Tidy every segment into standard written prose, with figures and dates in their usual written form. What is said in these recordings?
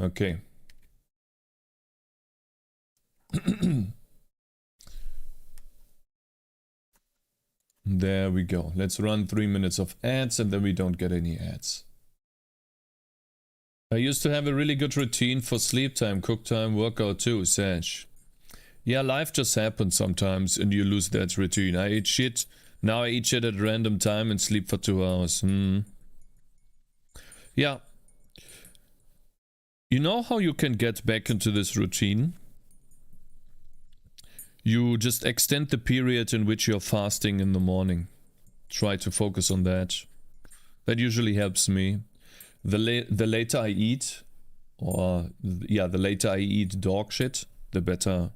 Okay. There we go. Let's run 3 minutes of ads and then we don't get any ads. I used to have a really good routine for sleep time, cook time, workout too, Sash. Yeah, life just happens sometimes and you lose that routine. I eat shit. Now I eat shit at random time and sleep for 2 hours. Yeah. You know how you can get back into this routine? You just extend the period in which you're fasting in the morning. Try to focus on that. That usually helps me. The later I eat, or yeah, the later I eat dog shit, the better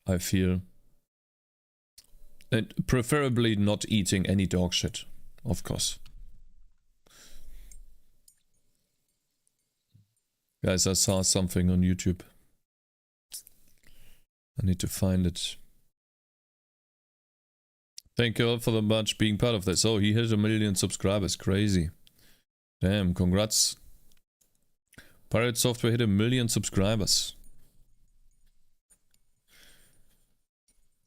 I feel. And preferably not eating any dog shit, of course. Guys, I saw something on YouTube. I need to find it. Thank you all for the much being part of this. Oh, he hit 1 million subscribers. Crazy. Damn, congrats. Pirate Software hit 1 million subscribers.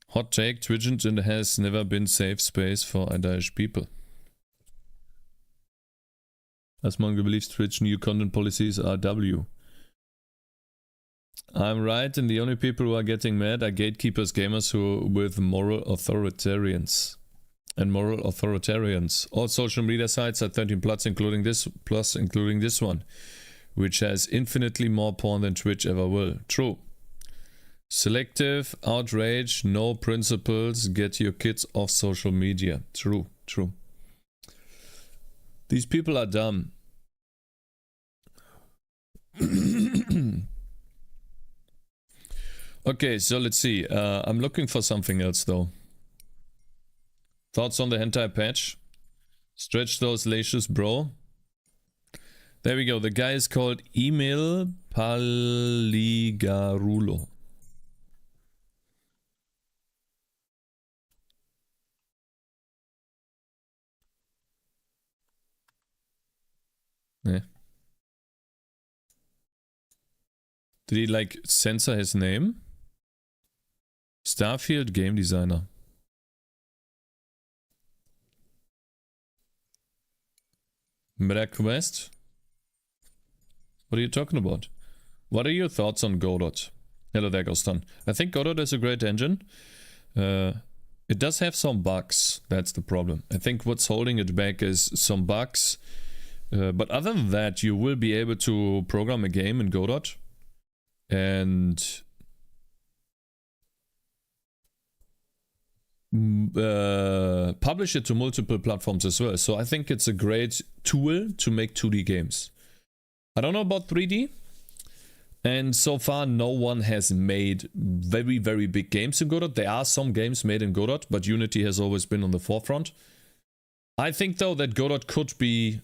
Hot take, Twitch has never been safe space for Irish people. As Mongo believes Twitch new content policies are W. I'm right, and the only people who are getting mad are gatekeepers, gamers who with moral authoritarians. And moral authoritarians. All social media sites are 13 plus including this one, which has infinitely more porn than Twitch ever will. True. Selective outrage, no principles, get your kids off social media. True, true. These people are dumb. Okay, so let's see. I'm looking for something else though. Thoughts on the hentai patch? Stretch those laces, bro. There we go. The guy is called Emil Paligarulo. Yeah. Did he like censor his name? Starfield game designer. Meta Quest? What are you talking about? What are your thoughts on Godot? Hello there, Ghostan. I think Godot is a great engine. It does have some bugs. That's the problem. I think what's holding it back is some bugs. But other than that, you will be able to program a game in Godot. And publish it to multiple platforms as well. So I think it's a great tool to make 2D games. I don't know about 3D. And so far no one has made very, very big games in Godot. There are some games made in Godot, but Unity has always been on the forefront. I think though that Godot could be...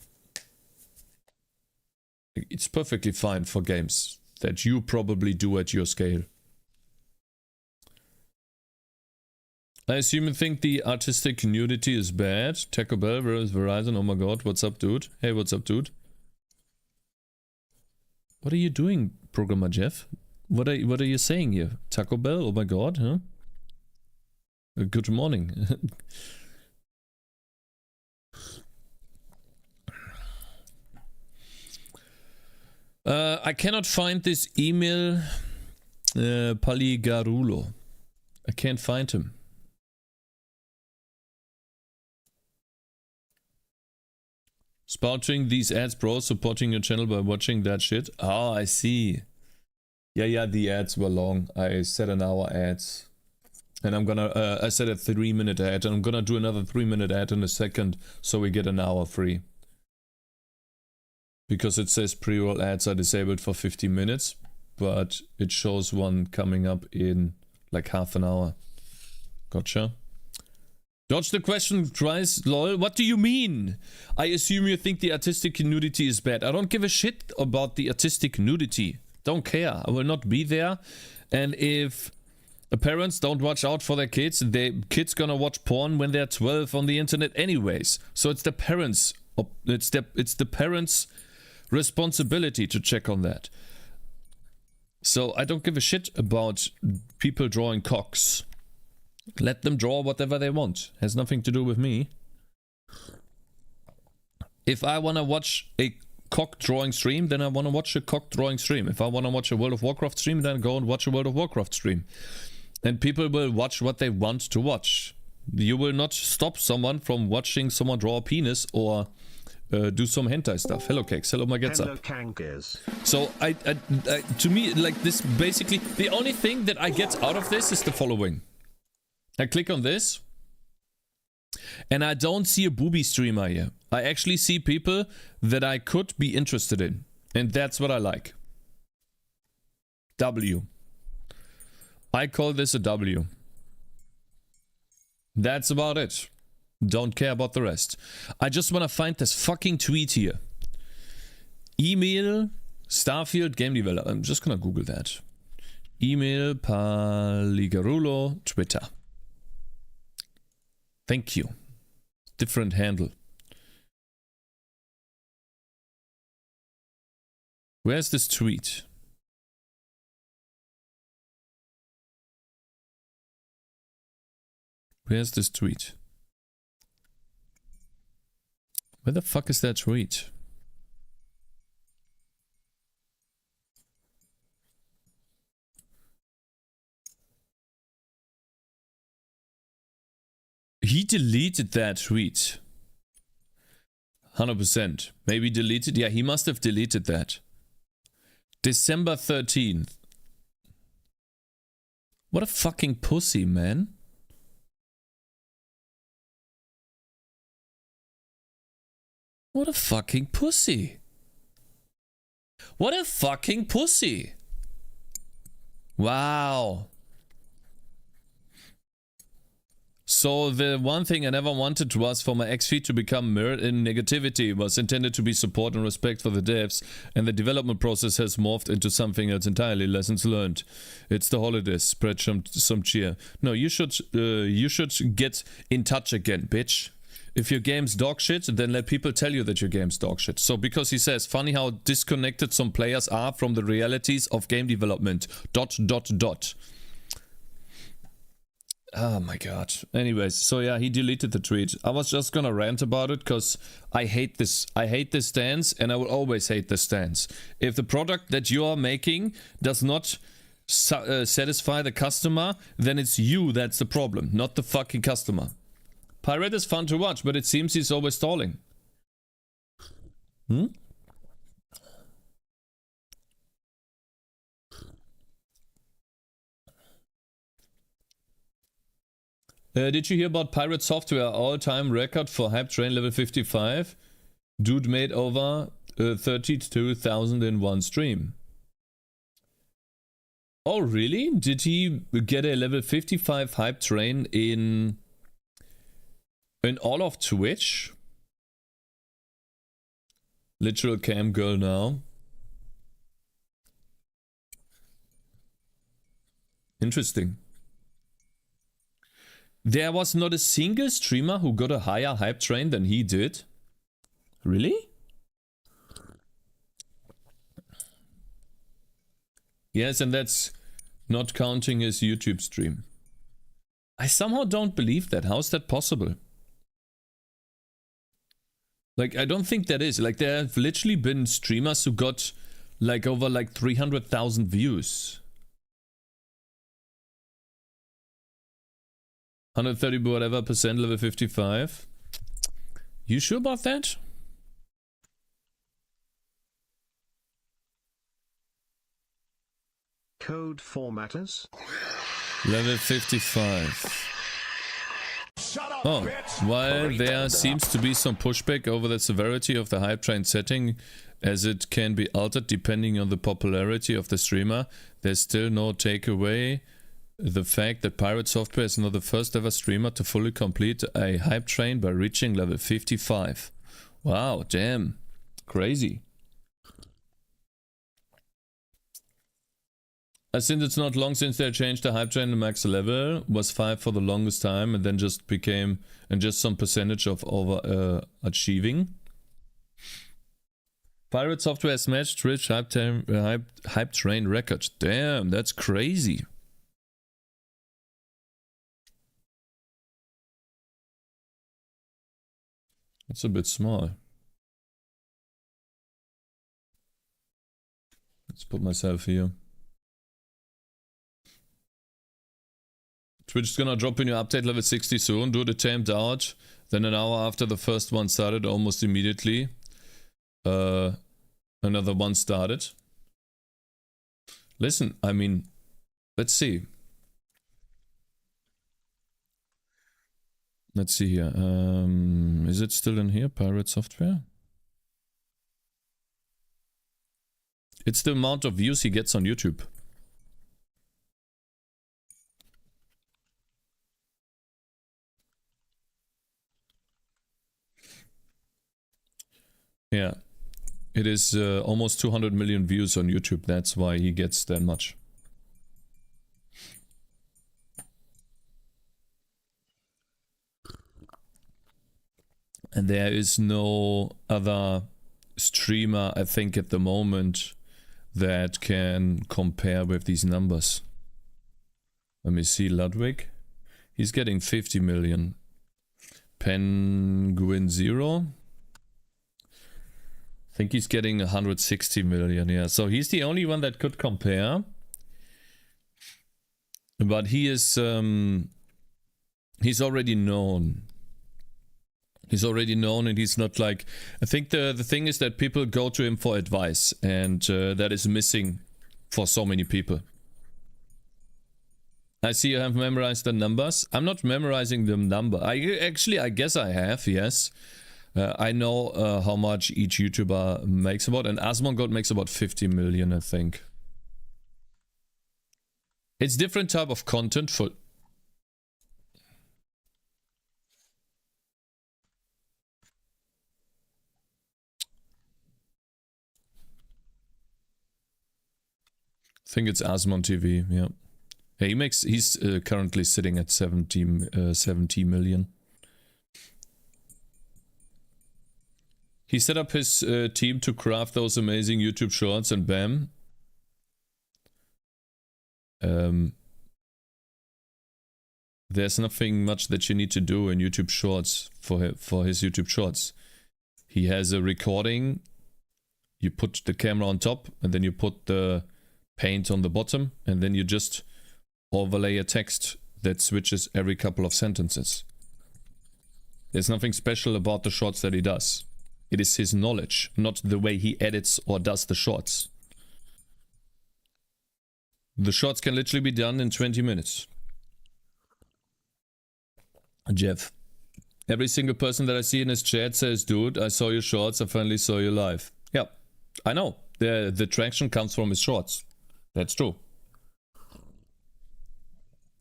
It's perfectly fine for games that you probably do at your scale. I assume you think the artistic nudity is bad. Taco Bell versus Verizon. Oh my god, what's up, dude? Hey, what's up, dude? What are you doing, Programmer Jeff? What are you saying here? Taco Bell? Oh my god, huh? Good morning. I cannot find this email Paligarulo. I can't find him. Spouting these ads, bro, supporting your channel by watching that shit. Oh, I see. Yeah, the ads were long. I set an hour ads. And I'm gonna, I set a 3-minute ad, and I'm gonna do another 3-minute ad in a second, so we get an hour free. Because it says pre-roll ads are disabled for 50 minutes, but it shows one coming up in like half an hour. Gotcha. Dodge the question, twice, lol. What do you mean? I assume you think the artistic nudity is bad. I don't give a shit about the artistic nudity. Don't care. I will not be there. And if the parents don't watch out for their kids, the kids gonna watch porn when they're 12 on the internet anyways. So it's the parents. It's the parents' responsibility to check on that. So I don't give a shit about people drawing cocks. Let them draw whatever they want. Has nothing to do with me. If I want to watch a cock drawing stream, then I want to watch a cock drawing stream. If I want to watch a World of Warcraft stream, then I go and watch a World of Warcraft stream. And people will watch what they want to watch. You will not stop someone from watching someone draw a penis or do some hentai stuff. Hello Cakez, hello my gets up. Cakez. So I to me, like, this basically, the only thing that I get out of this is the following. I click on this and I don't see a booby streamer here. I actually see people that I could be interested in, and that's what I like. W. I call this a W. That's about it. Don't care about the rest. I just want to find this fucking tweet here. Email Starfield game developer. I'm just gonna Google that. Email Paligarulo Twitter. Thank you. Different handle. Where's this tweet? Where's this tweet? Where the fuck is that tweet? He deleted that tweet. 100%. Maybe deleted. Yeah, he must have deleted that. December 13th. What a fucking pussy, man. What a fucking pussy. What a fucking pussy. Wow. So the one thing I never wanted was for my ex feed to become mirrored in negativity. It was intended to be support and respect for the devs, and the development process has morphed into something else entirely. Lessons learned. It's the holidays. Spread some cheer. No, you should get in touch again, bitch. If your game's dog shit, then let people tell you that your game's dog shit. So because he says, funny how disconnected some players are from the realities of game development. ... Oh my god. Anyways, so yeah, he deleted the tweet. I was just gonna rant about it because I hate this. I hate this stance, and I will always hate this stance. If the product that you are making does not satisfy the customer, then it's you that's the problem, not the fucking customer. Pirate is fun to watch, but it seems he's always stalling. Did you hear about Pirate Software all-time record for Hype Train level 55? Dude made over 32,000 in one stream. Oh really? Did he get a level 55 Hype Train in all of Twitch? Literal cam girl now. Interesting. There was not a single streamer who got a higher hype train than he did. Really? Yes, and that's not counting his YouTube stream. I somehow don't believe that. How's that possible? Like, I don't think that is. Like, there have literally been streamers who got like over like 300,000 views. 130 whatever percent level 55. You sure about that? Code formatters. Level 55. Oh, while there seems to be some pushback over the severity of the hype train setting, as it can be altered depending on the popularity of the streamer, there's still no takeaway the fact that Pirate Software is not the first ever streamer to fully complete a hype train by reaching level 55. Wow, damn. Crazy. Since it's not long since they changed the hype train to max level, was 5 for the longest time and then just became, and just some percentage of over achieving. Pirate Software smashed Twitch hype train record. Damn, that's crazy. It's a bit small. Let's put myself here. Twitch is gonna drop in your update level 60 soon. Do the tamed out. Then an hour after the first one started, almost immediately, another one started. Listen, I mean, let's see. Let's see here. Is it still in here? Pirate Software? It's the amount of views he gets on YouTube. Yeah. It is almost 200 million views on YouTube. That's why he gets that much. And there is no other streamer, I think, at the moment that can compare with these numbers. Let me see, Ludwig. He's getting 50 million. Penguin Zero. I think he's getting 160 million, yeah. So he's the only one that could compare. But he is, he's already known. He's already known, and he's not like... I think the thing is that people go to him for advice, and that is missing for so many people. I see you have memorized the numbers. I'm not memorizing the number. I guess I have, yes. I know how much each YouTuber makes about, and Asmongold makes about 50 million, I think. It's different type of content for... I think it's Asmon TV, yeah. Yeah, he's currently sitting at 70 million. He set up his team to craft those amazing YouTube shorts, and bam. There's nothing much that you need to do in YouTube shorts for his YouTube shorts. He has a recording. You put the camera on top, and then you put the paint on the bottom, and then you just overlay a text that switches every couple of sentences. There's nothing special about the shorts that he does. It is his knowledge, not the way he edits or does the shorts. The shorts can literally be done in 20 minutes. Jeff. Every single person that I see in his chat says, dude, I saw your shorts, I finally saw you live. Yeah, I know. The traction comes from his shorts. That's true.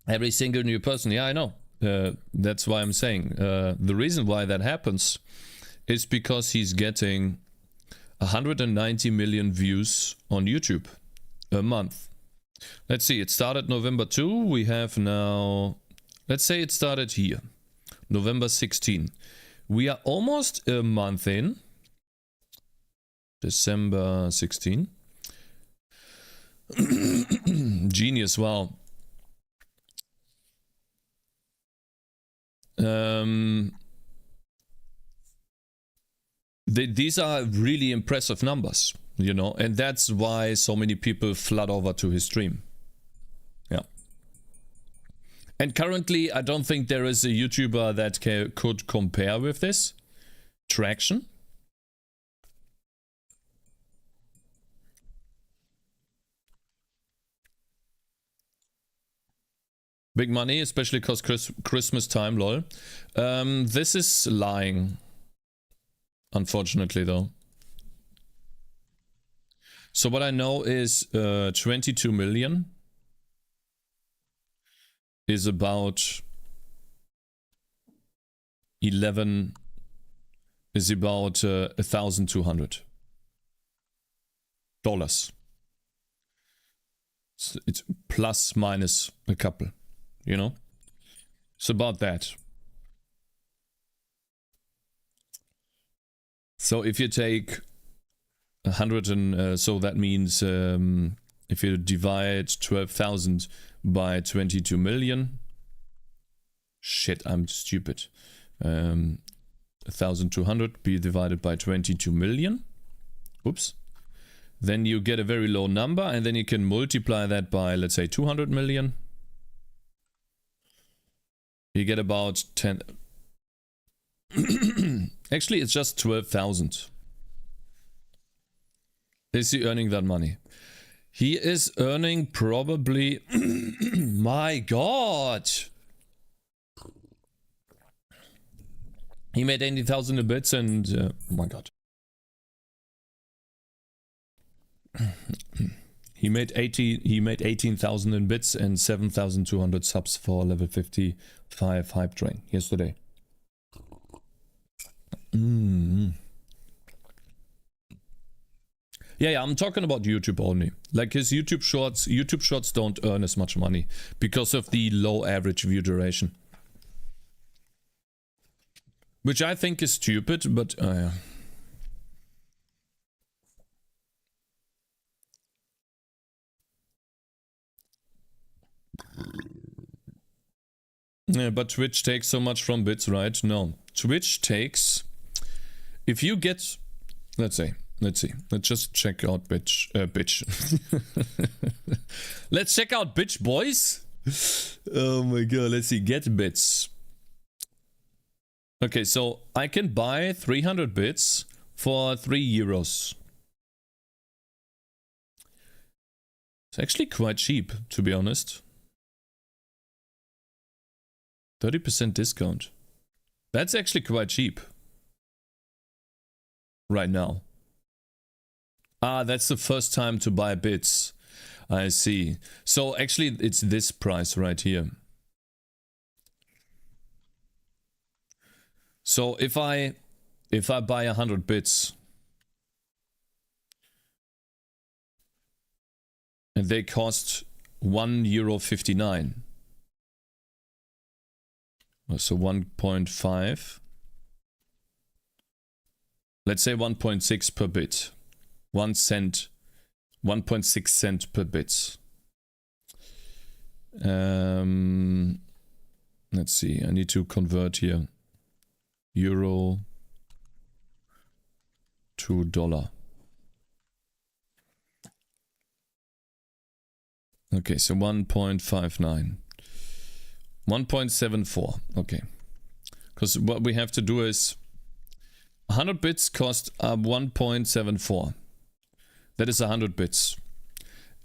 Every single new person, yeah, I know. That's why I'm saying. The reason why that happens is because he's getting 190 million views on YouTube a month. Let's see, it started November 2. We have now, let's say it started here, November 16. We are almost a month in. December 16. Genius, wow. These are really impressive numbers, you know, and that's why so many people flood over to his stream. Yeah. And currently, I don't think there is a YouTuber that could compare with this traction. Big money, especially because Christmas time, lol. This is lying. Unfortunately, though. So what I know is 22 million is about 11 is about $1,200. So it's plus minus a couple, you know? It's about that. So if you take 100 and so that means if you divide 12,000 by 22 million. Shit, I'm stupid. 1,200 be divided by 22 million. Oops. Then you get a very low number, and then you can multiply that by, let's say, 200 million. You get about 10. Actually, it's just 12,000. Is he earning that money? He is earning probably... My god! He made 80,000 in bits and... oh my god. He made 18,000 in bits and 7,200 subs for level 55 hype train yesterday. Yeah, I'm talking about YouTube only. Like his YouTube shorts don't earn as much money because of the low average view duration. Which I think is stupid, but yeah, but Twitch takes so much from bits, right? No. Twitch takes... If you get... Let's see. Let's just check out bitch. Let's check out bitch, boys. Oh my god, let's see. Get bits. Okay, so I can buy 300 bits for 3 euros. It's actually quite cheap, to be honest. 30% discount. That's actually quite cheap. Right now. Ah, that's the first time to buy bits. I see. So actually it's this price right here. So if I buy 100 bits and they cost €1.59. So 1.5. Let's say 1.6 per bit. 1 cent, 1.6 cent per bit. Let's see, I need to convert here. Euro to dollar. Okay, so 1.59. 1.74, okay. Because what we have to do is 100 bits cost 1.74. That is 100 bits.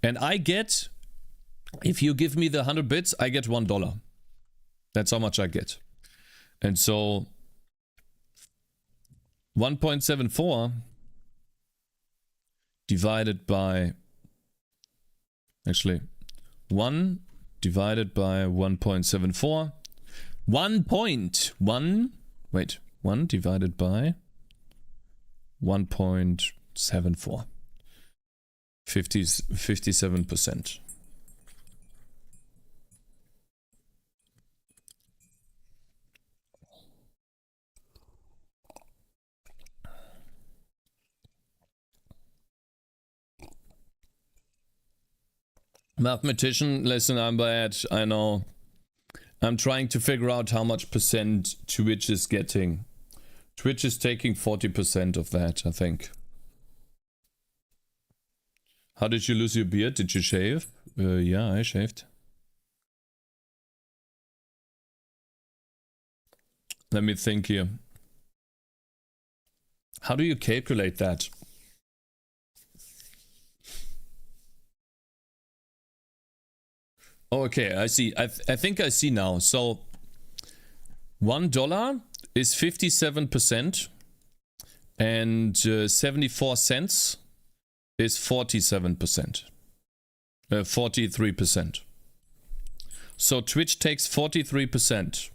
And I get, if you give me the 100 bits, I get $1. That's how much I get. And so 1.74 divided by, actually 1 divided by 1.74. 1 divided by 1.74. 57%. Mathematician, listen, I'm bad, I know. I'm trying to figure out how much percent Twitch is getting. Twitch is taking 40% of that, I think. How did you lose your beard? Did you shave? Yeah, I shaved. Let me think here. How do you calculate that? Oh, okay, I see. I think I see now. So $1 is 57% and 74 cents is 47%. 43%. So Twitch takes 43%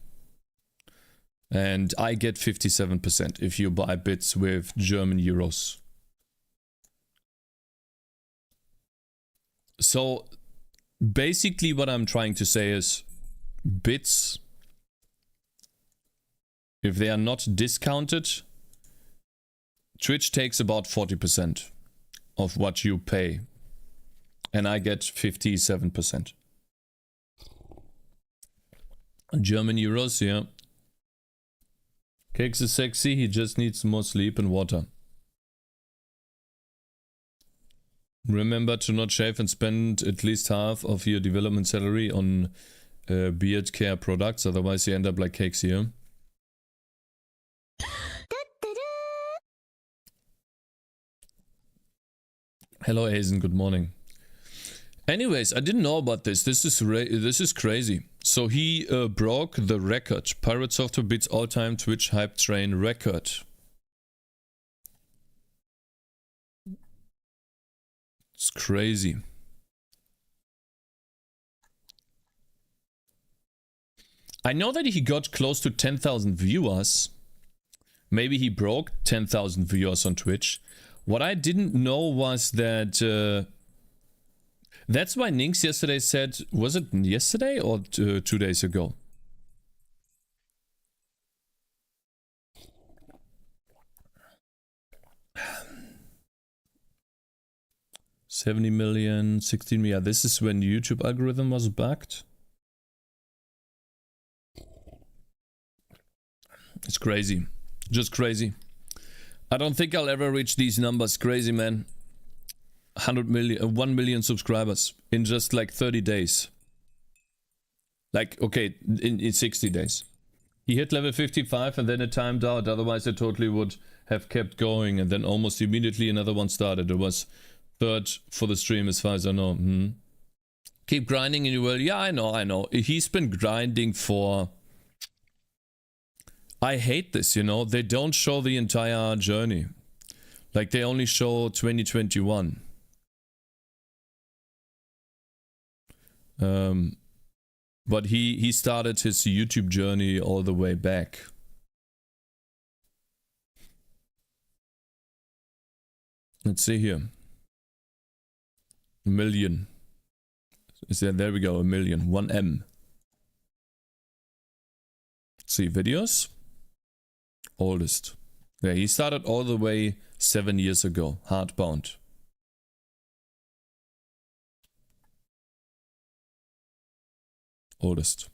and I get 57% if you buy bits with German euros. So basically what I'm trying to say is bits, if they are not discounted, Twitch takes about 40%. of what you pay. And I get 57%. German euros, yeah. Cakez is sexy, he just needs more sleep and water. Remember to not shave and spend at least half of your development salary on beard care products, otherwise you end up like Cakez here. Hello Hazen, good morning. Anyways, I didn't know about this. This is crazy. So he broke the record. Pirate Software beats all-time Twitch hype train record. It's crazy. I know that he got close to 10,000 viewers. Maybe he broke 10,000 viewers on Twitch. What I didn't know was that... that's why Ninx yesterday said... Was it yesterday or 2 days ago? $70 million, 16 million. Yeah, this is when the YouTube algorithm was bugged. It's crazy. Just crazy. I don't think I'll ever reach these numbers. Crazy, man. 100 million, 1 million subscribers in just like 30 days. Like, okay, in 60 days. He hit level 55 and then it timed out. Otherwise, I totally would have kept going. And then almost immediately another one started. It was third for the stream as far as I know. Keep grinding and you will. Yeah, I know. He's been grinding for... I hate this, you know. They don't show the entire journey. Like, they only show 2021. But he started his YouTube journey all the way back. Let's see here. 1 million. Is there we go, 1 million. 1M. Let's see, videos. Oldest. Yeah, he started all the way 7 years ago. Hardbound. Oldest.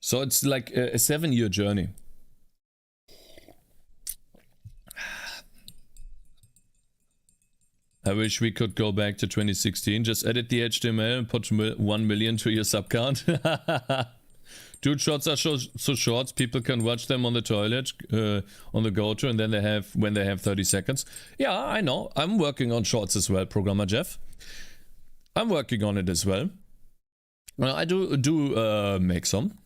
So it's like a 7-year journey. I wish we could go back to 2016. Just edit the HTML and put 1 million to your sub count. Dude, shorts are so short, people can watch them on the toilet, on the go-to, and then when they have 30 seconds. Yeah, I know. I'm working on shorts as well, Programmer Jeff. I'm working on it as well. I do make some.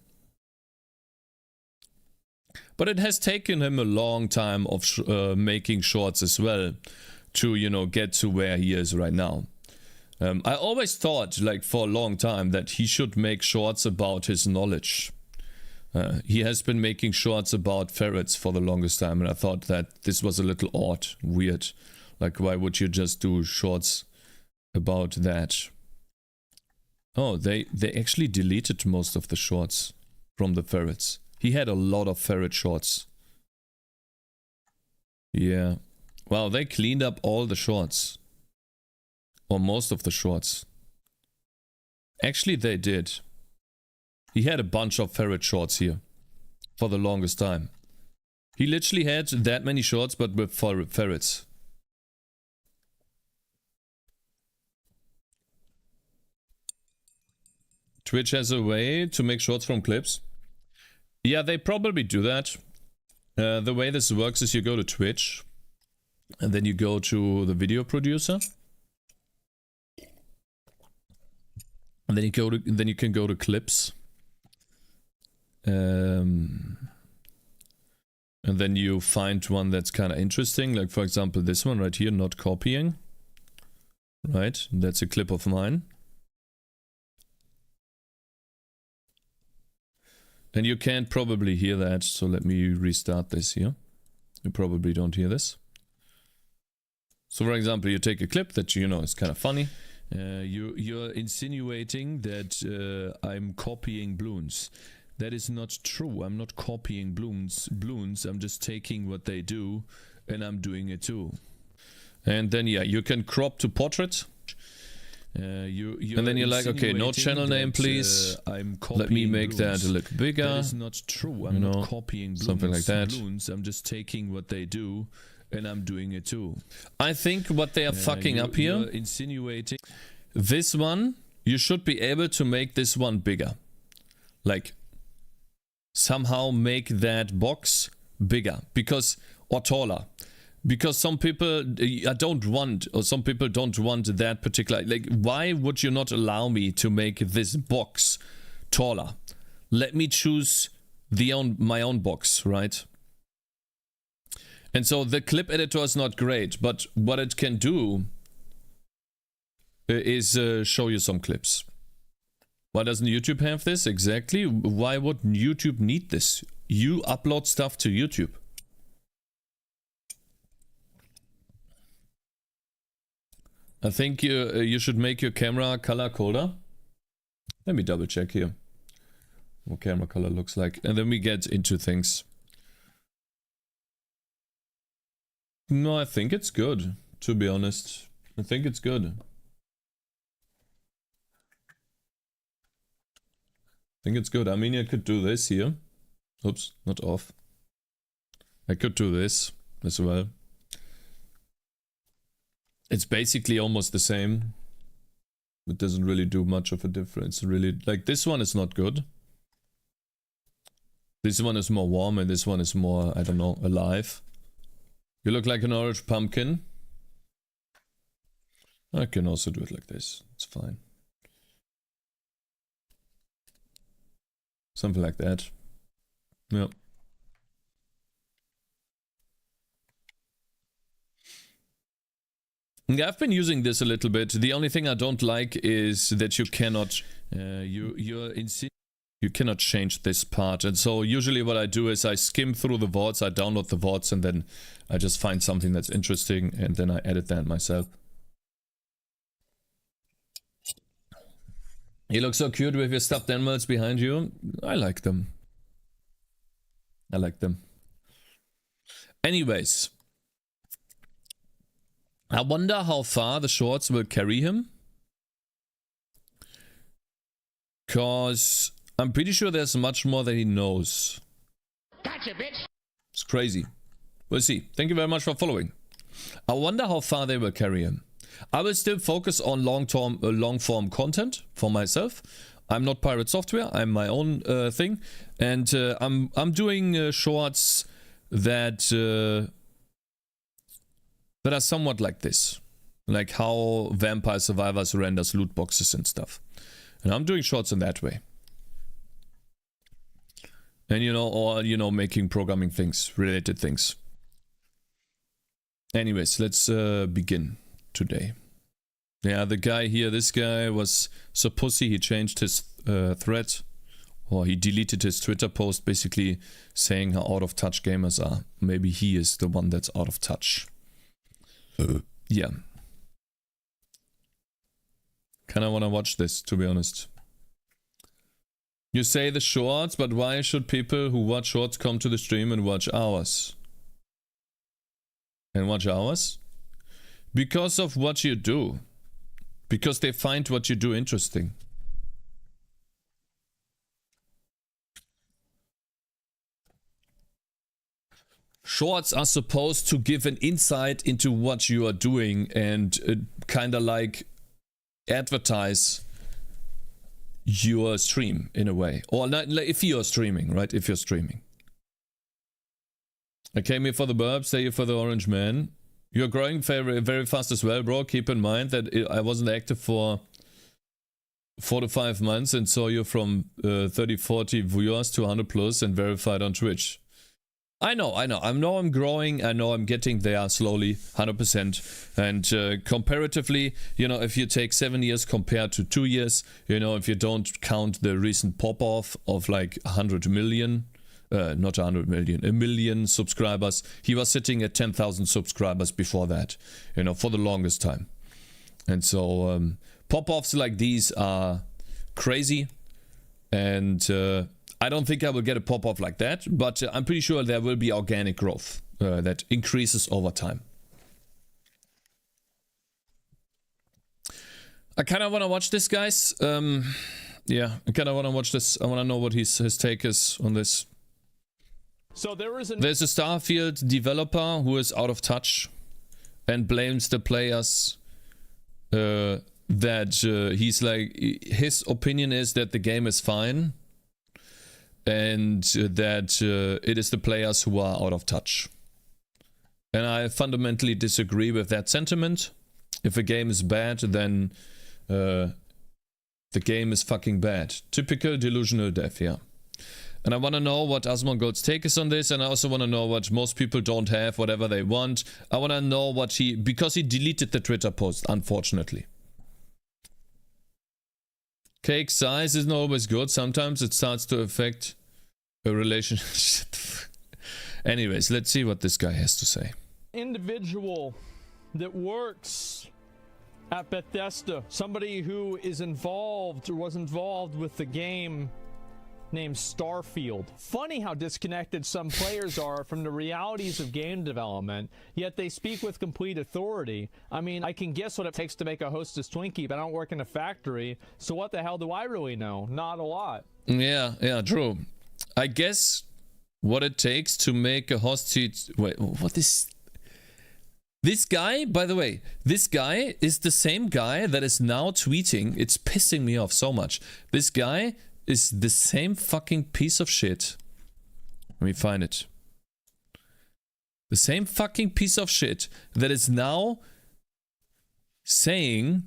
But it has taken him a long time of making shorts as well to, you know, get to where he is right now. I always thought, like, for a long time that he should make shorts about his knowledge. He has been making shorts about ferrets for the longest time, and I thought that this was a little odd, weird. Like, why would you just do shorts about that? Oh, they actually deleted most of the shorts from the ferrets. He had a lot of ferret shorts. Yeah. Wow, they cleaned up all the shorts. Or most of the shorts. Actually, they did. He had a bunch of ferret shorts here. For the longest time. He literally had that many shorts, but with ferrets. Twitch has a way to make shorts from clips. Yeah, they probably do that. The way this works is you go to Twitch. And then you go to the video producer. And then you can go to clips. And then you find one that's kind of interesting. Like, for example, this one right here, not copying. Right? That's a clip of mine. And you can't probably hear that, so let me restart this here. You probably don't hear this. So, for example, you take a clip that you know is kind of funny. You're insinuating that I'm copying balloons. That is not true. I'm not copying balloons. I'm just taking what they do and I'm doing it too. And then yeah, you can crop to portrait. And then you're like, okay, no channel name, please. Let me make that a little bigger. That is not true. I'm not copying something like that. I'm just taking what they do, and I'm doing it too. I think what they are fucking up here. Insinuating. This one, you should be able to make this one bigger. Like, somehow make that box bigger, because, or taller. Because some people don't want, or some people don't want that particular, like, why would you not allow me to make this box taller? Let me choose my own box, right? And so the clip editor is not great, but what it can do is show you some clips. Why doesn't YouTube have this? Exactly. Why would YouTube need this? You upload stuff to YouTube. I think you should make your camera color colder. Let me double check here what camera color looks like, and then we get into things. No, I think it's good, to be honest. I think it's good. I think it's good. I mean, I could do this here. Oops, not off. I could do this as well. It's basically almost the same. It doesn't really do much of a difference. Really, like, this one is not good. This one is more warm and this one is more, I don't know, alive. You look like an orange pumpkin. I can also do it like this. It's fine. Something like that. Yeah. Yeah, I've been using this a little bit. The only thing I don't like is that you cannot you cannot change this part. And so usually what I do is I skim through the VODs, I download the VODs, and then I just find something that's interesting and then I edit that myself. You look so cute with your stuffed animals behind you. I like them. I like them. Anyways. I wonder how far the shorts will carry him. Because I'm pretty sure there's much more that he knows. Gotcha, bitch. It's crazy. We'll see. Thank you very much for following. I wonder how far they will carry him. I will still focus on long-form content for myself. I'm not Pirate Software. I'm my own thing. And I'm doing shorts that... that are somewhat like this, like how Vampire Survivors renders loot boxes and stuff. And I'm doing shorts in that way. And or making programming things, related things. Anyways, let's begin today. Yeah, the guy here, this guy was so pussy, he changed his thread, or he deleted his Twitter post basically saying how out of touch gamers are. Maybe he is the one that's out of touch. Yeah. Kinda wanna watch this, to be honest. You say the shorts, but why should people who watch shorts come to the stream and watch ours? And watch ours? Because of what you do. Because they find what you do interesting. Shorts are supposed to give an insight into what you are doing and kind of like advertise your stream in a way. Or not, if you're streaming, right? If you're streaming. I came here for the burbs, stay here for the orange man. You're growing very, very fast as well, bro. Keep in mind that I wasn't active for 4 to 5 months and saw you from 30, 40 viewers to 100 plus and verified on Twitch. I know I'm growing, I know I'm getting there slowly, 100%, and comparatively, if you take 7 years compared to 2 years, if you don't count the recent pop-off of like 100 million, not 100 million, 1 million subscribers, he was sitting at 10,000 subscribers before that, for the longest time. And so pop-offs like these are crazy, and I don't think I will get a pop-off like that, but I'm pretty sure there will be organic growth that increases over time. I kind of want to watch this, guys. Yeah, I kind of want to watch this. I want to know what his take is on this. So there's a Starfield developer who is out of touch and blames the players that he's like, his opinion is that the game is fine and that it is the players who are out of touch. And I fundamentally disagree with that sentiment. If a game is bad, then the game is fucking bad. Typical delusional dev, yeah. And I want to know what Asmongold's take is on this, and I also want to know what most people don't have, whatever they want. I want to know what because he deleted the Twitter post, unfortunately. Cake size isn't always good. Sometimes it starts to affect a relationship. Anyways, let's see what this guy has to say. individual that works at Bethesda, somebody who is involved or was involved with the game named Starfield. Funny how disconnected some players are from the realities of game development, yet they speak with complete authority. I mean, I can guess what it takes to make a Hostess Twinkie, but I don't work in a factory, so what the hell do I really know? Not a lot. Yeah, true. I guess what it takes to make a hostage... Wait, what is... This guy, by the way, this guy is the same guy that is now tweeting. It's pissing me off so much. This guy is the same fucking piece of shit. Let me find it. The same fucking piece of shit that is now saying,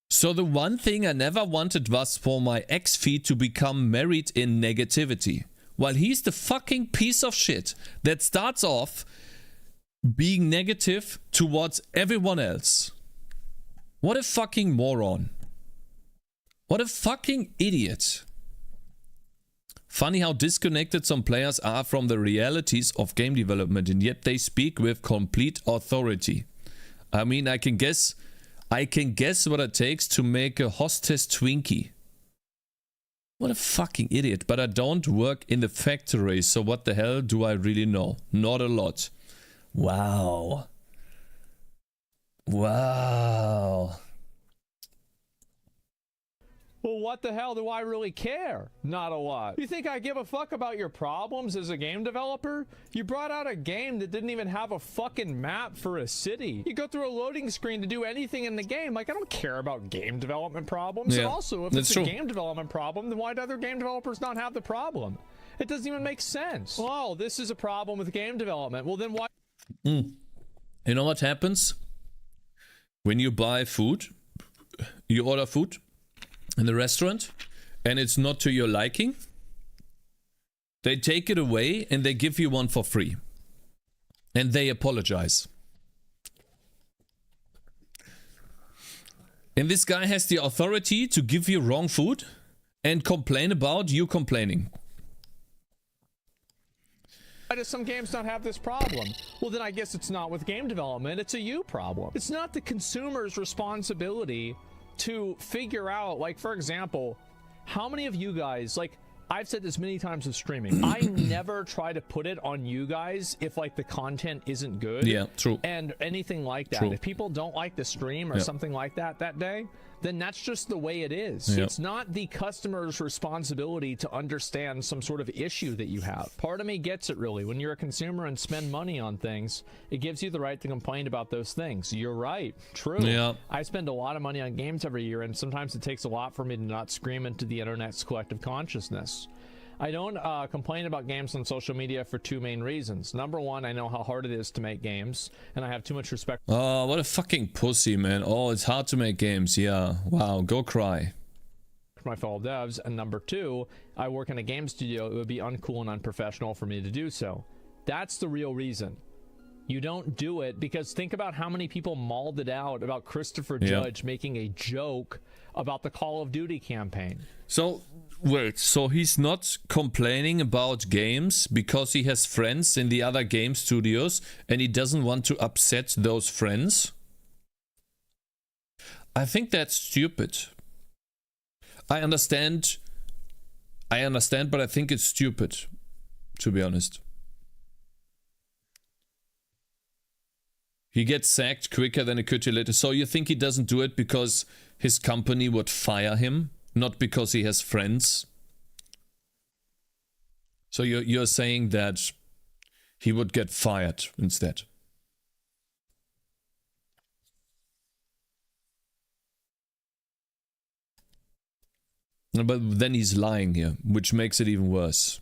so the one thing I never wanted was for my ex-feed to become married in negativity. While he's the fucking piece of shit that starts off being negative towards everyone else. What a fucking moron. What a fucking idiot. Funny how disconnected some players are from the realities of game development, and yet they speak with complete authority. I mean, I can guess what it takes to make a Hostess Twinkie. What a fucking idiot. But I don't work in the factory, so what the hell do I really know? Not a lot. Wow. Wow. Well, what the hell do I really care? Not a lot. You think I give a fuck about your problems as a game developer? You brought out a game that didn't even have a fucking map for a city. You go through a loading screen to do anything in the game. Like, I don't care about game development problems. Yeah, And also, if it's a game development problem, then why do other game developers not have the problem? It doesn't even make sense. Oh, this is a problem with game development. Well, then why? You know what happens? When you buy food, you order food in the restaurant, and it's not to your liking, they take it away and they give you one for free. And they apologize. And this guy has the authority to give you wrong food and complain about you complaining. Why do some games not have this problem? Well, then I guess it's not with game development, it's a you problem. It's not the consumer's responsibility to figure out, like, for example, how many of you guys, like, I've said this many times with streaming, I never try to put it on you guys if, like, the content isn't good. Yeah, true. And anything like that. True. If people don't like the stream or something like that day, then that's just the way it is. Yep. It's not the customer's responsibility to understand some sort of issue that you have. Part of me gets it, really. When you're a consumer and spend money on things, it gives you the right to complain about those things. You're right. True. Yeah. I spend a lot of money on games every year, and sometimes it takes a lot for me to not scream into the internet's collective consciousness. I don't complain about games on social media for two main reasons. Number one, I know how hard it is to make games, and I have too much respect. Oh, what a fucking pussy, man. Oh, it's hard to make games. Yeah. Wow, go cry. For my fellow devs. And number two, I work in a game studio. It would be uncool and unprofessional for me to do so. That's the real reason. You don't do it because think about how many people mauled it out about Christopher Judge making a joke about the Call of Duty campaign. So, wait, so he's not complaining about games because he has friends in the other game studios and he doesn't want to upset those friends? I think that's stupid. I understand, but I think it's stupid, to be honest. He gets sacked quicker than a cutilator. So you think he doesn't do it because his company would fire him, not because he has friends? So you're saying that he would get fired instead? But then he's lying here, which makes it even worse.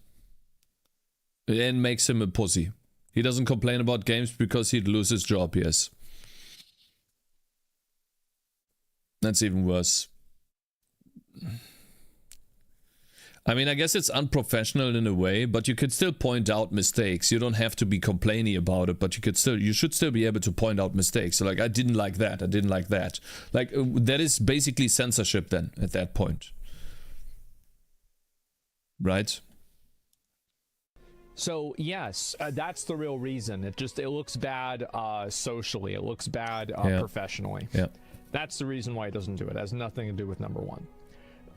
And makes him a pussy. He doesn't complain about games because he'd lose his job, yes. That's even worse. I mean, I guess it's unprofessional in a way, but you could still point out mistakes. You don't have to be complaining about it, but you should still be able to point out mistakes. So like, I didn't like that, I didn't like that. Like, that is basically censorship then, at that point. Right? So yes, that's the real reason. It looks bad socially. It looks bad professionally. Yeah. That's the reason why he doesn't do it. It has nothing to do with number one.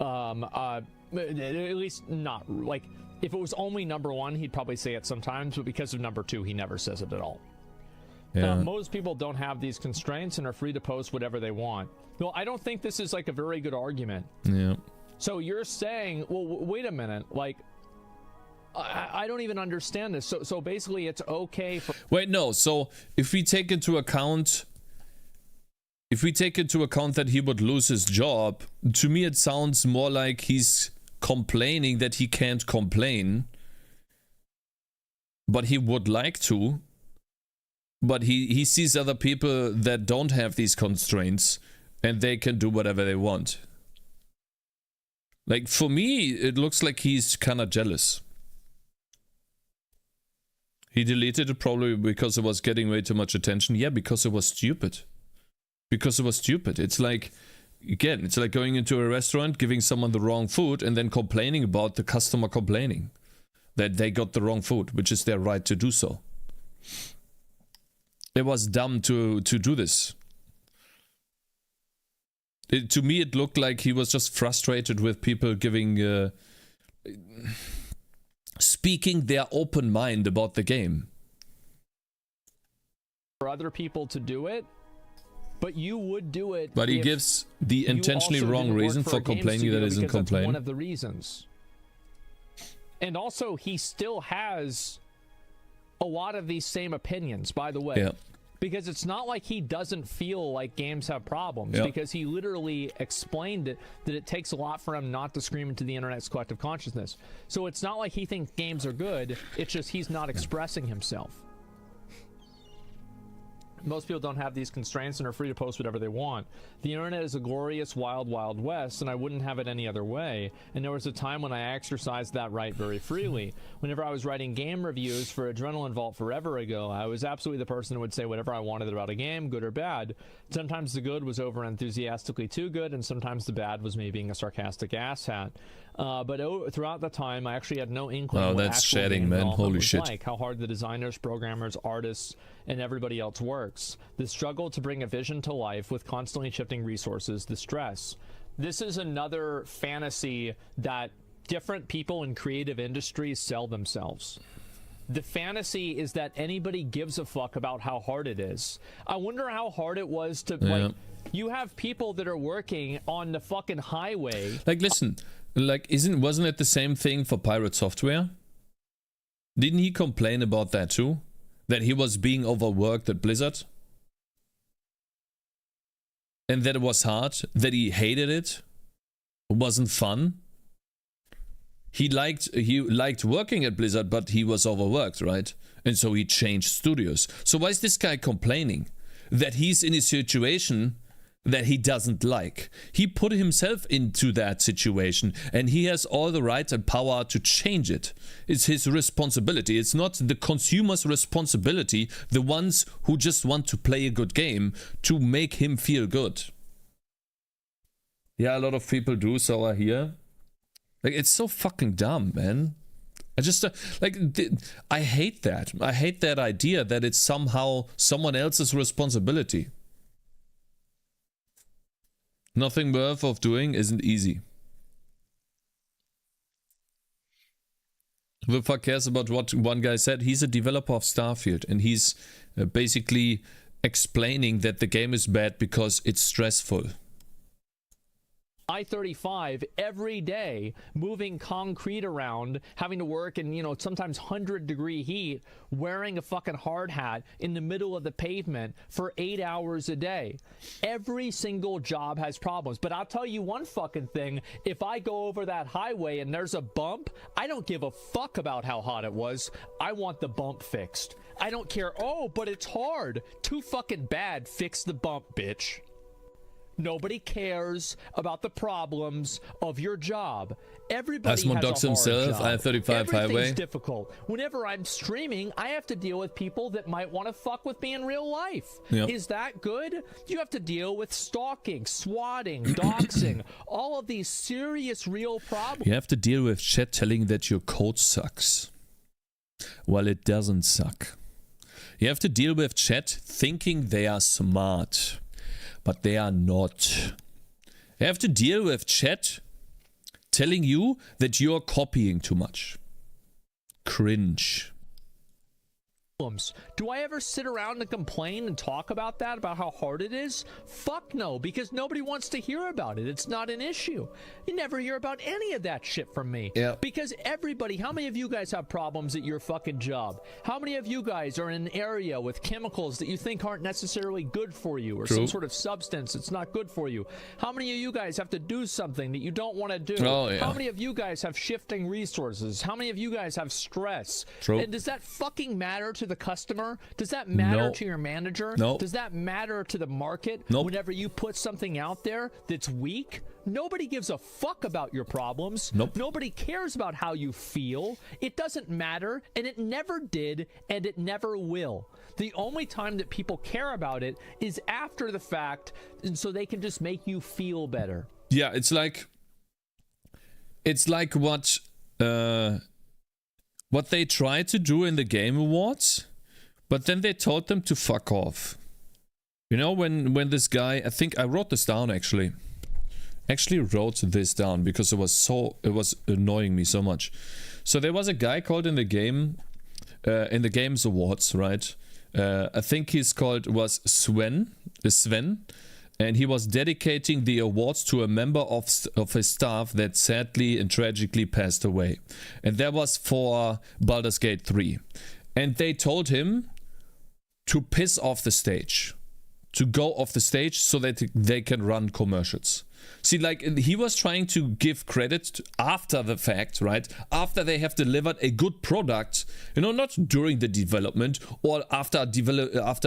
At least not like if it was only number one, he'd probably say it sometimes, but because of number two, he never says it at all. Yeah. Most people don't have these constraints and are free to post whatever they want. Well, I don't think this is like a very good argument. Yeah. So you're saying, well, wait a minute, like. I don't even understand this. So basically, it's okay for. Wait, no. So if we take into account that he would lose his job, to me it sounds more like he's complaining that he can't complain, but he would like to. But he sees other people that don't have these constraints, and they can do whatever they want. Like for me, it looks like he's kind of jealous. He deleted it probably because it was getting way too much attention. Yeah, because it was stupid. Because it was stupid. It's like, again, it's like going into a restaurant, giving someone the wrong food, and then complaining about the customer complaining that they got the wrong food, which is their right to do so. It was dumb to do this. To me, it looked like he was just frustrated with people giving... speaking their open mind about the game. For other people to do it, but you would do it. But he gives the intentionally wrong reason for complaining that isn't complaining. One of the reasons. And also, he still has a lot of these same opinions, by the way. Yeah. Because it's not like he doesn't feel like games have problems, because he literally explained it, that it takes a lot for him not to scream into the internet's collective consciousness. So it's not like he thinks games are good, it's just he's not expressing himself. Most people don't have these constraints and are free to post whatever they want. The internet is a glorious wild, wild west, and I wouldn't have it any other way. And there was a time when I exercised that right very freely. Whenever I was writing game reviews for Adrenaline Vault forever ago, I was absolutely the person who would say whatever I wanted about a game, good or bad. Sometimes the good was over enthusiastically too good, and sometimes the bad was me being a sarcastic asshat. But throughout the time, I actually had no inkling Oh, what that's actual shedding, game man. development Holy was shit. like, how hard the designers, programmers, artists, and everybody else works. The struggle to bring a vision to life with constantly shifting resources, the stress. This is another fantasy that different people in creative industries sell themselves. The fantasy is that anybody gives a fuck about how hard it is. I wonder how hard it was to, like, you have people that are working on the fucking highway. Like, listen, like, wasn't it the same thing for Pirate Software? Didn't he complain about that too? That he was being overworked at Blizzard? And that it was hard? That he hated it? It wasn't fun? He liked working at Blizzard, but he was overworked, right? And so he changed studios. So why is this guy complaining that he's in a situation that he doesn't like? He put himself into that situation, and he has all the right and power to change it. It's his responsibility. It's not the consumer's responsibility, the ones who just want to play a good game, to make him feel good. Yeah, a lot of people do, so I hear. Like, it's so fucking dumb, man. I just, I hate that. I hate that idea that it's somehow someone else's responsibility. Nothing worth of doing isn't easy. Who the fuck cares about what one guy said? He's a developer of Starfield, and he's basically explaining that the game is bad because it's stressful. I-35 every day, moving concrete around, having to work in, you know, sometimes 100-degree heat, wearing a fucking hard hat in the middle of the pavement for 8 hours a day. Every single job has problems. But I'll tell you one fucking thing. If I go over that highway and there's a bump, I don't give a fuck about how hot it was. I want the bump fixed. I don't care. Oh, but it's hard. Too fucking bad. Fix the bump, bitch. Nobody cares about the problems of your job. Everybody has a hard himself, job. I-35 Everything's highway. difficult. Whenever I'm streaming, I have to deal with people that might want to fuck with me in real life. Yep. Is that good? You have to deal with stalking, swatting, doxing, all of these serious real problems. You have to deal with chat telling that your code sucks. Well, it doesn't suck. You have to deal with chat thinking they are smart. But they are not. You have to deal with chat telling you that you're copying too much. Cringe. Do I ever sit around and complain and talk about that, about how hard it is? Fuck no, because nobody wants to hear about it. It's not an issue. You never hear about any of that shit from me. Yeah. Because everybody, how many of you guys have problems at your fucking job? How many of you guys are in an area with chemicals that you think aren't necessarily good for you, or some sort of substance that's not good for you? How many of you guys have to do something that you don't want to do? Oh, yeah. How many of you guys have shifting resources? How many of you guys have stress? True. And does that fucking matter to the customer? Does that matter No. to your manager? No. Does that matter to the market? Nope. Whenever you put something out there that's weak, nobody gives a fuck about your problems. Nope. Nobody cares about how you feel. It doesn't matter, and it never did, and it never will. The only time that people care about it is after the fact, and so they can just make you feel better. Yeah, it's like what they tried to do in the Game Awards, but then they told them to fuck off. You know, when this guy, I think I wrote this down actually. Actually wrote this down because it was annoying me so much. So there was a guy called in the Games Awards, right? I think was Sven, and he was dedicating the awards to a member of his staff that sadly and tragically passed away. And that was for Baldur's Gate 3. And they told him to piss off the stage, to go off the stage so that they can run commercials. See, like, he was trying to give credit after the fact, right? After they have delivered a good product, you know, not during the development or after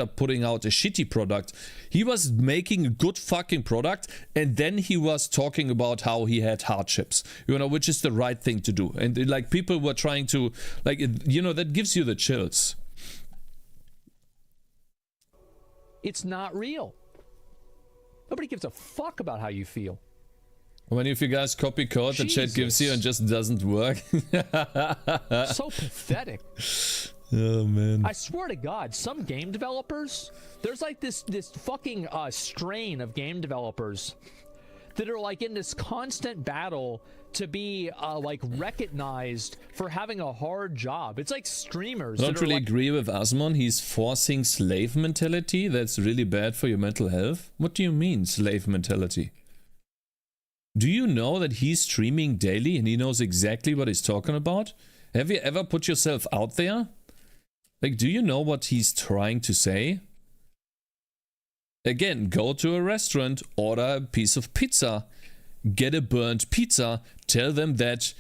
putting out a shitty product. He was making a good fucking product, and then he was talking about how he had hardships, you know, which is the right thing to do. And like, people were trying to, like, you know, that gives you the chills. It's not real. Nobody gives a fuck about how you feel. When if you guys copy code the chat gives you and just doesn't work. So pathetic. Oh man. I swear to God, some game developers, there's like this fucking strain of game developers that are like in this constant battle to be like recognized for having a hard job. It's like streamers. I don't really agree with Asmon. He's forcing slave mentality. That's really bad for your mental health. What do you mean, slave mentality? Do you know that he's streaming daily and he knows exactly what he's talking about? Have you ever put yourself out there? Like, do you know what he's trying to say? Again, go to a restaurant, order a piece of pizza, get a burnt pizza, tell them that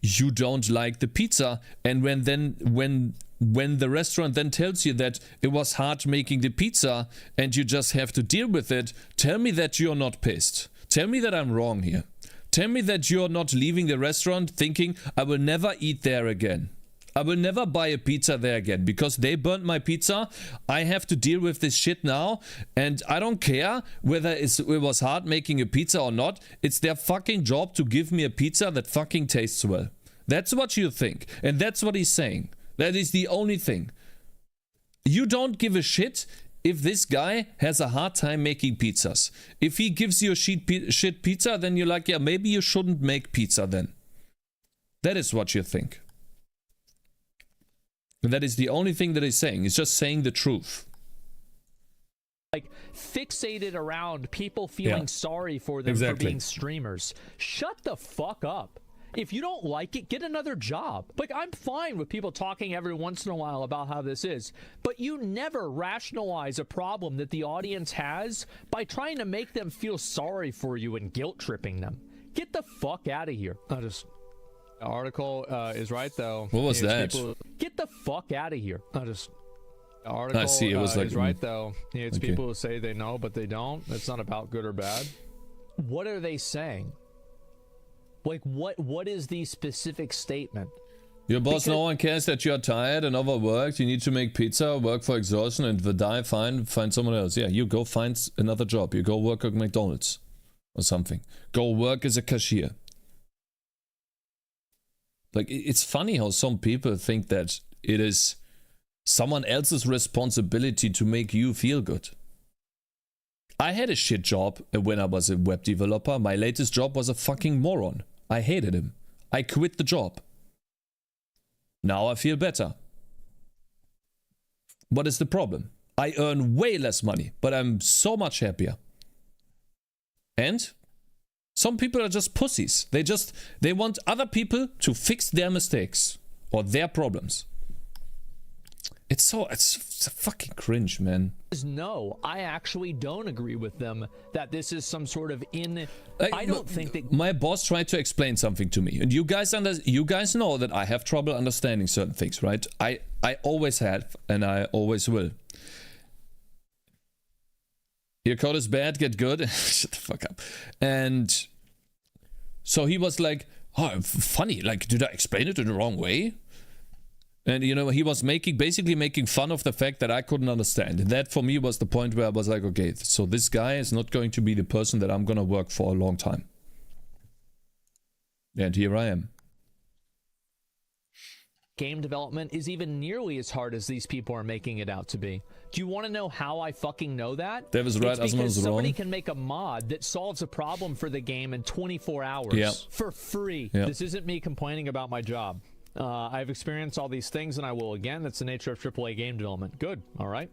you don't like the pizza, and when the restaurant then tells you that it was hard making the pizza and you just have to deal with it, tell me that you're not pissed. Tell me that I'm wrong here. Tell me that you're not leaving the restaurant thinking, I will never eat there again. I will never buy a pizza there again because they burnt my pizza. I have to deal with this shit now, and I don't care whether it was hard making a pizza or not. It's their fucking job to give me a pizza that fucking tastes well. That's what you think, and that's what he's saying. That is the only thing. You don't give a shit if this guy has a hard time making pizzas. If he gives you a shit pizza, then you're like, yeah, maybe you shouldn't make pizza then. That is what you think. And that is the only thing that he's saying. He's just saying the truth. like fixated around people feeling sorry for them for being streamers. Shut the fuck up. If you don't like it, get another job. Like, I'm fine with people talking every once in a while about how this is, but you never rationalize a problem that the audience has by trying to make them feel sorry for you and guilt tripping them. Get the fuck out of here. The article is right though. What was that? Get the fuck out of here. The article I see. It was like is right though. It's people who say they know but they don't. That's not about good or bad. What are they saying? Like, what is the specific statement? Your boss, no one cares that you're tired and overworked. You need to make pizza, work for exhaustion, and die fine, find someone else. Yeah, you go find another job. You go work at McDonald's or something. Go work as a cashier. Like, it's funny how some people think that it is someone else's responsibility to make you feel good. I had a shit job when I was a web developer. My latest job was a fucking moron. I hated him. I quit the job. Now I feel better. What is the problem? I earn way less money, but I'm so much happier. And some people are just pussies. They want other people to fix their mistakes or their problems. It's fucking cringe, man. No, I actually don't agree with them that this is some sort of I don't think that my boss tried to explain something to me, and you guys know that I have trouble understanding certain things, right? I always have, and I always will. Your code is bad, get good. Shut the fuck up. And so he was like, "Oh, funny. Like, did I explain it in the wrong way?" And, you know, he was basically making fun of the fact that I couldn't understand. And that, for me, was the point where I was like, okay, so this guy is not going to be the person that I'm going to work for a long time. And here I am. Game development is even nearly as hard as these people are making it out to be. Do you want to know how I fucking know that? That was right, it's because somebody wrong. can make a mod that solves a problem for the game in 24 hours for free. This isn't me complaining about my job. I've experienced all these things, and I will again. That's the nature of AAA game development. Good, all right.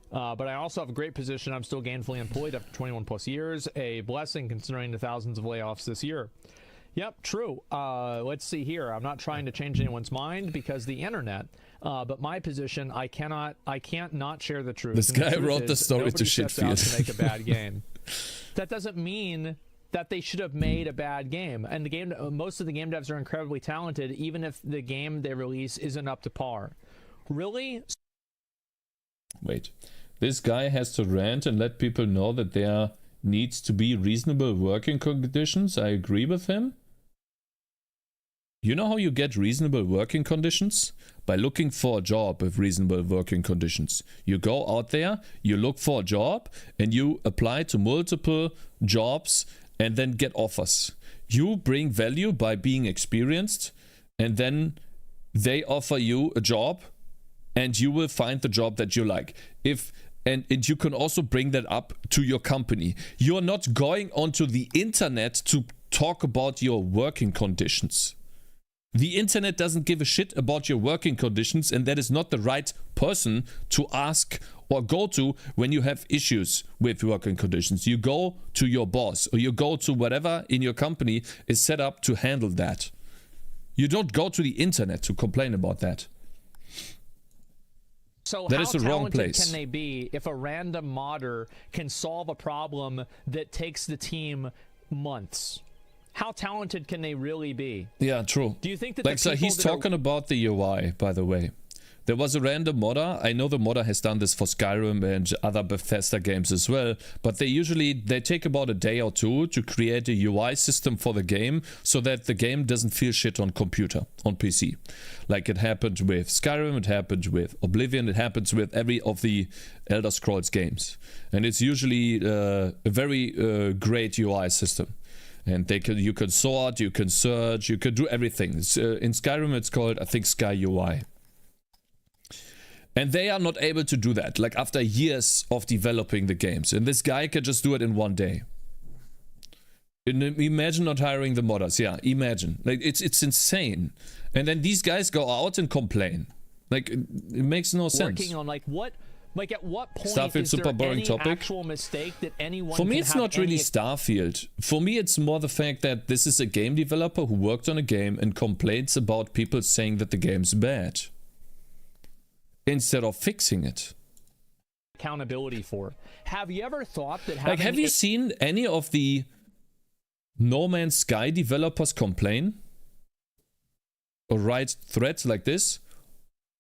But I also have a great position. I'm still gainfully employed after 21 plus years. A blessing considering the thousands of layoffs this year. Yep, true. Let's see here. I'm not trying to change anyone's mind because the internet. But my position, I can't not share the truth. This guy wrote the story to Shitfield to make a bad game. That doesn't mean that they should have made a bad game. And the game, most of the game devs are incredibly talented, even if the game they release isn't up to par. Really? Wait. This guy has to rant and let people know that there needs to be reasonable working conditions. I agree with him. You know how you get reasonable working conditions? By looking for a job with reasonable working conditions. You go out there, you look for a job, and you apply to multiple jobs and then get offers. You bring value by being experienced, and then they offer you a job, and you will find the job that you like. And you can also bring that up to your company. You're not going onto the internet to talk about your working conditions. The internet doesn't give a shit about your working conditions, and that is not the right person to ask or go to when you have issues with working conditions. You go to your boss, or you go to whatever in your company is set up to handle that. You don't go to the internet to complain about that. So that how is the wrong talented place. Can they be if a random modder can solve a problem that takes the team months? How talented can they really be? Yeah, true. Do you think that like, so he's talking about the UI, by the way. There was a random modder. I know the modder has done this for Skyrim and other Bethesda games as well, but they take about a day or two to create a UI system for the game so that the game doesn't feel shit on computer, on PC. Like it happened with Skyrim, it happened with Oblivion, it happens with every of the Elder Scrolls games. And it's usually a very great UI system. And you can sort, you can search, you can do everything. In Skyrim it's called, I think, Sky UI. And they are not able to do that, like after years of developing the games. And this guy can just do it in one day. Imagine not hiring the modders. Yeah, imagine. Like it's insane. And then these guys go out and complain. Like, it makes no sense. Working on like what Like, at what point Starfield, is there super boring any topic. actual mistake that anyone For me, can it's have not really any- Starfield. For me, it's more the fact that this is a game developer who worked on a game and complains about people saying that the game's bad, instead of fixing it. accountability for. Have you ever thought that Like, have you seen any of the No Man's Sky developers complain? Or write threads like this?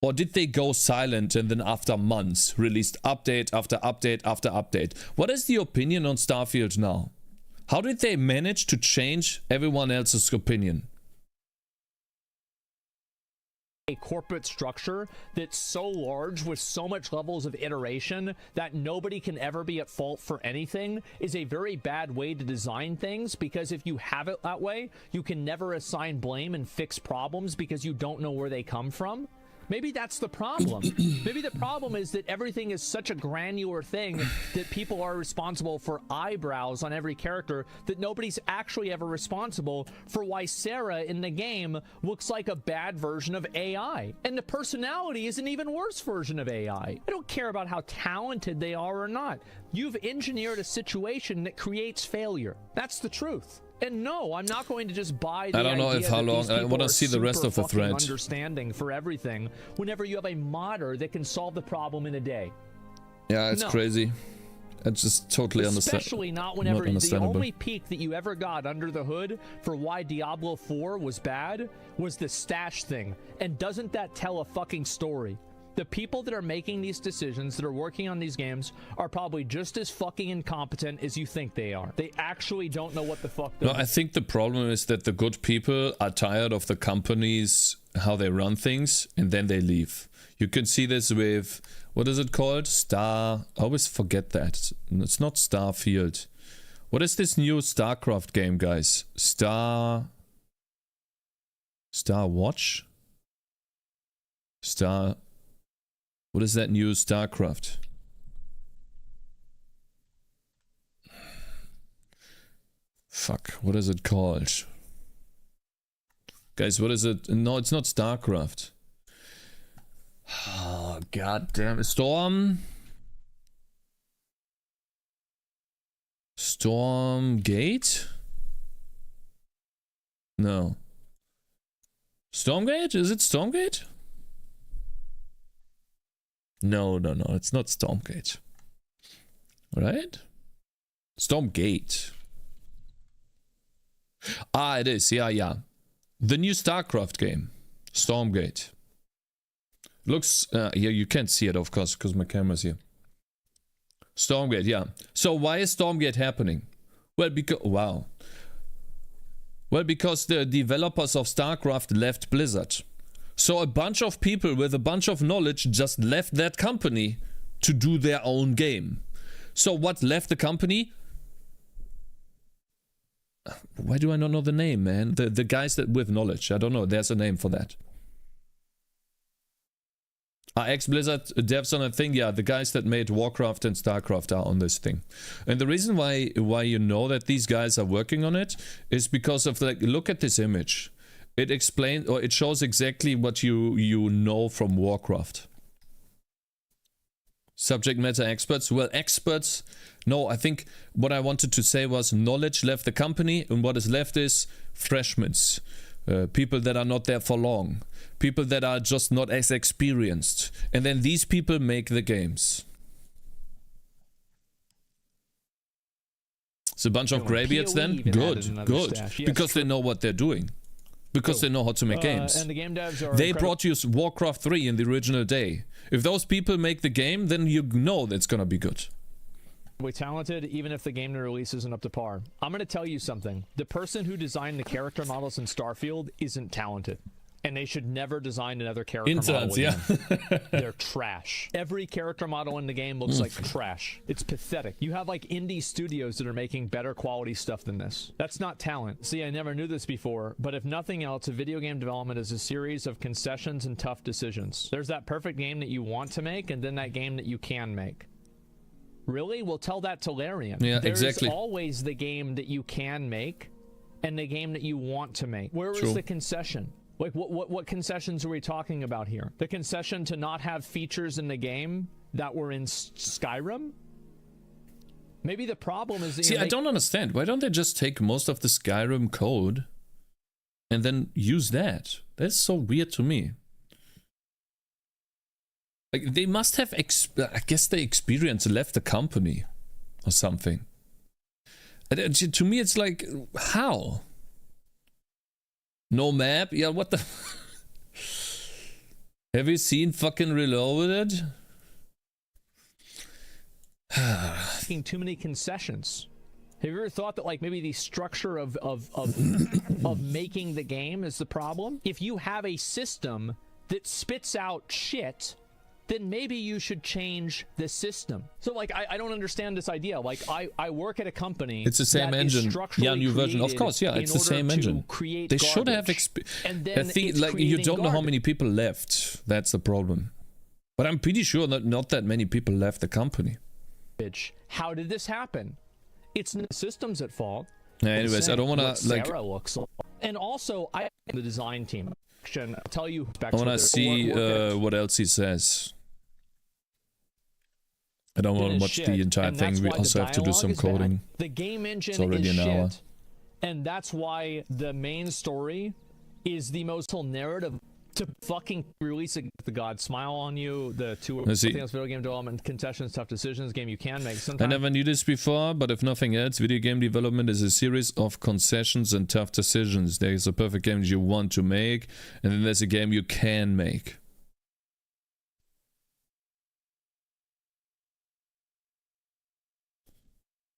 Or did they go silent and then after months released update after update after update? What is the opinion on Starfield now? How did they manage to change everyone else's opinion? a corporate structure that's so large with so much levels of iteration that nobody can ever be at fault for anything is a very bad way to design things, because if you have it that way, you can never assign blame and fix problems because you don't know where they come from. Maybe that's the problem. Maybe the problem is that everything is such a granular thing that people are responsible for eyebrows on every character that nobody's actually ever responsible for why Sarah in the game looks like a bad version of AI. And the personality is an even worse version of AI. I don't care about how talented they are or not. You've engineered a situation that creates failure. That's the truth. And no, I'm not going to just buy the I don't know idea if how that long. these I people want to are see the rest super of the fucking thread. understanding for everything whenever you have a modder that can solve the problem in a day. Yeah, it's No. crazy. I just totally understand. Especially not whenever the understandable. only peek that you ever got under the hood for why Diablo 4 was bad was the stash thing. And doesn't that tell a fucking story? The people that are making these decisions, that are working on these games, are probably just as fucking incompetent as you think they are. They actually don't know what the fuck they're No, I think the problem is that the good people are tired of the companies, how they run things, and then they leave. You can see this with, what is it called? I always forget that. It's not Starfield. What is this new StarCraft game, guys? Star Watch? What is that new StarCraft? Fuck, what is it called? Guys, what is it? No, it's not StarCraft. Oh, god damn it. Stormgate? No. Stormgate? Is it Stormgate? No, it's not Stormgate. Right? Stormgate. Ah, it is. Yeah. The new StarCraft game. Stormgate. Looks, here you can't see it, of course, because my camera's here. Stormgate, yeah. So why is Stormgate happening? Well, because the developers of StarCraft left Blizzard. So a bunch of people with a bunch of knowledge just left that company to do their own game. So what left the company? Why do I not know the name, man? The guys that with knowledge. I don't know. There's a name for that. Ex-Blizzard devs on a thing. Yeah, the guys that made Warcraft and StarCraft are on this thing. And the reason why you know that these guys are working on it is because of, like, look at this image. It explains, or it shows exactly what you know from Warcraft. Subject matter experts. Well, experts. No, I think what I wanted to say was knowledge left the company, and what is left is freshmen. People that are not there for long. People that are just not as experienced. And then these people make the games. It's a bunch of graybeards then? Good. Yes, Because they know what they're doing. Because they know how to make games. And the game devs are They brought you Warcraft 3 in the original day. If those people make the game, then you know that's gonna be good. incredibly talented, even if the game to release isn't up to par. I'm going to tell you something. The person who designed the character models in Starfield isn't talented. And they should never design another character model again. They're trash. Every character model in the game looks like trash. It's pathetic. You have like indie studios that are making better quality stuff than this. That's not talent. See, I never knew this before, but if nothing else, a video game development is a series of concessions and tough decisions. There's that perfect game that you want to make, and then that game that you can make. Really? We'll tell that to Larian. Yeah, There's exactly. always the game that you can make and the game that you want to make. Where is the concession? Like, what concessions are we talking about here? The concession to not have features in the game that were in Skyrim. Maybe the problem is... See, I don't understand. Why don't they just take most of the Skyrim code and then use that? That's so weird to me. Like, they must have... I guess they experienced left the company or something. And to me, it's like, how? No map? Yeah, what the... Have you seen fucking Reloaded? Making too many concessions. Have you ever thought that, like, maybe the structure of making the game is the problem? If you have a system that spits out shit, then maybe you should change the system. So, like, I don't understand this idea. Like, I work at a company. It's the same engine. Yeah, new version. Of course, yeah, it's the same engine. They should have I think, like, you don't know how many people left. That's the problem. But I'm pretty sure not that many people left the company. How did this happen? It's the system's at fault. Yeah, anyways, I don't want to, like... Sarah looks like. And also, I am the design team. I'll tell you... I want to see what else he says. I don't want to watch the entire thing. We also have to do some coding. The game engine it's already is an hour. shit. And that's why the main story is the most whole narrative to fucking release the God Smile on You, the two things, video game development, concessions, tough decisions, game you can make. Sometimes. I never knew this before, but if nothing else, video game development is a series of concessions and tough decisions. There is a perfect game you want to make, and then there's a game you can make.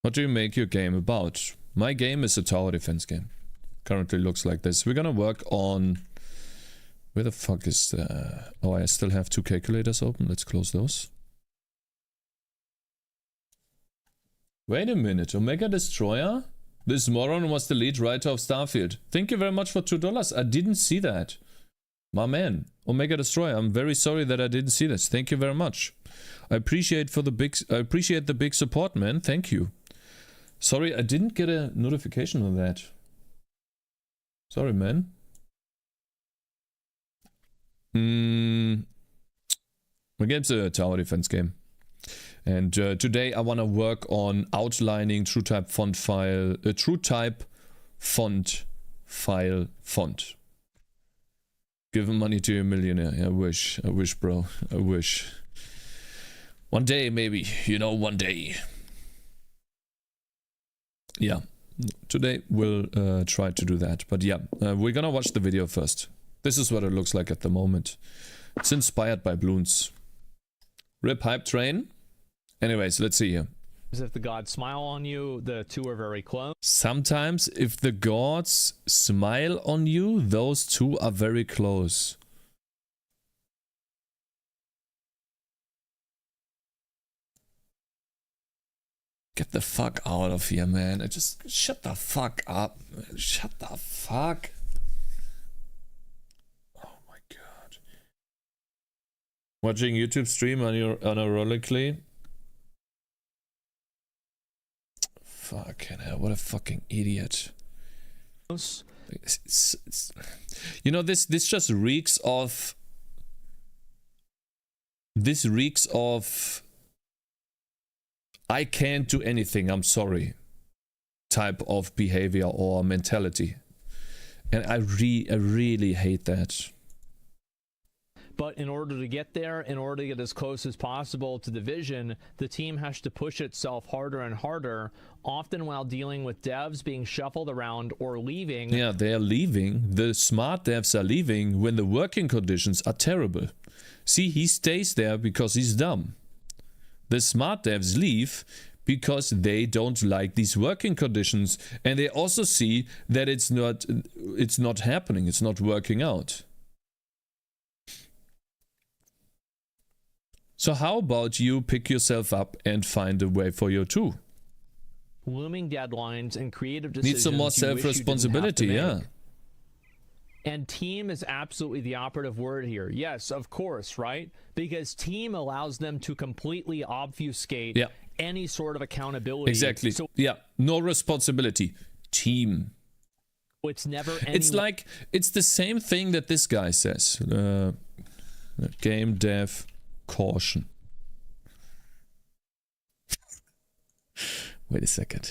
What do you make your game about? My game is a tower defense game. Currently looks like this. We're gonna work on... Where the fuck is the... Oh, I still have 2 calculators open. Let's close those. Wait a minute. Omega Destroyer? This moron was the lead writer of Starfield. Thank you very much for $2. I didn't see that. My man. Omega Destroyer. I'm very sorry that I didn't see this. Thank you very much. I appreciate the big support, man. Thank you. Sorry, I didn't get a notification on that. Sorry, man. My game's a tower defense game. And today I want to work on outlining TrueType font file, TrueType font file font. Give money to a millionaire. I wish, bro. I wish. One day, maybe. You know, one day. Yeah. Today we'll try to do that. But yeah, we're gonna watch the video first. This is what it looks like at the moment. It's inspired by balloons. Rip Hype Train. Anyways, let's see here. If the gods smile on you, the two are very close. Sometimes if the gods smile on you, those two are very close. Get the fuck out of here, man. Just shut the fuck up. Shut the fuck. Watching YouTube stream unironically. Fucking hell, what a fucking idiot. You know, this just reeks of... This reeks of... I can't do anything, I'm sorry. Type of behavior or mentality. And I really hate that. But in order to get there, in order to get as close as possible to the vision, the team has to push itself harder and harder, often while dealing with devs being shuffled around or leaving. Yeah, they are leaving. The smart devs are leaving when the working conditions are terrible. See, he stays there because he's dumb. The smart devs leave because they don't like these working conditions, and they also see that it's not happening, it's not working out. So how about you pick yourself up and find a way for your two? Looming deadlines and creative decisions. Need some more self-responsibility, yeah. And team is absolutely the operative word here. Yes, of course, right? Because team allows them to completely obfuscate any sort of accountability. Exactly. So, yeah, no responsibility. Team. It's never It's like, it's the same thing that this guy says. Game dev. Caution. Wait a second.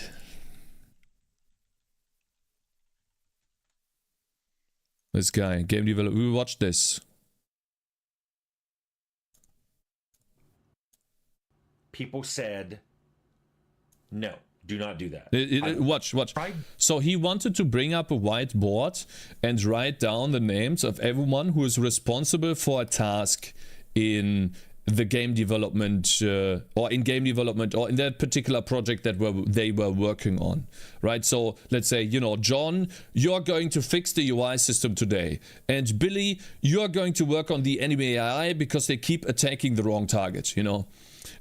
This guy, game developer. We watched this. People said, no, do not do that. Watch. So he wanted to bring up a whiteboard and write down the names of everyone who is responsible for a task in the game development or in game development or in that particular project that they were working on, right? So let's say, you know, John, you're going to fix the UI system today, and Billy, you're going to work on the enemy AI because they keep attacking the wrong target, you know.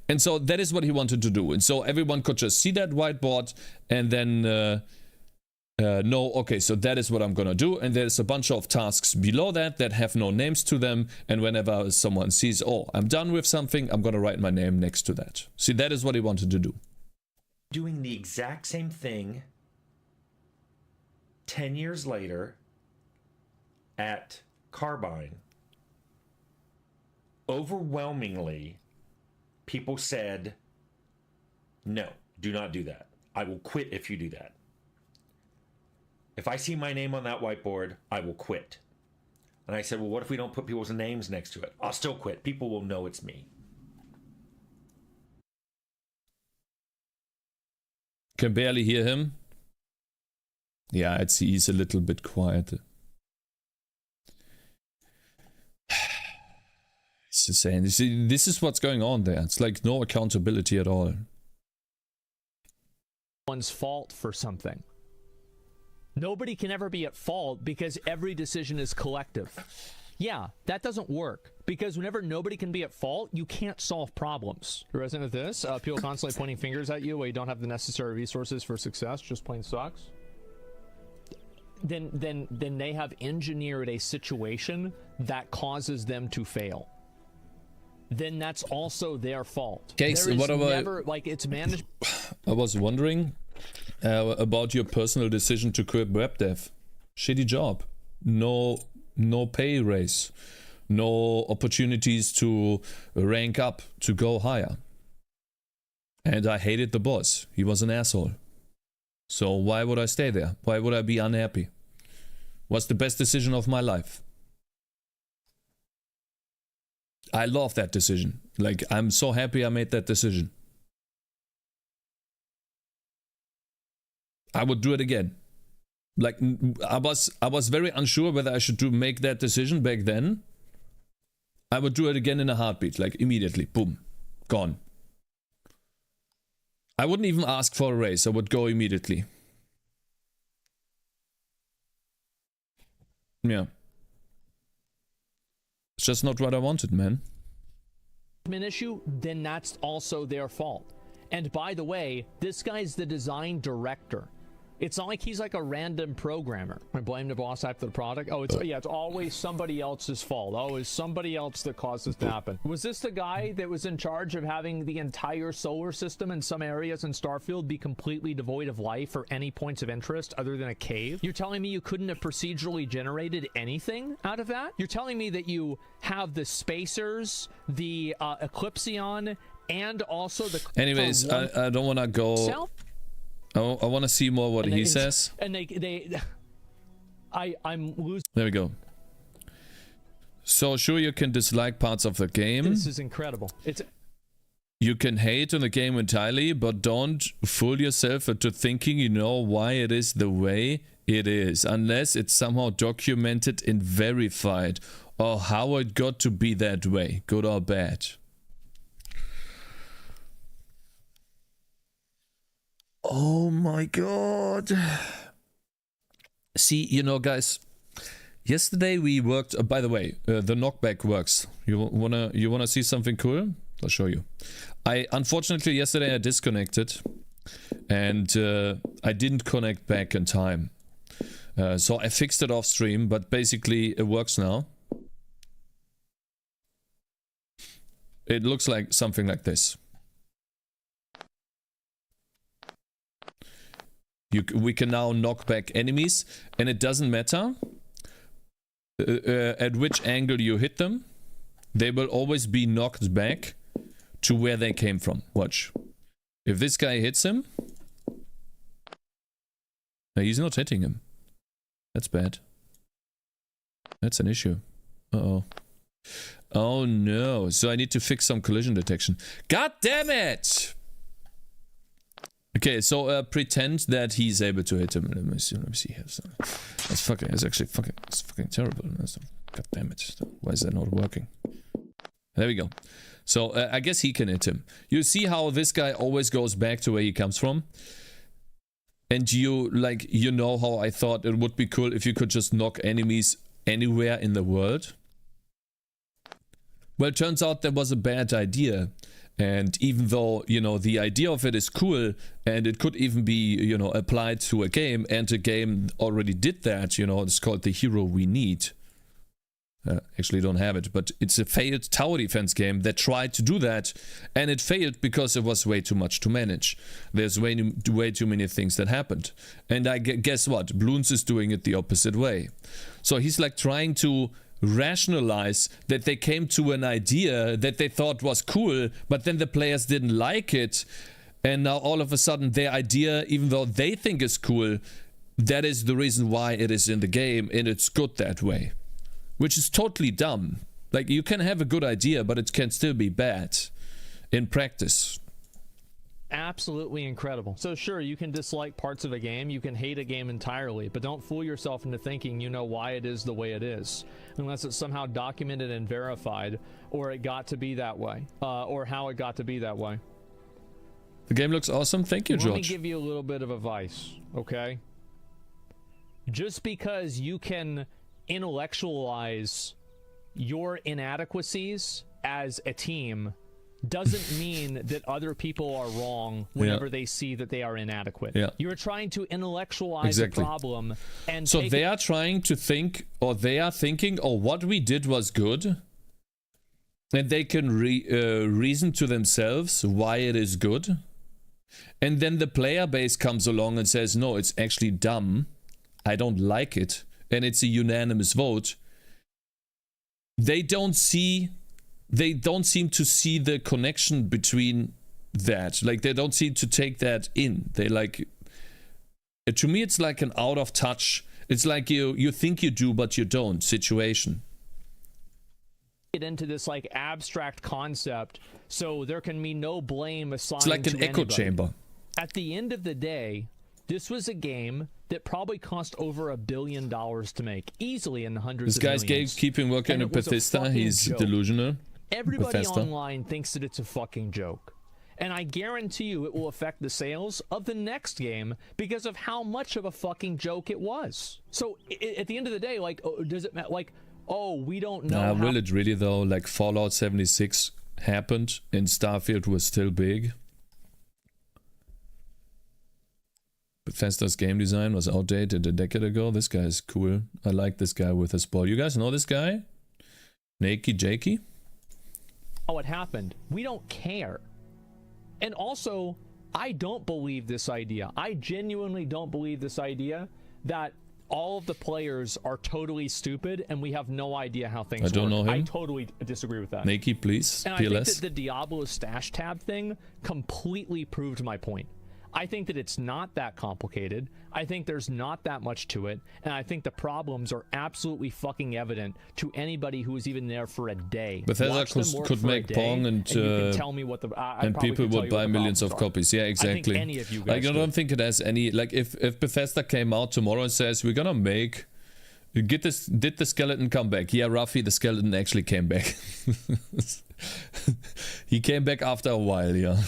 And so that is what he wanted to do, and so everyone could just see that whiteboard and then know, okay, so that is what I'm gonna do, and there's a bunch of tasks below that that have no names to them, and whenever someone sees, oh, I'm done with something, I'm gonna write my name next to that. See, that is what he wanted to do. Doing the exact same thing 10 years later at Carbine. Overwhelmingly, people said, no, do not do that. I will quit if you do that. If I see my name on that whiteboard, I will quit. And I said, well, what if we don't put people's names next to it? I'll still quit. People will know it's me. Can barely hear him. Yeah, he's a little bit quiet. It's insane. This is what's going on there. It's like no accountability at all. One's fault for something. Nobody can ever be at fault because every decision is collective. Yeah, that doesn't work because whenever nobody can be at fault, you can't solve problems. You're resident of this? People constantly pointing fingers at you while you don't have the necessary resources for success. Just plain sucks. Then they have engineered a situation that causes them to fail. Then that's also their fault. Cakez, what about never, like, it's managed. I was wondering about your personal decision to quit web dev. Shitty job. No pay raise. No opportunities to rank up, to go higher. And I hated the boss. He was an asshole. So why would I stay there? Why would I be unhappy? Was the best decision of my life. I love that decision. Like, I'm so happy I made that decision. I would do it again. Like, I was very unsure whether I should make that decision back then. I would do it again in a heartbeat, like immediately. Boom. Gone. I wouldn't even ask for a raise. I would go immediately. Yeah. It's just not what I wanted, man. An issue, then that's also their fault. And by the way, this guy's the design director. It's not like he's like a random programmer. I blame the boss after the product. Oh, it's always somebody else's fault. Oh, it's somebody else that caused this to happen. Was this the guy that was in charge of having the entire solar system in some areas in Starfield be completely devoid of life or any points of interest other than a cave? You're telling me you couldn't have procedurally generated anything out of that? You're telling me that you have the spacers, the Eclipsion, and also the... Anyways, I don't want to go... I want to see more what he says. And I'm losing. There we go. So sure, you can dislike parts of the game. This is incredible. You can hate on the game entirely, but don't fool yourself into thinking you know why it is the way it is, unless it's somehow documented and verified, or how it got to be that way, good or bad. Oh my god. See, you know, guys, yesterday we worked, by the way, the knockback works. You wanna see something cool? I'll show you. Unfortunately yesterday I disconnected and I didn't connect back in time. So I fixed it off stream, but basically it works now. It looks like something like this. We can now knock back enemies, and it doesn't matter at which angle you hit them. They will always be knocked back to where they came from. Watch. If this guy hits him, He's not hitting him. That's bad. That's an issue. Uh-oh. Oh no. So I need to fix some collision detection. God damn it! Okay, so pretend that he's able to hit him. Let me see here. So, it's actually fucking terrible. God damn it. Why is that not working? There we go. So I guess he can hit him. You see how this guy always goes back to where he comes from? And you know how I thought it would be cool if you could just knock enemies anywhere in the world? Well, it turns out that was a bad idea. And even though, you know, the idea of it is cool and it could even be, you know, applied to a game, and the game already did that, you know, it's called The Hero We Need. Actually don't have it, but it's a failed tower defense game that tried to do that, and it failed because it was way too much to manage. There's way too many things that happened. And guess what? Bloons is doing it the opposite way. So he's like trying to rationalize that they came to an idea that they thought was cool, but then the players didn't like it, and now all of a sudden their idea, even though they think is cool, that is the reason why it is in the game, and it's good that way. Which is totally dumb. Like, you can have a good idea, but it can still be bad in practice. Absolutely incredible. So sure, you can dislike parts of a game, you can hate a game entirely, but don't fool yourself into thinking you know why it is the way it is, unless it's somehow documented and verified, or it got to be that way, or how it got to be that way. The game looks awesome. Thank you, George. Let me give you a little bit of advice, okay? Just because you can intellectualize your inadequacies as a team doesn't mean that other people are wrong whenever they see that they are inadequate. You're trying to intellectualize the problem, and so they are trying to think, or they are thinking, oh, what we did was good, and they can reason to themselves why it is good, and then the player base comes along and says, no, it's actually dumb, I don't like it, and it's a unanimous vote. They don't seem to see the connection between that. Like, they don't seem to take that in. They like, to me, it's like an out of touch. It's like you think you do, but you don't situation. Get into this like abstract concept, so there can be no blame assigned. It's like an echo anybody. chamber. At the end of the day, this was a game that probably cost over $1 billion to make, easily in the hundreds of millions. This guy's keeping working in Bethesda. He's delusional. Everybody Bethesda. online thinks that it's a fucking joke. And I guarantee you it will affect the sales of the next game because of how much of a fucking joke it was. So at the end of the day, like, does it matter? Like, oh, we don't know. Will it really though? Like, Fallout 76 happened and Starfield was still big. Bethesda's game design was outdated a decade ago. This guy is cool. I like this guy with his ball. You guys know this guy? Nakey Jakey? Oh, it happened. We don't care. And also, I don't believe this idea. I genuinely don't believe this idea that all of the players are totally stupid and we have no idea how things work. I don't know him. I totally disagree with that. Nakey, please. And PLS. I think that the Diablo stash tab thing completely proved my point. I think that it's not that complicated. I think there's not that much to it. And I think the problems are absolutely fucking evident to anybody who is even there for a day. Bethesda could make Pong and you can tell me what the and people would buy millions of copies. Yeah, exactly. I think any of you guys I don't think it has any, like, if Bethesda came out tomorrow and says we're gonna make, did the skeleton come back? Yeah, Ruffy, the skeleton actually came back. He came back after a while, yeah.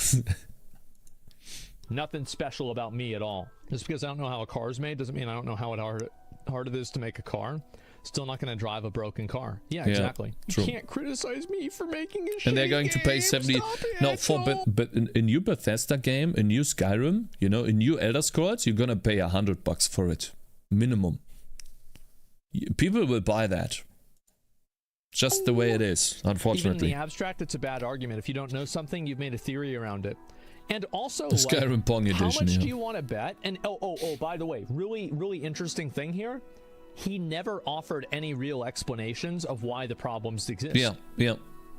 Nothing special about me at all. Just because I don't know how a car is made doesn't mean I don't know how hard it is to make a car. Still not going to drive a broken car. Yeah, exactly. True. You can't criticize me for making a shitty And they're going to pay 70. No, for but a new Bethesda game, a new Skyrim, you know, a new Elder Scrolls, you're gonna pay $100 for it, minimum. People will buy that. Just the way it is, unfortunately. Even in the abstract, it's a bad argument. If you don't know something, you've made a theory around it. And also, the Skyrim Pong edition, how much do you want to bet? And oh, by the way, really interesting thing here. He never offered any real explanations of why the problems exist. Yeah.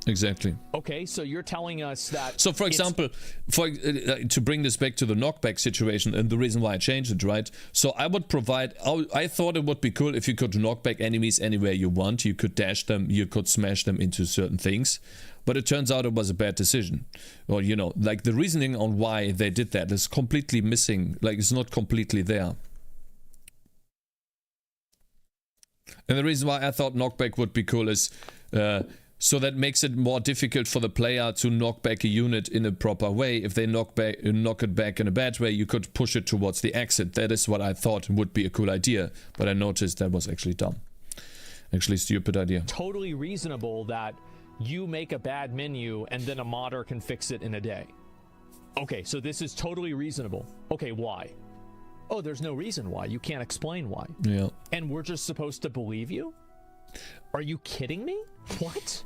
Exactly. Okay, so you're telling us that. So, for example, to bring this back to the knockback situation and the reason why I changed it, right? So I would provide. I thought it would be cool if you could knock back enemies anywhere you want. You could dash them. You could smash them into certain things. But it turns out it was a bad decision. Or, you know, like the reasoning on why they did that is completely missing. Like, it's not completely there. And the reason why I thought knockback would be cool is so that makes it more difficult for the player to knock back a unit in a proper way. If they knock it back in a bad way, you could push it towards the exit. That is what I thought would be a cool idea. But I noticed that was actually dumb. Actually, stupid idea. Totally reasonable that you make a bad menu and then a modder can fix it in a day. Okay, so this is totally reasonable. Okay, why? Oh, there's no reason why. You can't explain why. Yeah. And we're just supposed to believe you? Are you kidding me? What?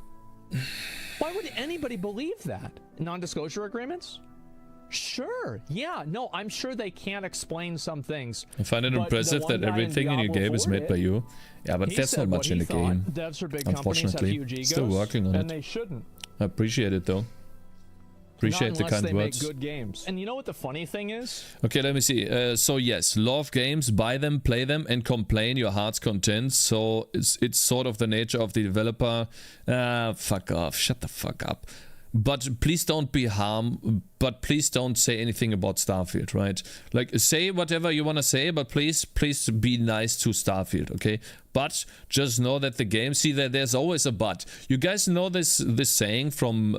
Why would anybody believe that? Non-disclosure agreements? Sure. Yeah. No, I'm sure they can't explain some things. I find it impressive that everything in your game is made by you. Yeah, but there's not much in the game. Devs are big companies, have huge egos, still working on it. And they shouldn't. I appreciate it though. Appreciate the kind they words. Make good games. And you know what the funny thing is? Okay, let me see. So yes, love games, buy them, play them, and complain your heart's content. So it's sort of the nature of the developer. Fuck off. Shut the fuck up. But please don't be but please don't say anything about Starfield, right? Like, say whatever you want to say, but please be nice to Starfield, okay? But just know that the game, see that there's always a but. You guys know this saying from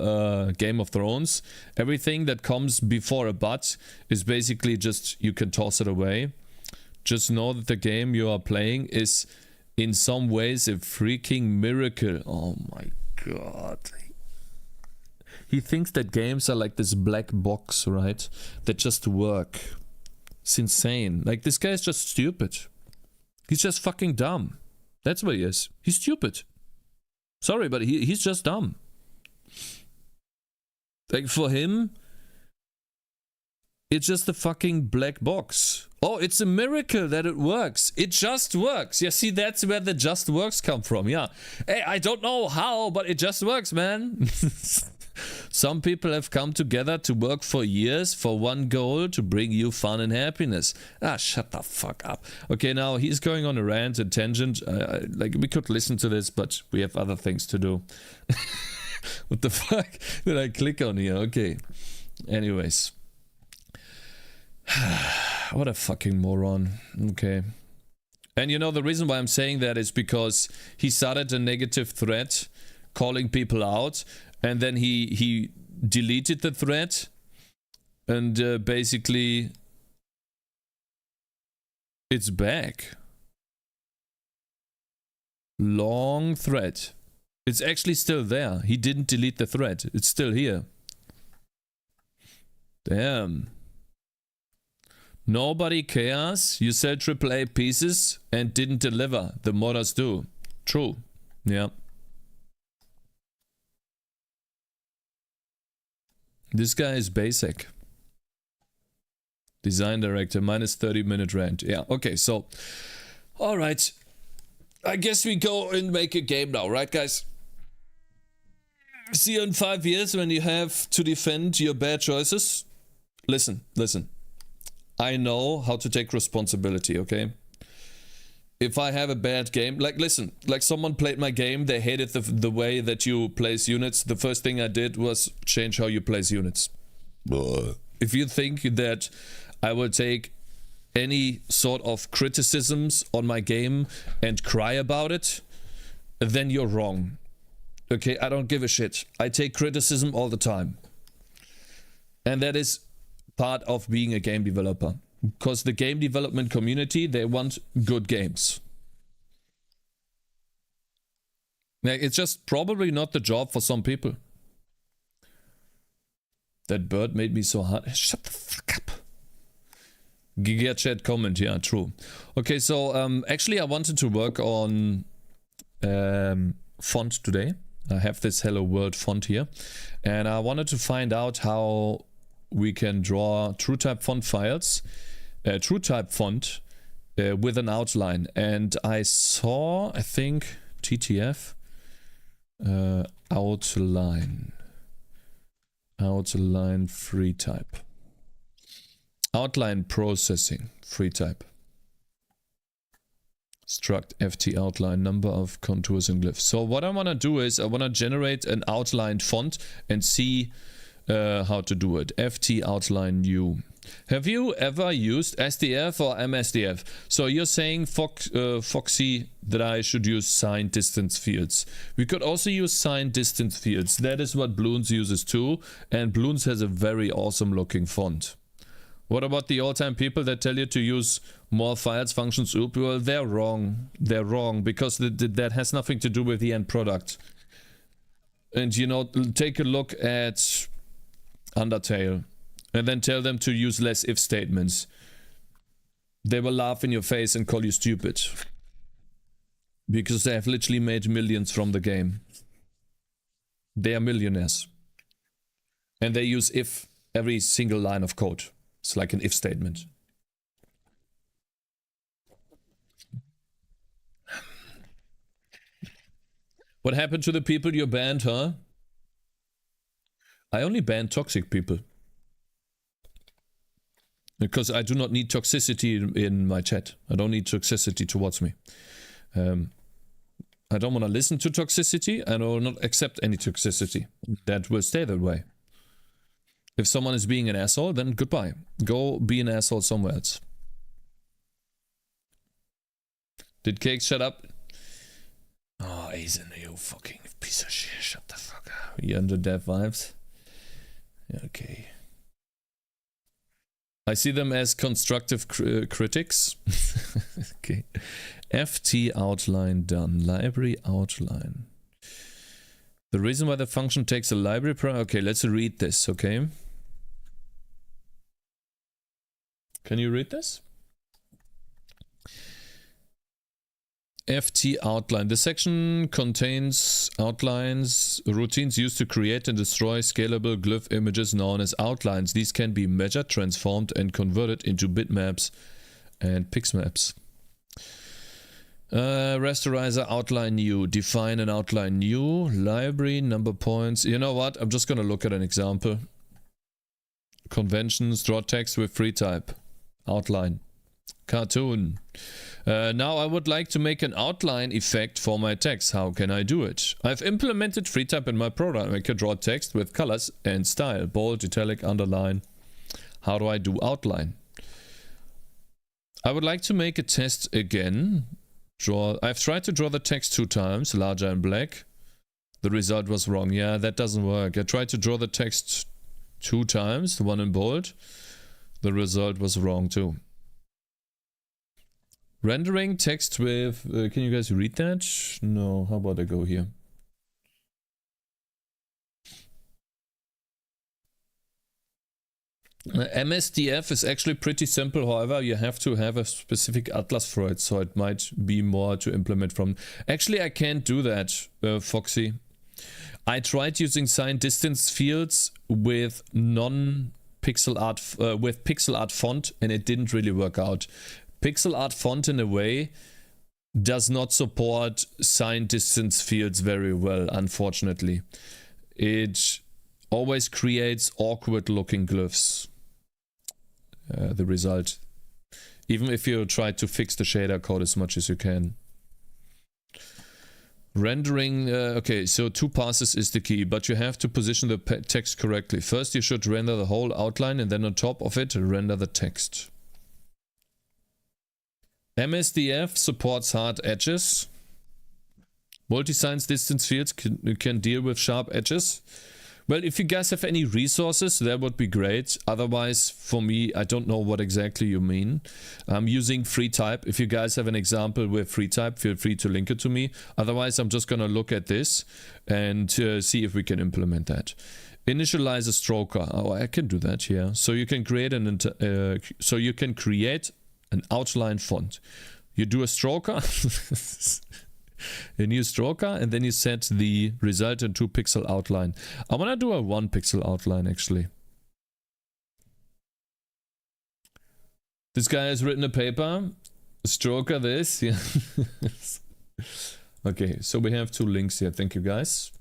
Game of Thrones? Everything that comes before a but is basically just, you can toss it away. Just know that the game you are playing is in some ways a freaking miracle. Oh my god. He thinks that games are like this black box, right? That just work. It's insane. Like, this guy is just stupid. He's just fucking dumb. That's what he is. He's stupid. Sorry, but he's just dumb. Like, for him, it's just a fucking black box. Oh, it's a miracle that it works. It just works. Yeah, see, that's where the just works come from. Yeah. Hey, I don't know how, but it just works, man. Some people have come together to work for years for one goal, to bring you fun and happiness. Ah, shut the fuck up. Okay, now he's going on a rant and tangent. Like, we could listen to this, but we have other things to do. What the fuck did I click on here? Okay. Anyways. What a fucking moron. Okay. And you know, the reason why I'm saying that is because he started a negative thread calling people out. And then he deleted the thread and basically it's back. Long thread. It's actually still there. He didn't delete the thread. It's still here. Damn. Nobody cares. You sell AAA pieces and didn't deliver. The modders do. True. Yeah. This guy is basic. Design director, minus 30-minute rant. Yeah, okay, so. Alright. I guess we go and make a game now, right, guys? See you in 5 years when you have to defend your bad choices. Listen. I know how to take responsibility, okay? If I have a bad game, like, listen, like someone played my game, they hated the way that you place units. The first thing I did was change how you place units. If you think that I will take any sort of criticisms on my game and cry about it, then you're wrong. Okay, I don't give a shit. I take criticism all the time. And that is part of being a game developer. Because the game development community, they want good games. Like, it's just probably not the job for some people. That bird made me so hard. Shut the fuck up. Giga chat comment, yeah, true. Okay, so actually I wanted to work on font today. I have this Hello World font here. And I wanted to find out how we can draw TrueType font files. TrueType font with an outline, and I saw, I think, TTF Outline. Outline free type. Outline processing free type. Struct ft outline, number of contours and glyphs. So what I want to do is I want to generate an outlined font and see how to do it. ft outline new. Have you ever used SDF or MSDF? So you're saying, Foxy, that I should use signed distance fields. We could also use signed distance fields. That is what Bloons uses too. And Bloons has a very awesome looking font. What about the all-time people that tell you to use more files, functions, oop? Well, they're wrong. They're wrong because that has nothing to do with the end product. And you know, take a look at Undertale and then tell them to use less if statements. They will laugh in your face and call you stupid. Because they have literally made millions from the game. They are millionaires. And they use if every single line of code. It's like an if statement. What happened to the people you banned, huh? I only ban toxic people. Because I do not need toxicity in my chat. I don't need toxicity towards me. I don't want to listen to toxicity and I will not accept any toxicity. That will stay that way. If someone is being an asshole, then goodbye. Go be an asshole somewhere else. Did Cakez shut up? Oh, Asen, you fucking piece of shit. Shut the fuck up. You under dev vibes? Okay. I see them as constructive critics. Okay. FT outline done. Library outline. The reason why the function takes a library okay, let's read this, okay? Can you read this? FT outline. The section contains outlines, routines used to create and destroy scalable glyph images known as outlines. These can be measured, transformed, and converted into bitmaps and pixmaps. Rasterizer outline new. Define an outline new. Library, number points. You know what? I'm just gonna look at an example. Conventions, draw text with free type. Outline. Cartoon. Now I would like to make an outline effect for my text. How can I do it? I've implemented free type in my program. I can draw text with colors and style. Bold, italic, underline. How do I do outline? I would like to make a test again. I've tried to draw the text 2 times, larger and black. The result was wrong. Yeah, that doesn't work. I tried to draw the text 2 times, the one in bold. The result was wrong too. Rendering text with... can you guys read that? No, how about I go here? MSDF is actually pretty simple, however, you have to have a specific atlas for it, so it might be more to implement from. Actually, I can't do that, Foxy. I tried using signed distance fields with non-pixel art, with pixel art font, and it didn't really work out. Pixel art font, in a way, does not support signed distance fields very well, unfortunately. It always creates awkward looking glyphs. The result. Even if you try to fix the shader code as much as you can. Rendering, okay, so 2 passes is the key, but you have to position the text correctly. First you should render the whole outline and then on top of it render the text. MSDF supports hard edges. Multi-signs distance fields can deal with sharp edges. Well, if you guys have any resources, that would be great. Otherwise, for me, I don't know what exactly you mean. I'm using free type. If you guys have an example with free type, feel free to link it to me. Otherwise, I'm just going to look at this and see if we can implement that. Initialize a stroker. Oh, I can do that, yeah. So you can create an outline font. You do a stroker. A new stroker, and then you set the result in 2 pixel outline. I want to do a 1 pixel outline actually. This guy has written a paper. Stroker this. Yeah. Okay, so we have 2 links here. Thank you, guys.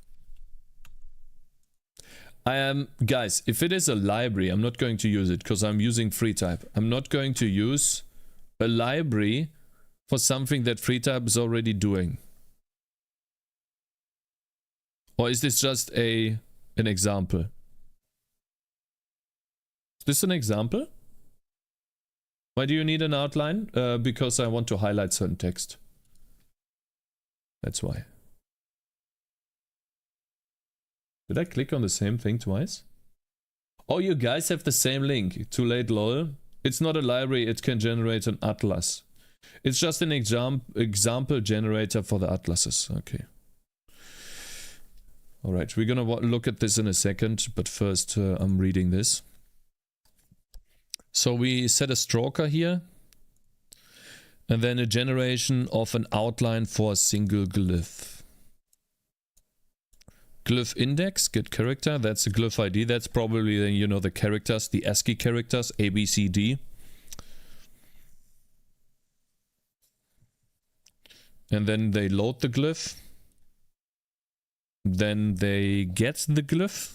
Guys, if it is a library, I'm not going to use it because I'm using FreeType. I'm not going to use a library for something that FreeType is already doing. Or is this just an example? Is this an example? Why do you need an outline? Because I want to highlight certain text. That's why. Did I click on the same thing twice? Oh, you guys have the same link. Too late, lol. It's not a library, it can generate an atlas. It's just an example generator for the atlases. Okay. Alright, we're gonna look at this in a second, but first I'm reading this. So we set a stroker here. And then a generation of an outline for a single glyph. Glyph index, get character, that's a glyph ID. That's probably, you know, the characters, the ASCII characters, A, B, C, D. And then they load the glyph. Then they get the glyph.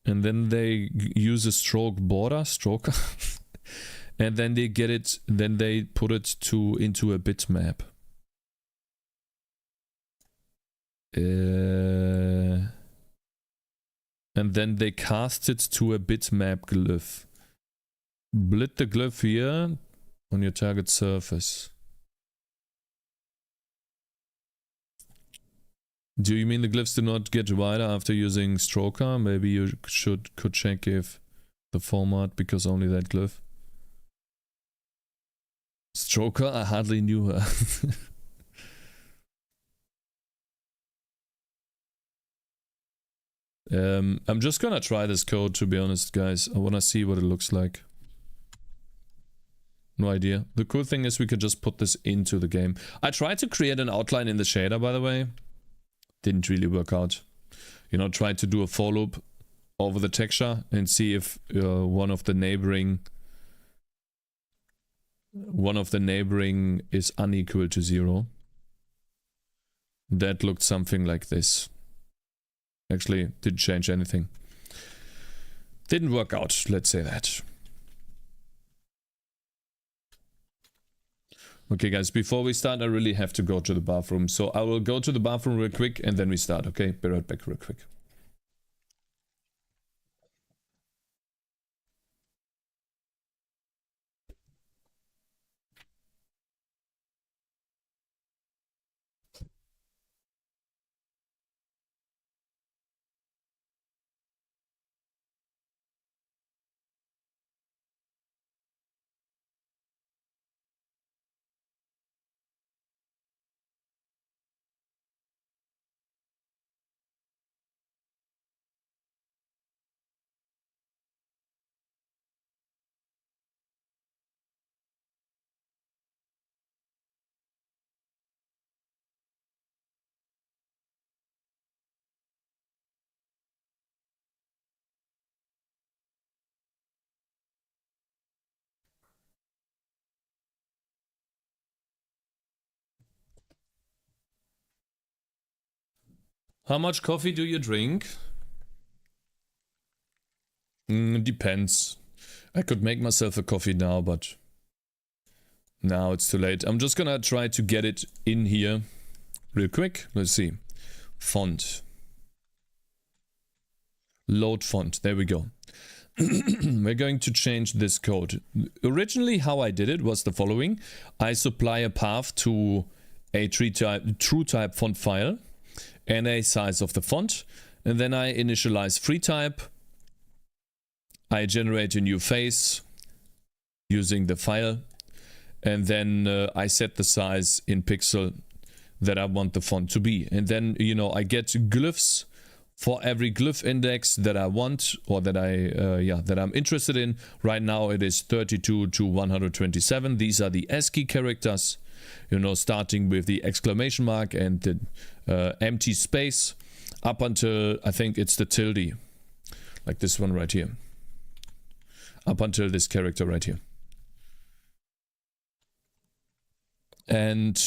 And then they use a stroker. And then they get it, then they put it into a bitmap. And then they cast it to a bitmap glyph. Split the glyph here on your target surface. Do you mean the glyphs do not get wider after using stroker? Maybe you could check if the format, because only that glyph. Stroker, I hardly knew her. I'm just gonna try this code, to be honest, guys. I wanna see what it looks like. No idea. The cool thing is we could just put this into the game. I tried to create an outline in the shader, by the way. Didn't really work out. You know, tried to do a for loop over the texture and see if one of the neighboring is unequal to 0. That looked something like this. Actually, didn't change anything. Didn't work out, let's say that. Okay, guys, before we start, I really have to go to the bathroom. So I will go to the bathroom real quick and then we start, okay? Be right back real quick. How much coffee do you drink? Depends. I could make myself a coffee now, but now it's too late. I'm just gonna try to get it in here real quick. Let's see. Font. Load font. There we go. We're going to change this code. Originally, how I did it was the following. I supply a path to a TrueType font file and a size of the font, and then I initialize FreeType. I generate a new face using the file, and then I set the size in pixel that I want the font to be. And then, you know, I get glyphs for every glyph index that I want, or that that I'm interested in. Right now it is 32 to 127. These are the ASCII characters, you know, starting with the exclamation mark and the empty space up until, I think it's the tilde, like this one right here, up until this character right here. And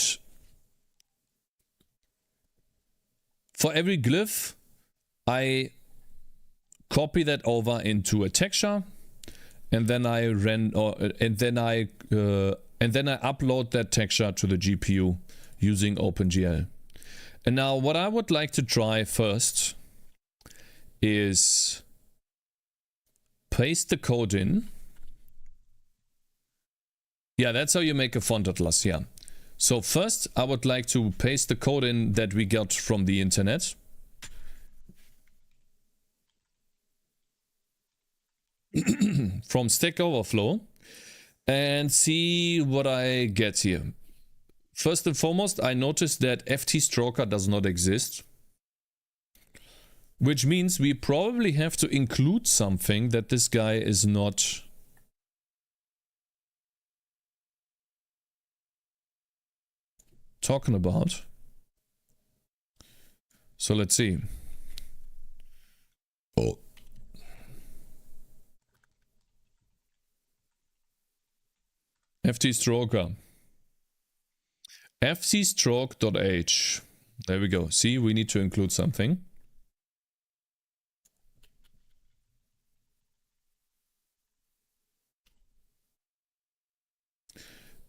for every glyph, I copy that over into a texture, and then I upload that texture to the GPU using OpenGL. And now what I would like to try first is paste the code in. Yeah, that's how you make a font atlas, yeah. So first I would like to paste the code in that we got from the internet. From Stack Overflow, and see what I get here. First and foremost, I noticed that FT Stroker does not exist, which means we probably have to include something that this guy is not talking about. So let's see. Oh. FT Stroker. fcstroke.h. There we go. See, we need to include something.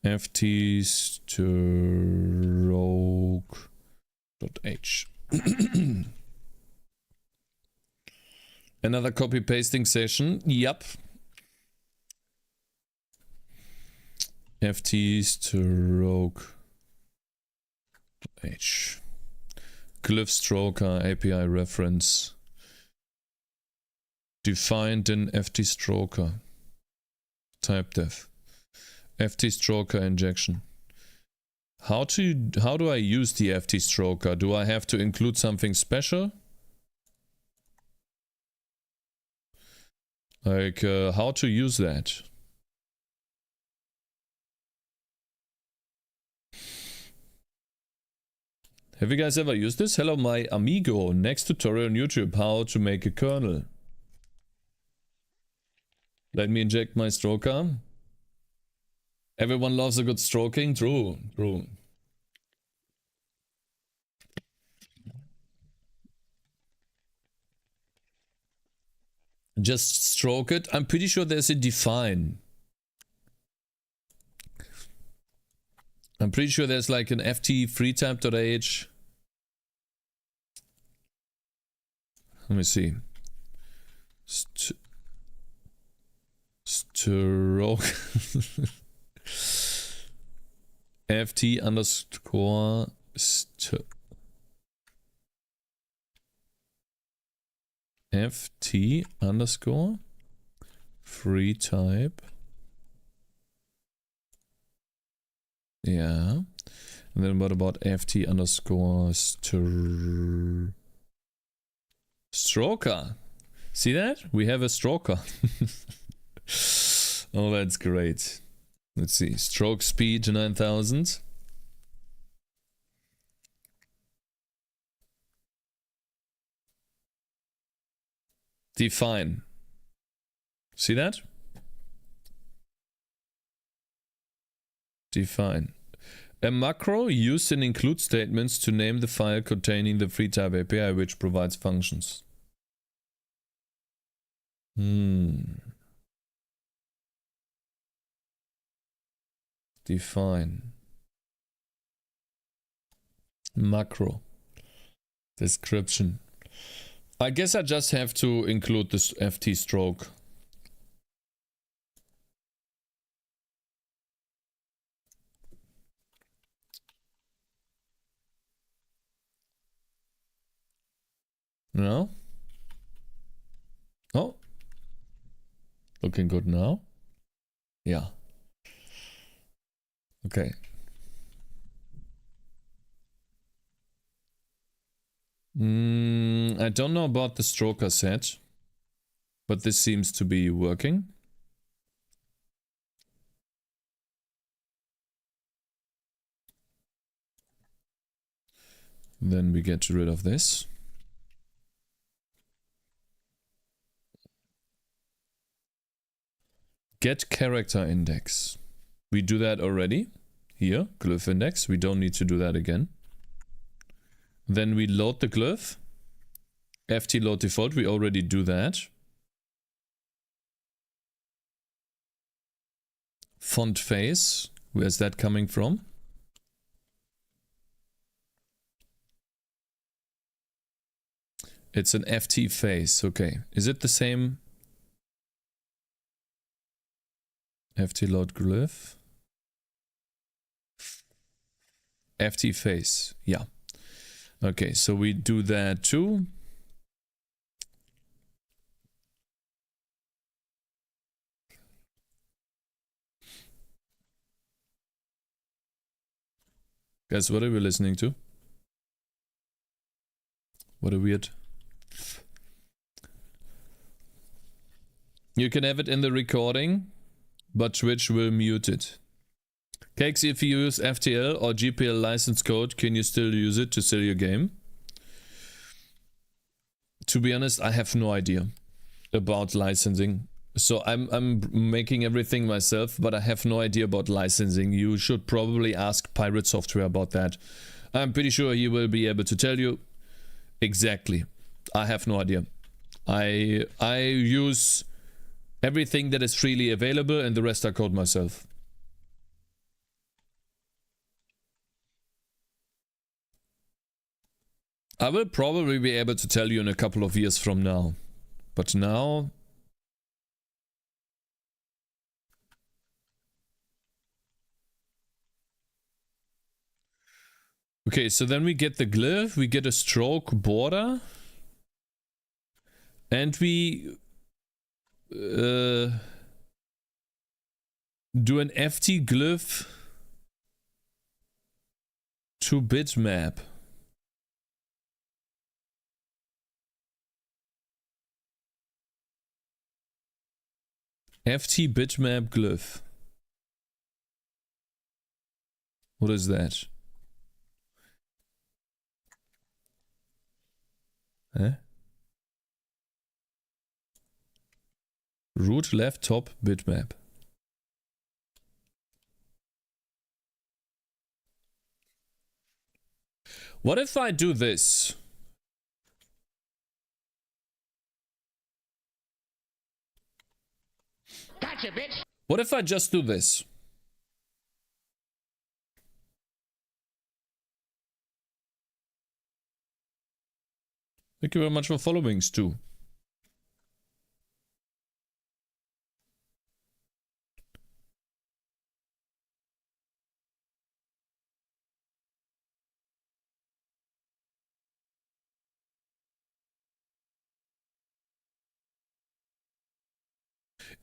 ftstroke.h. Another copy pasting session. Yep. ftstroke.h. Glyph Stroker API reference. Defined in FT Stroker. Type dev. FT Stroker injection. How do I use the FT Stroker? Do I have to include something special? Like how to use that? Have you guys ever used this? Hello my amigo, next tutorial on YouTube, how to make a kernel. Let me inject my stroker. Everyone loves a good stroking, true, true. Just stroke it. I'm pretty sure there's a define. I'm pretty sure there's like an ft freetype.h. Let me see. Stroke. ft underscore ft underscore free type. Yeah. And then what about ft underscore stroker? See that? We have a stroker. Oh, that's great. Let's see. Stroke speed 9000. Define. See that? Define. A macro used in include statements to name the file containing the FreeType API which provides functions. Define. Macro. Description. I guess I just have to include this FT stroke. No? Oh. Looking good now. Yeah. Okay. I don't know about the stroker set, but this seems to be working. Then we get rid of this. Get character index. We do that already. Here, glyph index. We don't need to do that again. Then we load the glyph. ft load default, we already do that. Font face, where's that coming from? It's an ft face, okay. Is it the same? ft load glyph. ft face, yeah. Okay, so we do that too. Guys, what are we listening to? What a weird... You can have it in the recording, but Twitch will mute it. Cakez, if you use FTL or GPL license code, can you still use it to sell your game? To be honest, I have no idea about licensing. So I'm making everything myself, but I have no idea about licensing. You should probably ask Pirate Software about that. I'm pretty sure he will be able to tell you exactly. I have no idea. I use everything that is freely available and the rest I code myself. I will probably be able to tell you in a couple of years from now. But now... Okay, so then we get the glyph, we get a stroke border. And we... do an ft glyph to bitmap. ft bitmap glyph. What is that? Huh? Root left top bitmap. What if I do this? Gotcha, bitch. What if I just do this? Thank you very much for following, Stu.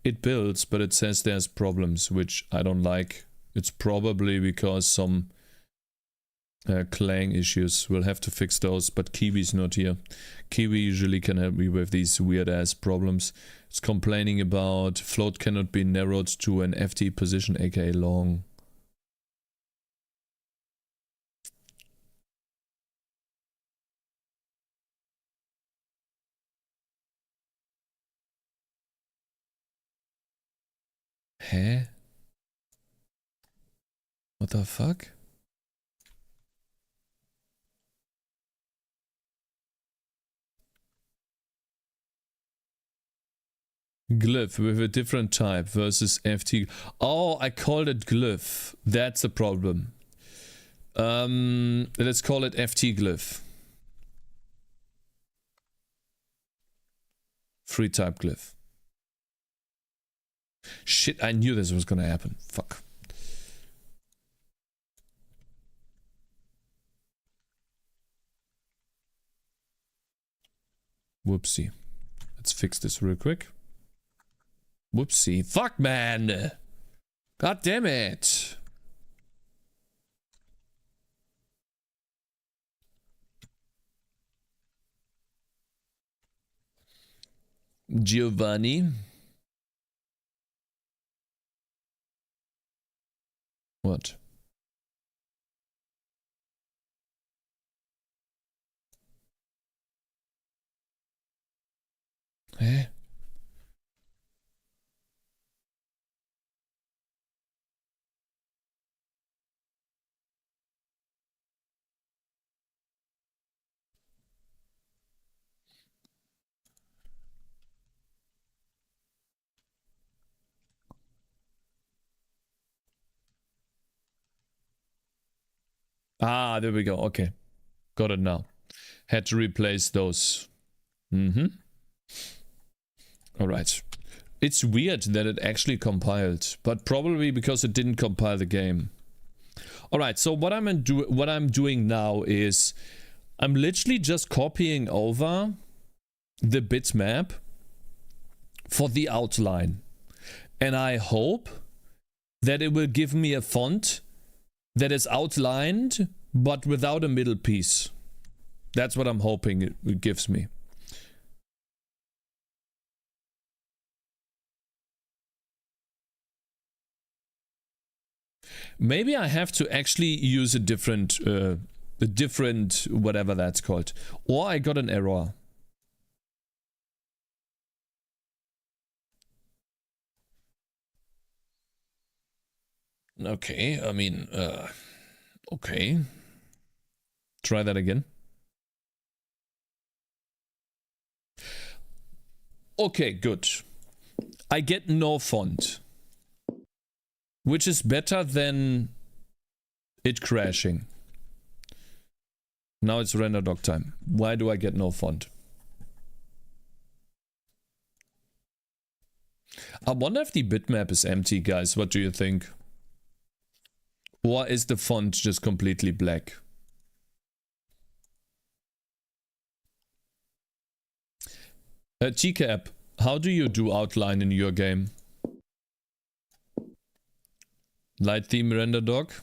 It builds, but it says there's problems, which I don't like. It's probably because some clang issues. We'll have to fix those, but Kiwi's not here. Kiwi usually can help me with these weird ass problems. It's complaining about float cannot be narrowed to an FT position, aka long. Hä? What the fuck? Glyph with a different type versus FT. Oh, I called it glyph. That's the problem. Let's call it FT glyph. Free type glyph. Shit, I knew this was gonna happen. Fuck. Whoopsie. Let's fix this real quick. Whoopsie. Fuck, man. God damn it. Giovanni. What? Eh? Ah, there we go. Okay. Got it now. Had to replace those. Alright. It's weird that it actually compiled, but probably because it didn't compile the game. Alright, so what I'm doing now is I'm literally just copying over the bitmap for the outline. And I hope that it will give me a font that is outlined but without a middle piece. That's what I'm hoping it gives me. Maybe I have to actually use a different whatever that's called. Or I got an error. Okay, I mean, okay. Try that again. Okay, good. I get no font. Which is better than it crashing. Now it's render doc time. Why do I get no font? I wonder if the bitmap is empty, guys. What do you think? Or is the font just completely black? TCAP, how do you do outline in your game? Light theme render doc?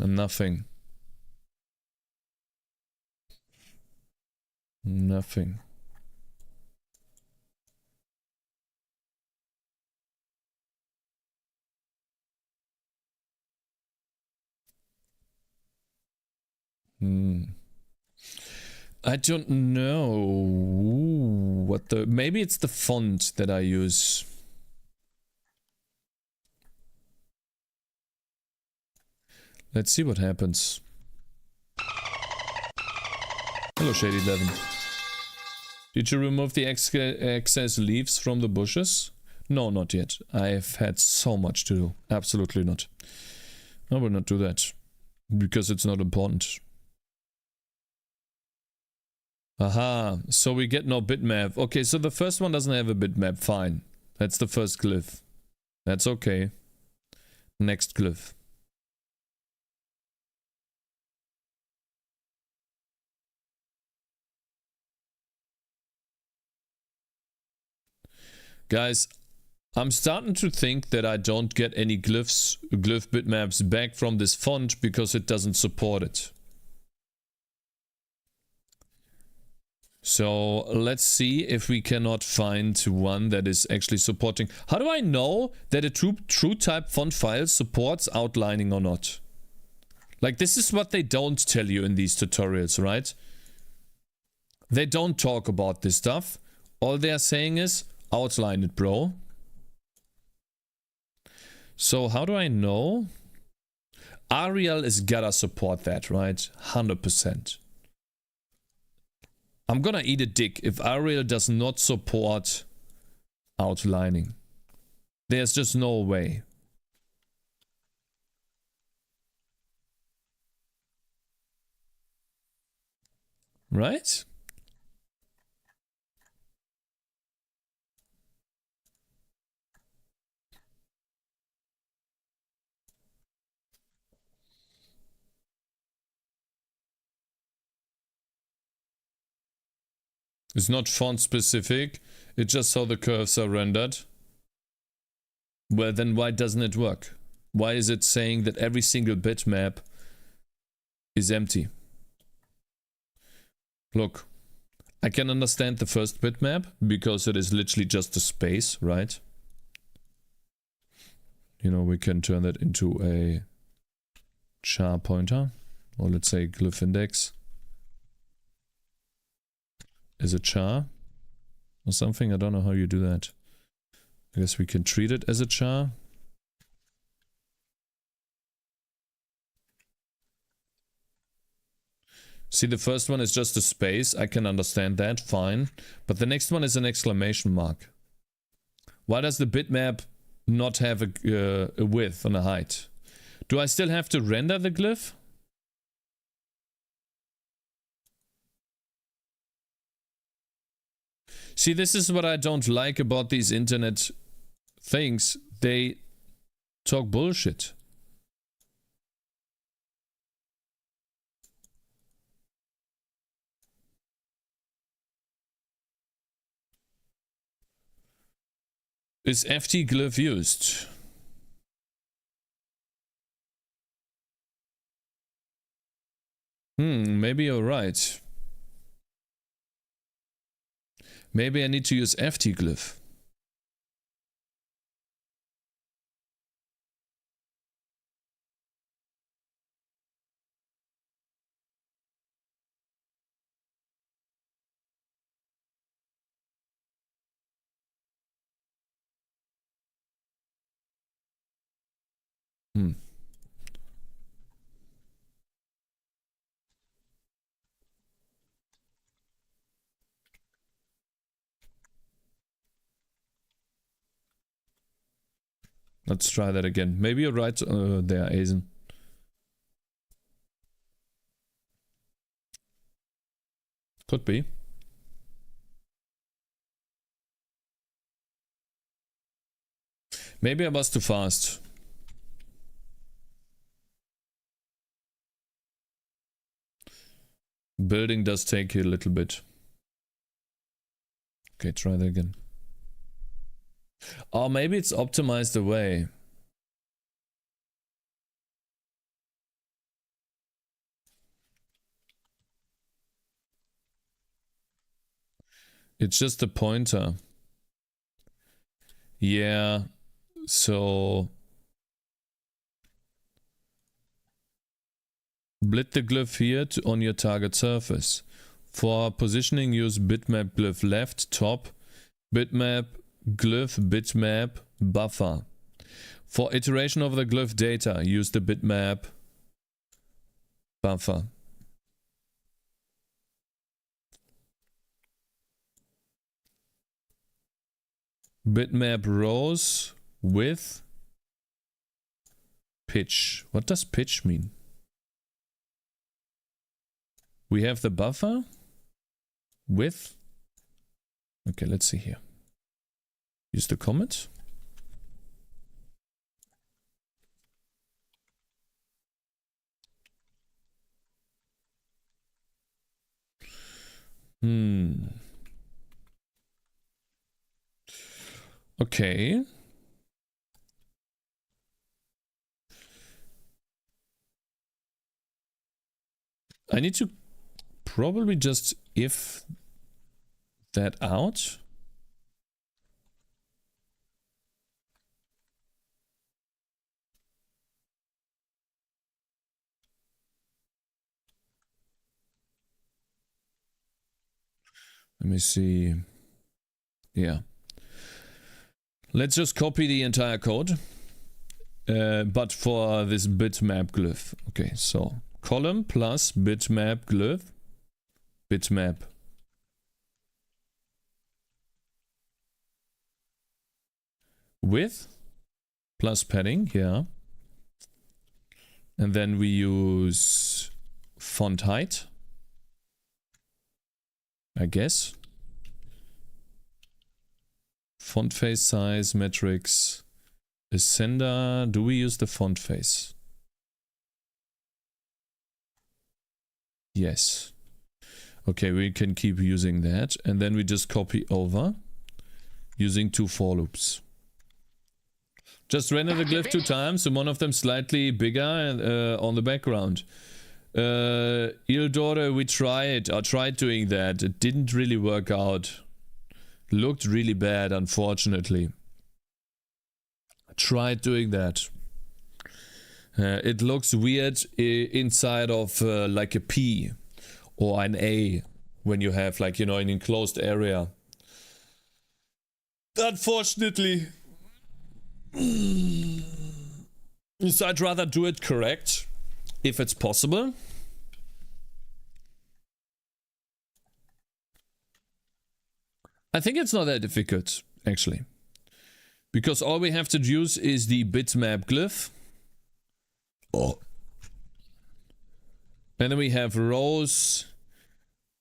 Nothing. Nothing. I don't know what the... Maybe it's the font that I use. Let's see what happens. Hello, Shady11. Did you remove the excess leaves from the bushes? No, not yet. I've had so much to do. Absolutely not. I will not do that. Because it's not important. Aha, so we get no bitmap. Okay, so the first one doesn't have a bitmap. Fine. That's the first glyph. That's okay. Next glyph. Guys, I'm starting to think that I don't get any glyph bitmaps back from this font because it doesn't support it. So let's see if we cannot find one that is actually supporting. How do I know that a true type font file supports outlining or not? Like, this is what they don't tell you in these tutorials, right? They don't talk about this stuff. All they are saying is outline it, bro. So how do I know? Arial is gotta support that, right? 100%. I'm gonna eat a dick if Arial does not support outlining. There's just no way. Right? It's not font specific, it's just how the curves are rendered. Well, then why doesn't it work? Why is it saying that every single bitmap is empty? Look, I can understand the first bitmap because it is literally just a space, right? You know, we can turn that into a char pointer, or let's say glyph index as a char or something. I don't know how you do that. I guess we can treat it as a char. See, the first one is just a space. I can understand that, fine. But the next one is an exclamation mark. Why does the bitmap not have a width and a height? Do I still have to render the glyph? See, this is what I don't like about these internet things. They talk bullshit. Is FT glyph used? Maybe you're right. Maybe I need to use FT glyph. Let's try that again. Maybe you're right there, Asen. Could be. Maybe I was too fast. Building does take a little bit. Okay, try that again. Or maybe it's optimized away. It's just a pointer. Yeah, so split the glyph here on your target surface. For positioning, use bitmap glyph left, top, bitmap glyph bitmap buffer. For iteration of the glyph data, use the bitmap buffer. Bitmap rows with pitch. What does pitch mean? We have the buffer with. Okay, let's see here. Use the comment. Okay. I need to probably just if that out. Let me see. Yeah. Let's just copy the entire code. But for this bitmap glyph. Okay, so column plus bitmap glyph. Bitmap. Width plus padding, yeah. And then we use font height, I guess. Font face size, metrics, ascender. Do we use the font face? Yes. Okay, we can keep using that. And then we just copy over using 2 for loops. Just render the glyph 2 times, and one of them slightly bigger on the background. Ildore, we tried. I tried doing that. It didn't really work out. Looked really bad, unfortunately. I tried doing that. It looks weird inside of like a P or an A when you have like, you know, an enclosed area. Unfortunately. So I'd rather do it correct, if it's possible. I think it's not that difficult, actually. Because all we have to use is the bitmap glyph. Oh. And then we have rows.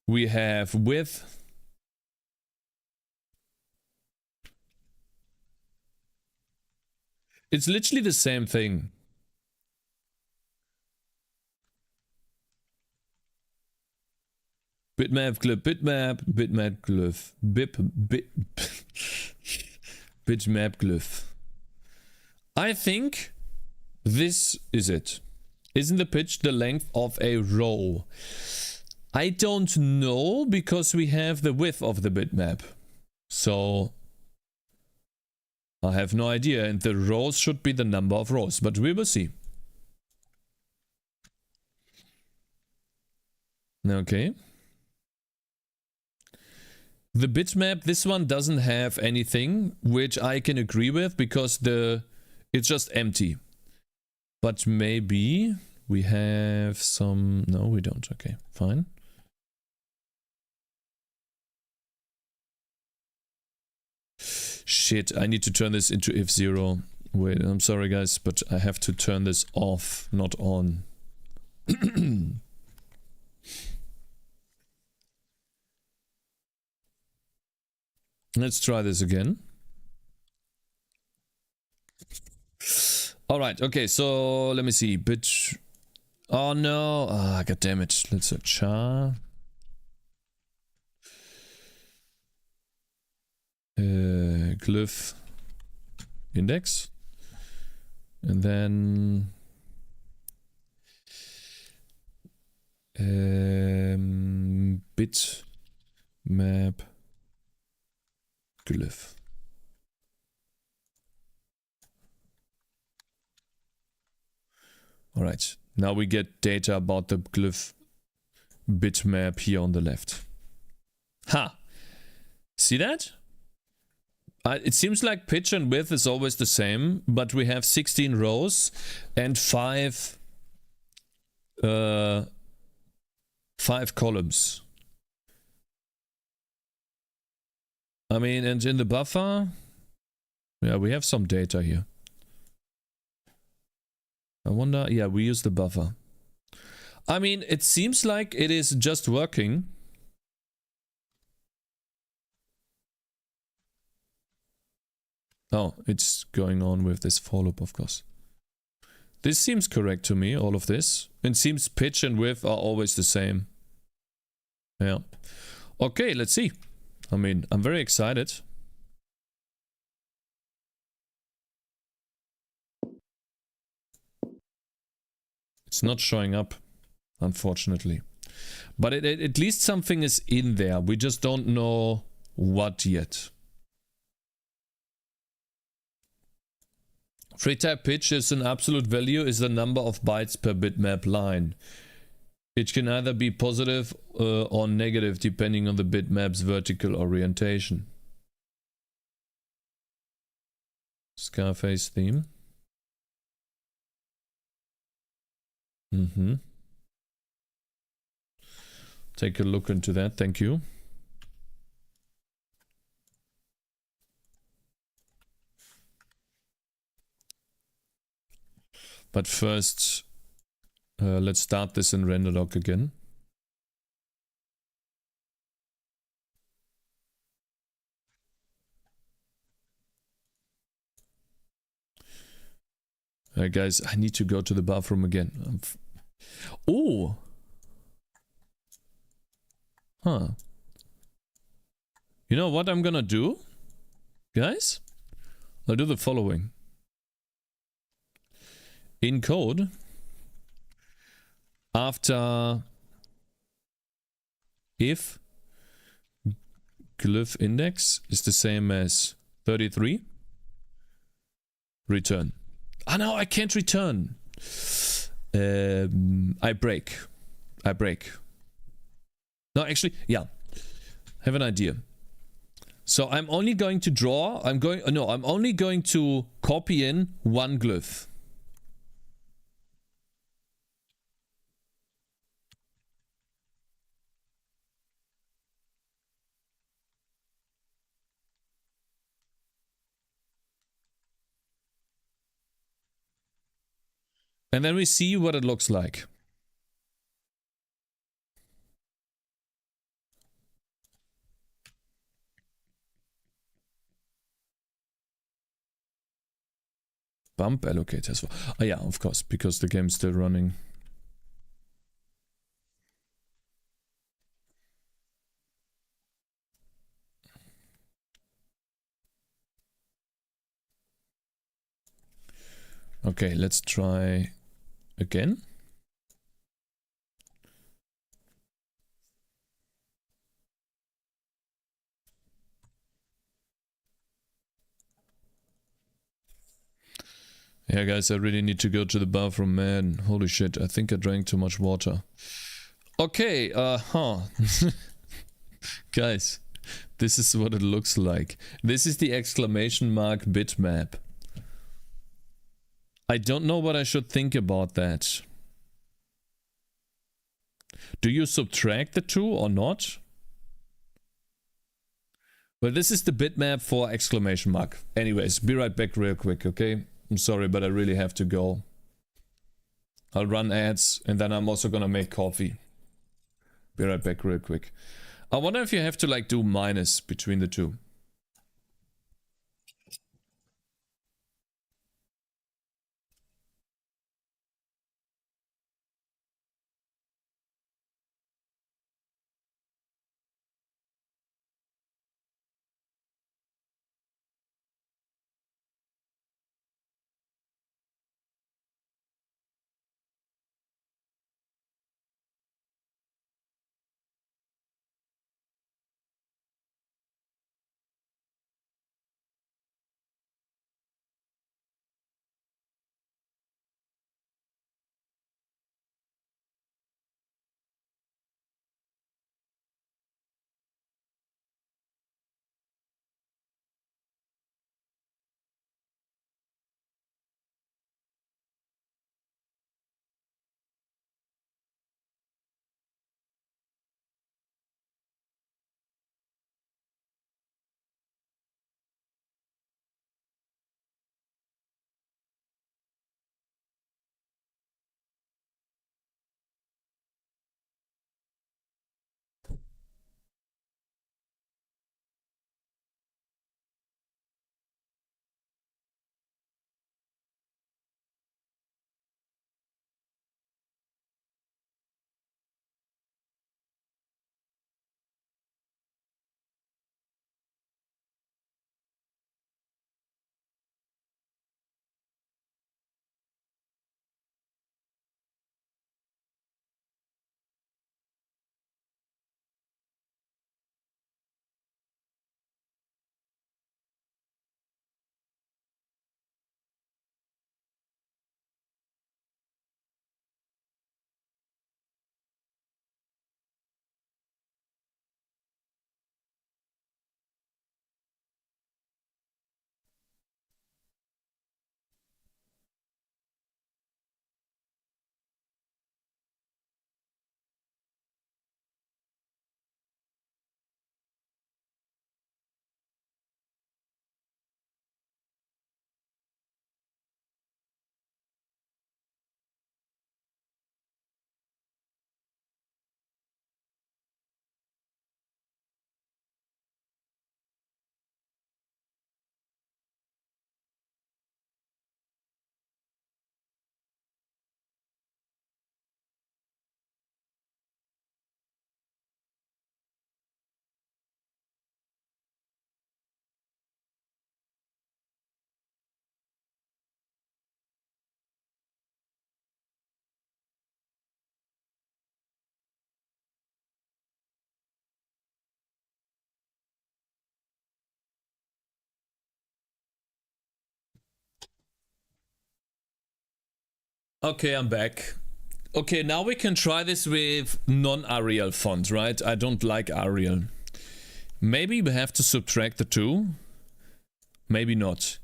We have width. It's literally the same thing. Bitmap glyph, bitmap glyph, bitmap glyph. I think this is it. Isn't the pitch the length of a row? I don't know because we have the width of the bitmap. So I have no idea, and the rows should be the number of rows, but we will see. Okay. The bitmap, this one doesn't have anything, which I can agree with because it's just empty. But maybe we have some... No, we don't. Okay, fine. Shit, I need to turn this into if 0. Wait, I'm sorry guys, but I have to turn this off, not on. Let's try this again. Alright, okay, so let me see. Bitch. Oh no. Ah, god damn it. Let's search char. Glyph index. And then bitmap glyph. All right, now we get data about the glyph bitmap here on the left. Ha! See that? It seems like pitch and width is always the same, but we have 16 rows and 5 columns. I mean, and in the buffer, yeah, we have some data here. I wonder, yeah, we use the buffer. I mean, it seems like it is just working. Oh, it's going on with this for loop, of course. This seems correct to me, all of this. It seems pitch and width are always the same. Yeah. Okay, let's see. I mean, I'm very excited. It's not showing up, unfortunately. But at least something is in there. We just don't know what yet. Free type pitch is an absolute value, is the number of bytes per bitmap line. It can either be positive or negative depending on the bitmap's vertical orientation. Scarface theme. Take a look into that, thank you. But first, let's start this in renderlog again. Guys, I need to go to the bathroom again. Oh! Huh. You know what I'm gonna do? Guys? I'll do the following. In code, after if glyph index is the same as 33, return. Ah, no, I can't return. I break. No, actually, yeah. Have an idea. So I'm only going to draw. I'm only going to copy in one glyph. And then we see what it looks like. Bump allocators. Oh yeah, of course, because the game's still running. Okay, let's try again. Yeah, guys, I really need to go to the bathroom, man. Holy shit, I think I drank too much water. Okay, guys, this is what it looks like. This is the exclamation mark bitmap. I don't know what I should think about that. Do you subtract the two or not? Well, this is the bitmap for exclamation mark. Anyways, be right back real quick, okay? I'm sorry, but I really have to go. I'll run ads and then I'm also gonna make coffee. Be right back real quick. I wonder if you have to like do minus between the two. Okay, I'm back. Okay, now we can try this with non-Arial font, right? I don't like Arial. Maybe we have to subtract the two. Maybe not.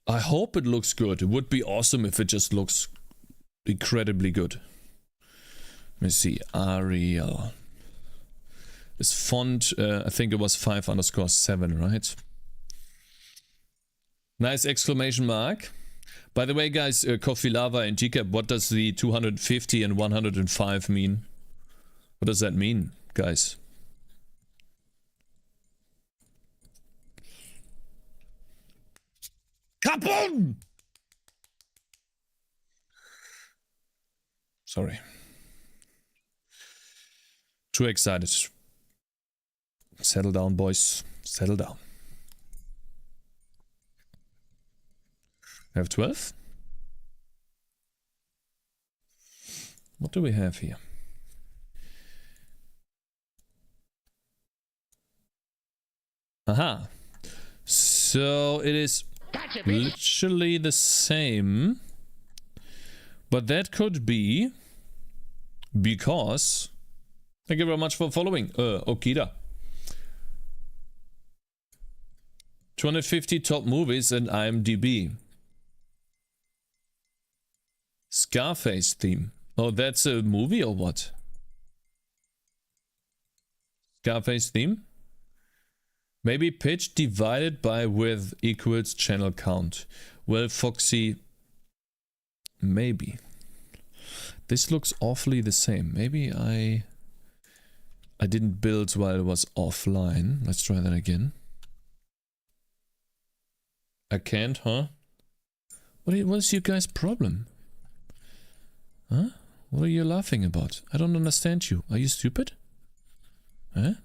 I hope it looks good. It would be awesome if it just looks incredibly good. Let me see. Arial. This font, I think it was 5_7, right? Nice exclamation mark. By the way, guys, Coffee Lava and GCAP, what does the 250 and 105 mean? What does that mean, guys? Kaboom! Sorry. Too excited. Settle down, boys. Settle down. I have 12. What do we have here? Aha. So it is literally the same. But that could be because... Thank you very much for following. Okida. 250 top movies and IMDb. Scarface theme. Oh, that's a movie or what? Scarface theme? Maybe pitch divided by width equals channel count. Well, Foxy, maybe. This looks awfully the same. Maybe I didn't build while it was offline. Let's try that again. I can't, huh? What is your guys' problem? Huh? What are you laughing about? I don't understand you. Are you stupid? Huh?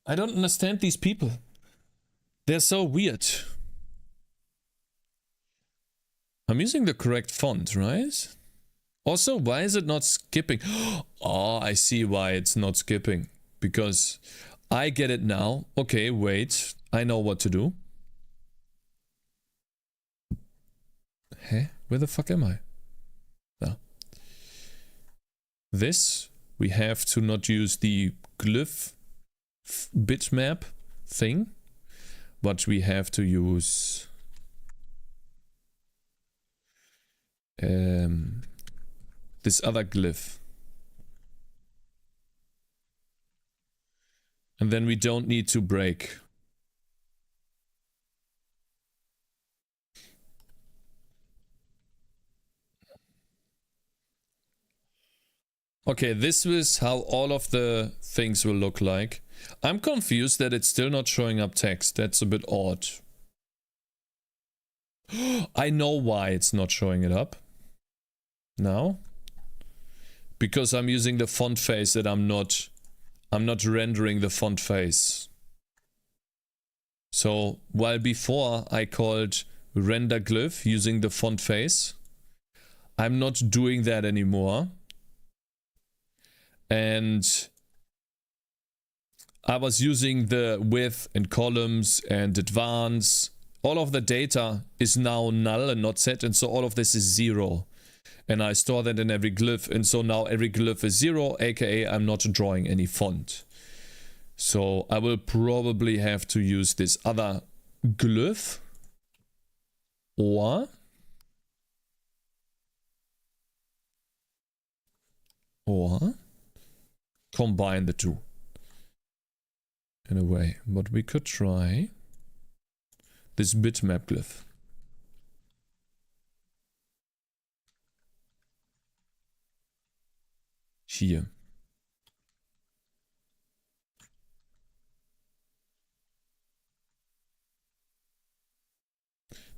I don't understand these people. They're so weird. I'm using the correct font, right? Also, why is it not skipping? Oh, I see why it's not skipping. Because I get it now. Okay, wait. I know what to do. Hey, where the fuck am I? No. This, we have to not use the glyph bitmap thing, but we have to use this other glyph. And then we don't need to break. Okay, this is how all of the things will look like. I'm confused that it's still not showing up text. That's a bit odd. I know why it's not showing it up. Now. Because I'm using the font face that I'm not rendering the font face. So while before I called render glyph using the font face, I'm not doing that anymore. And I was using the width and columns and advance. All of the data is now null and not set, and so all of this is 0. And I store that in every glyph, and so now every glyph is 0, aka I'm not drawing any font. So I will probably have to use this other glyph or combine the two in a way. But we could try this bitmap glyph. Here.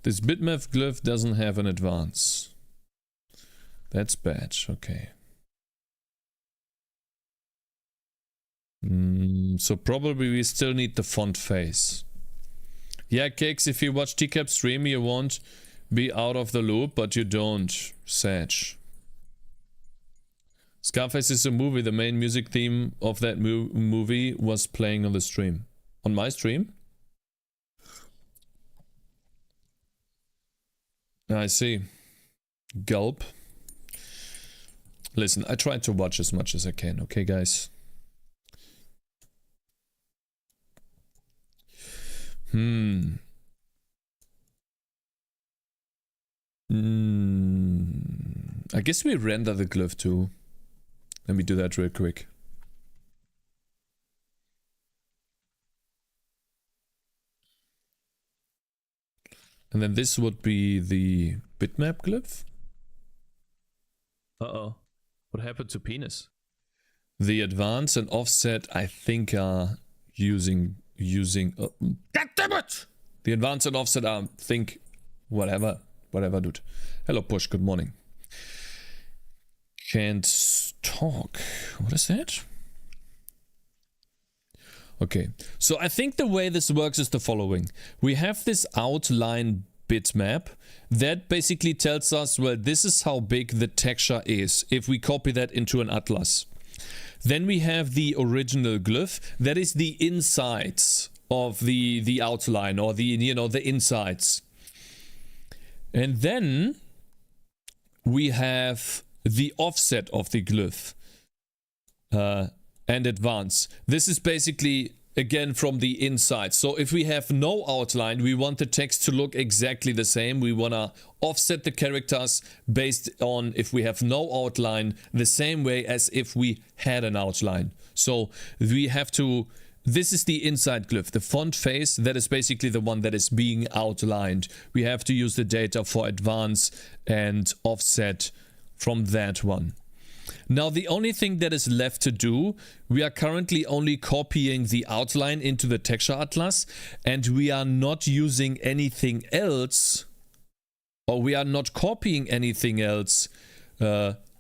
This bitmap glyph doesn't have an advance. That's bad. Okay. So probably we still need the font face. Yeah, Cakez, if you watch TCAP stream, you won't be out of the loop, but you don't, Sag. Scarface is a movie. The main music theme of that movie was playing on the stream. On my stream? I see. Gulp. Listen, I try to watch as much as I can, okay, guys? I guess we render the glyph too. Let me do that real quick. And then this would be the bitmap glyph. Uh-oh. What happened to penis? The advance and offset, I think, are using God damn it! The advance and offset are, think, whatever, dude. Hello, Push. Good morning. Can't talk. What is that? Okay, so I think the way this works is the following. We have this outline bitmap that basically tells us, well, this is how big the texture is if we copy that into an atlas. Then we have the original glyph, that is the insides of the outline, or the the insides. And then we have the offset of the glyph and advance. This is basically again from the inside. So if we have no outline, we want the text to look exactly the same. We want to offset the characters based on, if we have no outline, the same way as if we had an outline. So we have to, this is the inside glyph, the font face, that is basically the one that is being outlined. We have to use the data for advance and offset from that one. Now the only thing that is left to do, we are currently only copying the outline into the texture atlas, and we are not using anything else, or we are not copying anything else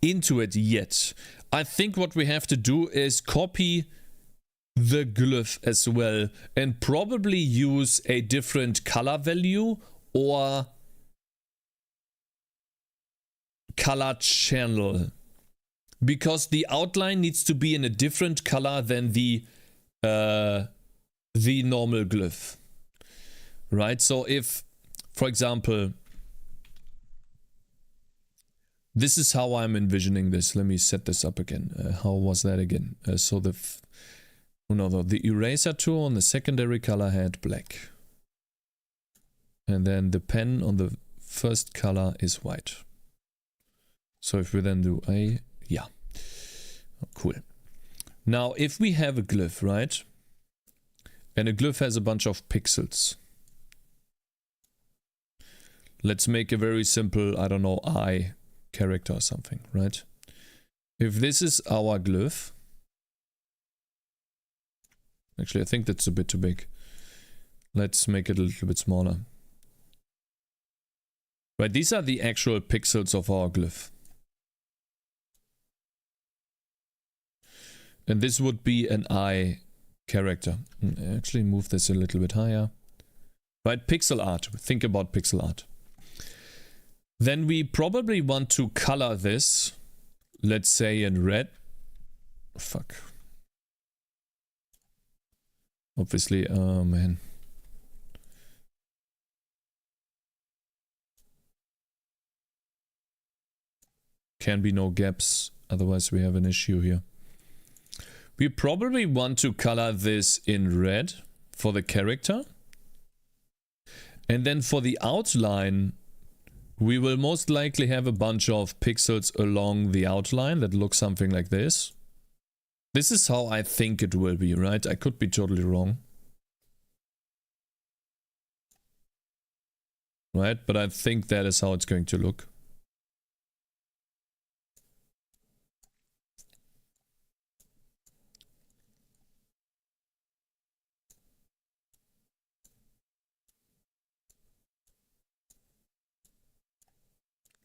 into it yet. I think what we have to do is copy the glyph as well, and probably use a different color value or color channel. Because the outline needs to be in a different color than the normal glyph, right? So if, for example, this is how I'm envisioning this. Let me set this up again. How was that again? So the eraser tool on the secondary color had black, and then the pen on the first color is white. So if we then do yeah. Oh, cool. Now, if we have a glyph, right? And a glyph has a bunch of pixels. Let's make a very simple, I don't know, eye character or something, right? If this is our glyph. Actually, I think that's a bit too big. Let's make it a little bit smaller. Right, these are the actual pixels of our glyph. And this would be an eye character. Actually move this a little bit higher. Right, pixel art. Think about pixel art. Then we probably want to color this, let's say in red. Fuck. Obviously, oh man. Can be no gaps, otherwise we have an issue here. We probably want to color this in red for the character. And then for the outline, we will most likely have a bunch of pixels along the outline that look something like this. This is how I think it will be, right? I could be totally wrong. Right? But I think that is how it's going to look.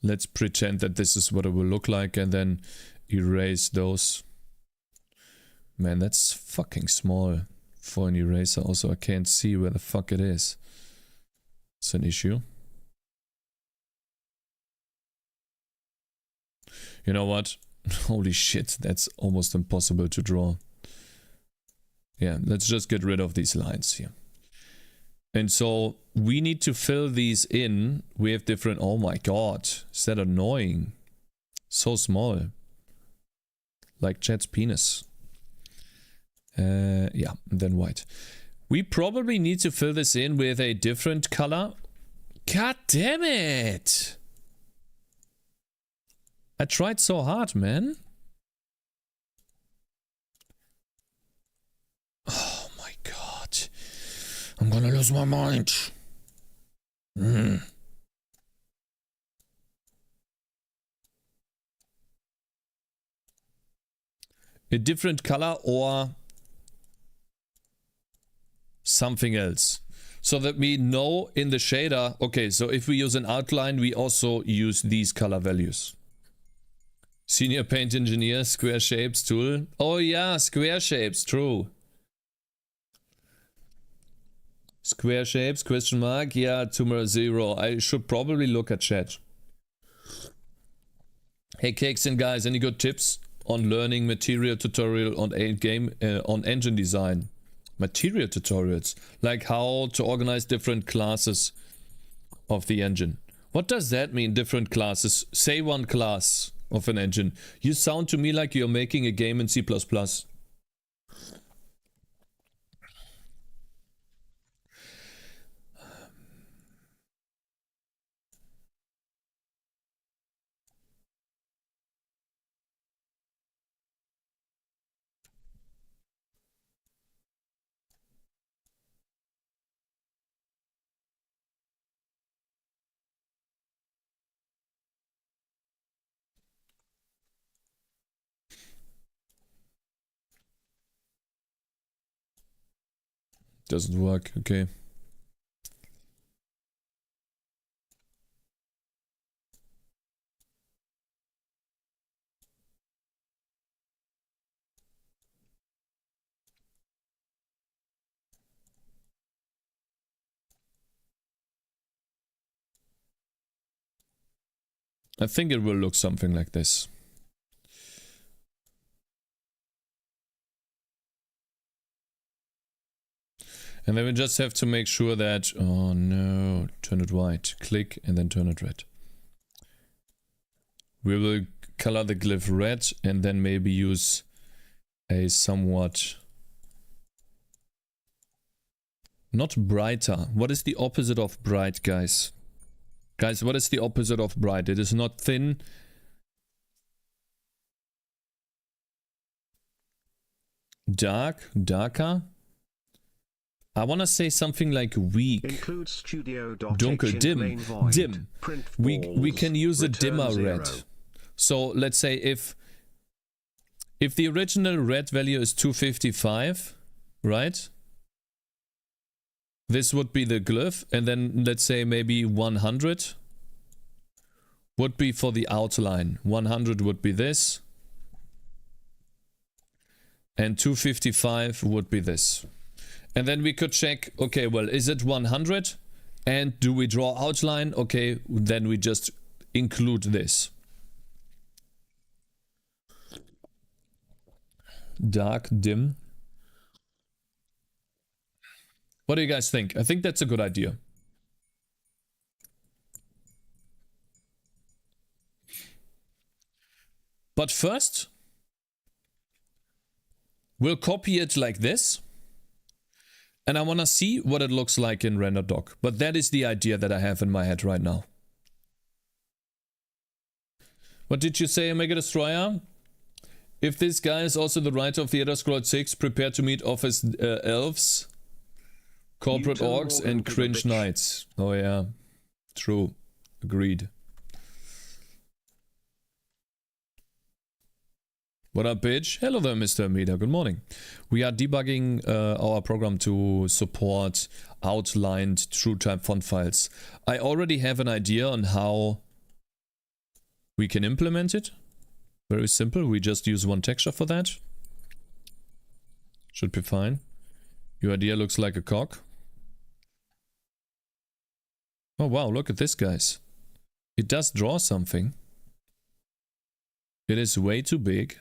Let's pretend that this is what it will look like and then erase those. Man, that's fucking small for an eraser. Also, I can't see where the fuck it is. It's an issue. You know what? Holy shit, that's almost impossible to draw. Yeah, let's just get rid of these lines here. And so we need to fill these in with different... Oh my god, is that annoying? So small. Like Chat's penis. Yeah, and then white. We probably need to fill this in with a different color. God damn it! I tried so hard, man. Oh my god. I'm gonna lose my mind. A different color or something else. So that we know in the shader, okay, so if we use an outline, we also use these color values. Senior paint engineer, square shapes tool. Oh yeah, square shapes, true. Square shapes, question mark. Yeah, tumor 0. I should probably look at chat. Hey, Cakez and guys, any good tips on learning material tutorial on on engine design? Material tutorials, like how to organize different classes of the engine. What does that mean, different classes? Say one class of an engine. You sound to me like you're making a game in C++. Doesn't work, okay. I think it will look something like this. And then we just have to make sure that, oh no, turn it white, click and then turn it red. We will color the glyph red and then maybe use a somewhat, not brighter. What is the opposite of bright, guys? Guys, what is the opposite of bright? It is not thin. Dark, darker. I want to say something like weak. Include studio. Dunkel, dim, dim. We can use a dimmer red. So let's say if the original red value is 255, right? This would be the glyph, and then let's say maybe 100 would be for the outline. 100 would be this, and 255 would be this. And then we could check, okay, well, is it 100? And do we draw outline? Okay, then we just include this. Dark, dim. What do you guys think? I think that's a good idea. But first, we'll copy it like this. And I want to see what it looks like in RenderDoc. But that is the idea that I have in my head right now. What did you say, Omega Destroyer? If this guy is also the writer of the Elder Scrolls 6, prepare to meet office elves, corporate orcs, and cringe knights. Oh yeah, true. Agreed. What up, bitch? Hello there, Mr. Amida. Good morning. We are debugging our program to support outlined TrueType font files. I already have an idea on how we can implement it. Very simple. We just use one texture for that. Should be fine. Your idea looks like a cock. Oh wow, look at this, guys. It does draw something. It is way too big,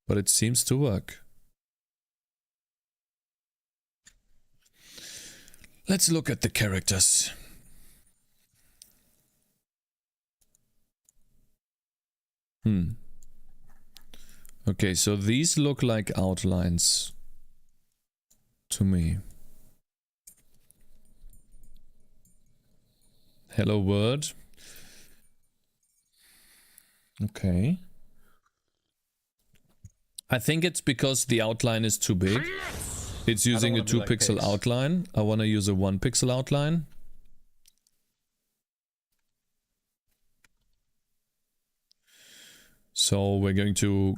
but it seems to work. Let's look at the characters. Okay, so these look like outlines to me. Hello world. Okay. I think it's because the outline is too big. It's using a 2 pixel outline. I want to use a 1 pixel outline. So we're going to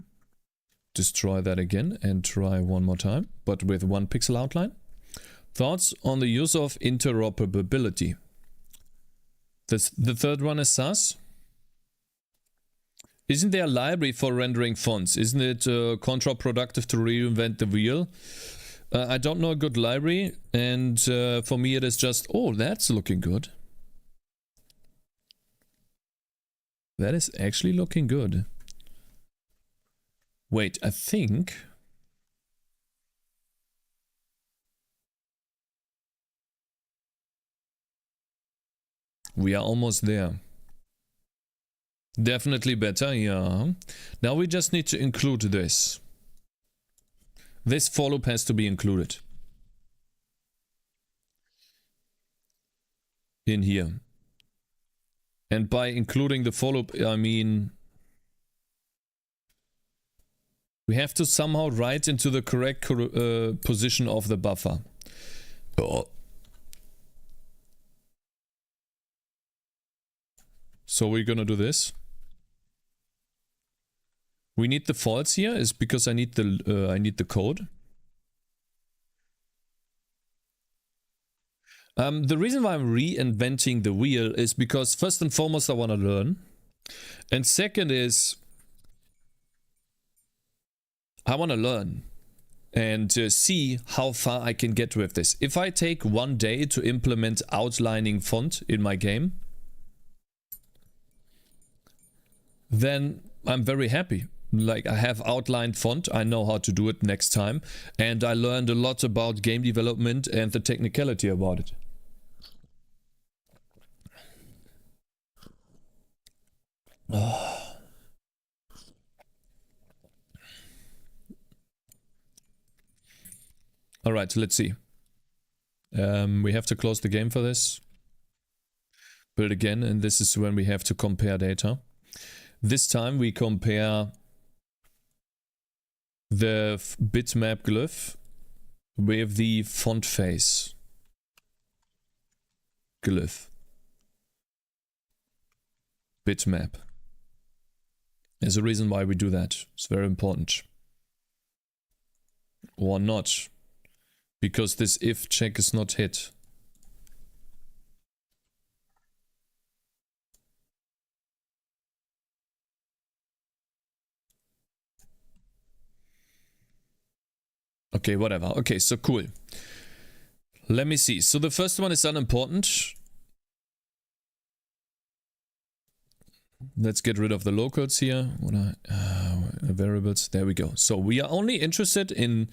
destroy that again and try one more time, but with 1 pixel outline. Thoughts on the use of interoperability? The third one is SAS. Isn't there a library for rendering fonts? Isn't it counterproductive to reinvent the wheel? I don't know a good library, and for me it is just, oh, that's looking good. That is actually looking good. Wait, I think... we are almost there. Definitely better, yeah. Now we just need to include this. This for loop has to be included. In here. And by including the for loop, I mean... we have to somehow write into the correct position of the buffer. Oh. So we're gonna do this. We need the false here, is because I need the code. The reason why I'm reinventing the wheel is because first and foremost I want to learn, and second is I want to learn and see how far I can get with this. If I take 1 day to implement outlining font in my game, then I'm very happy. Like, I have outlined font, I know how to do it next time, and I learned a lot about game development and the technicality about it. Oh. All right, let's see. We have to close the game for this. Build again, and this is when we have to compare data. This time we compare the bitmap glyph with the font face glyph. Bitmap. There's a reason why we do that. It's very important. Or not. Because this if check is not hit. Okay, whatever. Okay, so cool. Let me see. So the first one is unimportant. Let's get rid of the locals here. Variables. There we go. So we are only interested in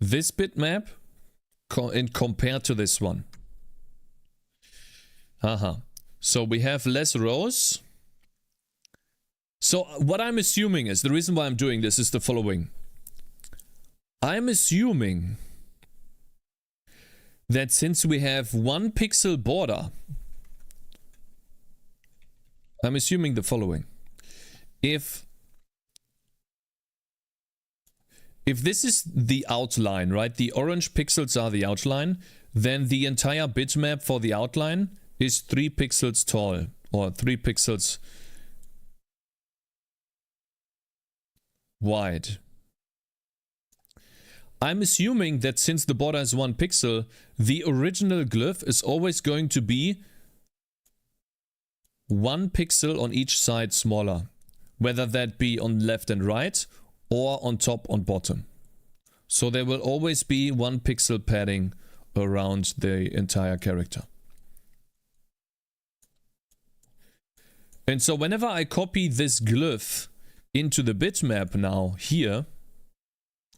this bitmap compared to this one. So we have less rows. So what I'm assuming is, the reason why I'm doing this is the following. I'm assuming that since we have 1 pixel border, I'm assuming the following. If this is the outline, right? The orange pixels are the outline, then the entire bitmap for the outline is 3 pixels tall, or 3 pixels wide. I'm assuming that since the border is 1 pixel, the original glyph is always going to be 1 pixel on each side smaller, whether that be on left and right or on top and bottom. So there will always be 1 pixel padding around the entire character. And so whenever I copy this glyph into the bitmap now here,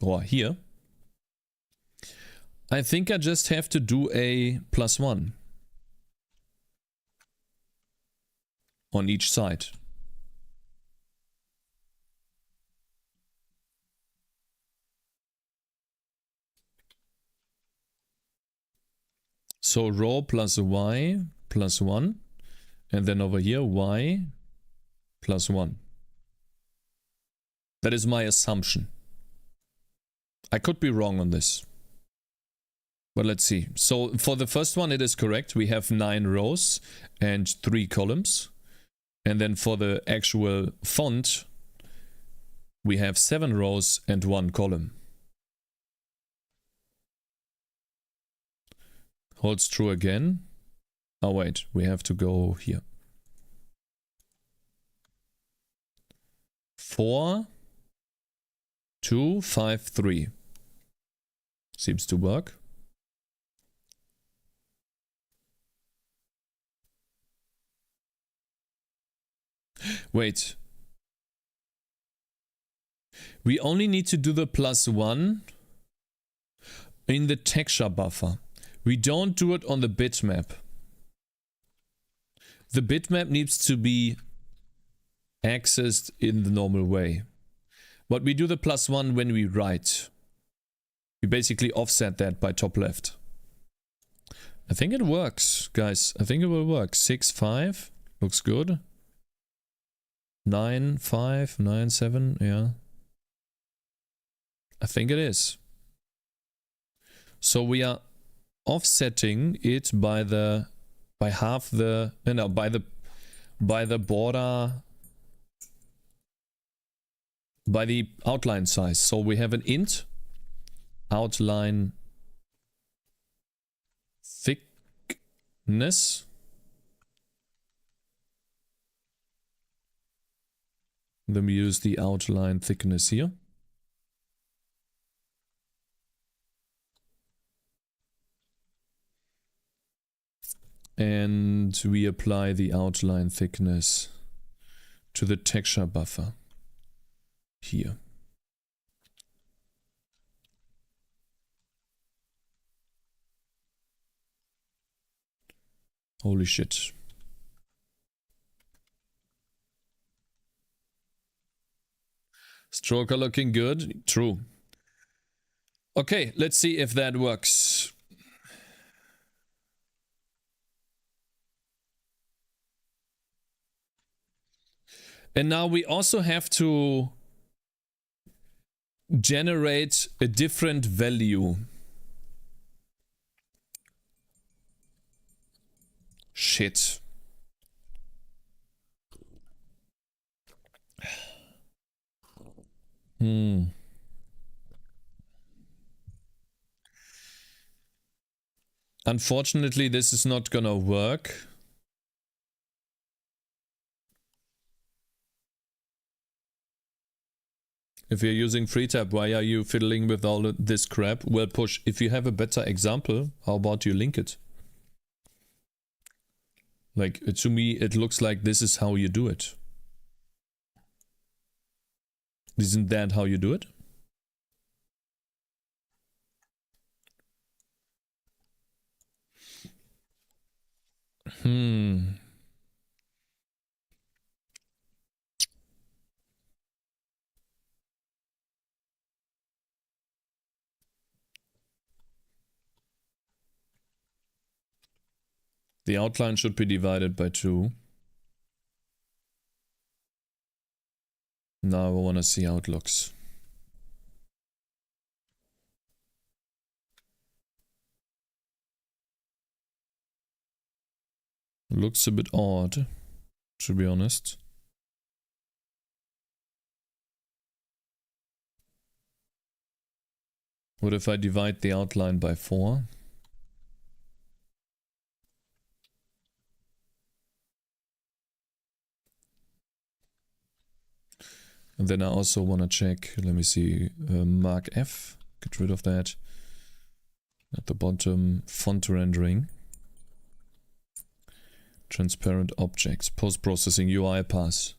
or here, I think I just have to do a +1 on each side. So row plus y plus 1, and then over here y plus 1. That is my assumption. I could be wrong on this. But let's see. So for the first one it is correct. We have 9 rows and 3 columns. And then for the actual font, we have 7 rows and 1 column. Holds true again. Oh wait, we have to go here. 4, 2, 5, 3. Seems to work. Wait. We only need to do the +1 in the texture buffer. We don't do it on the bitmap. The bitmap needs to be accessed in the normal way. But we do the +1 when we write. We basically offset that by top left. I think it works, guys. I think it will work. 6, 5. Looks good. 9, 5, 9, 7. Yeah. I think it is. So we are offsetting it by the border, by the outline size. So we have an int outline thickness. Then we use the outline thickness here. And we apply the outline thickness to the texture buffer here. Holy shit. Stroker looking good. True. Okay, let's see if that works. And now we also have to generate a different value. Shit. Unfortunately, this is not gonna work. If you're using FreeTap, why are you fiddling with all this crap? Well, Push, if you have a better example, how about you link it? Like, to me, it looks like this is how you do it. Isn't that how you do it? The outline should be divided by 2. Now I want to see how it looks. Looks a bit odd, to be honest. What if I divide the outline by 4? And then I also want to check, let me see, Mark F, get rid of that. At the bottom, font rendering. Transparent objects, post-processing UI pass.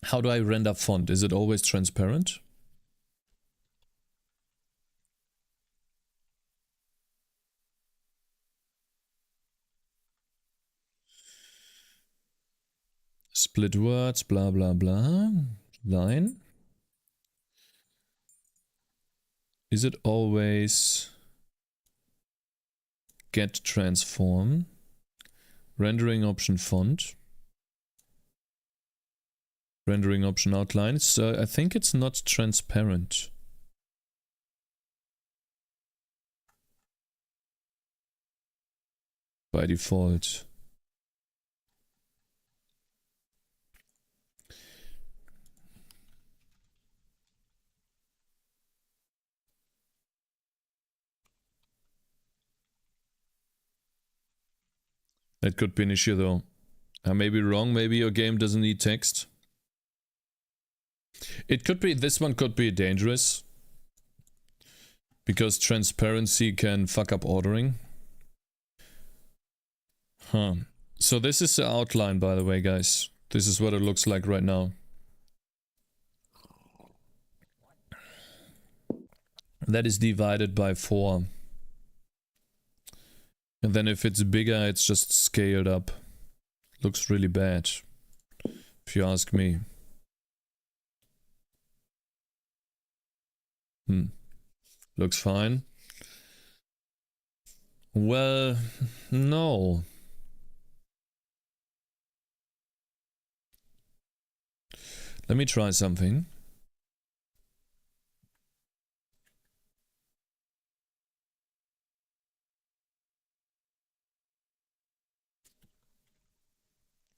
How do I render font? Is it always transparent? Split words, blah blah blah. Line. Is it always get transform? Rendering option font. Rendering option outline. So I think it's not transparent. By default. That could be an issue though. I may be wrong, maybe your game doesn't need text. It could be, this one could be dangerous. Because transparency can fuck up ordering. Huh. So this is the outline, by the way, guys. This is what it looks like right now. That is divided by 4. And then if it's bigger, it's just scaled up. Looks really bad, if you ask me. Looks fine. Well, no. Let me try something.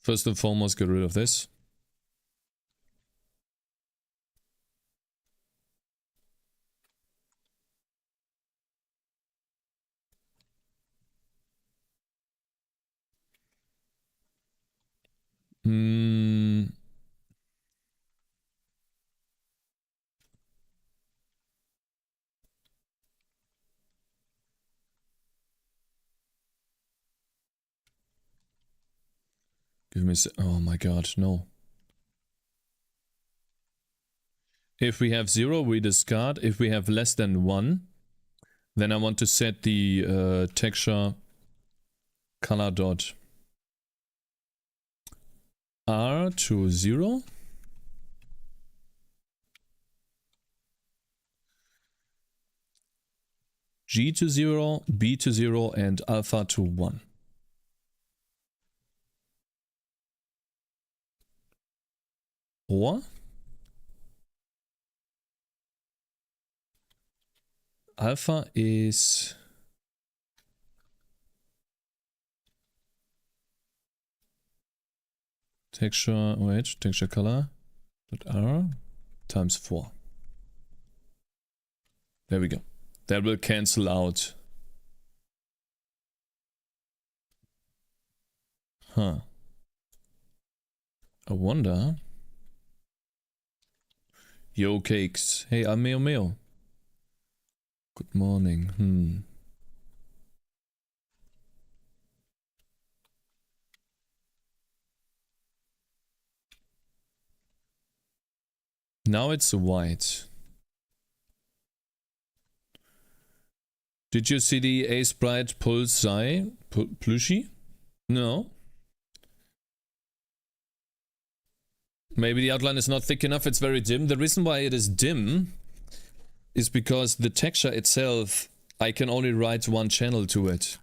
First and foremost, get rid of this. Give me oh my god, no. If we have 0, we discard. If we have less than 1, then I want to set the texture color dot R to 0. G to 0, B to 0, and alpha to 1. Or alpha is texture, wait, texture color dot R times 4. There we go. That will cancel out. Huh. I wonder. Yo, Cakez. Hey, I'm Meo Meo. Good morning. Now it's white. Did you see the Aseprite Pulsai plushie? No. Maybe the outline is not thick enough, it's very dim. The reason why it is dim is because the texture itself, I can only write one channel to it.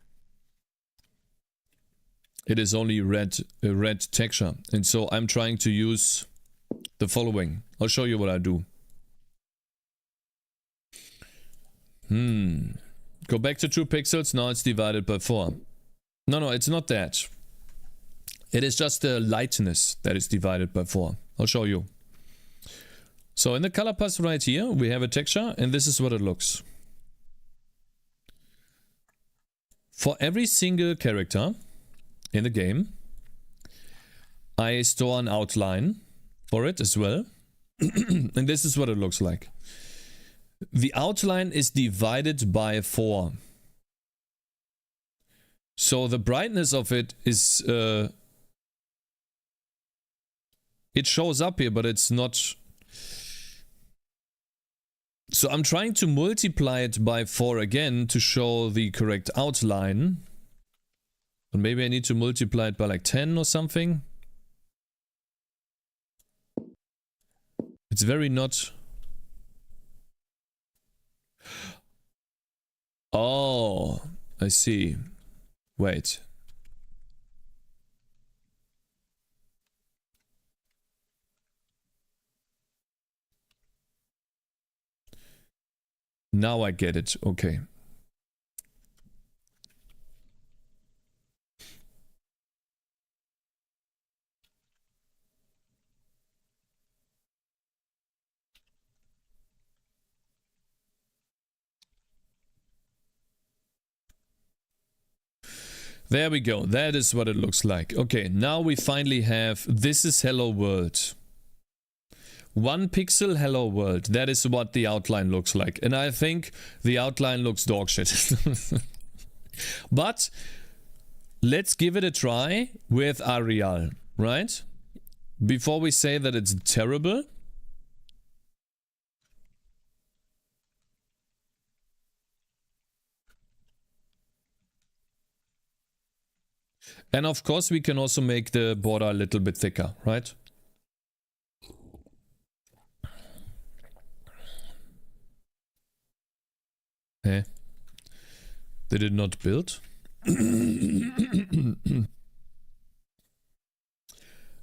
It is only a red texture. And so I'm trying to use the following. I'll show you what I do. Go back to 2 pixels, now it's divided by 4. No, it's not that. It is just the lightness that is divided by 4. I'll show you. So in the color path right here, we have a texture, and this is what it looks. For every single character in the game, I store an outline for it as well. And this is what it looks like. The outline is divided by 4. So the brightness of it is... it shows up here, but it's not... So I'm trying to multiply it by 4 again to show the correct outline. But maybe I need to multiply it by like 10 or something. It's very not... Oh, I see. Wait. Now I get it. Okay. There we go. That is what it looks like. Okay, now we finally have, this is hello world. 1 pixel hello world. That is what the outline looks like. And I think the outline looks dog shit. But let's give it a try with Arial, right? Before we say that it's terrible. And of course we can also make the border a little bit thicker, right? Eh? Did it not build?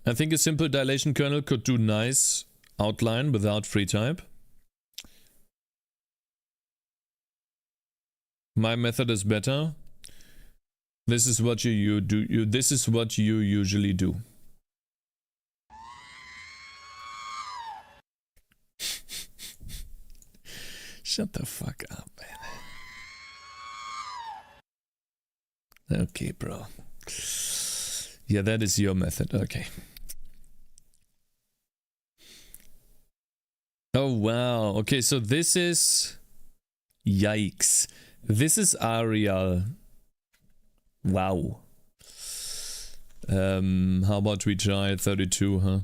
I think a simple dilation kernel could do nice outline without free type. My method is better. This is what you do. This is what you usually do. Shut the fuck up, man. Okay, bro. Yeah, that is your method. Okay. Oh, wow. Okay, so this is... Yikes. This is Arial. Wow. How about we try 32, huh?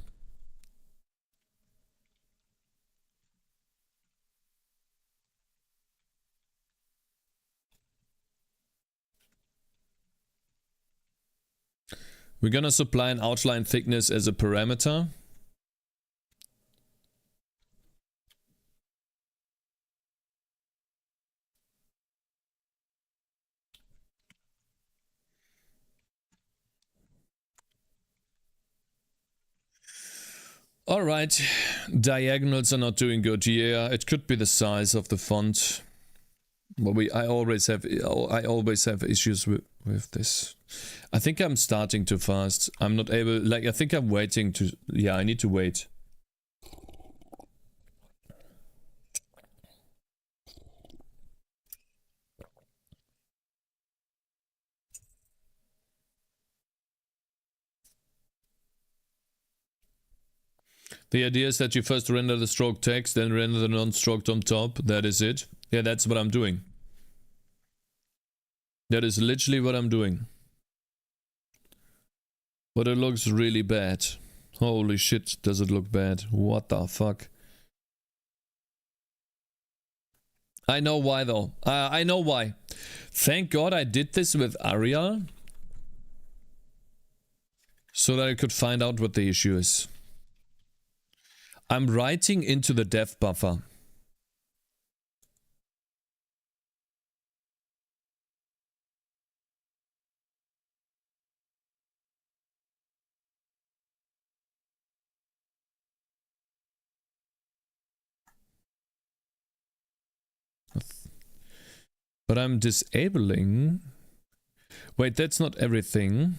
We're gonna supply an outline thickness as a parameter. Alright, diagonals are not doing good. Yeah, it could be the size of the font. But I always have issues with this. I think I'm starting too fast. I'm not able, like, I think I'm waiting to, yeah, I need to wait. The idea is that you first render the stroke text, then render the non-stroked on top. That is it. Yeah, that's what I'm doing. That is literally what I'm doing. But it looks really bad. Holy shit, does it look bad. What the fuck? I know why though. I know why. Thank God I did this with Arial. So that I could find out what the issue is. I'm writing into the dev buffer. But I'm disabling. Wait, that's not everything.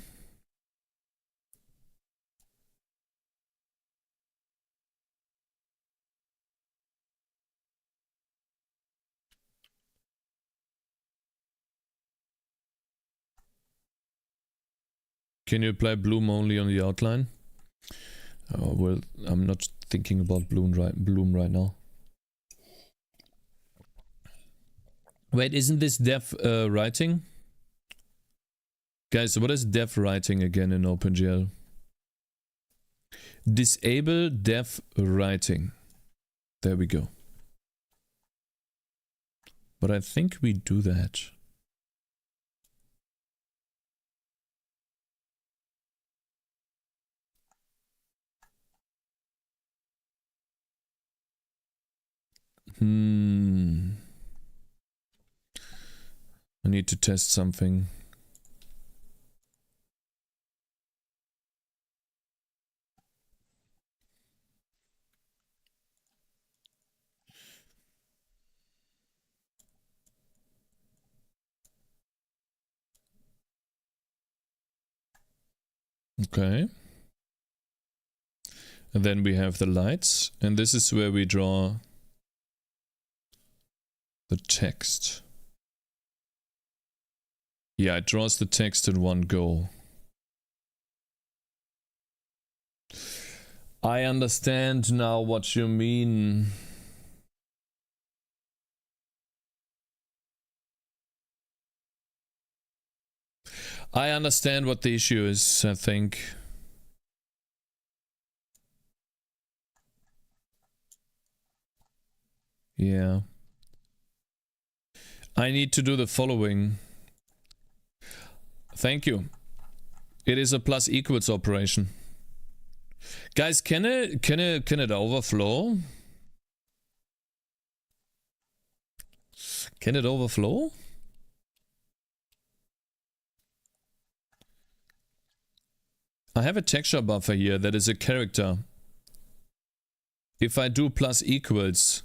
Can you apply bloom only on the outline? Oh, well, I'm not thinking about bloom right now. Wait, isn't this dev writing? Guys, what is dev writing again in OpenGL? Disable dev writing. There we go. But I think we do that. I need to test something. Okay. And then we have the lights, and this is where we draw the text. Yeah, it draws the text in one go. I understand now what you mean. I understand what the issue is, I think. Yeah. I need to do the following. Thank you. It is a plus equals operation. Guys, can it overflow? Can it overflow? I have a texture buffer here that is a character. If I do plus equals,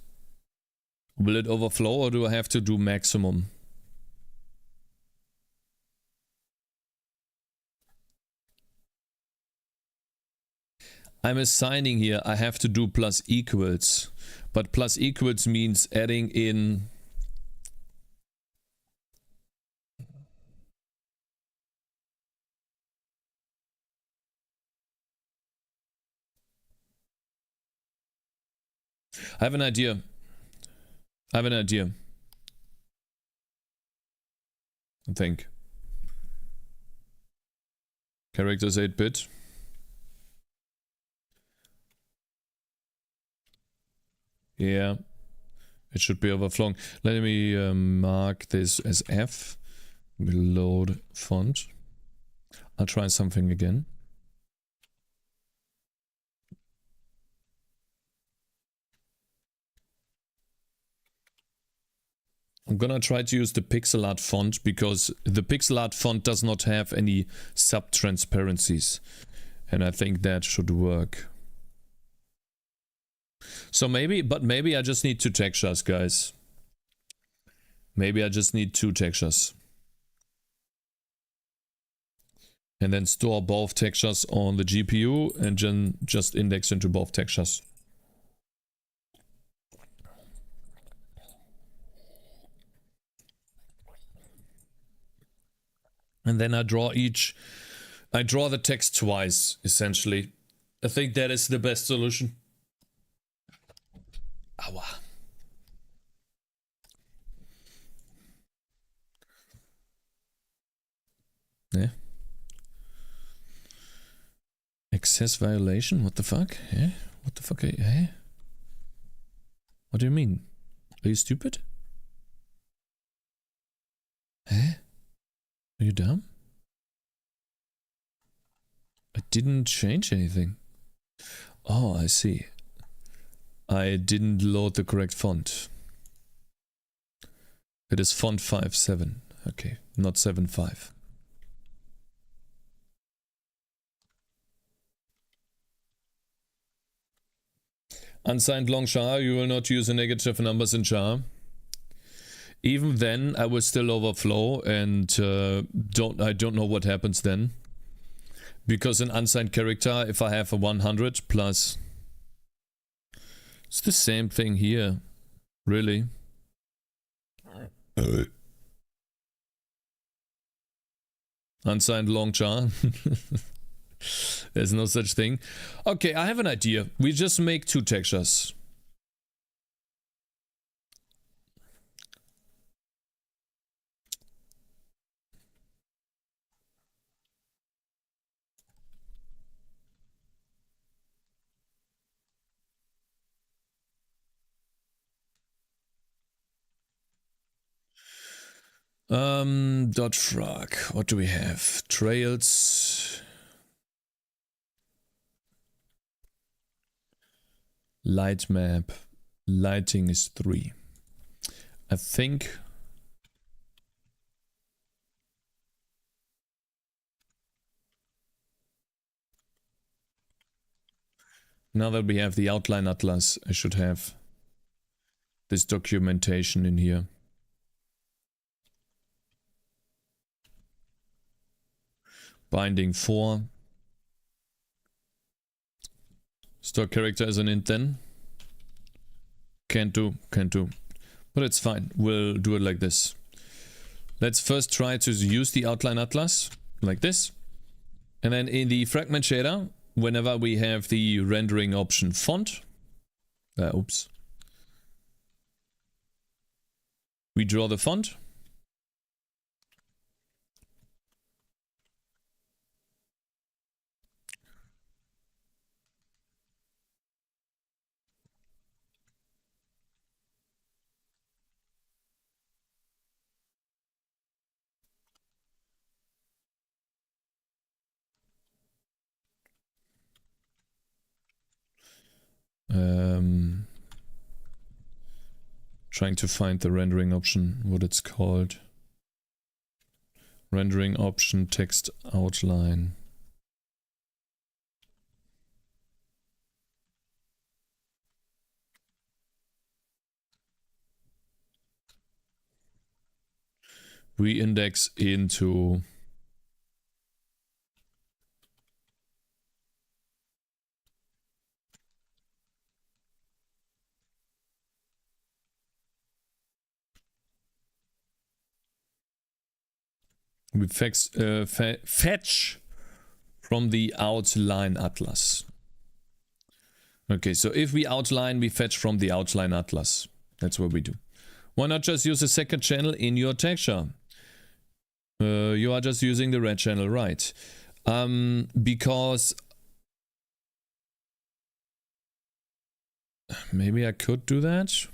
will it overflow or do I have to do maximum? I'm assigning here, I have to do plus equals. But plus equals means adding in... I have an idea. I think. Characters 8-bit. Yeah. It should be overflowing. Let me mark this as F. Load font. I'll try something again. I'm gonna try to use the pixel art font because the pixel art font does not have any sub-transparencies. And I think that should work. So maybe I just need 2 textures, guys. Maybe I just need 2 textures. And then store both textures on the GPU and then just index into both textures. And then I draw the text twice, essentially. I think that is the best solution. Aua. Yeah. Access violation? What the fuck? Eh? What the fuck? Eh? What do you mean? Are you stupid? Eh? Are you dumb? I didn't change anything. Oh, I see. I didn't load the correct font. It is font 5.7. Okay, not 7.5. Unsigned long char, you will not use the negative numbers in char. Even then, I will still overflow and I don't know what happens then. Because an unsigned character, if I have a 100 plus... It's the same thing here. Really. Unsigned long char. There's no such thing. Okay, I have an idea. We just make 2 textures. Dot frog. What do we have? Trails. Light map. Lighting is 3. I think. Now that we have the outline atlas, I should have this documentation in here. Binding 4. Stock character as an int then. Can't do. But it's fine. We'll do it like this. Let's first try to use the outline atlas like this. And then in the fragment shader, whenever we have the rendering option font, we draw the font. Trying to find the rendering option, what it's called. Rendering option, text outline. We index into we fetch from the outline atlas. Okay, so if we outline, we fetch from the outline atlas. That's what we do. Why not just use a second channel in your texture? You are just using the red channel, right? Because maybe I could do that.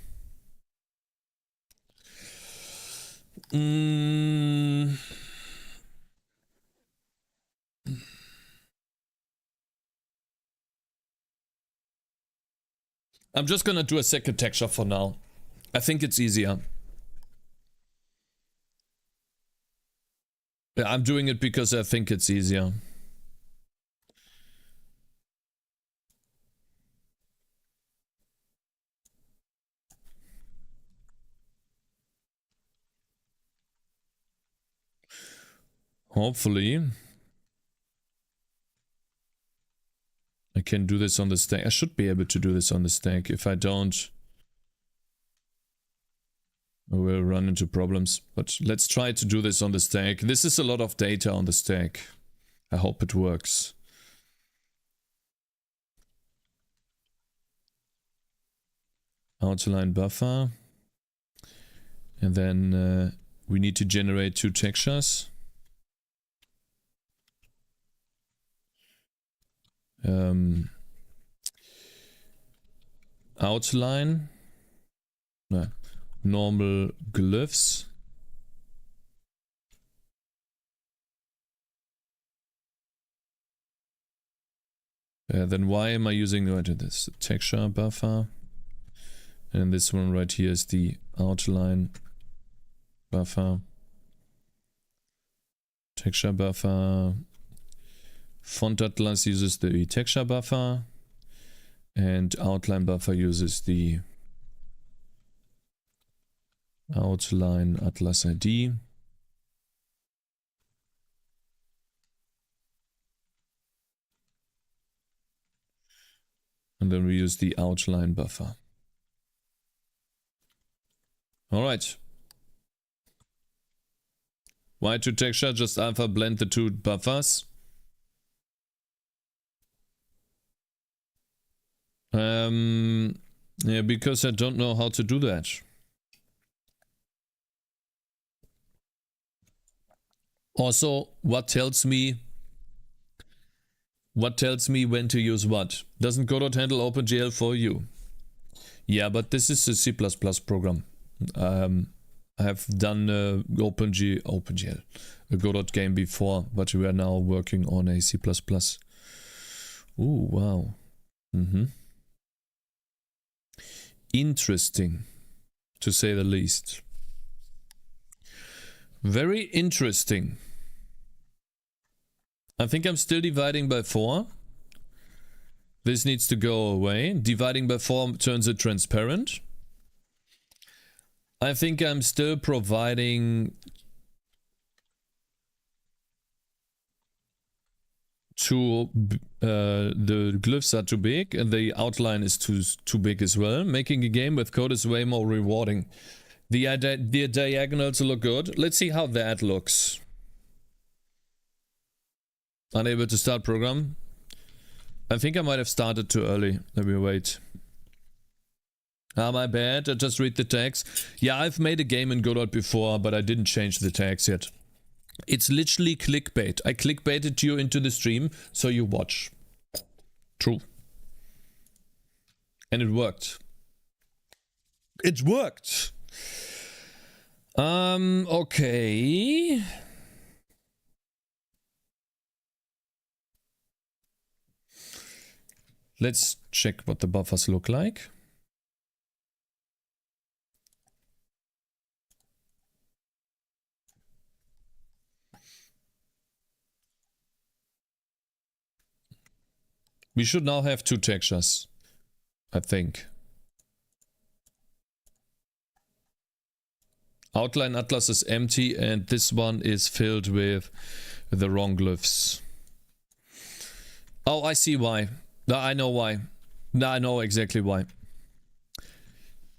I'm just gonna do a second texture for now. I think it's easier. Yeah, I'm doing it because I think it's easier. Hopefully I can do this on the stack. I should be able to do this on the stack. If I don't, I will run into problems. But let's try to do this on the stack. This is a lot of data on the stack. I hope it works. Outline buffer. And then we need to generate 2 textures. Outline, no, normal glyphs, then why am I using this texture buffer, and this one right here is the outline buffer, texture buffer. Font atlas uses the texture buffer, and outline buffer uses the outline atlas ID. And then we use the outline buffer. All right. Why to texture? Just alpha blend the 2 buffers. Yeah, because I don't know how to do that. Also, what tells me when to use what? Doesn't Godot handle OpenGL for you? Yeah, but this is a C++ program. I have done OpenGL, a Godot game before, but we are now working on a C++. Ooh, wow. Interesting, to say the least. Very interesting. I think I'm still dividing by 4. This needs to go away. Dividing by 4 turns it transparent. I think I'm still providing the glyphs are too big and the outline is too big as well. Making a game with code is way more rewarding. The diagonals look good. Let's see how that looks. Unable to start program. I think I might have started too early. Let me wait. Ah, my bad. I just read the tags. Yeah, I've made a game in Godot before, but I didn't change the tags yet. It's literally clickbait. I clickbaited you into the stream, so you watch. True. And it worked. It worked! Okay. Let's check what the buffers look like. We should now have 2 textures, I think. Outline Atlas is empty and this one is filled with the wrong glyphs. Oh, I see why. No, I know why. No, I know exactly why.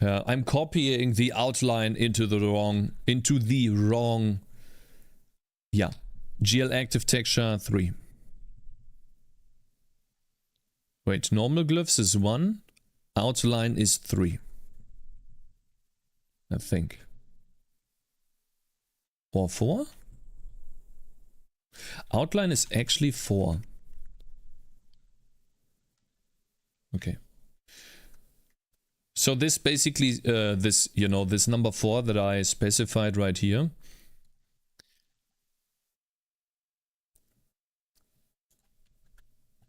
I'm copying the outline into the wrong, yeah. GL active texture 3. Wait, normal glyphs is 1, outline is 3. I think. Or 4? Outline is actually 4. Okay. So this basically, this number 4 that I specified right here.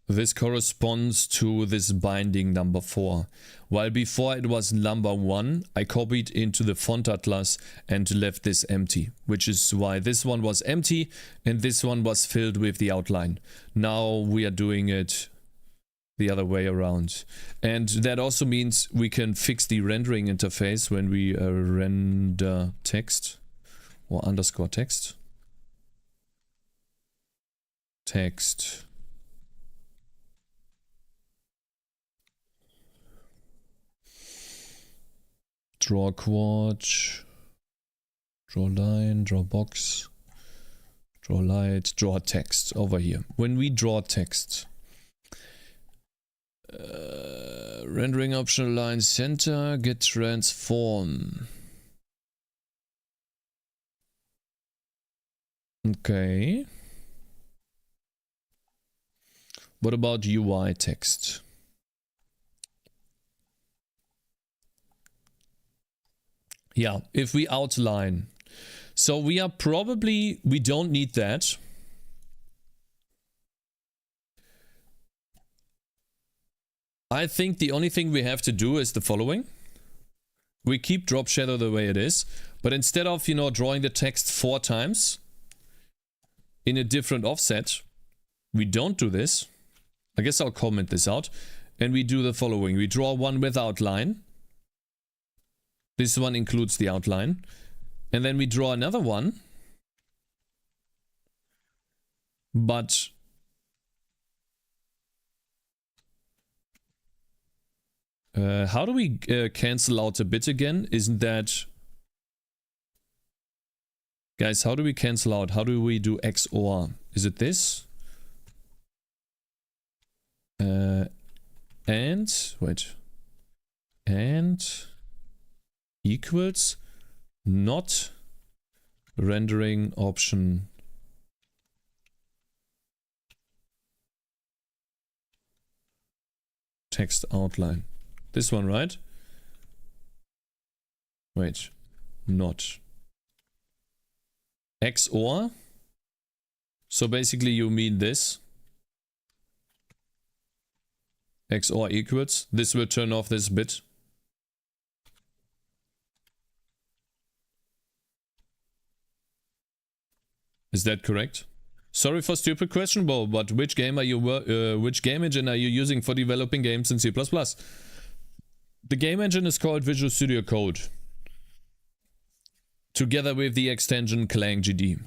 This corresponds to this binding number 4. While before it was number 1, I copied into the font atlas and left this empty. Which is why this one was empty and this one was filled with the outline. Now we are doing it the other way around. And that also means we can fix the rendering interface when we render text or underscore text. Text. Draw quad, draw line, draw box, draw light, draw text over here. When we draw text, rendering optional line center, get transform. Okay. What about UI text? Yeah, if we outline. So we are probably, we don't need that. I think the only thing we have to do is the following. We keep drop shadow the way it is, but instead of, drawing the text 4 times in a different offset, we don't do this. I guess I'll comment this out. And we do the following. We draw one with outline. This one includes the outline. And then we draw another one. But how do we cancel out a bit again? Isn't that... Guys, how do we cancel out? How do we do XOR? Is it this? And equals not rendering option text outline. This one, right? Wait, not XOR. So basically you mean this. XOR equals. This will turn off this bit. Is that correct? Sorry for stupid question, Bo, but which game are you which game engine are you using for developing games in C++? The game engine is called Visual Studio Code, together with the extension ClangGD,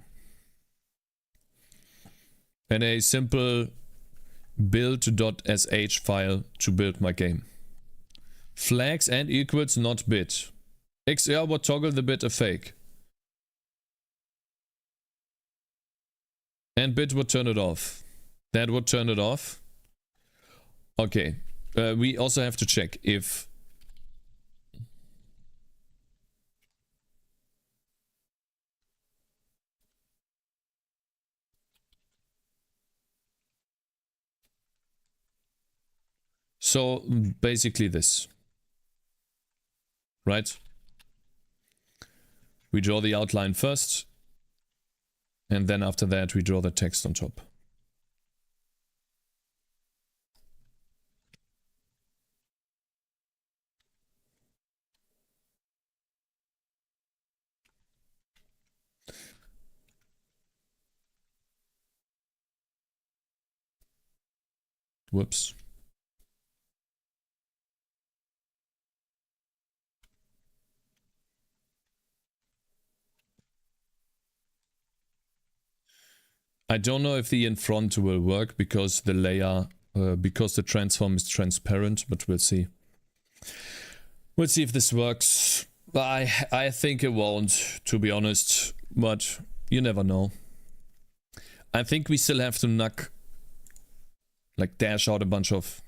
and a simple build.sh file to build my game. Flags and equals not bit. XR would toggle the bit a fake. And bit would turn it off. That would turn it off. Okay. We also have to check if... So basically this. Right? We draw the outline first. And then after that we draw the text on top. Whoops. I don't know if the in front will work because the layer, because the transform is transparent, but we'll see. We'll see if this works. I think it won't, to be honest, but you never know. I think we still have to like dash out a bunch of...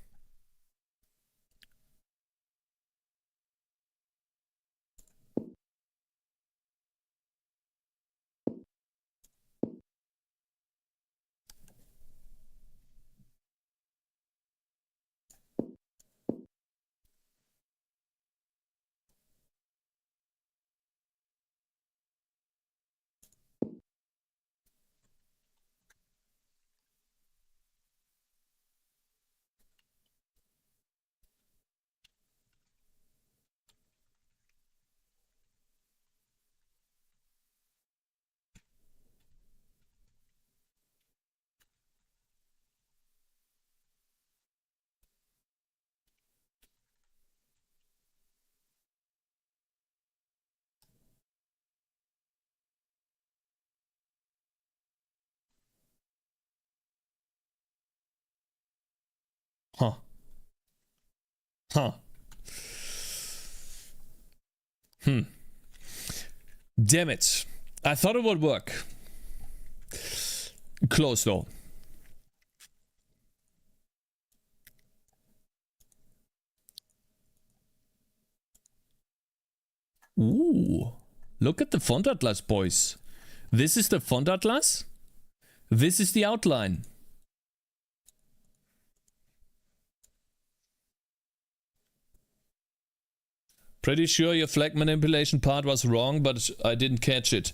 Huh. Huh. Damn it. I thought it would work. Close though. Ooh. Look at the font atlas, boys. This is the font atlas. This is the outline. Pretty sure your flag manipulation part was wrong, but I didn't catch it.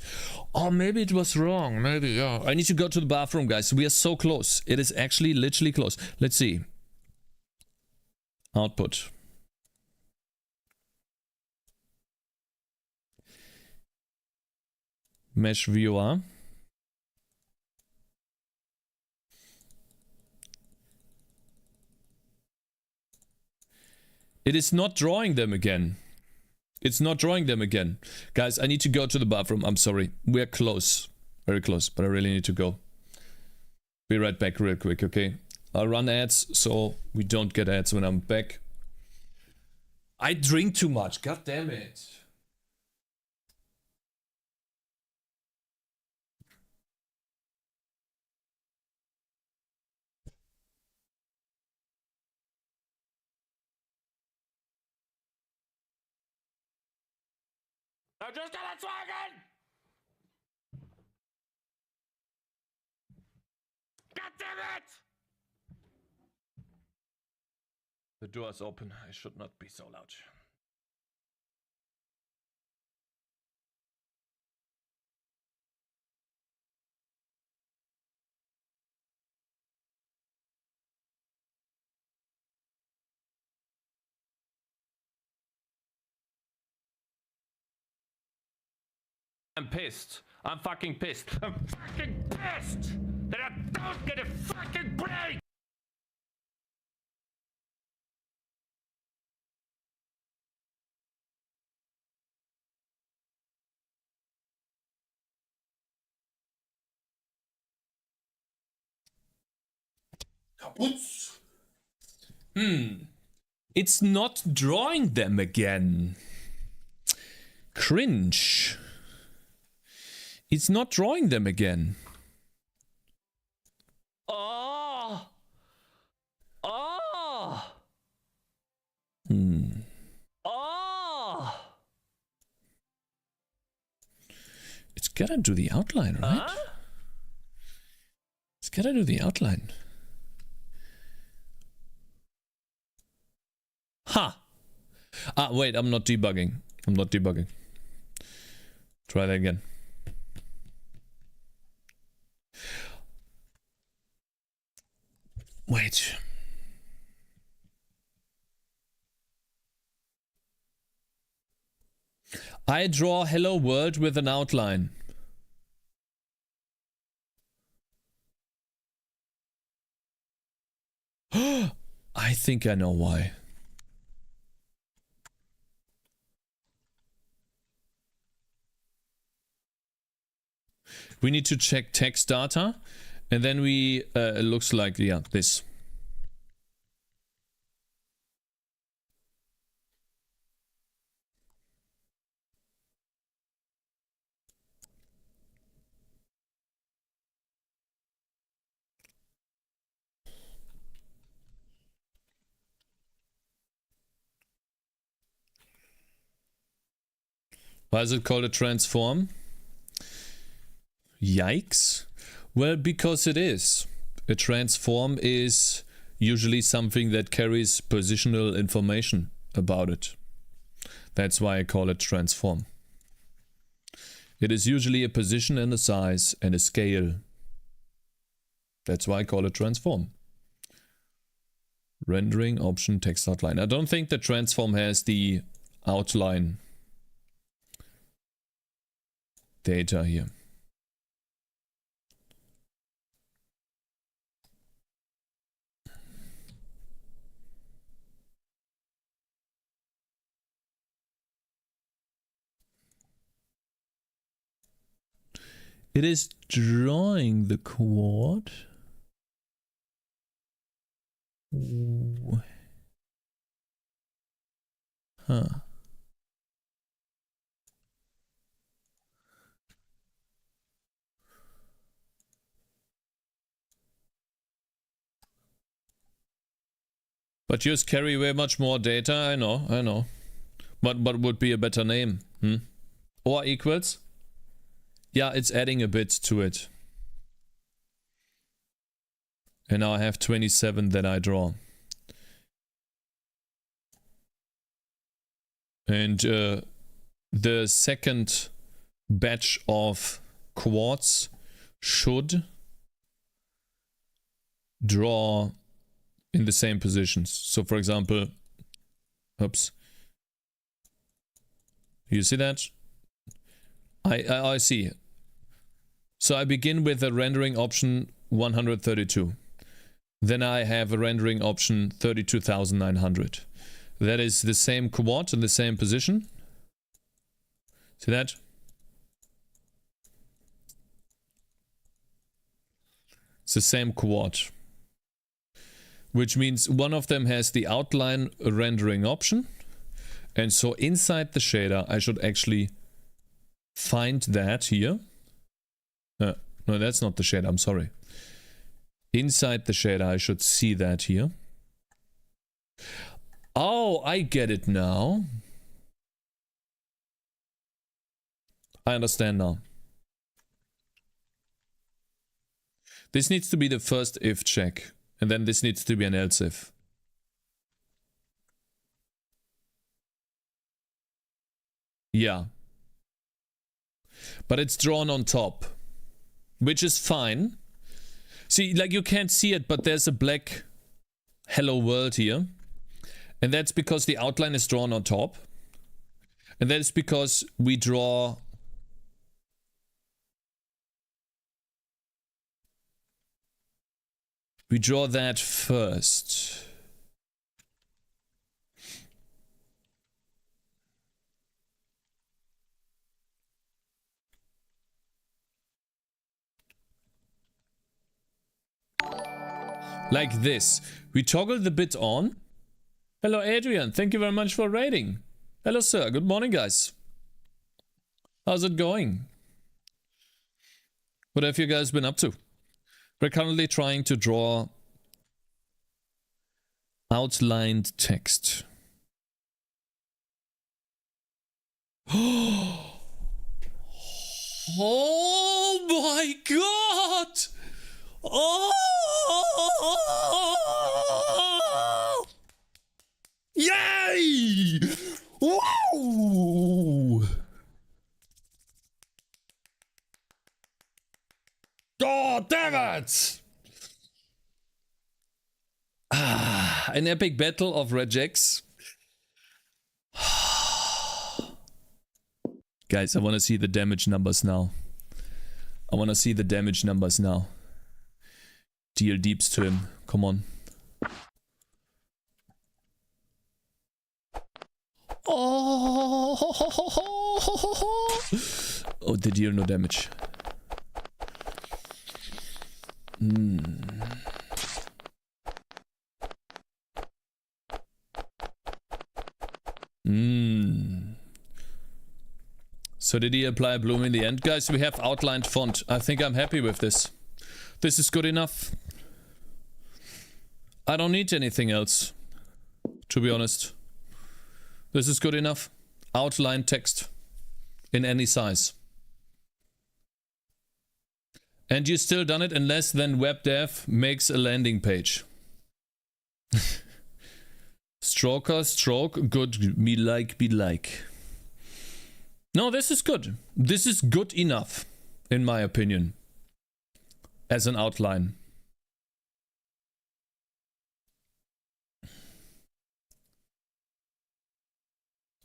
Oh, maybe it was wrong. Maybe, yeah. I need to go to the bathroom, guys. We are so close. It is actually literally close. Let's see. Output. Mesh viewer. It is not drawing them again. It's not drawing them again. Guys, I need to go to the bathroom. I'm sorry. We're close. Very close, but I really need to go. Be right back real quick, okay? I'll run ads so we don't get ads when I'm back. I drink too much. God damn it. I'm just gonna swag God damn it! The door is open. I should not be so loud. I'm pissed. I'm fucking pissed. I'm fucking pissed that I don't get a fucking break! It's not drawing them again. Cringe. It's not drawing them again. Oh! Oh! Oh! It's gotta do the outline, right? It's gotta do the outline. Ha! Ah, wait, I'm not debugging. I'm not debugging. Try that again. Wait. I draw hello world with an outline. I think I know why. We need to check text data, and then we, it looks like, yeah, this. Why is it called a transform? Yikes. Well, because it is. A transform is usually something that carries positional information about it. That's why I call it transform. It is usually a position and a size and a scale. That's why I call it transform. Rendering option text outline. I don't think the transform has the outline data here. It is drawing the quad. Ooh. Huh. But yours carry way much more data, I know. What would be a better name? Or equals? Yeah, it's adding a bit to it. And now I have 27 that I draw. And the second batch of quads should draw in the same positions. So for example, oops. You see that? I see. So I begin with a rendering option 132. Then I have a rendering option 32,900. That is the same quad in the same position. See that? It's the same quad. Which means one of them has the outline rendering option. And so inside the shader, I should actually find that here. No, that's not the shader, I'm sorry. Inside the shader, I should see that here. Oh, I get it now. I understand now. This needs to be the first if check. And then this needs to be an else if. Yeah. But it's drawn on top. Which is fine. See, like you can't see it, but there's a black hello world here. And that's because the outline is drawn on top. And that is because we draw... We draw that first. Like this. We toggle the bit on. Hello Adrian, thank you very much for raiding. Hello sir, good morning guys. How's it going? What have you guys been up to? We're currently trying to draw outlined text. Oh my god! Oh! Yay! Whoa! Oh, damn it! An epic battle of regex. Guys, I want to see the damage numbers now. Deal deeps to him. Come on. Oh, the deal no damage. So did he apply bloom in the end? Guys, we have outlined font. I think I'm happy with this. This is good enough. I don't need anything else, to be honest. This is good enough. Outline text in any size. And you still done it in less than WebDev makes a landing page. Stroker, stroke, good, me like. No, this is good. This is good enough, in my opinion, as an outline.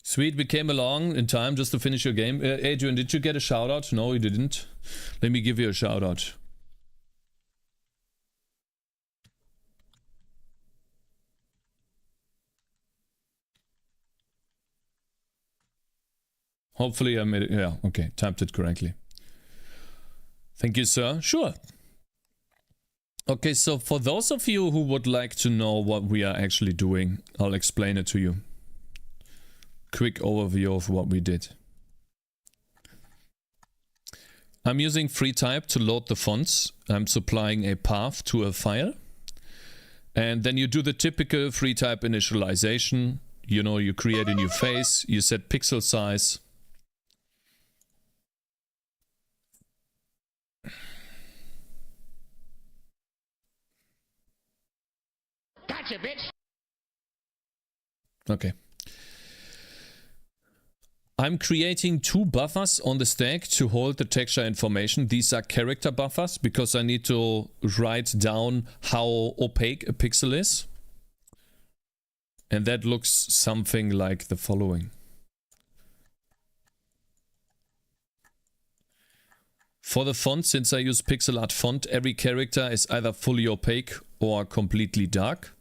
Sweet, we came along in time just to finish your game. Adrian, did you get a shout out? No, you didn't. Let me give you a shout out. Hopefully I made it. Yeah, okay, typed it correctly. Thank you, sir. Sure. Okay, so for those of you who would like to know what we are actually doing, I'll explain it to you. Quick overview of what we did. I'm using FreeType to load the fonts. I'm supplying a path to a file. And then you do the typical FreeType initialization. You know, you create a new face, you set pixel size. Gotcha, bitch. Okay. I'm creating two buffers on the stack to hold the texture information. These are character buffers because I need to write down how opaque a pixel is. And that looks something like the following. For the font, since I use pixel art font, every character is either fully opaque or completely dark.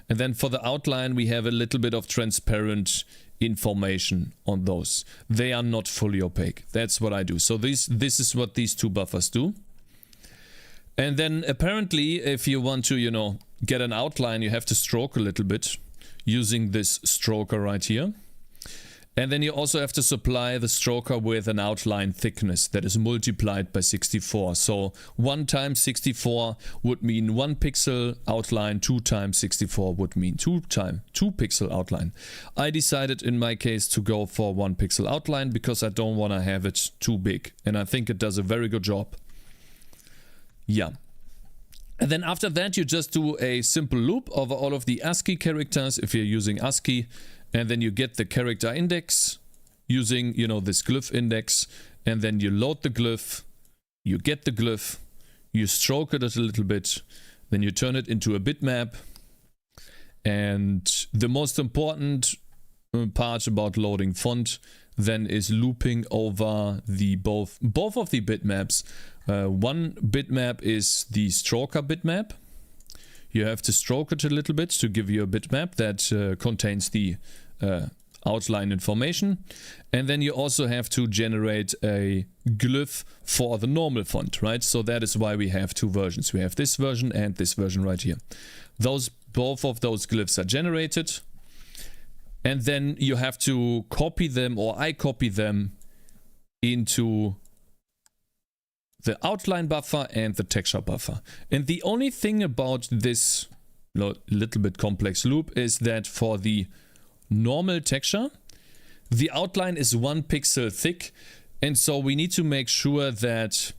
And then for the outline, we have a little bit of transparent information on those. They are not fully opaque. That's what I do. So this is what these two buffers do. And then apparently, if you want to, you know, get an outline, you have to stroke a little bit using this stroker right here. And then you also have to supply the stroker with an outline thickness that is multiplied by 64. So 1 times 64 would mean 1 pixel outline, 2 times 64 would mean 2 pixel outline. I decided in my case to go for 1 pixel outline because I don't want to have it too big. And I think it does a very good job. Yeah. And then after that you just do a simple loop over all of the ASCII characters if you're using ASCII. And then you get the character index using, you know, this glyph index. And then you load the glyph, you get the glyph, you stroke it a little bit, then you turn it into a bitmap. And the most important part about loading font then is looping over the both of the bitmaps. One bitmap is the stroker bitmap. You have to stroke it a little bit to give you a bitmap that contains the outline information. And then you also have to generate a glyph for the normal font, right? So that is why we have two versions. We have this version and this version right here. Both of those glyphs are generated. And then you have to copy them, or I copy them into the outline buffer and the texture buffer. And the only thing about this little bit complex loop is that for the normal texture, the outline is 1 pixel thick. And so we need to make sure that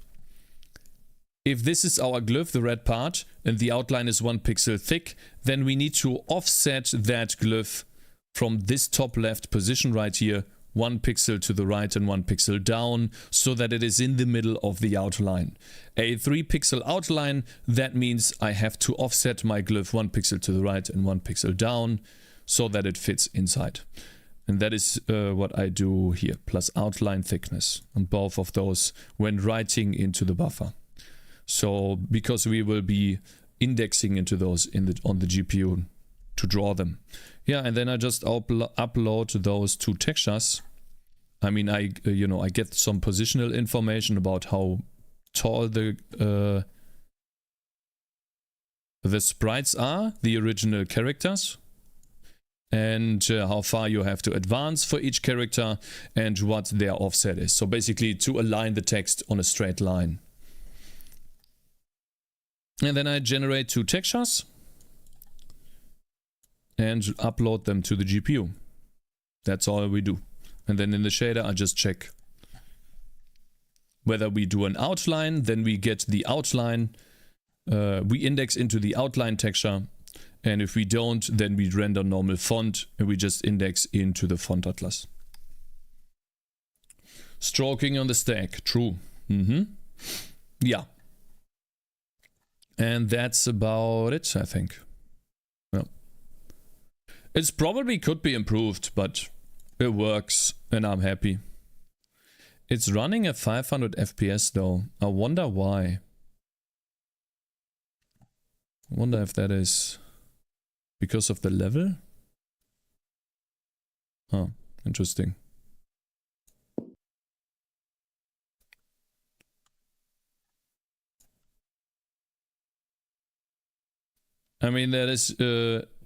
if this is our glyph, the red part, and the outline is 1 pixel thick, then we need to offset that glyph from this top left position right here, 1 pixel to the right and 1 pixel down, so that it is in the middle of the outline. A 3 pixel outline, that means I have to offset my glyph 1 pixel to the right and 1 pixel down, so that it fits inside. And that is what I do here, plus outline thickness on both of those when writing into the buffer. So because we will be indexing into those on the GPU to draw them. Yeah, and then I just upload those 2 textures. I mean, I get some positional information about how tall the sprites are, the original characters, and how far you have to advance for each character and what their offset is. So basically to align the text on a straight line. And then I generate 2 textures and upload them to the GPU. That's all we do. And then in the shader I just check whether we do an outline, then we get the outline, we index into the outline texture, and if we don't, then we render normal font and we just index into the font atlas. Stroking on the stack, true. Yeah. And that's about it, I think. Yeah. It's probably could be improved, but it works and I'm happy. It's running at 500 FPS though. I wonder why. I wonder if that is because of the level? Oh, interesting. I mean, that is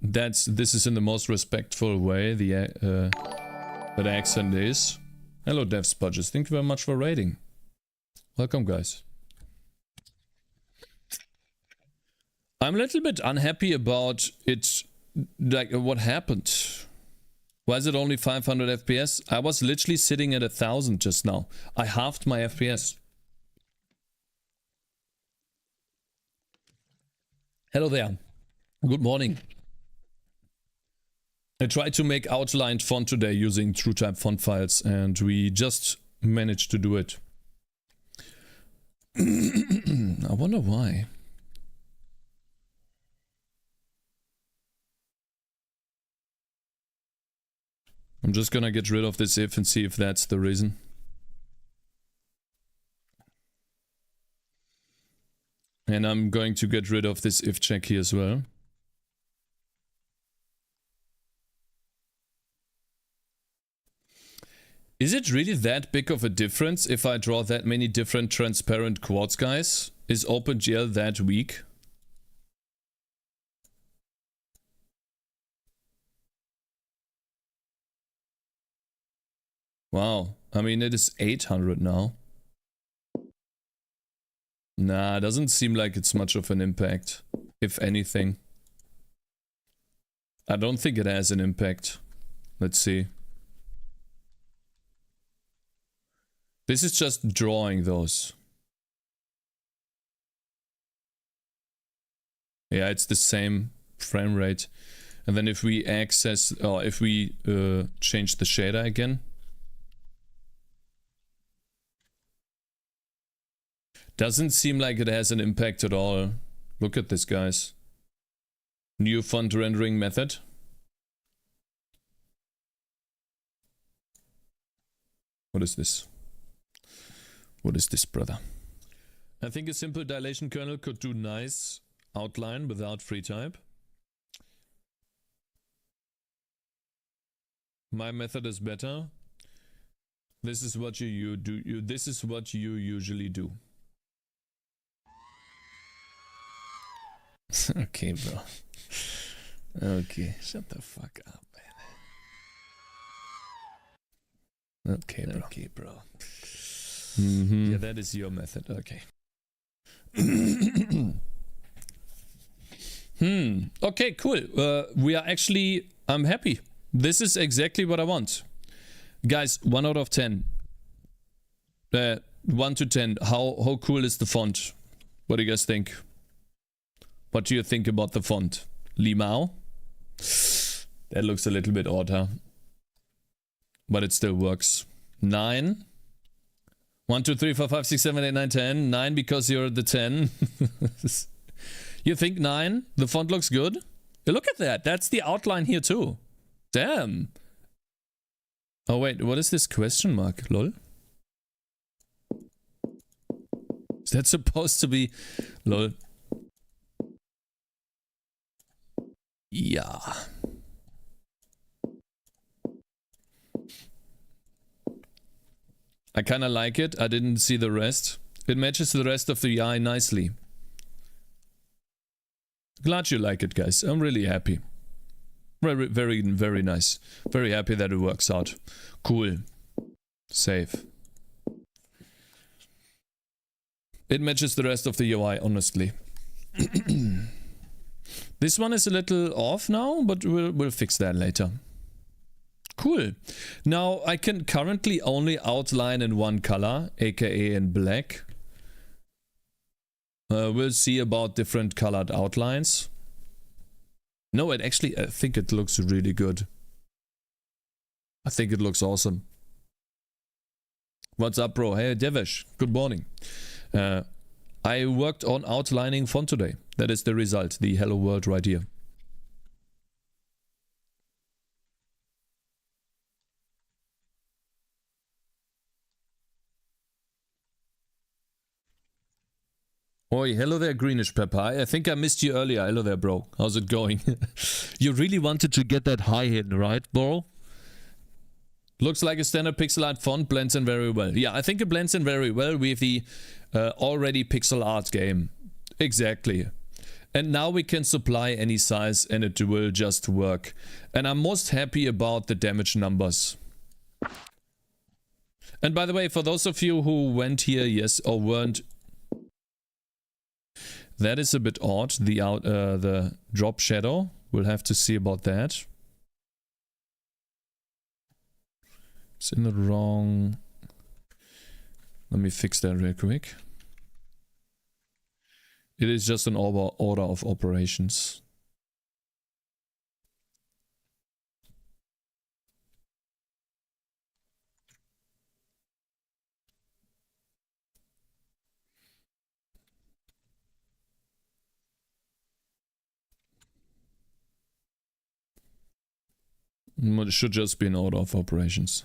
this is in the most respectful way that accent is. Hello, Dev Spudges. Thank you very much for raiding. Welcome, guys. I'm a little bit unhappy about it, like what happened. Why is it only 500 FPS? I was literally sitting at 1000 just now. I halved my FPS. Hello there. Good morning. I tried to make outlined font today using TrueType font files and we just managed to do it. I wonder why. I'm just gonna get rid of this if and see if that's the reason. And I'm going to get rid of this if check here as well. Is it really that big of a difference if I draw that many different transparent quartz guys? Is OpenGL that weak? Wow, I mean it is 800 now. Nah, doesn't seem like it's much of an impact, if anything. I don't think it has an impact. Let's see. This is just drawing those. Yeah, it's the same frame rate. And then if we access, or if we change the shader again. Doesn't seem like it has an impact at all. Look at this, guys. New font rendering method. What is this? What is this, brother? I think a simple dilation kernel could do nice outline without free type. My method is better. This is what you do. This is what you usually do. Okay, bro. Okay, shut the fuck up, man. Okay, bro. Okay, bro. Yeah, that is your method. Okay. Okay, cool. We are actually... I'm happy. This is exactly what I want. Guys, 1 out of 10. 1 to 10. How cool is the font? What do you guys think? What do you think about the font? Limao? That looks a little bit odd, huh? But it still works. 9. 1, 2, 3, 4, 5, 6, 7, 8, 9, 10. 9 because you're the 10. You think 9? The font looks good? Look at that. That's the outline here too. Damn. Oh wait, what is this question mark? Lol. Is that supposed to be... Lol. Yeah. I kinda like it. I didn't see the rest. It matches the rest of the eye nicely. Glad you like it, guys. I'm really happy. Very, very, very nice. Very happy that it works out. Cool. Save. It matches the rest of the UI, honestly. This one is a little off now, but we'll fix that later. Cool. Now, I can currently only outline in one color, aka in black. We'll see about different colored outlines. No, I think it looks really good. I think it looks awesome. What's up, bro? Hey, Devish. Good morning. I worked on outlining font today. That is the result. The hello world right here. Oi, hello there, Greenish Pepper. I think I missed you earlier. Hello there, bro. How's it going? You really wanted to get that high hidden, right, bro? Looks like a standard pixel art font, blends in very well. Yeah, I think it blends in very well with the already pixel art game. Exactly. And now we can supply any size and it will just work. And I'm most happy about the damage numbers. And by the way, for those of you who went here, yes, or weren't... That is a bit odd, the drop shadow. We'll have to see about that. It's in the wrong... Let me fix that real quick. It is just an order of operations. It should just be an order of operations.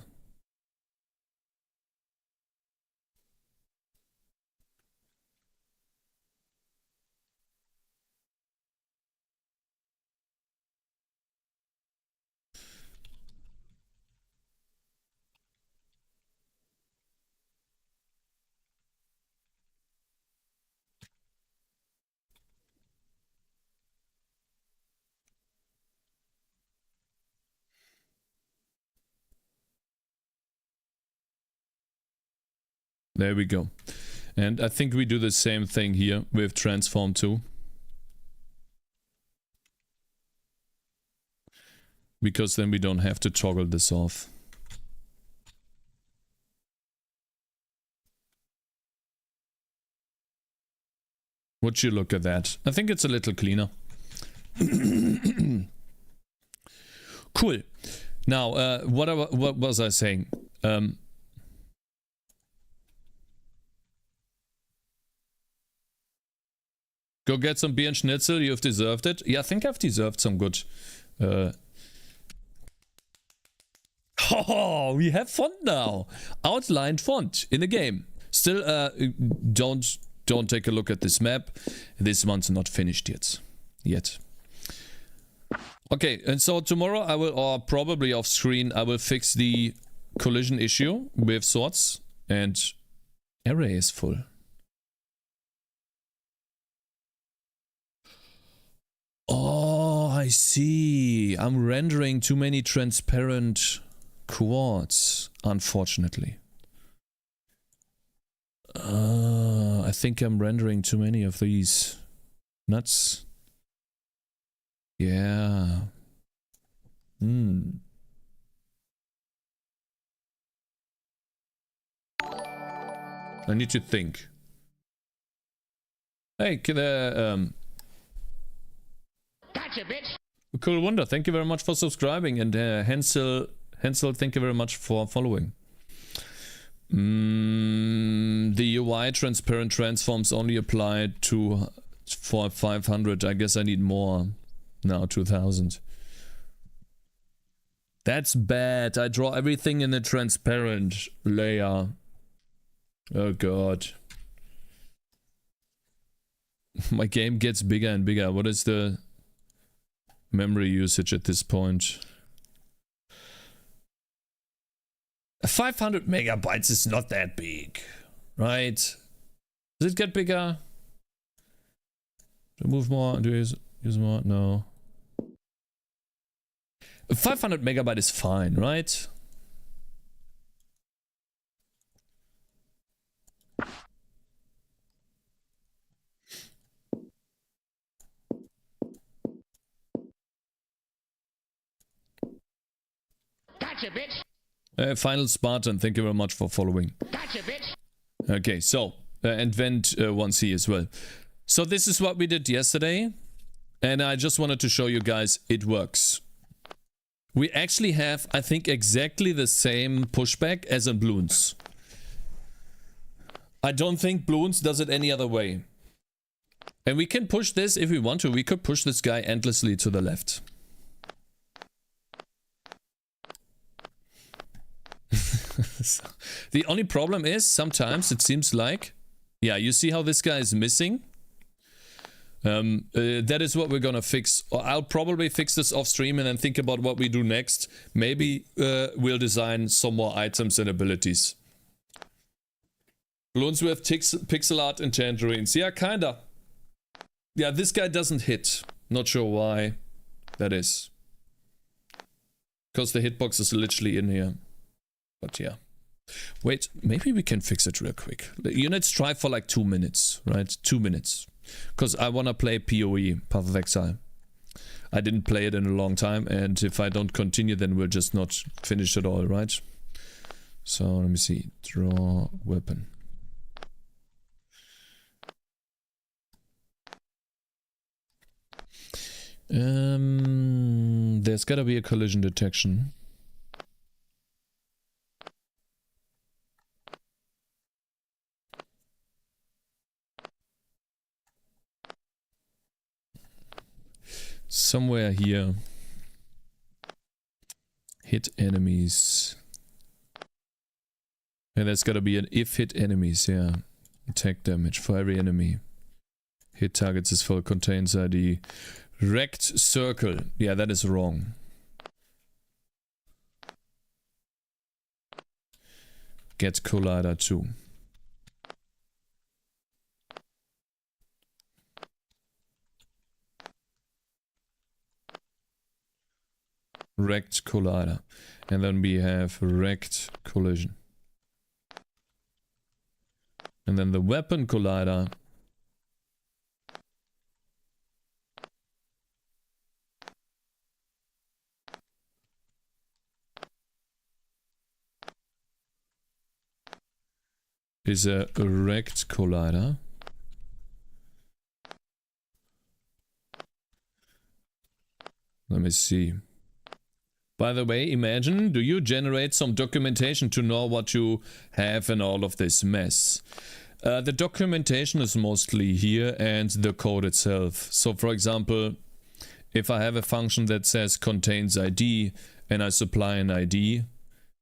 There we go. And I think we do the same thing here with transform 2. Because then we don't have to toggle this off. Would you look at that? I think it's a little cleaner. Cool. Now, what was I saying? Go get some beer and schnitzel, you've deserved it. Yeah, I think I've deserved some good... Oh, we have font now. Outlined font in the game. Still, don't take a look at this map. This one's not finished yet. Okay, and so tomorrow I will, or probably off screen, I will fix the collision issue with swords. And array is full. Oh, I see. I'm rendering too many transparent quads, unfortunately. I think I'm rendering too many of these. Nuts. Yeah. I need to think. Hey, Gotcha, bitch. Cool Wonder, thank you very much for subscribing, and Hansel, thank you very much for following. The UI transparent transforms only apply for 500. I guess I need more. Now 2000. That's bad. I draw everything in a transparent layer. Oh god. My game gets bigger and bigger. What is the memory usage at this point? 500 megabytes is not that big, right? Does it get bigger? Do I move more? Do I use more? No. 500 megabyte is fine, right? Gotcha, bitch. Final Spartan, thank you very much for following. Gotcha, bitch. Okay, so, and Vent 1C as well. So this is what we did yesterday, and I just wanted to show you guys it works. We actually have, I think, exactly the same pushback as in Bloons. I don't think Bloons does it any other way. And we can push this if we want to. We could push this guy endlessly to the left. The only problem is sometimes it seems like, yeah, you see how this guy is missing? That is what we're gonna fix. I'll probably fix this off stream and then think about what we do next. Maybe we'll design some more items and abilities. Bloons with pixel art and tangerines. Yeah, kinda. Yeah, this guy doesn't hit. Not sure why that is. Because the hitbox is literally in here. But yeah. Wait, maybe we can fix it real quick. The units try for like 2 minutes, right? 2 minutes. Because I want to play PoE, Path of Exile. I didn't play it in a long time, and if I don't continue, then we'll just not finish it all, right? So, let me see. Draw weapon. There's gotta be a collision detection. Somewhere here. Hit enemies. And there's gotta be an if hit enemies, yeah. Attack damage for every enemy. Hit targets is full, contains ID. Rect circle. Yeah, that is wrong. Get collider too. Rect collider. And then we have rect collision. And then the weapon collider is a rect collider. Let me see. By the way, imagine, do you generate some documentation to know what you have and all of this mess? The documentation is mostly here and the code itself. So for example, if I have a function that says contains ID and I supply an ID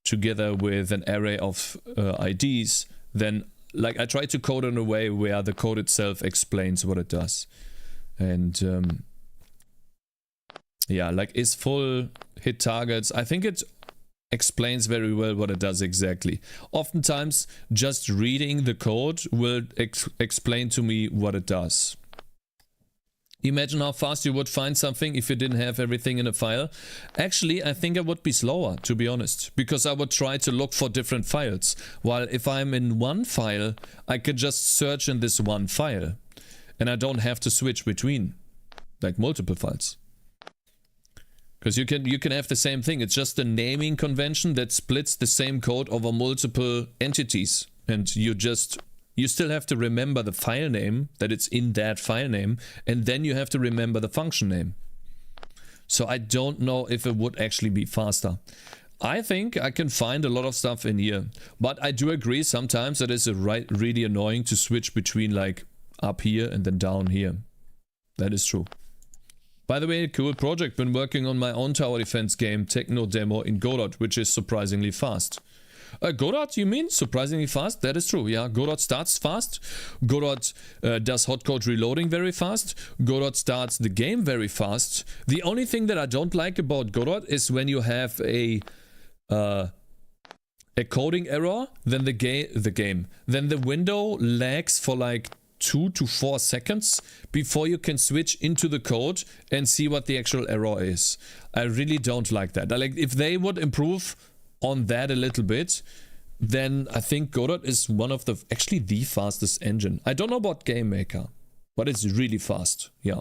together with an array of IDs, then like I try to code in a way where the code itself explains what it does. And yeah, like is full hit targets. I think it explains very well what it does exactly. Oftentimes, just reading the code will explain to me what it does. Imagine how fast you would find something if you didn't have everything in a file. Actually, I think I would be slower, to be honest, because I would try to look for different files. While if I'm in one file, I could just search in this one file. And I don't have to switch between, like, multiple files. Because you can have the same thing. It's just a naming convention that splits the same code over multiple entities. And you still have to remember the file name, that it's in that file name, and then you have to remember the function name. So I don't know if it would actually be faster. I think I can find a lot of stuff in here, but I do agree sometimes that it's really annoying to switch between like up here and then down here. That is true. By the way, cool project. Been working on my own tower defense game, Techno Demo in Godot, which is surprisingly fast. Godot, you mean? Surprisingly fast? That is true, yeah. Godot starts fast. Godot does hotcode reloading very fast. Godot starts the game very fast. The only thing that I don't like about Godot is when you have a coding error, then then the window lags for like 2 to 4 seconds before you can switch into the code and see what the actual error is. I really don't like that. Like, if they would improve on that a little bit, then I think Godot is one of actually the fastest engine. I don't know about Game Maker, but it's really fast, yeah.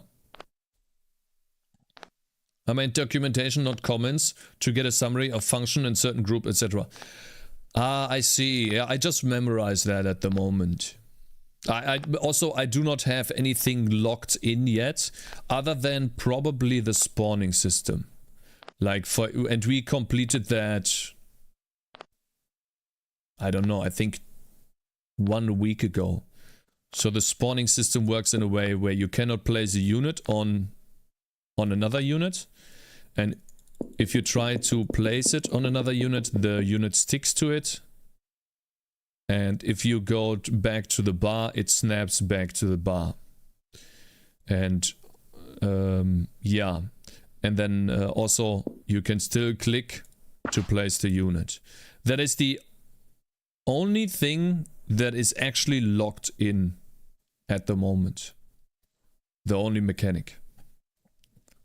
I mean documentation, not comments, to get a summary of function in certain group, etc. Ah, I see. Yeah, I just memorized that at the moment. I do not have anything locked in yet, other than probably the spawning system. And we completed that, I don't know, I think 1 week ago. So the spawning system works in a way where you cannot place a unit on another unit. And if you try to place it on another unit, the unit sticks to it. And if you go back to the bar, it snaps back to the bar. And yeah. And then also you can still click to place the unit. That is the only thing that is actually locked in at the moment. The only mechanic.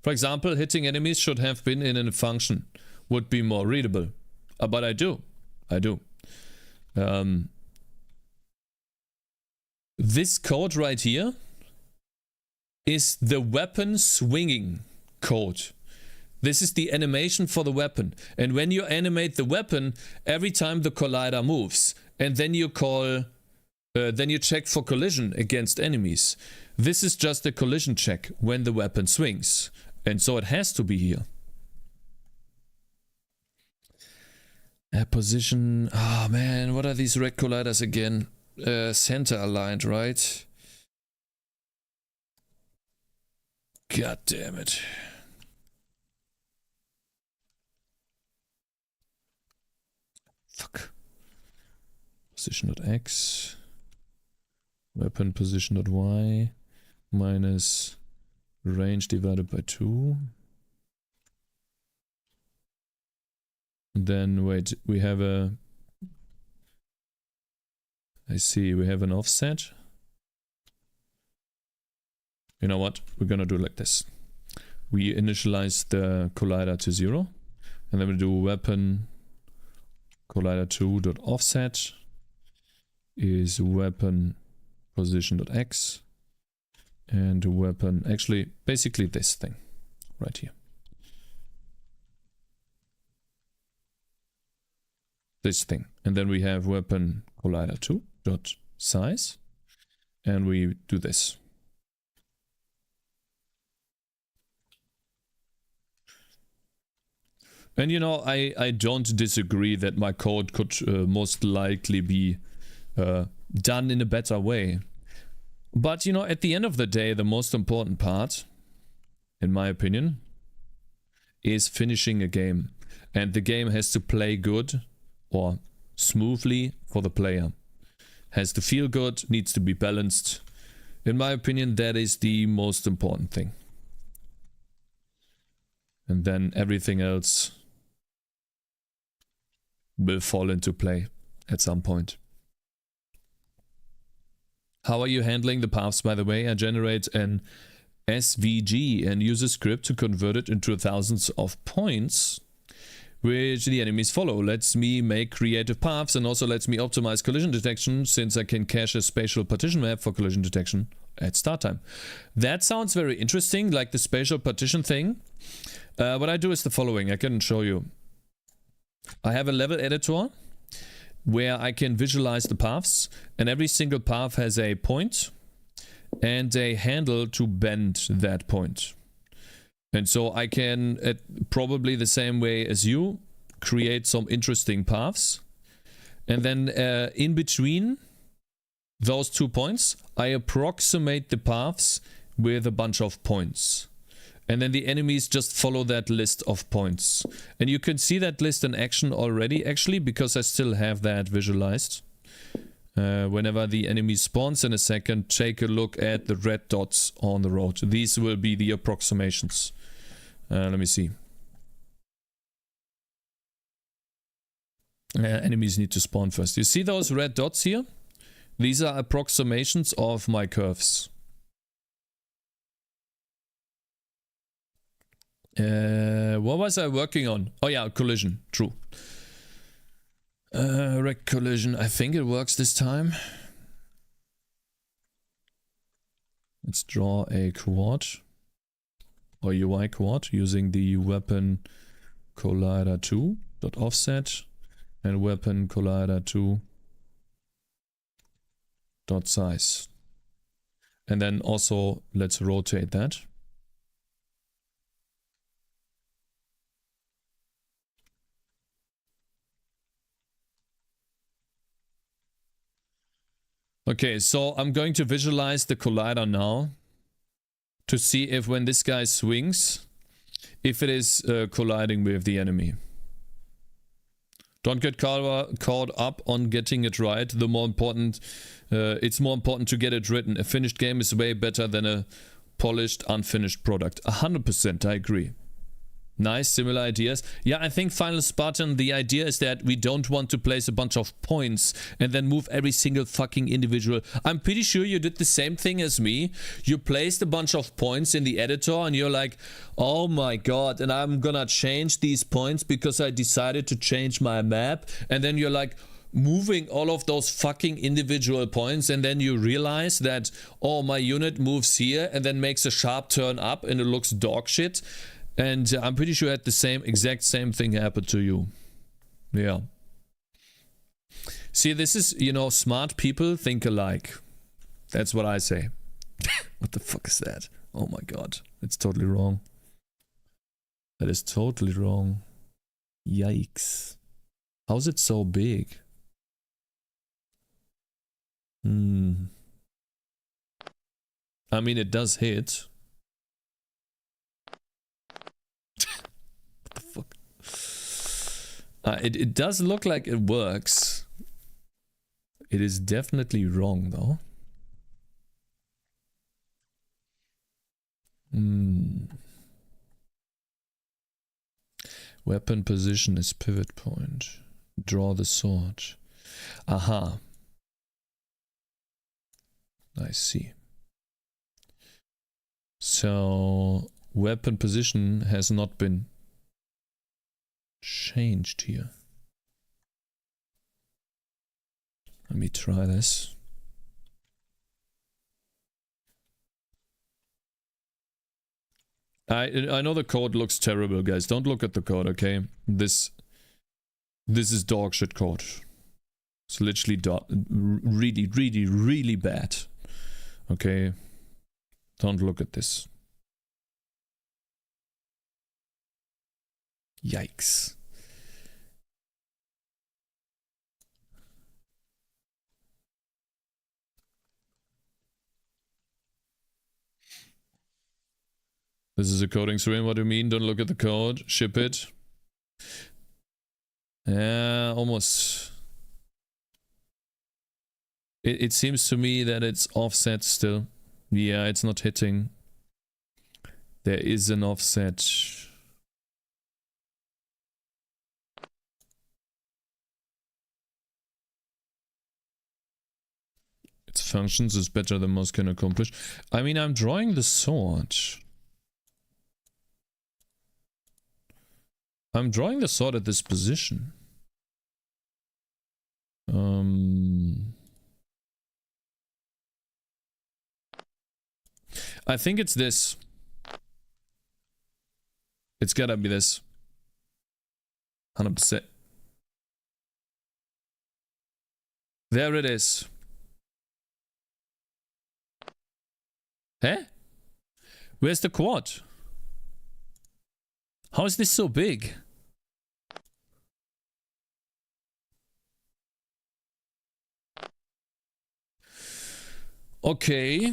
For example, hitting enemies should have been in a function. Would be more readable. But I do. This code right here is the weapon swinging code. This is the animation for the weapon. And when you animate the weapon, every time the collider moves, and then you check for collision against enemies. This is just a collision check when the weapon swings. And so it has to be here. Position. Oh man, what are these red colliders again? Center aligned, right? God damn it. Fuck. Position.x. Weapon position.y minus range divided by 2. Then wait, we have a... I see, we have an offset. You know what? We're gonna do it like this. We initialize the collider to 0. And then we do weapon collider2.offset is weapon position.x. And weapon, actually, basically this thing right here. This thing. And then we have weapon collider2.size. And we do this. And you know, I don't disagree that my code could most likely be done in a better way. But you know, at the end of the day, the most important part, in my opinion, is finishing a game. And the game has to play good or smoothly for the player. Has to feel good, needs to be balanced. In my opinion, that is the most important thing. And then everything else will fall into play at some point. How are you handling the paths, by the way? I generate an SVG and use a script to convert it into thousands of points which the enemies follow. Lets me make creative paths and also lets me optimize collision detection since I can cache a spatial partition map for collision detection at start time. That sounds very interesting, like the spatial partition thing. What I do is the following. I can show you. I have a level editor where I can visualize the paths, and every single path has a point and a handle to bend that point. And so I can, probably the same way as you, create some interesting paths. And then in between those 2 points, I approximate the paths with a bunch of points. And then the enemies just follow that list of points. And you can see that list in action already, actually, because I still have that visualized. Whenever the enemy spawns in a second, take a look at the red dots on the road. These will be the approximations. Let me see. Enemies need to spawn first. You see those red dots here? These are approximations of my curves. What was I working on? Oh yeah, collision. True. Rect collision. I think it works this time. Let's draw a quad. Or UI quad using the weapon collider 2 dot offset and weapon collider 2 dot size. And then also let's rotate that. Okay, so I'm going to visualize the collider now to see if when this guy swings, if it is colliding with the enemy. Don't get caught up on getting it right. The more important, it's more important to get it written. A finished game is way better than a polished, unfinished product. 100%, I agree. Nice, similar ideas. Yeah, I think Final Spartan, the idea is that we don't want to place a bunch of points and then move every single fucking individual. I'm pretty sure you did the same thing as me. You placed a bunch of points in the editor and you're like, oh my god, and I'm gonna change these points because I decided to change my map. And then you're like moving all of those fucking individual points, and then you realize that, oh, my unit moves here and then makes a sharp turn up and it looks dog shit. And I'm pretty sure that the exact same thing happened to you. Yeah. See, this is, you know, smart people think alike. That's what I say. What the fuck is that? Oh my god. It's totally wrong. That is totally wrong. Yikes. How's it so big? I mean, it does hit. It does look like it works. It is definitely wrong though. Weapon position is pivot point. Draw the sword. Aha. I see. So weapon position has not been changed here. Let me try this. I know the code looks terrible, guys. Don't look at the code, okay? This is dog shit code. It's literally really bad. Okay? Don't look at this. Yikes. This is a coding stream. What do you mean? Don't look at the code. Ship it. Yeah, almost. It seems to me that it's offset still. Yeah, it's not hitting. There is an offset. It's functions is better than mouse can accomplish. I mean, I'm drawing the sword. I'm drawing the sword at this position. I think it's this. It's gotta be this. 100%. There it is. Eh? Where's the quad? How is this so big? Okay.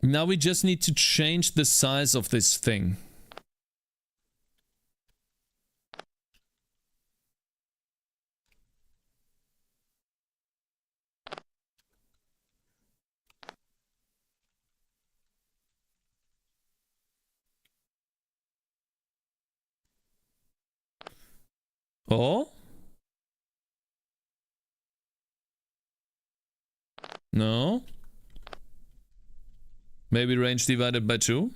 Now we just need to change the size of this thing. Oh? No? Maybe range divided by 2?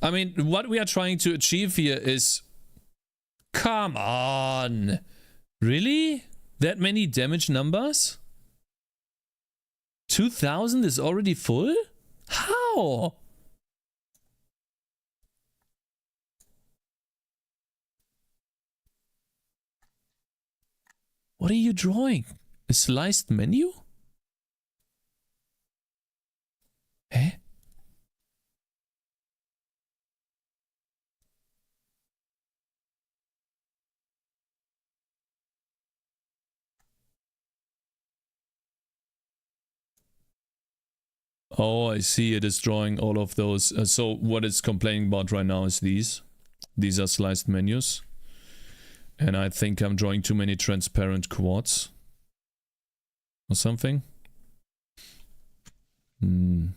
I mean, what we are trying to achieve here is... Come on! Really? That many damage numbers? 2000 is already full? How? What are you drawing? A sliced menu? Eh? Oh, I see. It is drawing all of those. So what it's complaining about right now is these. These are sliced menus. And I think I'm drawing too many transparent quads. Or something. I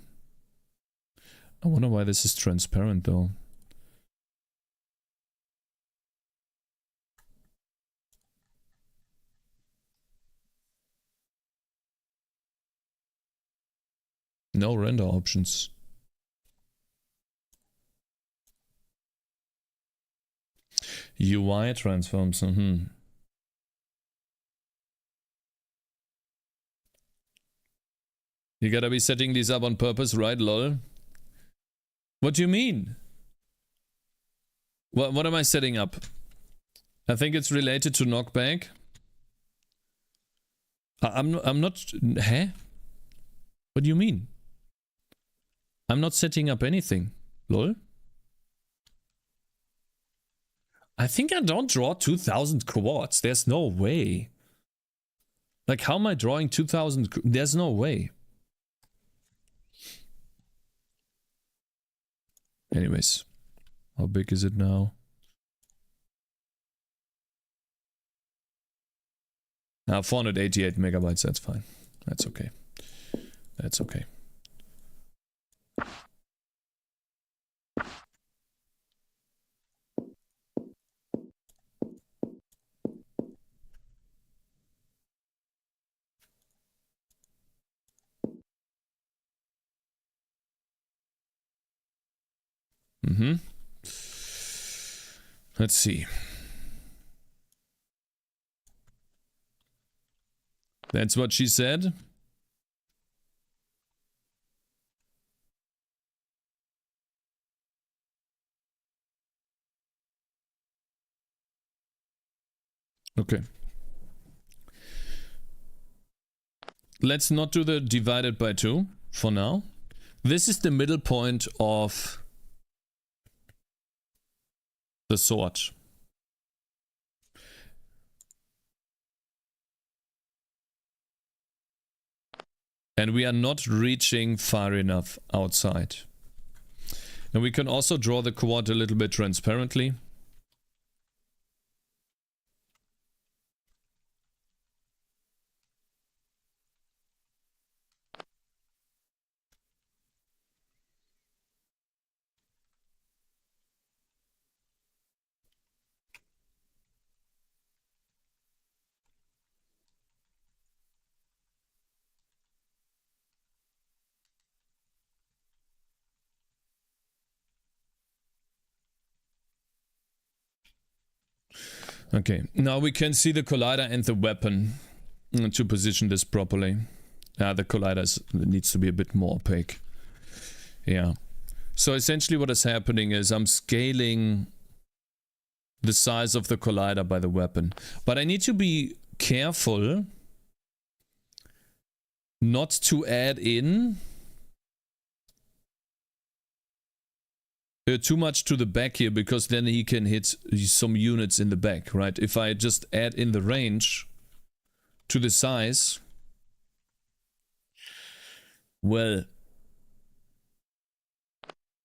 wonder why this is transparent though. No render options. UI transforms. You gotta be setting these up on purpose, right, lol? What do you mean? What am I setting up? I think it's related to knockback. I'm not... Huh? What do you mean? I'm not setting up anything. Lol? I think I don't draw 2000 quads. There's no way. Like, how am I drawing 2000? There's no way. Anyways, how big is it now? Now 488 megabytes, that's fine. That's okay. That's okay. Let's see. That's what she said. Okay. Let's not do the divided by 2 for now. This is the middle point of the sword. And we are not reaching far enough outside. And we can also draw the quad a little bit transparently. Okay, now we can see the collider and the weapon to position this properly. The collider needs to be a bit more opaque. Yeah. So essentially what is happening is I'm scaling the size of the collider by the weapon. But I need to be careful not to add in too much to the back here, because then he can hit some units in the back, right? If I just add in the range to the size, well,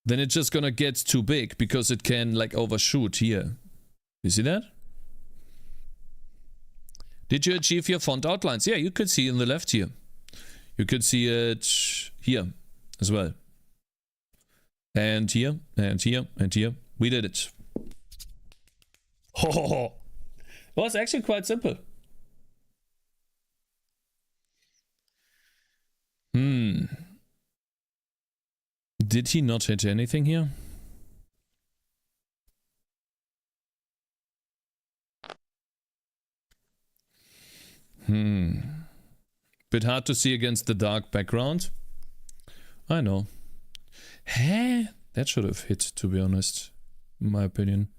then it's just gonna get too big because it can like overshoot here. You see that? Did you achieve your font outlines? Yeah, you could see in the left here. You could see it here as well. And here, and here, and here. We did it. Oh, it was actually quite simple. Did he not hit anything here? Bit hard to see against the dark background. I know. Huh? That should have hit, to be honest, in my opinion.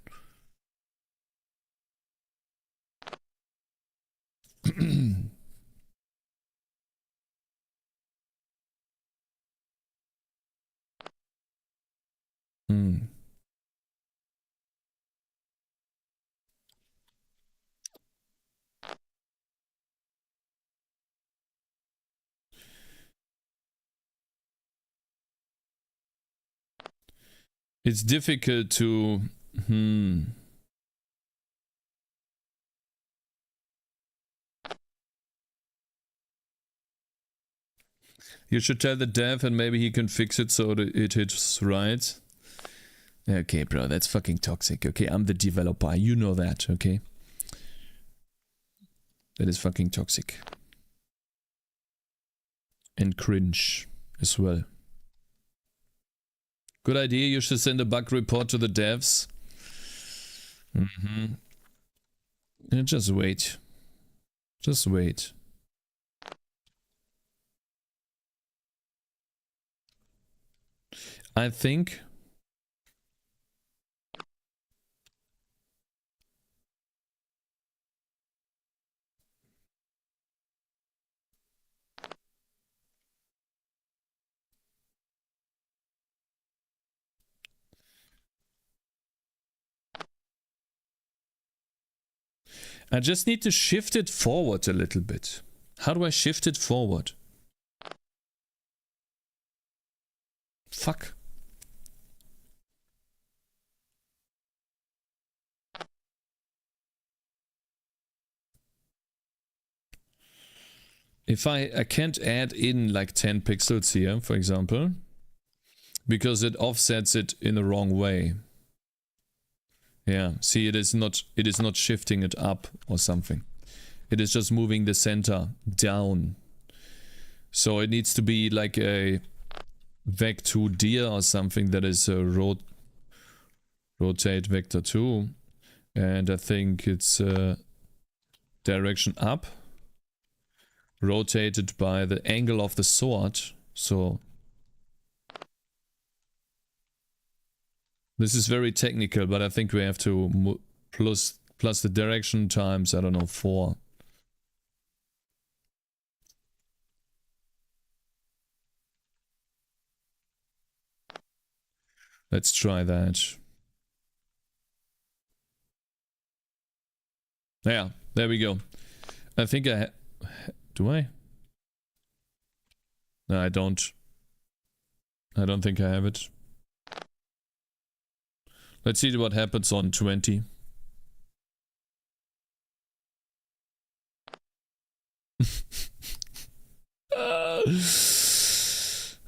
It's difficult to... You should tell the dev and maybe he can fix it so that it hits right. Okay, bro, that's fucking toxic. Okay, I'm the developer. You know that, okay? That is fucking toxic. And cringe as well. Good idea, you should send a bug report to the devs. Yeah, just wait. Just wait. I think... I just need to shift it forward a little bit. How do I shift it forward? Fuck. If I can't add in like 10 pixels here, for example, because it offsets it in the wrong way. Yeah, see, it is not shifting it up or something. It is just moving the center down. So it needs to be like a vector dir or something that is a rotate vector 2. And I think it's direction up, rotated by the angle of the sword. So this is very technical, but I think we have to plus the direction times, I don't know, 4. Let's try that. Yeah, there we go. I think I do I? No, I don't. I don't think I have it. Let's see what happens on 20.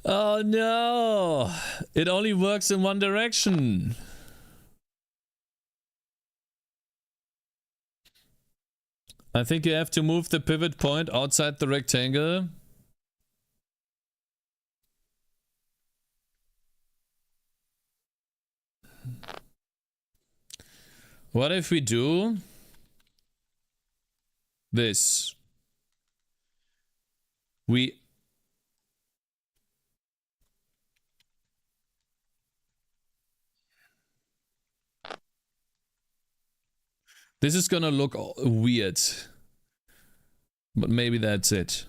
Oh no! It only works in one direction. I think you have to move the pivot point outside the rectangle. What if we do this. This is gonna look weird, but maybe that's it.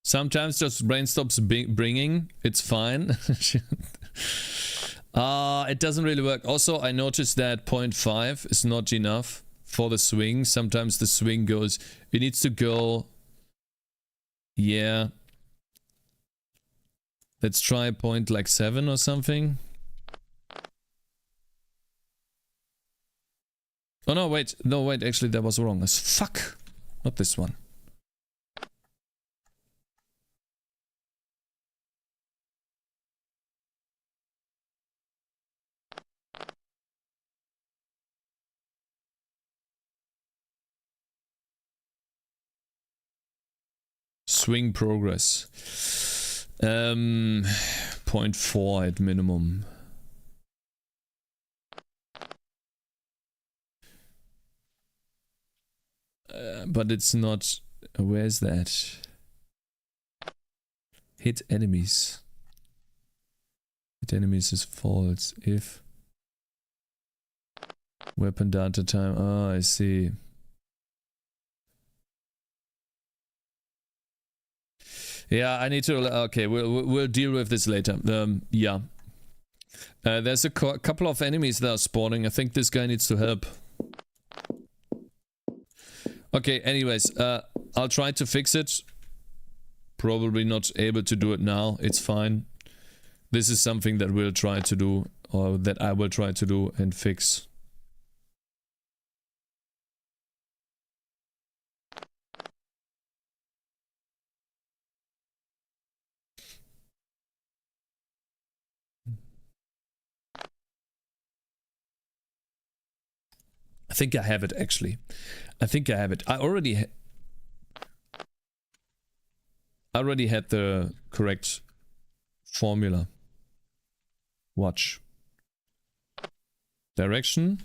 Sometimes just brain stops bringing. It's fine. It doesn't really work. Also, I noticed that 0.5 is not enough for the swing. Sometimes the swing goes... It needs to go... Yeah. Let's try a point like 7 or something. Oh no, wait. No, wait. Actually, that was wrong. Fuck. Not this one. Swing progress. 0.4 at minimum. But it's not... Where's that? Hit enemies. Hit enemies is false. If... Weapon data time. Ah, I see. Yeah, I need to... Okay, we'll deal with this later. Yeah. There's a couple of enemies that are spawning. I think this guy needs to help. Okay, anyways, I'll try to fix it. Probably not able to do it now. It's fine. This is something that we'll try to do, or that I will try to do and fix. I think I have it, actually. I think I have it. I already had the correct formula. Watch. Direction.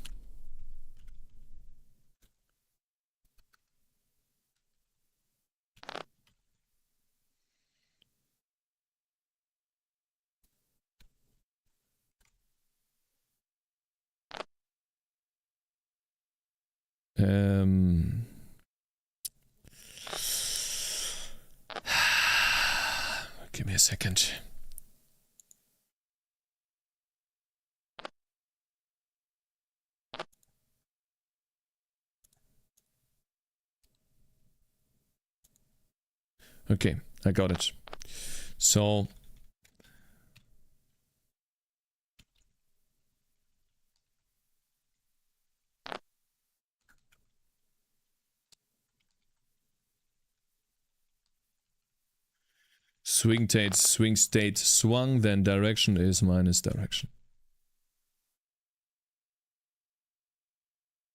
Give me a second. Okay, I got it. So swing state swung, then direction is minus direction.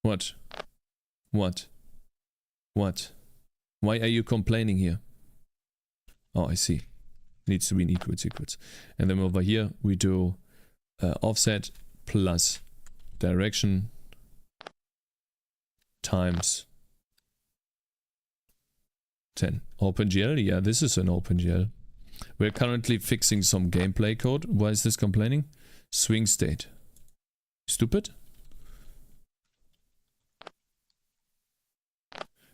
What? What? What? Why are you complaining here? Oh, I see. Needs to be an equals. And then over here we do offset plus direction times 10. OpenGL? Yeah, this is an OpenGL. We're currently fixing some gameplay code. Why is this complaining? Swing state. Stupid?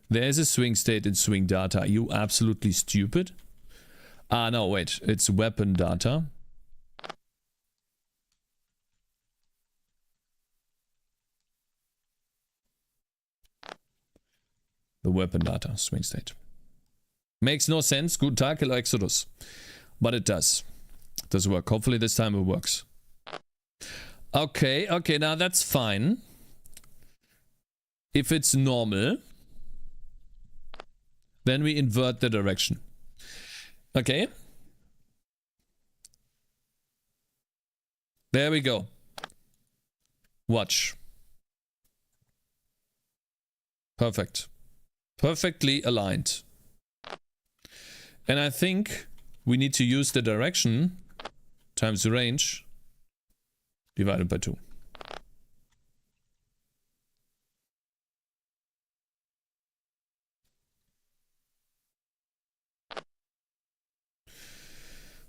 There is a swing state in swing data. Are you absolutely stupid? Ah, no, wait. It's weapon data. The weapon data, swing state. Makes no sense. Guten Tag, hello Exodus. But it does. It does work. Hopefully this time it works. Okay, okay, now that's fine. If it's normal, then we invert the direction. Okay. There we go. Watch. Perfect. Perfectly aligned. And I think we need to use the direction times the range divided by 2.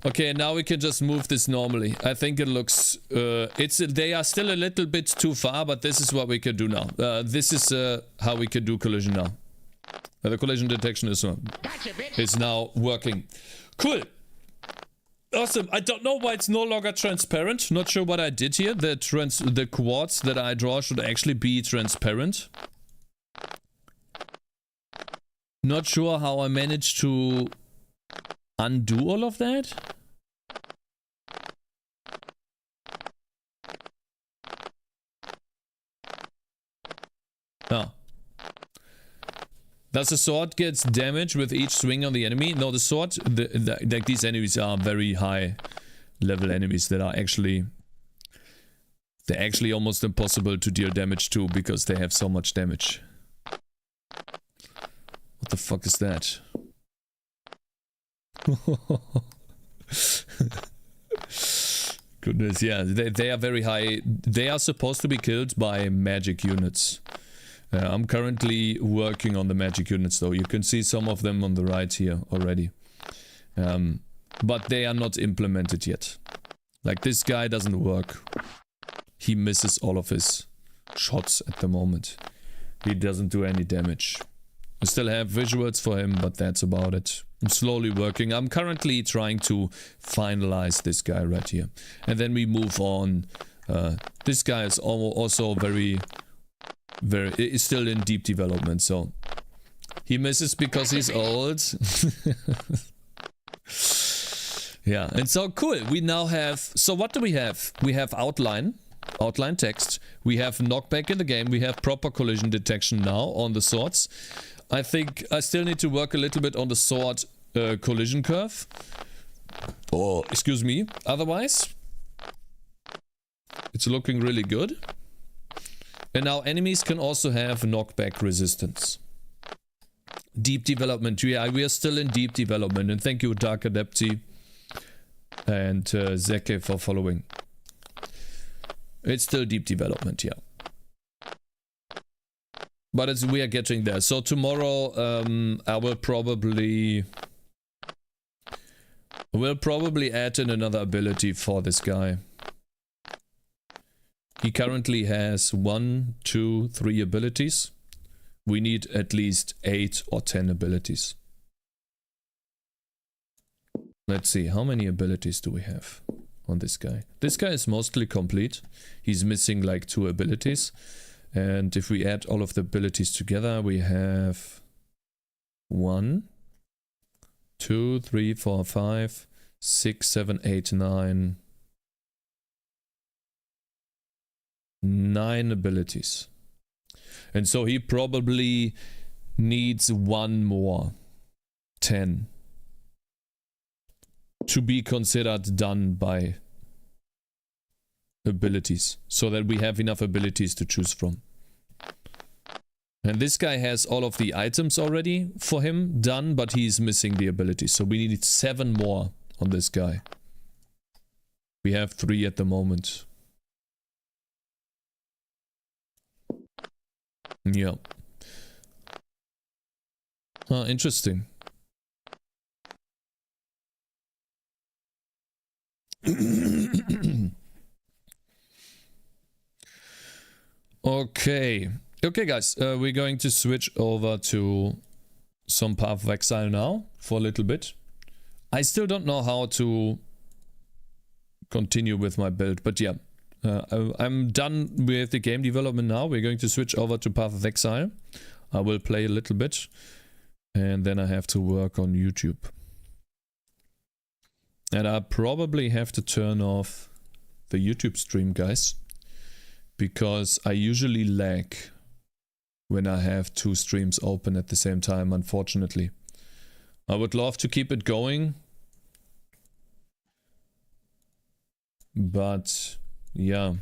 Okay, now we can just move this normally. I think it looks... they are still a little bit too far, but this is what we can do now. This is how we can do collision now. The collision detection is now working. Cool. Awesome. I don't know why it's no longer transparent. Not sure what I did here. The quartz that I draw should actually be transparent. Not sure how I managed to undo all of that. Oh. Does the sword get damage with each swing on the enemy? No, the sword, like these enemies are very high level enemies that are actually... They're actually almost impossible to deal damage to because they have so much damage. What the fuck is that? Goodness, yeah, they are very high. They are supposed to be killed by magic units. I'm currently working on the magic units though. You can see some of them on the right here already. But they are not implemented yet. Like this guy doesn't work. He misses all of his shots at the moment. He doesn't do any damage. I still have visuals for him, but that's about it. I'm slowly working. I'm currently trying to finalize this guy right here. And then we move on. This guy is also is still in deep development, so he misses because he's old. Yeah, and so cool. We now have, so what do we have? We have outline text. We have knockback in the game. We have proper collision detection now on the swords. I think I still need to work a little bit on the sword collision curve. Oh, excuse me. Otherwise, it's looking really good. And now enemies can also have knockback resistance. Deep development. Yeah, we are still in deep development. And thank you, Dark Adepti and Zeke for following. It's still deep development, yeah. But we are getting there. So tomorrow I will probably add in another ability for this guy. He currently has 1, 2, 3 abilities. We need at least 8 or 10 abilities. Let's see, how many abilities do we have on this guy? This guy is mostly complete. He's missing like 2 abilities. And if we add all of the abilities together, we have 1, 2, 3, 4, 5, 6, 7, 8, 9. 9 abilities. And so he probably needs 1 more. 10. To be considered done by abilities. So that we have enough abilities to choose from. And this guy has all of the items already for him done, but he's missing the abilities. So we need 7 more on this guy. We have 3 at the moment. Yeah. Interesting. Okay. Okay, guys. We're going to switch over to some Path of Exile now for a little bit. I still don't know how to continue with my build, but yeah. I'm done with the game development now. We're going to switch over to Path of Exile. I will play a little bit. And then I have to work on YouTube. And I probably have to turn off the YouTube stream, guys. Because I usually lag when I have 2 streams open at the same time, unfortunately. I would love to keep it going. But... yeah.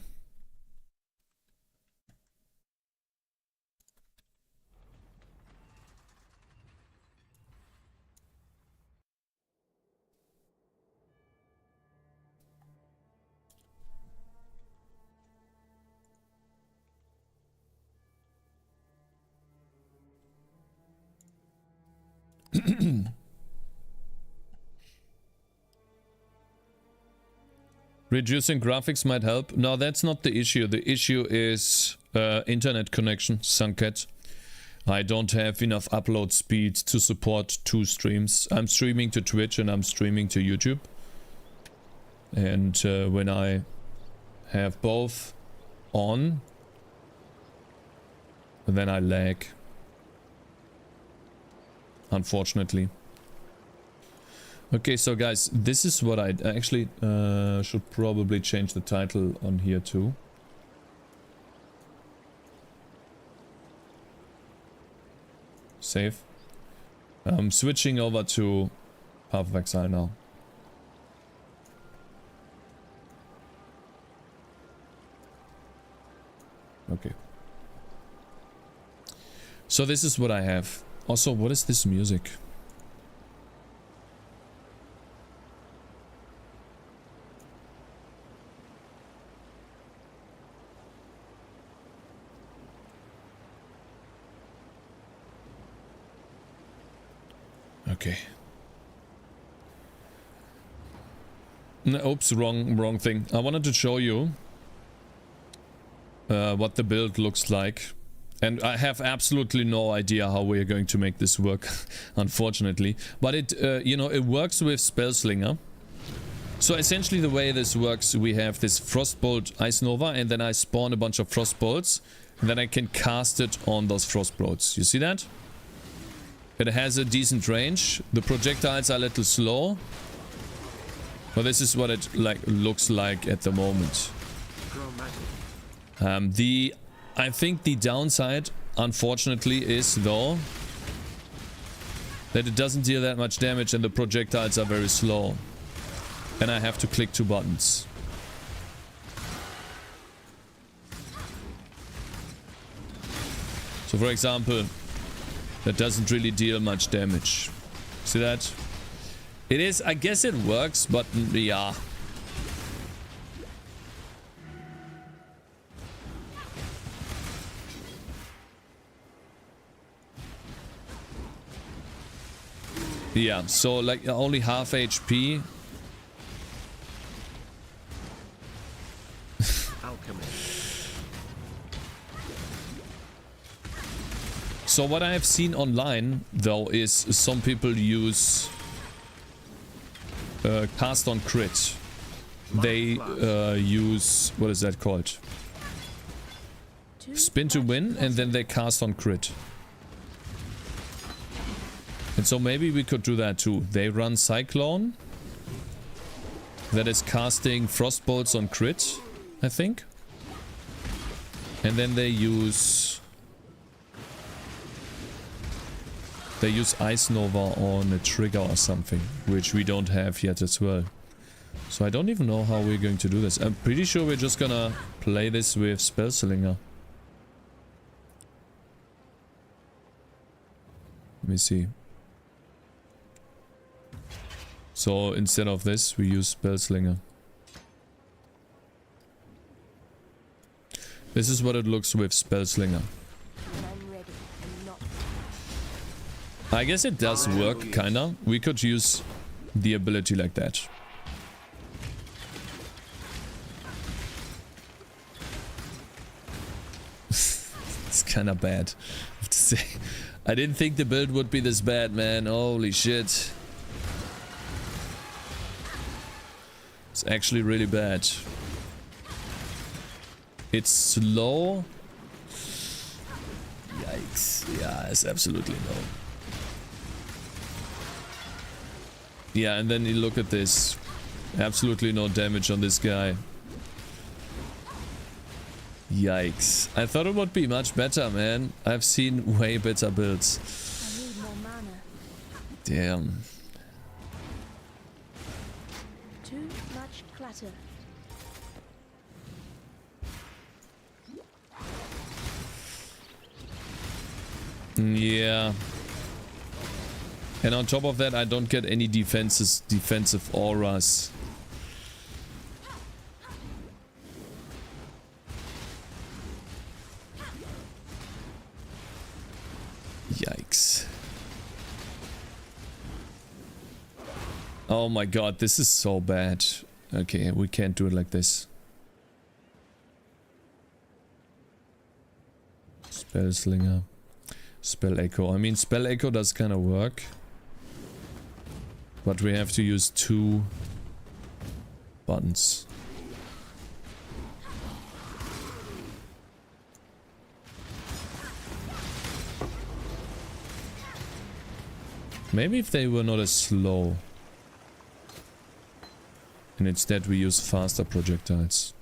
Reducing graphics might help. No, that's not the issue. The issue is internet connection, Sanket. I don't have enough upload speed to support 2 streams. I'm streaming to Twitch and I'm streaming to YouTube. And when I have both on, then I lag. Unfortunately. Okay, so guys, this is what I actually should probably change the title on here too. Save. I'm switching over to Path of Exile now. Okay. So this is what I have. Also, what is this music? Okay. No, oops, wrong thing. I wanted to show you what the build looks like. And I have absolutely no idea how we're going to make this work, unfortunately. But it, you know, it works with Spellslinger. So essentially the way this works, we have this Frostbolt Ice Nova, and then I spawn a bunch of Frostbolts, and then I can cast it on those Frostbolts. You see that? It has a decent range. The projectiles are a little slow. But this is what it looks like at the moment. I think the downside, unfortunately, is though that it doesn't deal that much damage and the projectiles are very slow. And I have to click 2 buttons. So for example, that doesn't really deal much damage. See that? It is, I guess it works, but yeah. Yeah, so like only half HP. So what I have seen online though is some people use cast on crit. They use, what is that called? Spin to win, and then they cast on crit. And so maybe we could do that too. They run Cyclone. That is casting Frostbolts on crit, I think. And then they use Ice Nova on a trigger or something, which we don't have yet as well. So I don't even know how we're going to do this. I'm pretty sure we're just gonna play this with Spellslinger. Let me see. So instead of this, we use Spellslinger. This is what it looks with Spellslinger. I guess it does work, kinda. We could use the ability like that. It's kinda bad, I have to say. I didn't think the build would be this bad, man. Holy shit. It's actually really bad. It's slow. Yikes. Yeah, it's absolutely no. Yeah, and then you look at this. Absolutely no damage on this guy. Yikes. I thought it would be much better, man. I've seen way better builds. I need more mana. Damn. Too much clutter. Yeah. And on top of that, I don't get any defensive auras. Yikes. Oh my god, this is so bad. Okay, we can't do it like this. Spell Slinger. Spell Echo. I mean, Spell Echo does kind of work. But we have to use 2 buttons. Maybe if they were not as slow. And instead we use faster projectiles.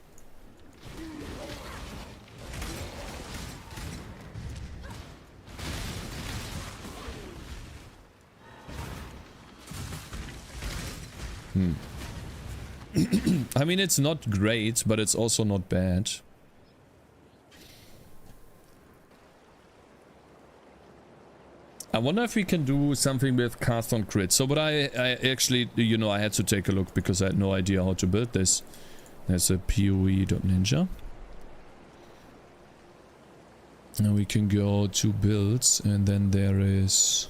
I mean, it's not great, but it's also not bad. I wonder if we can do something with cast on crit. So, but I actually, you know, I had to take a look because I had no idea how to build this. There's a poe.ninja. And we can go to builds, and then there is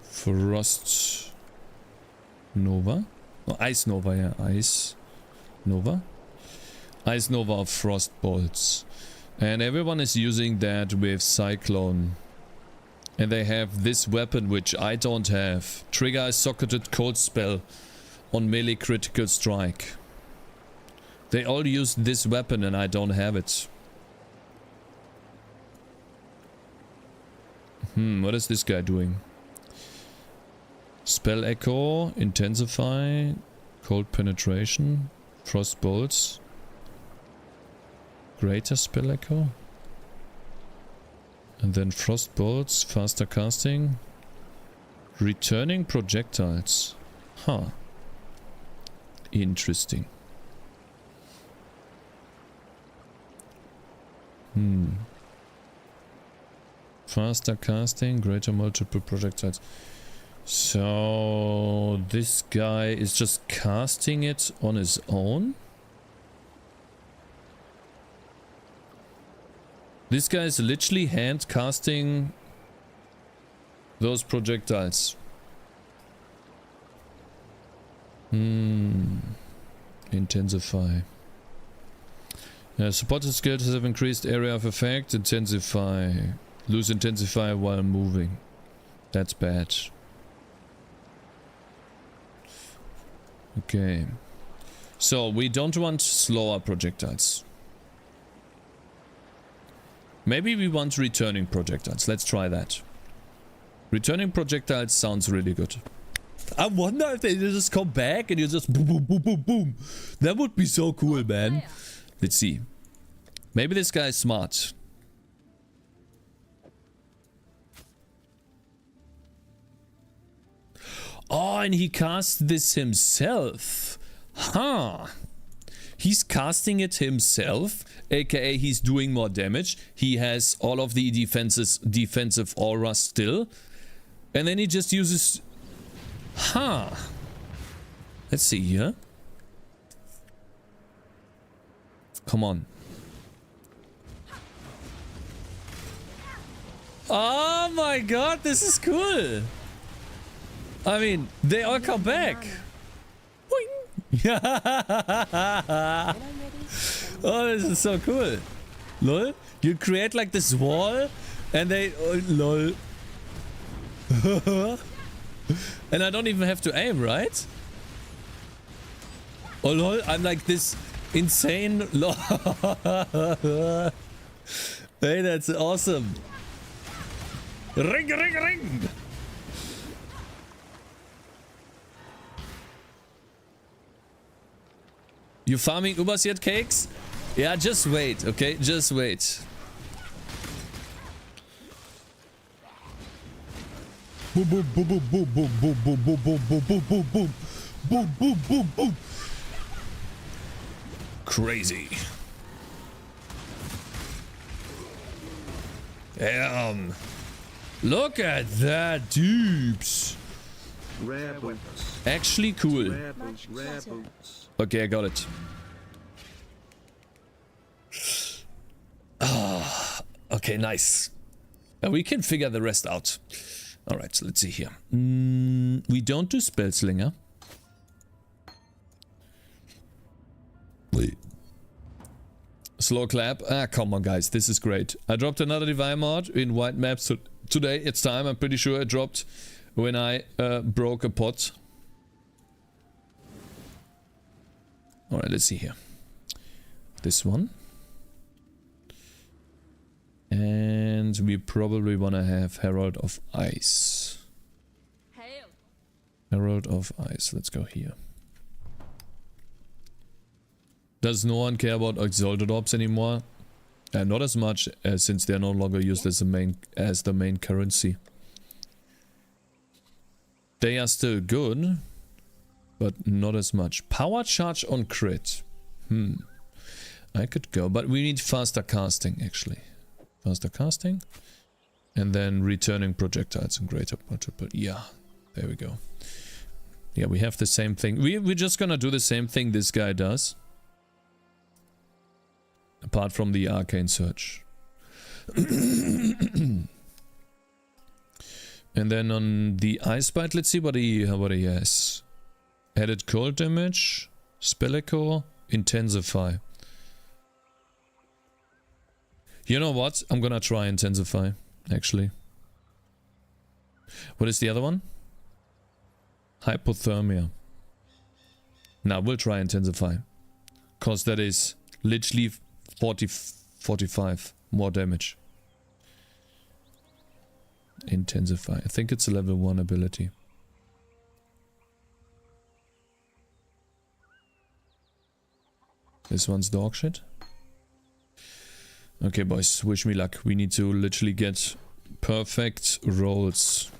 Frost Nova. Oh, Ice Nova, yeah, Ice Nova. Ice Nova of Frost Bolts. And everyone is using that with Cyclone. And they have this weapon, which I don't have. Trigger a socketed cold spell on melee critical strike. They all use this weapon and I don't have it. What is this guy doing? Spell Echo, Intensify, Cold Penetration, Frost Bolts, Greater Spell Echo, and then Frost Bolts, Faster Casting, Returning Projectiles. Huh. Interesting. Faster Casting, Greater Multiple Projectiles. So this guy is just casting it on his own. This guy is literally hand casting those projectiles. Intensify. Supported skills have increased area of effect. Intensify. Lose intensify while moving. That's bad. Okay. So we don't want slower projectiles. Maybe we want returning projectiles. Let's try that. Returning projectiles sounds really good. I wonder if they just come back and you just boom, boom, boom, boom, boom. That would be so cool, man. Let's see. Maybe this guy is smart. Oh, and he cast this himself. Huh. He's casting it himself, aka he's doing more damage. He has all of the defensive aura still. And then he just uses... Huh. Let's see here. Come on. Oh my god, this is cool. I mean, they all come back. Oh, this is so cool. Lol. You create like this wall and they... Oh, lol. And I don't even have to aim, right? Oh lol, I'm like this insane... Lol. Hey, that's awesome. Ring, ring, ring. You farming Ubers yet, Cakes? Yeah, just wait, okay? Just wait. Boom, boom, boom, boom, boom, boom, boom, boom, boom, boom, boom, boom, boom, boom, boom, boom, boom, boom. Crazy. Damn. Look at that, dupes. Rare boots. Actually cool. Rare boots. Rare boots. Okay, I got it. Ah, okay, nice. We can figure the rest out. Alright, so let's see here. We don't do Spell Slinger. Slow clap. Ah, come on, guys. This is great. I dropped another Divine mod in white maps today. It's time. I'm pretty sure I dropped when I broke a pot. Alright, let's see here. This one. And we probably want to have Herald of Ice. Herald of Ice. Let's go here. Does no one care about Exalted Orbs anymore? Not as much as since they are no longer used as the main currency. They are still good, but not as much. Power charge on crit. I could go, but we need faster casting actually. Faster casting. And then returning projectiles and greater multiple. Yeah, there we go. Yeah, we have the same thing. We're just gonna do the same thing this guy does. Apart from the arcane search. And then on the Icepite, let's see what he has. Added cold damage, spell echo, intensify. You know what? I'm gonna try intensify, actually. What is the other one? Hypothermia. Now we'll try intensify. Cause that is literally 45 more damage. Intensify. I think it's a level 1 ability. This one's dog shit. Okay, boys, wish me luck. We need to literally get perfect rolls.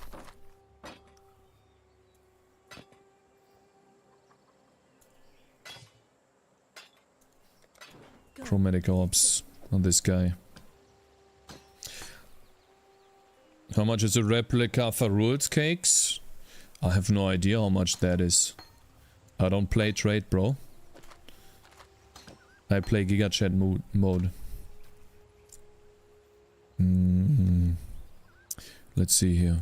Chromatic orbs on this guy. How much is a replica for rules cakes? I have no idea how much that is. I don't play trade, bro. I play Giga Chat mode. Let's see here.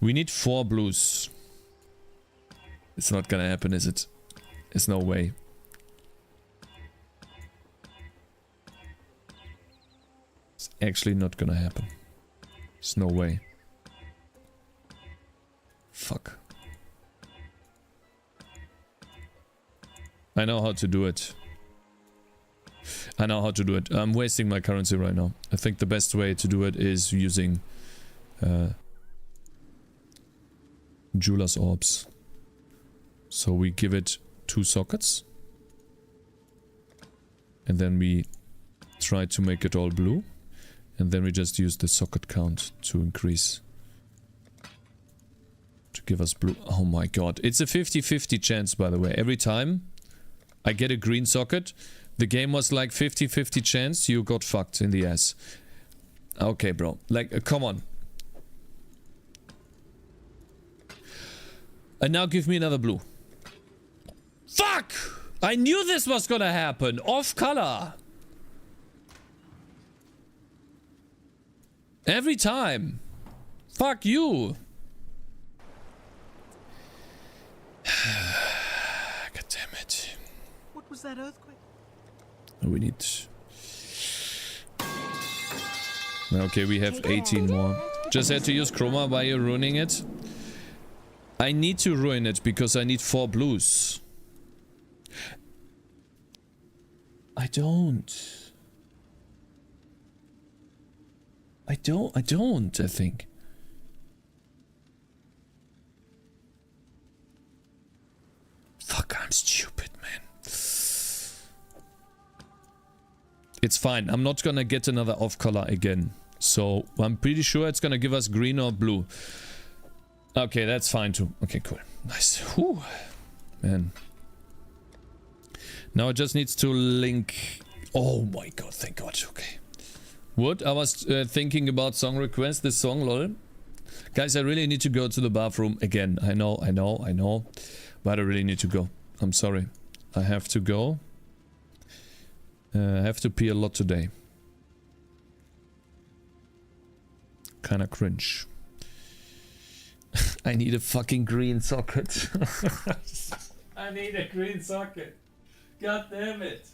We need 4 blues. It's not gonna happen, is it? There's no way. It's actually not gonna happen. There's no way. Fuck. I know how to do it. I know how to do it. I'm wasting my currency right now. I think the best way to do it is using Jeweler's Orbs. So we give it 2 sockets. And then we try to make it all blue. And then we just use the socket count to increase. To give us blue. Oh my god. It's a 50-50 chance, by the way. Every time I get a green socket, the game was like 50-50 chance, you got fucked in the ass. Okay, bro. Like, come on. And now give me another blue. Fuck! I knew this was gonna happen. Off color. Every time. Fuck you. God damn it. What was that earthquake? We need... Okay, we have 18 more. Just had to use Chroma while you're ruining it. I need to ruin it because I need 4 blues. I don't, I think. Fuck, I'm stupid, man. It's fine. I'm not gonna get another off color again. So I'm pretty sure it's gonna give us green or blue. Okay, that's fine too. Okay, cool. Nice. Whew. Man. Now it just needs to link. Oh my god, thank god. Okay. What? I was thinking about song request, this song, lol. Guys, I really need to go to the bathroom again. I know. But I really need to go. I'm sorry. I have to go. I have to pee a lot today. Kinda cringe. I need a fucking green socket. I need a green socket. God damn it.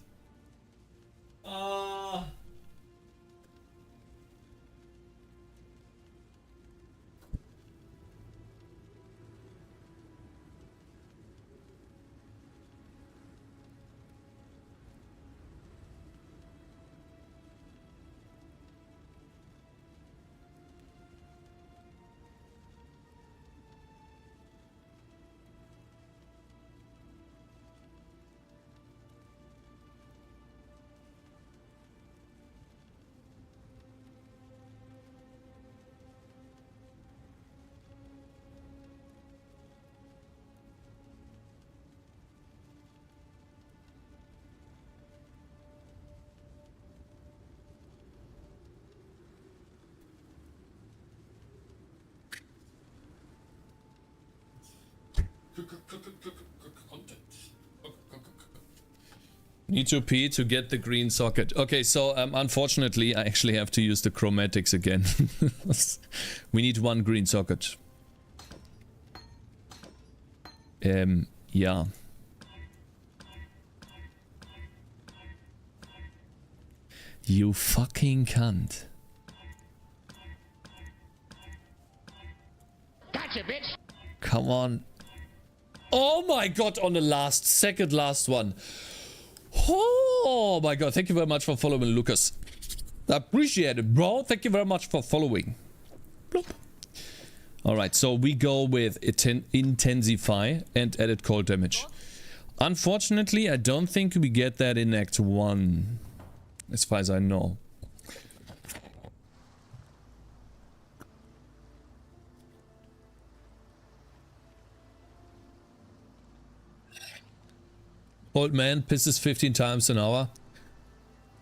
Need to pee to get the green socket. Okay, so unfortunately I actually have to use the chromatics again. We need one green socket. Yeah. You fucking cunt. Gotcha, bitch. Come on. Oh my god, on the last one. Oh my god, thank you very much for following, Lucas. I appreciate it, bro. Thank you very much for following. Bloop. Alright, so we go with Intensify and added cold damage. Unfortunately, I don't think we get that in Act 1. As far as I know. Old man pisses 15 times an hour.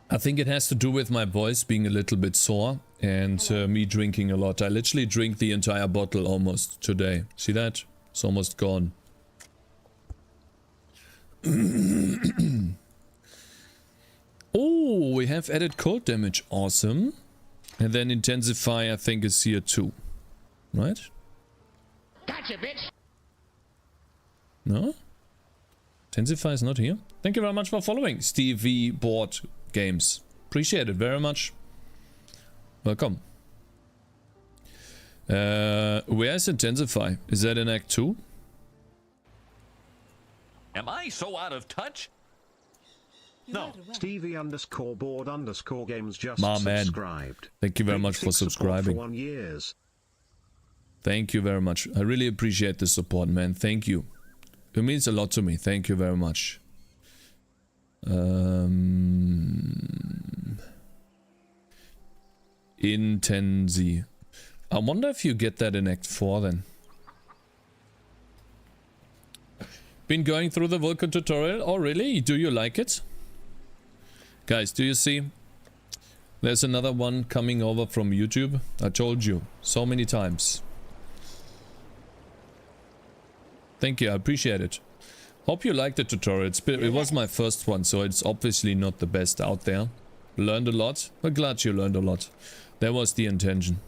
I think it has to do with my voice being a little bit sore and me drinking a lot. I literally drink the entire bottle almost today. See that? It's almost gone. Oh, we have added cold damage. Awesome. And then Intensify, I think, is here too. Right? Gotcha, bitch. No? Intensify is not here. Thank you very much for following, Stevie Board Games. Appreciate it very much. Welcome. Where is Intensify? Is that in Act 2? Am I so out of touch? No. Stevie_board_games just My man. subscribed. Thank you very much for 86 support subscribing. For 1 year. Thank you very much. I really appreciate the support, man. Thank you. It means a lot to me. Thank you very much. Intensi. I wonder if you get that in Act 4 then. Been going through the Vulcan tutorial. Oh really? Do you like it? Guys, do you see? There's another one coming over from YouTube. I told you so many times. Thank you, I appreciate it. Hope you liked the tutorial. It was my first one, so it's obviously not the best out there. Learned a lot. I'm glad you learned a lot. That was the intention.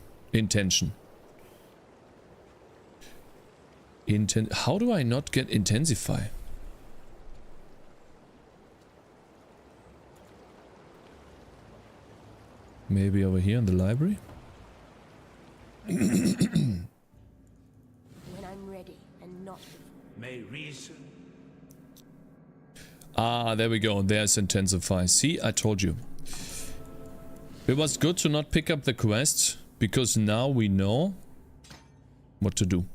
How do I not get Intensify? Maybe over here in the library? When I'm ready and not before. May reason. Ah, there we go. There's Intensify. See, I told you. It was good to not pick up the quest, because now we know what to do.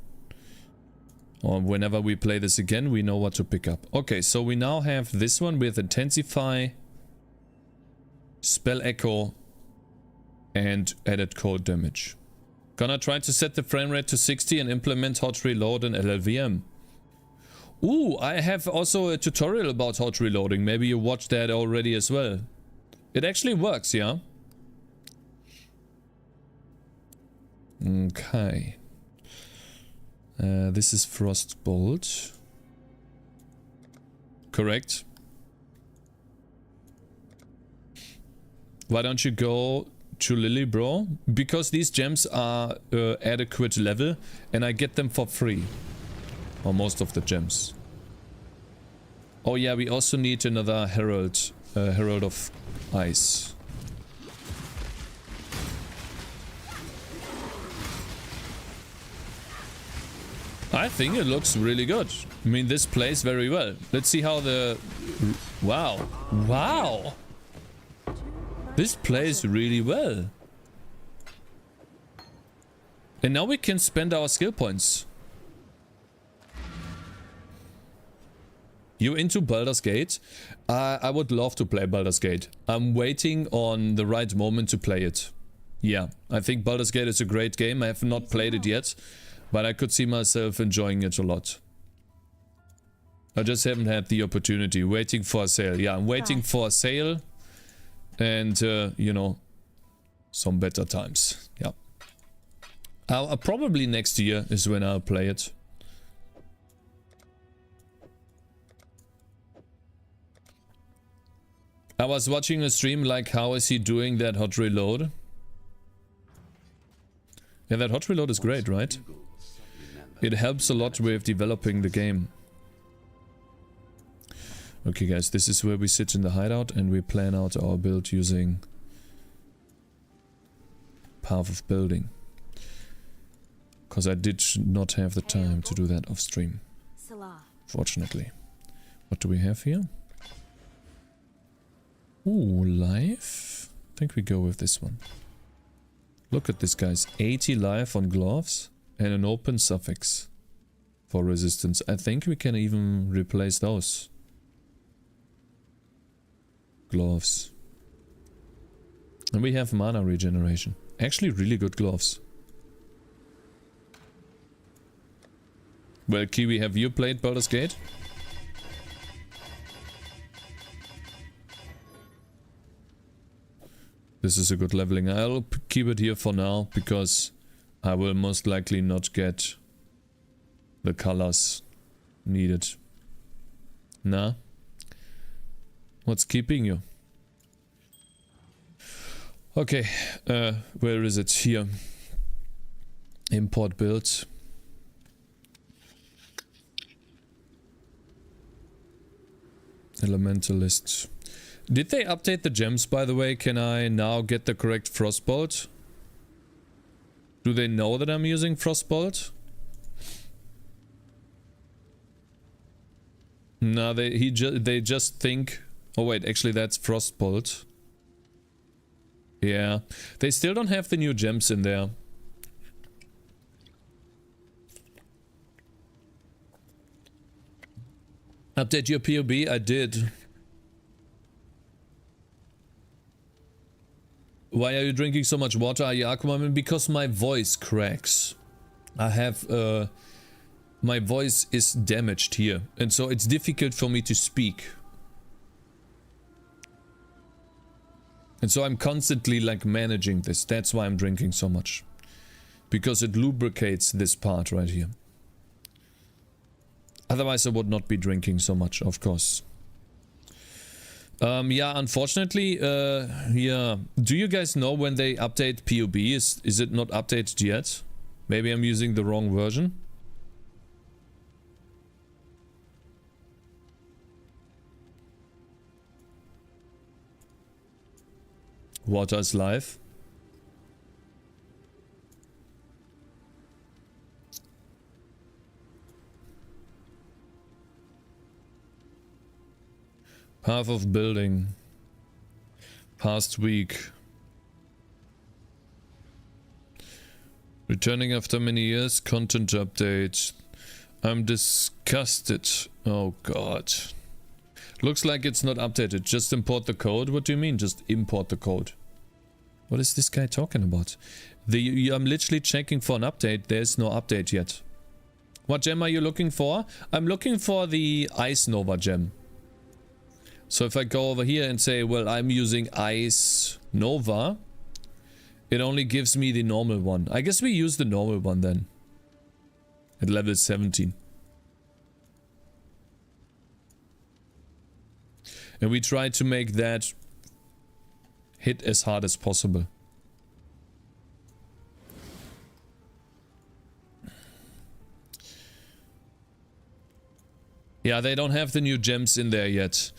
Or whenever we play this again, we know what to pick up. Okay, so we now have this one with Intensify, Spell Echo, and added cold damage. Gonna try to set the frame rate to 60 and implement hot reload and LLVM. Ooh, I have also a tutorial about hot reloading. Maybe you watched that already as well. It actually works, yeah? Okay. This is Frostbolt. Correct. Why don't you go to Lily, bro? Because these gems are adequate level and I get them for free. Or most of the gems. Oh yeah, we also need another Herald Herald of Ice. I think it looks really good. I mean, this plays very well. Let's see how the... Wow. Wow! This plays really well. And now we can spend our skill points. You into Baldur's Gate? I would love to play Baldur's Gate. I'm waiting on the right moment to play it. Yeah, I think Baldur's Gate is a great game. I have not played it yet, but I could see myself enjoying it a lot. I just haven't had the opportunity. Waiting for a sale. Yeah, I'm waiting for a sale. And, you know, some better times. Yeah. Probably next year is when I'll play it. I was watching a stream like, how is he doing that hot reload? Yeah, that hot reload is great, right? It helps a lot with developing the game. Okay guys, this is where we sit in the hideout and we plan out our build using Path of Building. Because I did not have the time to do that off stream. Fortunately. What do we have here? Ooh, life? I think we go with this one. Look at this guys, 80 life on gloves and an open suffix for resistance. I think we can even replace those. Gloves. And we have mana regeneration. Actually really good gloves. Well, Kiwi, have you played Baldur's Gate? This is a good leveling. I'll keep it here for now because I will most likely not get the colors needed. Nah. What's keeping you? Okay, where is it? Here. Import builds. Elementalist. Did they update the gems, by the way? Can I now get the correct Frostbolt? Do they know that I'm using Frostbolt? No, they just think... Oh wait, actually that's Frostbolt. Yeah. They still don't have the new gems in there. Update your POB? I did. Why are you drinking so much water? Are you Aquaman? Because my voice cracks. I have my voice is damaged here, and so it's difficult for me to speak. And so I'm constantly like managing this. That's why I'm drinking so much. Because it lubricates this part right here. Otherwise I would not be drinking so much, of course. Yeah, unfortunately, yeah. Do you guys know when they update POB? Is it not updated yet? Maybe I'm using the wrong version. Water is life. Path of Building. Past week. Returning after many years. Content update. I'm disgusted. Oh god. Looks like it's not updated. Just import the code. What do you mean? Just import the code. What is this guy talking about? I'm literally checking for an update. There's no update yet. What gem are you looking for? I'm looking for the Ice Nova gem. So if I go over here and say, well, I'm using Ice Nova, it only gives me the normal one. I guess we use the normal one then. At level 17. And we try to make that hit as hard as possible. Yeah, they don't have the new gems in there yet.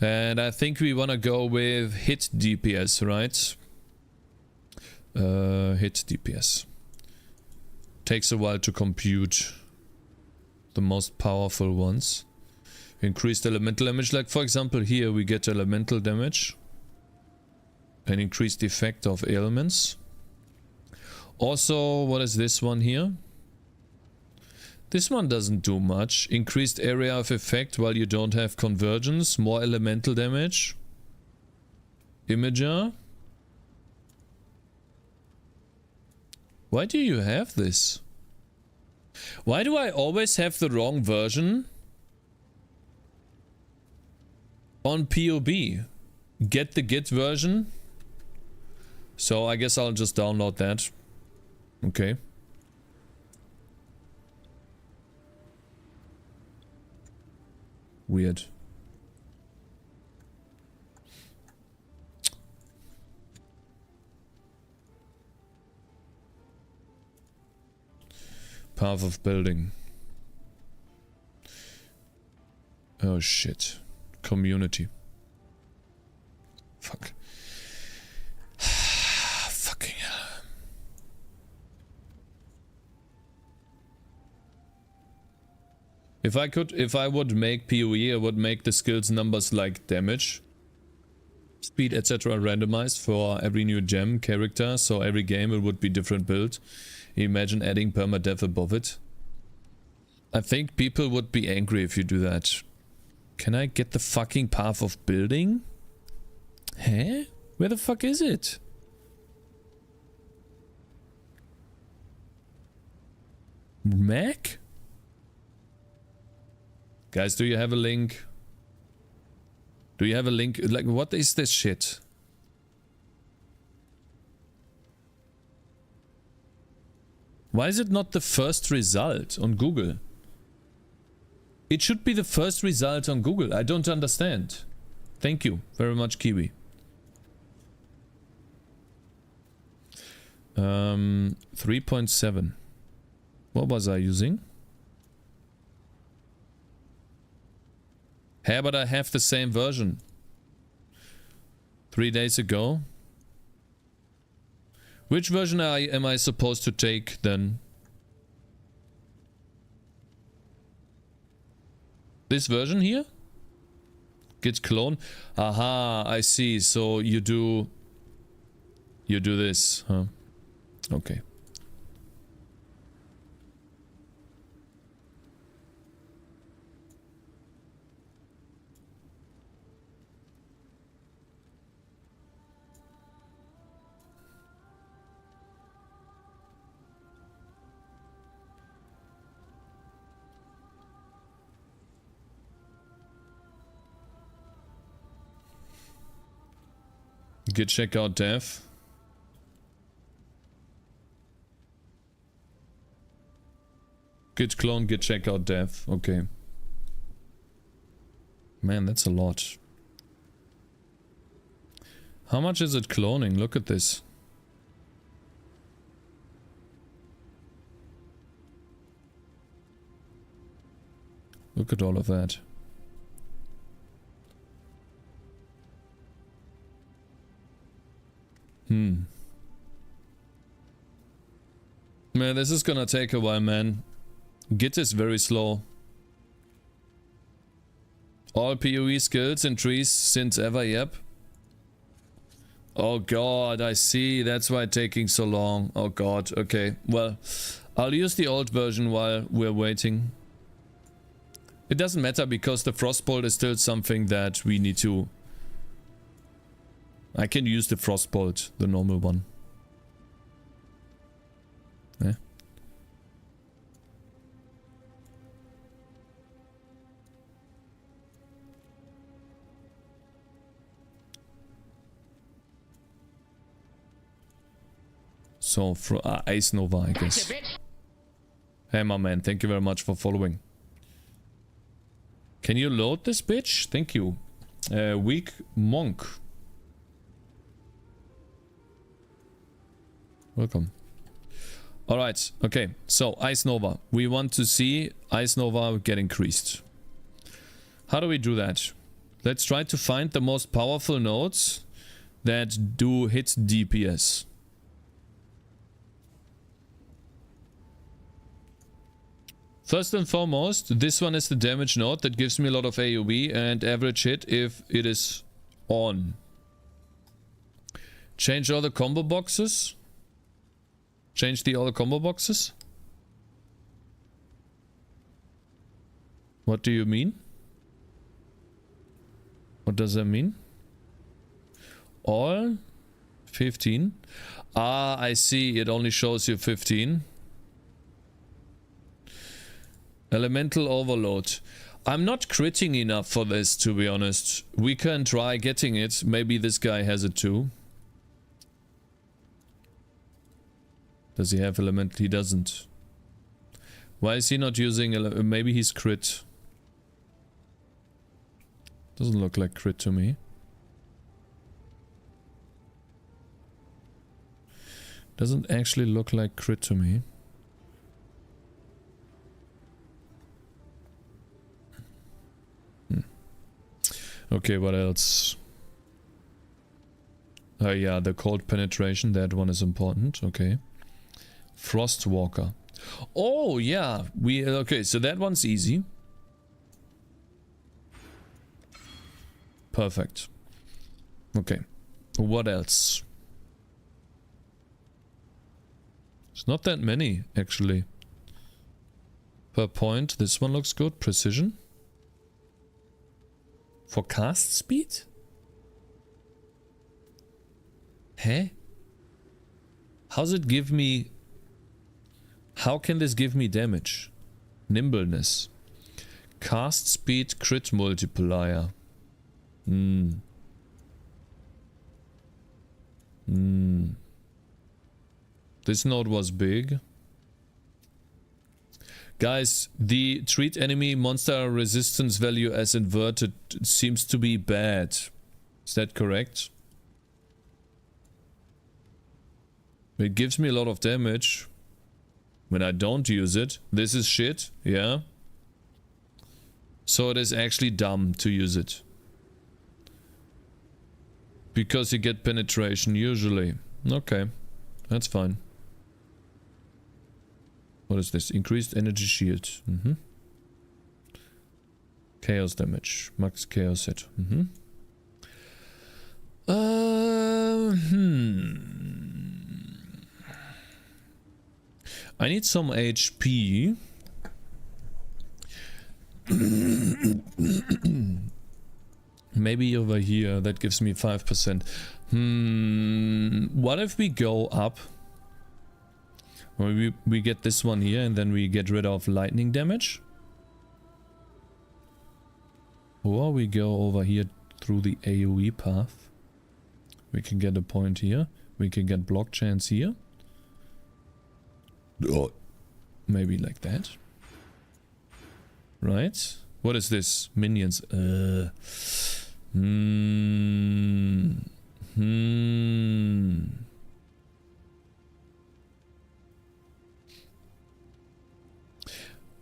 And I think we want to go with hit DPS, right? Hit DPS. Takes a while to compute the most powerful ones. Increased elemental damage, like for example here we get elemental damage. An increased effect of ailments. Also, what is this one here? This one doesn't do much. Increased area of effect while you don't have convergence. More elemental damage. Imager. Why do you have this? Why do I always have the wrong version? On POB. Get the Git version. So I guess I'll just download that. Okay. Weird. Path of building. Oh shit. Community. Fuck. Fucking hell. If I would make PoE, I would make the skills numbers like damage, speed, etc. randomized for every new gem character, so every game it would be different build. Imagine adding permadeath above it. I think people would be angry if you do that. Can I get the fucking path of building? Huh? Where the fuck is it? Mac? Guys, do you have a link? Do you have a link? Like, what is this shit? Why is it not the first result on Google? It should be the first result on Google. I don't understand. Thank you very much, Kiwi. 3.7. What was I using? Hey, but I have the same version. 3 days ago. Which version am I supposed to take then? This version here? Git clone? Aha, I see. So you do this, huh? Okay. Git checkout dev. Git clone, git checkout dev. Okay. Man, that's a lot. How much is it cloning? Look at this. Look at all of that. Man, this is gonna take a while, man. Git is very slow. All PoE skills and trees since ever, yep. Oh god, I see. That's why it's taking so long. Oh god, okay. Well, I'll use the old version while we're waiting. It doesn't matter because the Frostbolt is still something that we need to... I can use the Frostbolt, the normal one. Yeah. So, for Ice Nova, I guess. Hey, my man, thank you very much for following. Can you load this bitch? Thank you. Weak Monk. Welcome. Alright, okay. So, Ice Nova. We want to see Ice Nova get increased. How do we do that? Let's try to find the most powerful nodes that do hit DPS. First and foremost, this one is the damage node that gives me a lot of AoE and average hit if it is on. Change all the combo boxes. Change the other combo boxes. What do you mean? What does that mean? All 15. Ah, I see. It only shows you 15. Elemental overload. I'm not critting enough for this, to be honest. We can try getting it. Maybe this guy has it too. Does he have elemental? He doesn't. Why is he not using maybe he's crit. Doesn't look like crit to me. Doesn't actually look like crit to me. Okay, what else? Yeah, the cold penetration, that one is important. Okay. Frostwalker. Oh, yeah. Okay, so that one's easy. Perfect. Okay. What else? It's not that many, actually. Per point, this one looks good. Precision. For cast speed? Huh? How's it give me... How can this give me damage? Nimbleness. Cast speed crit multiplier. This node was big. Guys, the treat enemy monster resistance value as inverted seems to be bad. Is that correct? It gives me a lot of damage when I don't use it. This is shit, yeah. So it is actually dumb to use it. Because you get penetration usually. Okay, that's fine. What is this? Increased energy shield. Chaos damage. Max chaos hit. I need some HP. Maybe over here. That gives me 5%. What if we go up? Well, we get this one here and then we get rid of lightning damage. Or we go over here through the AoE path. We can get a point here. We can get block chance here. Oh, maybe like that. Right? What is this? Minions.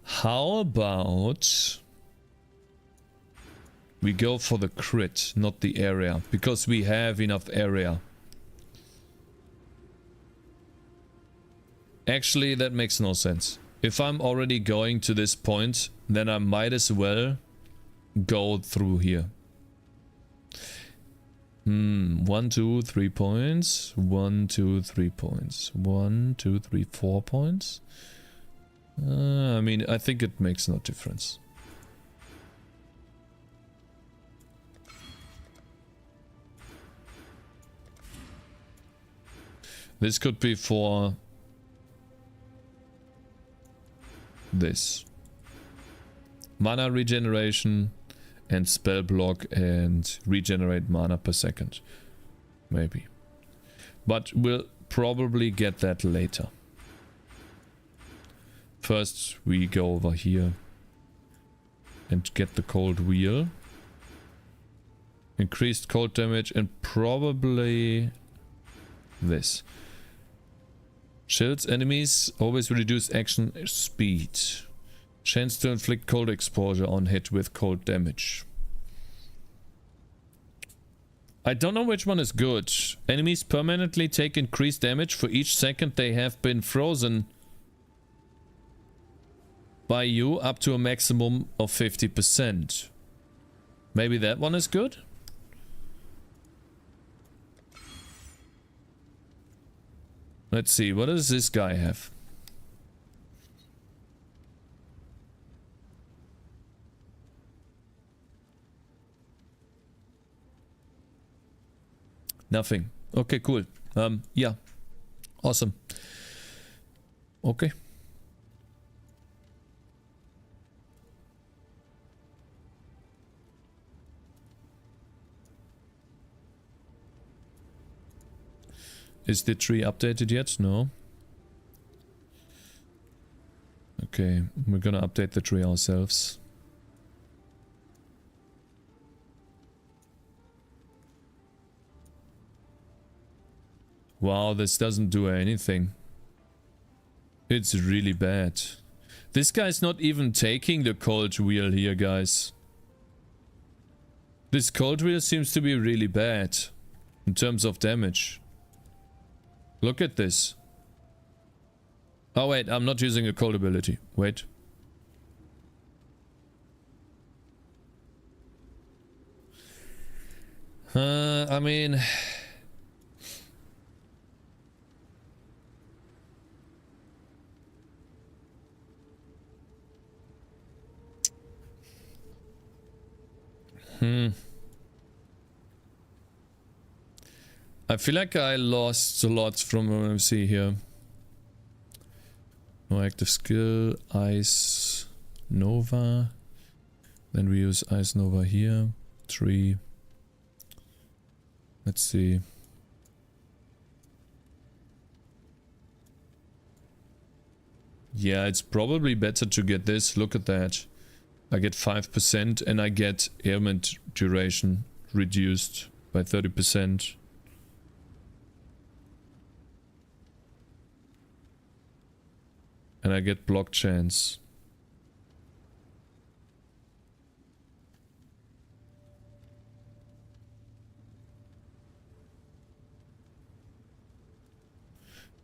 How about we go for the crit, not the area, because we have enough area. Actually, that makes no sense. If I'm already going to this point, then I might as well go through here. 1, 2, 3 points. 1, 2, 3 points. 1, 2, 3, 4 points. I mean, I think it makes no difference. This could be for this. Mana regeneration and spell block and regenerate mana per second. Maybe. But we'll probably get that later. First we go over here and get the cold wheel. Increased cold damage and probably this. Shields enemies, always reduce action speed. Chance to inflict cold exposure on hit with cold damage. I don't know which one is good. Enemies permanently take increased damage for each second they have been frozen by you, up to a maximum of 50%. Maybe that one is good? Let's see, what does this guy have? Nothing. Okay, cool. Yeah. Awesome. Okay. Is the tree updated yet? No. Okay, we're gonna update the tree ourselves. Wow, this doesn't do anything. It's really bad. This guy's not even taking the cold wheel here, guys. This cold wheel seems to be really bad in terms of damage. Look at this. Oh wait, I'm not using a cold ability. Wait. I mean... I feel like I lost a lot from what I see here. No active skill, Ice Nova. Then we use Ice Nova here. 3. Let's see. Yeah, it's probably better to get this. Look at that. I get 5% and I get ailment duration reduced by 30%. And I get block chance.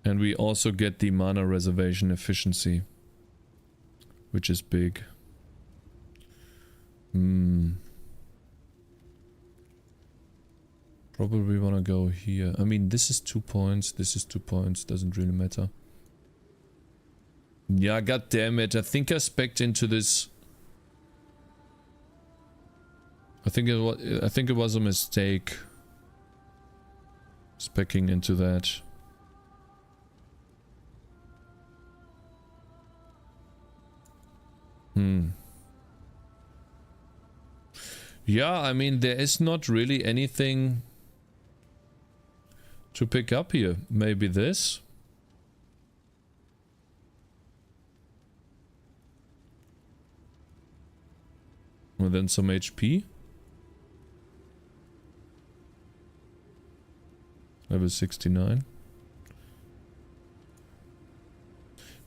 And we also get the mana reservation efficiency, which is big. Probably wanna go here. I mean, this is 2 points, this is 2 points, doesn't really matter. Yeah, god damn it. I think I specced into this. I think it was a mistake. Speccing into that. Yeah, I mean, there is not really anything to pick up here. Maybe this? And then some HP. Level 69.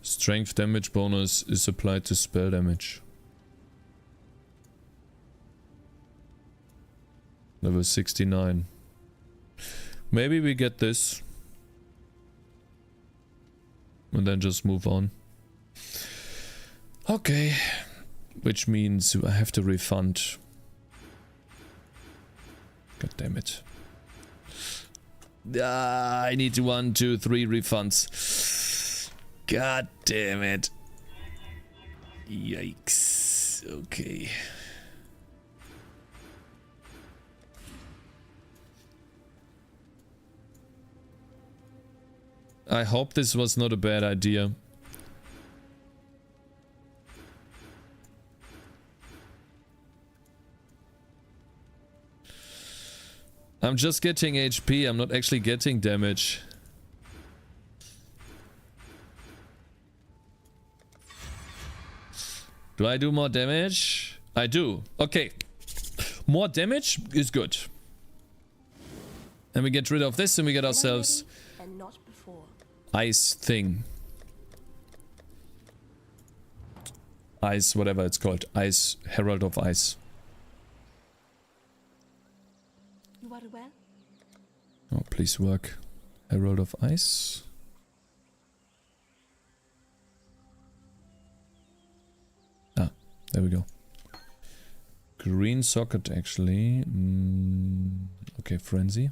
Strength damage bonus is applied to spell damage. Level 69. Maybe we get this. And then just move on. Okay. Which means I have to refund. God damn it. I need 1, 2, 3 refunds. God damn it. Yikes. Okay. I hope this was not a bad idea. I'm just getting HP, I'm not actually getting damage. Do I do more damage? I do. Okay. More damage is good. And we get rid of this and we get ourselves And not before. ice thing. Ice, whatever it's called. Ice, Herald of Ice. You are well? Oh, please work. Herald of Ice. Ah, there we go. Green socket actually. Okay, Frenzy.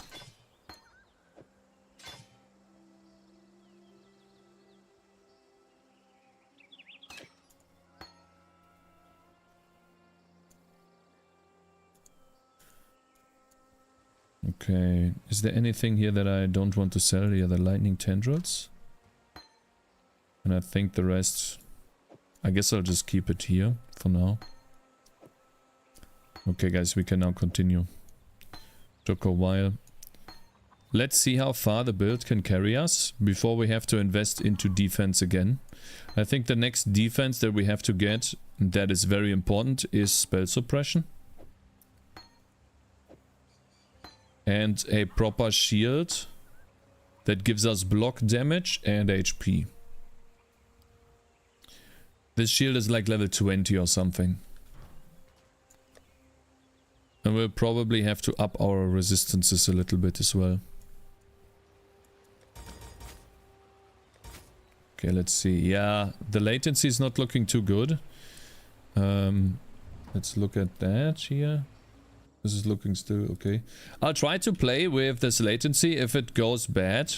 Okay, is there anything here that I don't want to sell? Yeah, the lightning tendrils. And I think the rest, I guess I'll just keep it here for now. Okay guys, we can now continue. Took a while. Let's see how far the build can carry us before we have to invest into defense again. I think the next defense that we have to get, that is very important, is spell suppression. And a proper shield that gives us block damage and HP. This shield is like level 20 or something. And we'll probably have to up our resistances a little bit as well. Okay, let's see. Yeah, the latency is not looking too good. Let's look at that here. This is looking still okay. I'll try to play with this latency. If it goes bad,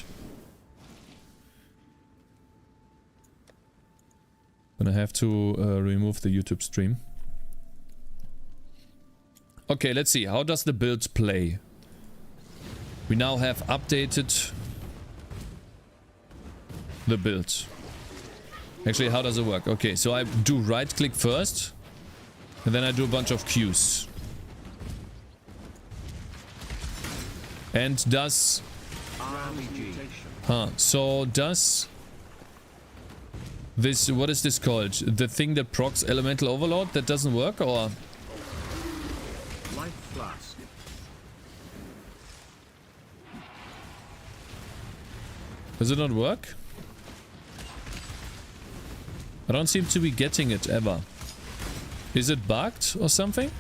then I have to remove the YouTube stream. Okay, let's see. How does the build play? We now have updated the build. Actually, how does it work? Okay, so I do right click first, and then I do a bunch of Qs. And does... so does... this... what is this called? The thing that procs elemental overload that doesn't work, or...? Life flask. Does it not work? I don't seem to be getting it ever. Is it bugged or something?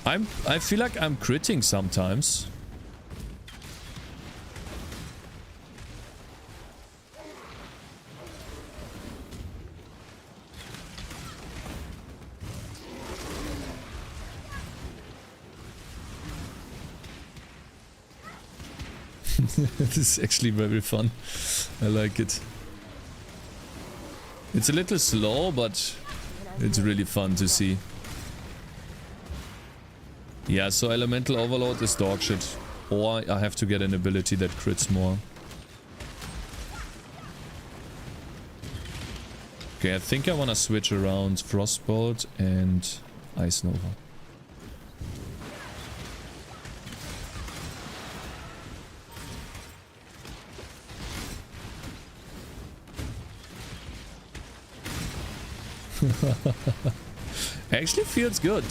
I feel like I'm critting sometimes. This is actually very fun. I like it. It's a little slow, but it's really fun to see. Yeah, so elemental overload is dog shit. Or I have to get an ability that crits more. Okay, I think I want to switch around Frostbolt and Ice Nova. Actually feels good.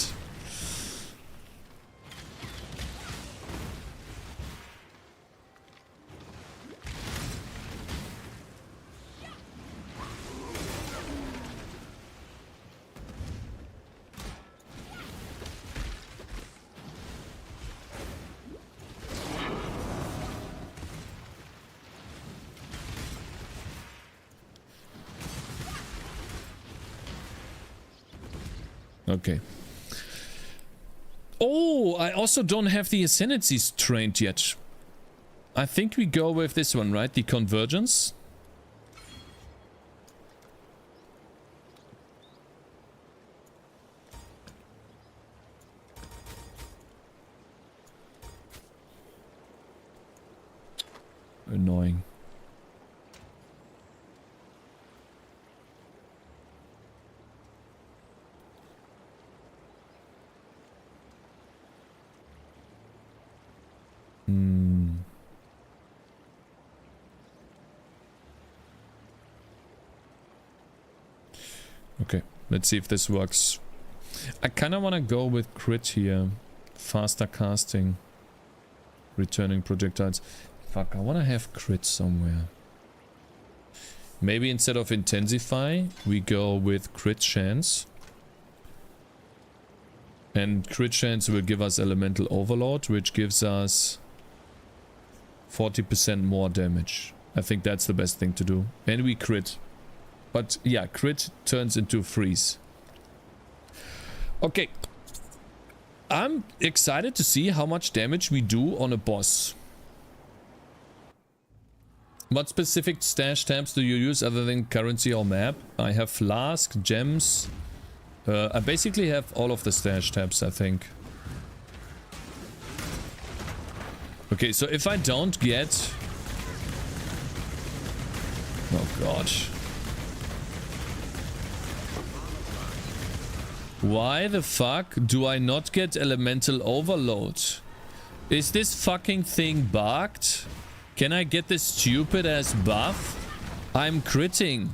Okay. Oh, I also don't have the Ascendancies trained yet. I think we go with this one, right? The Convergence. Annoying. Okay, let's see if this works. I kind of want to go with crit here. Faster casting. Returning projectiles. Fuck, I want to have crit somewhere. Maybe instead of intensify, we go with crit chance. And crit chance will give us elemental overload, which gives us 40% more damage. I think that's the best thing to do. And we crit. But yeah, crit turns into freeze. Okay. I'm excited to see how much damage we do on a boss. What specific stash tabs do you use other than currency or map? I have flask, gems. I basically have all of the stash tabs, I think. Okay, so if I don't get... Oh god. Why the fuck do I not get elemental overload? Is this fucking thing bugged? Can I get this stupid ass buff? I'm critting.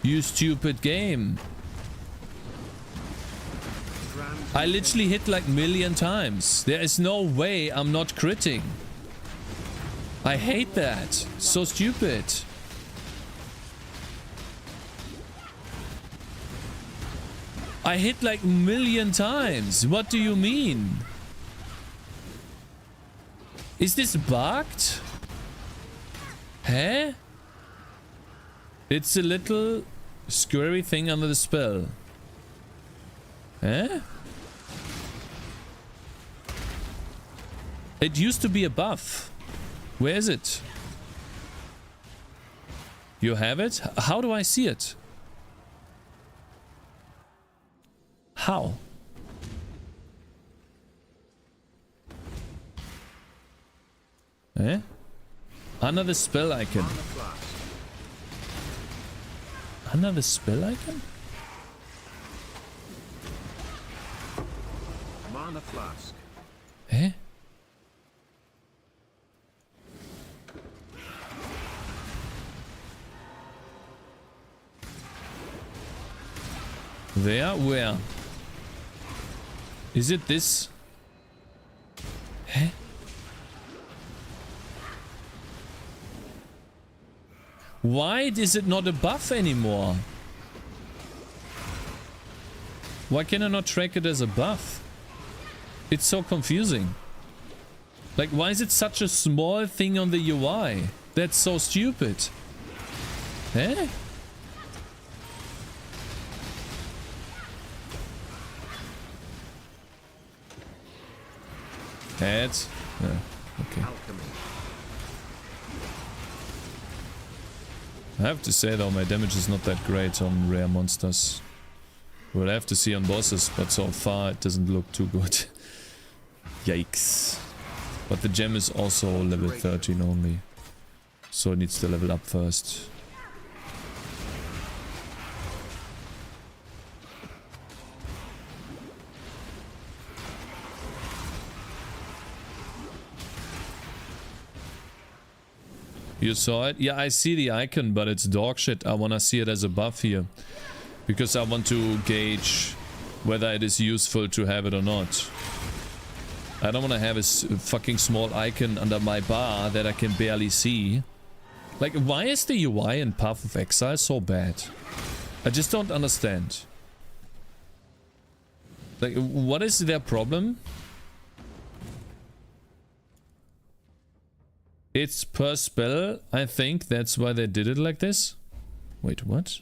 You stupid game. I literally hit like 1,000,000 times. There is no way I'm not critting. I hate that. So stupid. I hit like 1,000,000 times. What do you mean? Is this bugged? Huh? It's a little squirry thing under the spell. Huh? It used to be a buff. Where is it? You have it? How do I see it? How? Eh? Under the spell icon. Under the spell icon? Mana flask. Eh? There? Where? Is it this? Eh? Why is it not a buff anymore? Why can I not track it as a buff? It's so confusing. Like, why is it such a small thing on the UI? That's so stupid. Eh? Heads? Okay. I have to say though, my damage is not that great on rare monsters. We'll have to see on bosses, but so far it doesn't look too good. Yikes. But the gem is also level 13 only. So it needs to level up first. You saw it? Yeah, I see the icon, but it's dog shit. I wanna see it as a buff here. Because I want to gauge whether it is useful to have it or not. I don't wanna have a fucking small icon under my bar that I can barely see. Like, why is the UI in Path of Exile so bad? I just don't understand. Like, what is their problem? It's per spell, I think. That's why they did it like this. Wait, what?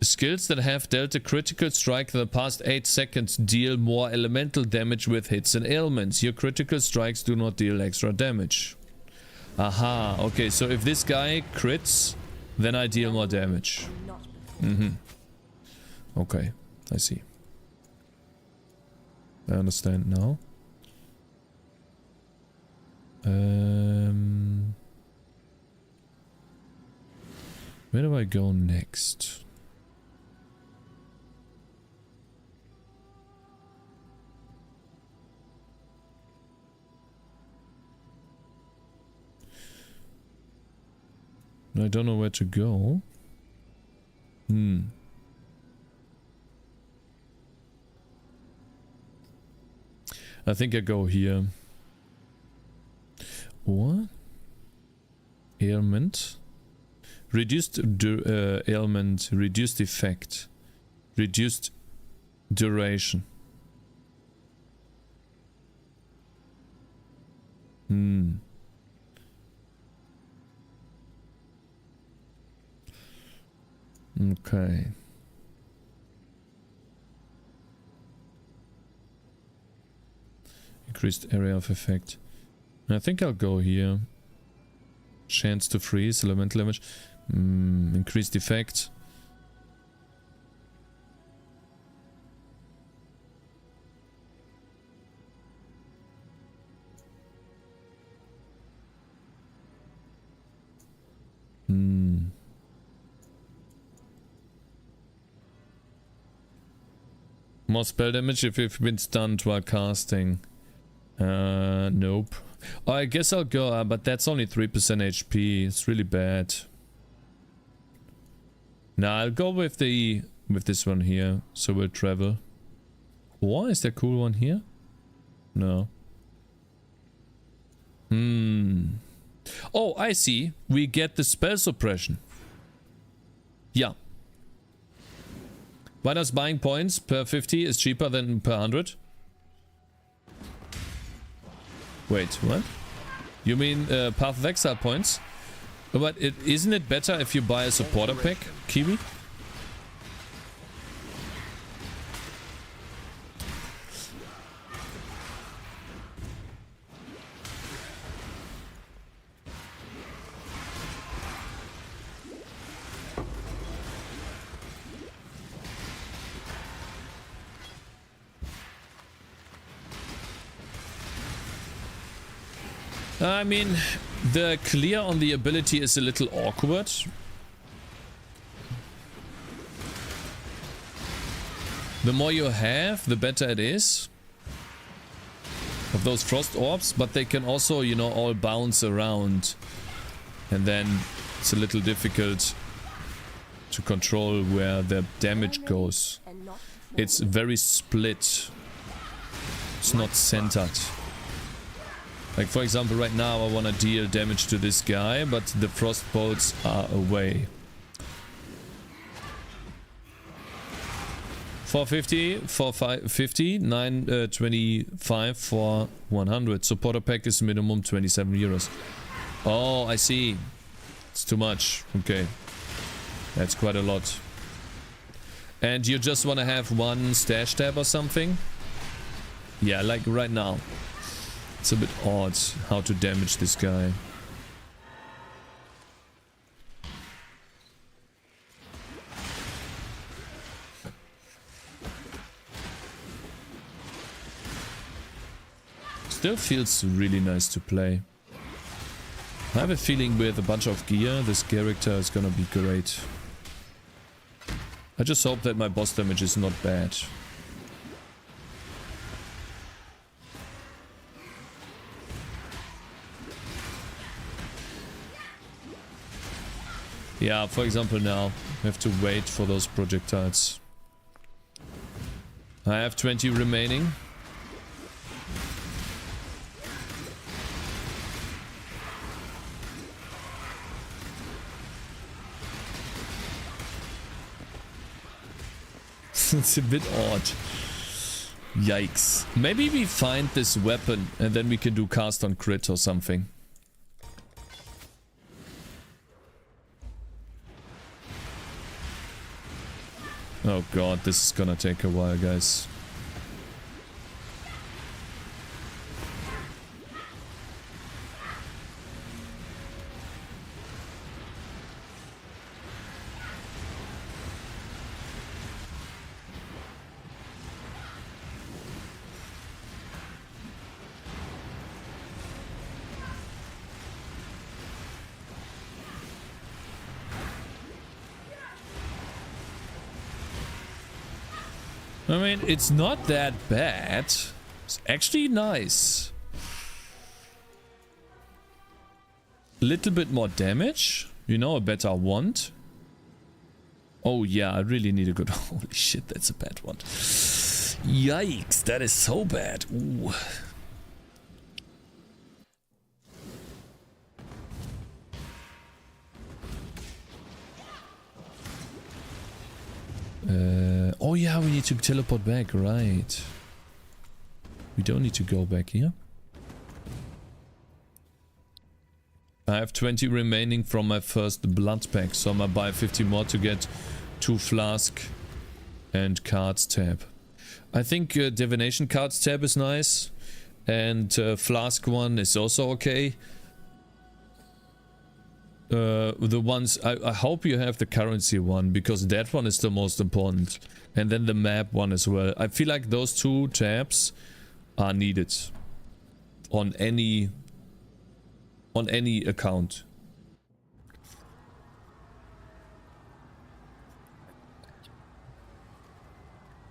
Skills that have dealt a critical strike in the past 8 seconds deal more elemental damage with hits and ailments. Your critical strikes do not deal extra damage. Aha, okay, so if this guy crits, then I deal more damage. Okay, I see. I understand now. Where do I go next? I don't know where to go. I think I go here. What? Ailment? Reduced ailment, reduced effect, reduced duration. Okay. Increased area of effect. I think I'll go here. Chance to freeze, elemental damage. Increased effect. More spell damage if you've been stunned while casting. Nope. Oh, I guess I'll go, but that's only 3% HP. It's really bad. Nah, I'll go with this one here. So we'll travel. Or is there a cool one here? No. Oh, I see. We get the spell suppression. Yeah. Why does buying points per 50 is cheaper than per 100? Wait, what? You mean Path of Exile points? But isn't it better if you buy a supporter pack, Kiwi? I mean, the clear on the ability is a little awkward. The more you have, the better it is. Of those frost orbs, but they can also, you know, all bounce around. And then it's a little difficult to control where the damage goes. It's very split. It's not centered. Like, for example, right now I want to deal damage to this guy, but the frost bolts are away. 450, 450, 925 for 100. Supporter pack is minimum 27 euros. Oh, I see. It's too much. Okay. That's quite a lot. And you just want to have one stash tab or something? Yeah, like right now. It's a bit odd how to damage this guy. Still feels really nice to play. I have a feeling with a bunch of gear, this character is gonna be great. I just hope that my boss damage is not bad. Yeah, for example now, I have to wait for those projectiles. I have 20 remaining. It's a bit odd. Yikes. Maybe we find this weapon and then we can do cast on crit or something. Oh god, this is gonna take a while, guys. I mean, it's not that bad. It's actually nice. A little bit more damage. You know, a better wand. Oh yeah, I really need a good... Holy shit, that's a bad one. Yikes, that is so bad. Ooh. Oh yeah, we need to teleport back, right. We don't need to go back here. I have 20 remaining from my first blood pack, so I'm gonna buy 50 more to get 2 flask and cards tab. I think divination cards tab is nice, and flask one is also okay. The ones I hope you have the currency one, because that one is the most important, and then the map one as well. I feel like those 2 tabs are needed on any account.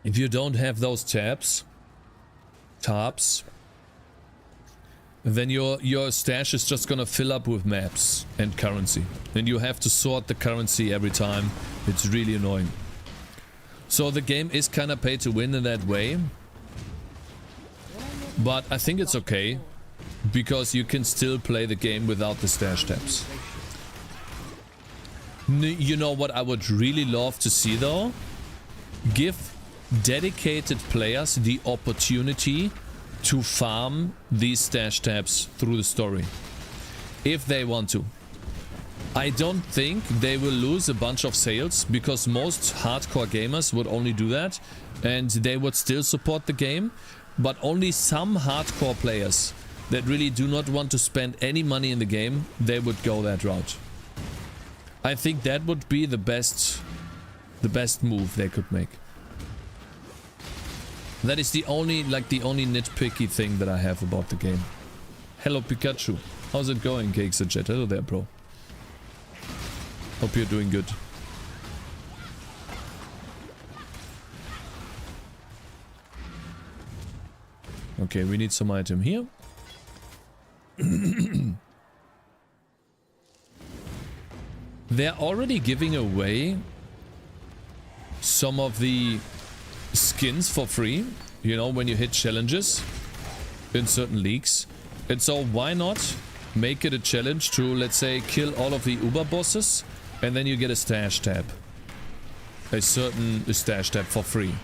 If you don't have those tabs, then your stash is just gonna fill up with maps and currency, and you have to sort the currency every time. It's really annoying. So the game is kind of pay to win in that way, but I think it's okay because you can still play the game without the stash tabs. You know what I would really love to see though? Give dedicated players the opportunity to farm these stash tabs through the story, if they want to. I don't think they will lose a bunch of sales, because most hardcore gamers would only do that, and they would still support the game, but only some hardcore players that really do not want to spend any money in the game, they would go that route. I think that would be the best move they could make. That is the only nitpicky thing that I have about the game. Hello Pikachu. How's it going, Cakez and chat? Hello there, bro. Hope you're doing good. Okay, we need some item here. They're already giving away some of the skins for free, you know, when you hit challenges in certain leagues. And so why not make it a challenge to, let's say, kill all of the Uber bosses, and then you get a stash tab. A certain stash tab for free.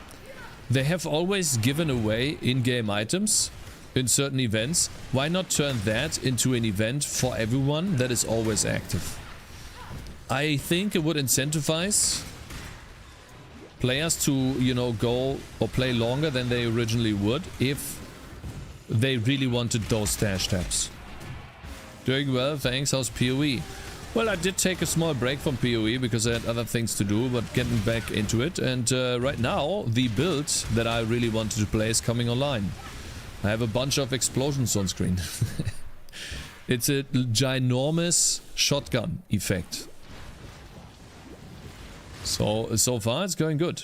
They have always given away in-game items in certain events. Why not turn that into an event for everyone that is always active? I think it would incentivize players to, you know, go or play longer than they originally would if they really wanted those stash tabs. Doing well, thanks. How's PoE? Well, I did take a small break from PoE because I had other things to do, but getting back into it. And right now, the build that I really wanted to play is coming online. I have a bunch of explosions on screen. It's a ginormous shotgun effect. So far it's going good.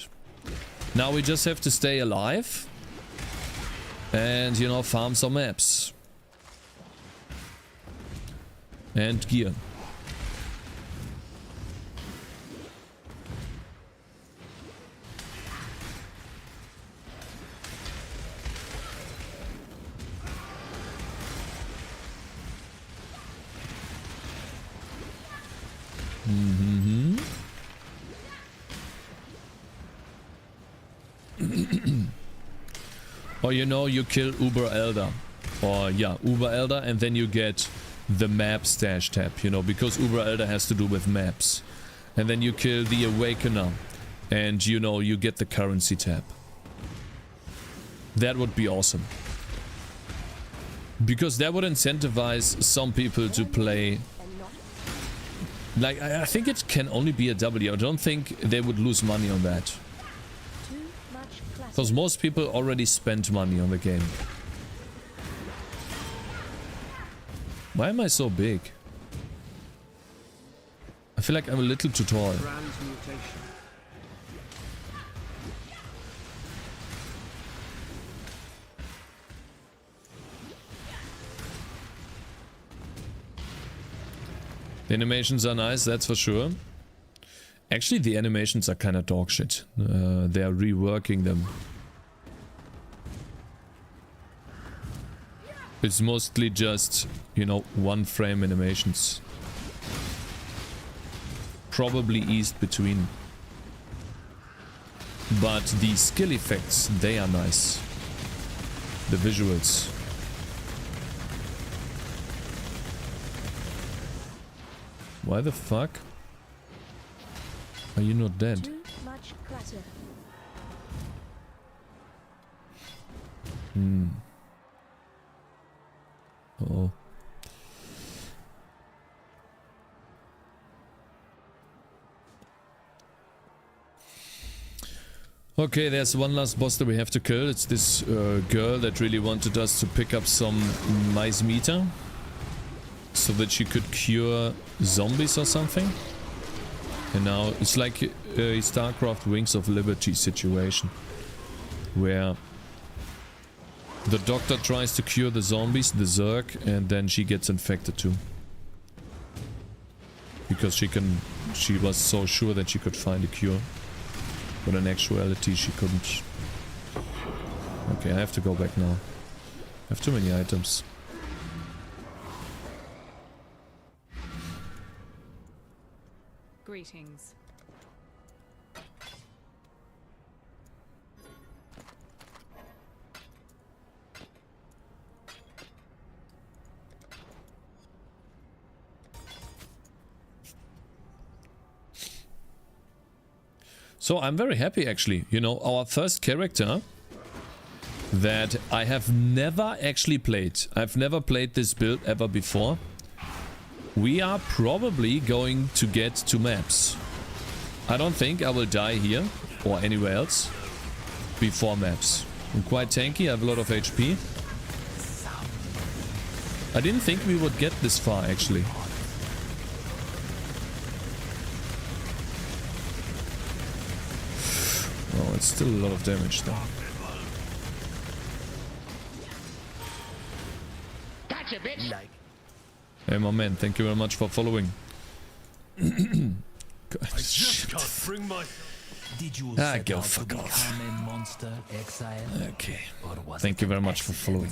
Now we just have to stay alive and, you know, farm some maps and gear. Or, you know, you kill Uber Elder, or yeah, Uber Elder, and then you get the map stash tab, you know, because Uber Elder has to do with maps. And then you kill the Awakener, and, you know, you get the currency tab. That would be awesome, because that would incentivize some people to play. Like, I think it can only be a W. I don't think they would lose money on that, because most people already spent money on the game. Why am I so big? I feel like I'm a little too tall. Transmutation. The animations are nice, that's for sure. Actually, the animations are kind of dog shit. They are reworking them. It's mostly just, you know, one frame animations. Probably eased between. But the skill effects, they are nice. The visuals. Why the fuck are you not dead? Too much clutter. Oh. Okay, there's one last boss that we have to kill. It's this girl that really wanted us to pick up some nice meter so that she could cure zombies or something. And now it's like a StarCraft Wings of Liberty situation where the doctor tries to cure the zombies, the Zerg, and then she gets infected too. Because she was so sure that she could find a cure. But in actuality she couldn't. Okay, I have to go back now. I have too many items. Greetings. So I'm very happy actually. You know, our first character that I have never actually played. I've never played this build ever before. We are probably going to get to maps. I don't think I will die here or anywhere else before maps. I'm quite tanky, I have a lot of HP. I didn't think we would get this far actually. Oh, it's still a lot of damage though. Gotcha, bitch. Hey my man, thank you very much for following. God, Just can't bring my. Did you go fuck off. a monster exile? Okay. Or was Thank it you very an much for accident? following.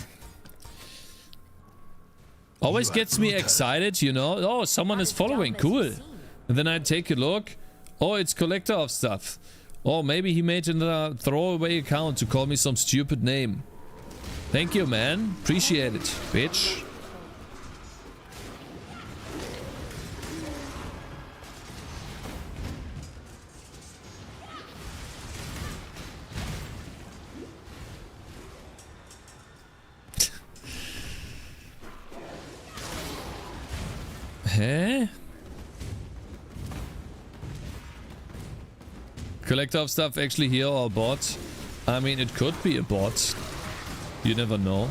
Always gets me excited, you know. Oh, someone is following. Cool. And then I take a look. Oh, it's collector of stuff. Oh, maybe he made another throwaway account to call me some stupid name. Thank you, man. Appreciate it, bitch. Huh? Collector of stuff actually here or a bot? I mean, it could be a bot. You never know.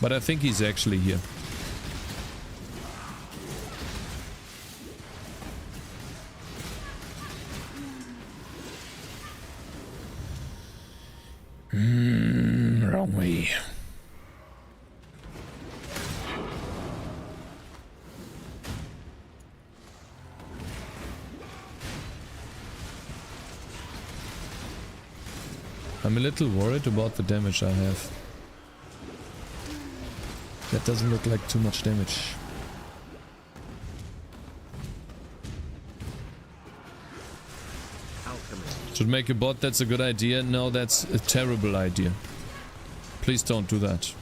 But I think he's actually here. Wrong way. I'm a little worried about the damage I have. That doesn't look like too much damage. Alchemist. Should make a bot, that's a good idea. No, that's a terrible idea. Please don't do that.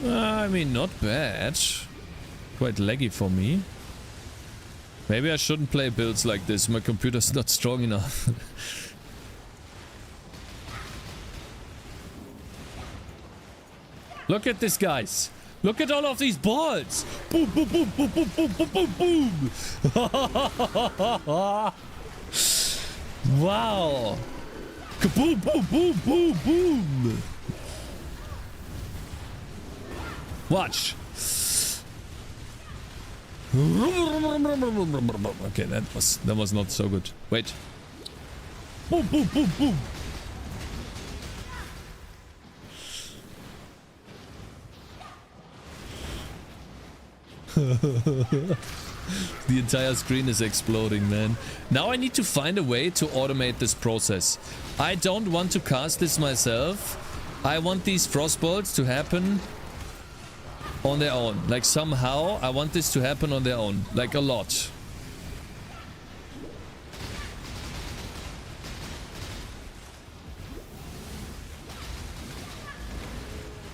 I mean, not bad. Quite laggy for me. Maybe I shouldn't play builds like this. My computer's not strong enough. Look at this, guys. Look at all of these balls. Boom, boom, boom, boom, boom, boom, boom, boom, boom. Wow. Kaboom, boom, boom, boom, boom. Watch. Okay, that was not so good. Wait. Boom, boom, boom, boom. The entire screen is exploding, man. Now I need to find a way to automate this process. I don't want to cast this myself. I want these frostbolts to happen on their own. Like somehow I want this to happen on their own. Like a lot.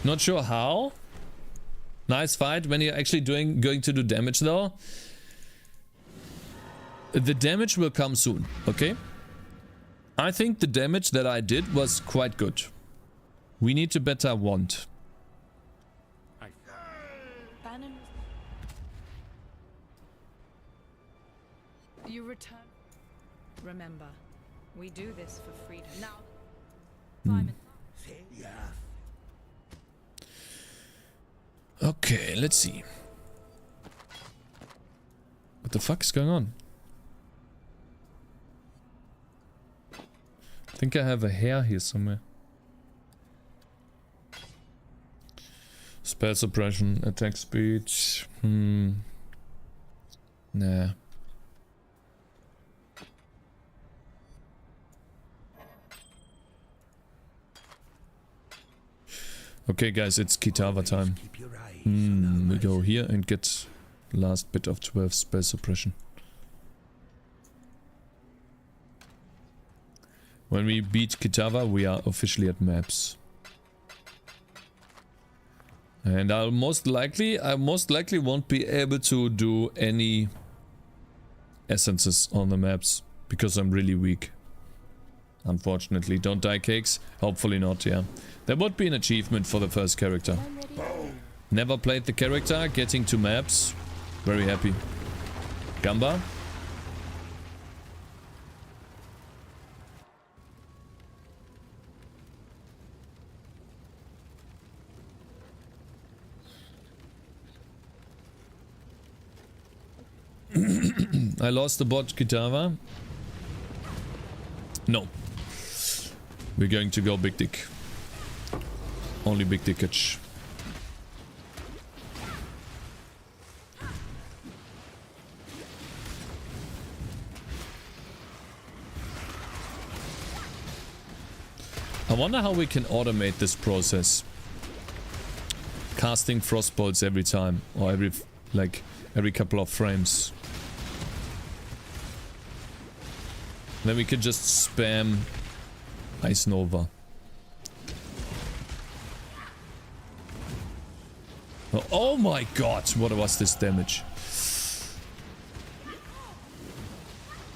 Not sure how. Nice fight. When you're actually going to do damage though, the damage will come soon, okay? I think the damage that I did was quite good. We need to better want. Bannon. You return. Remember, we do this for freedom. Now, Simon. Okay, let's see. What the fuck is going on? I think I have a hair here somewhere. Spell suppression, attack speed. Nah. Okay, guys, it's Kitava time. We go here and get last bit of 12 spell suppression. When we beat Kitava, we are officially at maps. And I most likely won't be able to do any essences on the maps because I'm really weak. Unfortunately, don't die, Cakes. Hopefully not, yeah. That would be an achievement for the first character. Never played the character, getting to maps. Very happy. Gamba? I lost the bot Kitava. No. We're going to go big dick. Only big dickage. I wonder how we can automate this process. Casting frostbolts every time, or every couple of frames. Then we could just spam Ice Nova. Oh my god, what was this damage?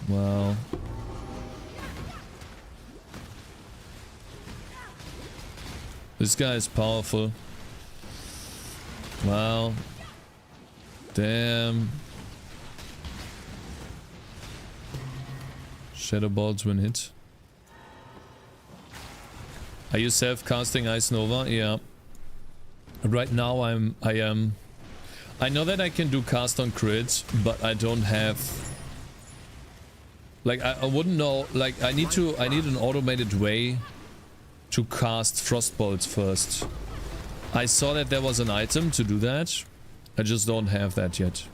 Wow. This guy is powerful. Wow. Damn. Shadow balls when hit. Are you self-casting Ice Nova? Yeah. Right now I know that I can do cast on crits, but I don't have, like, I wouldn't know, like, I need an automated way to cast frostbolts first. I saw that there was an item to do that. I just don't have that yet.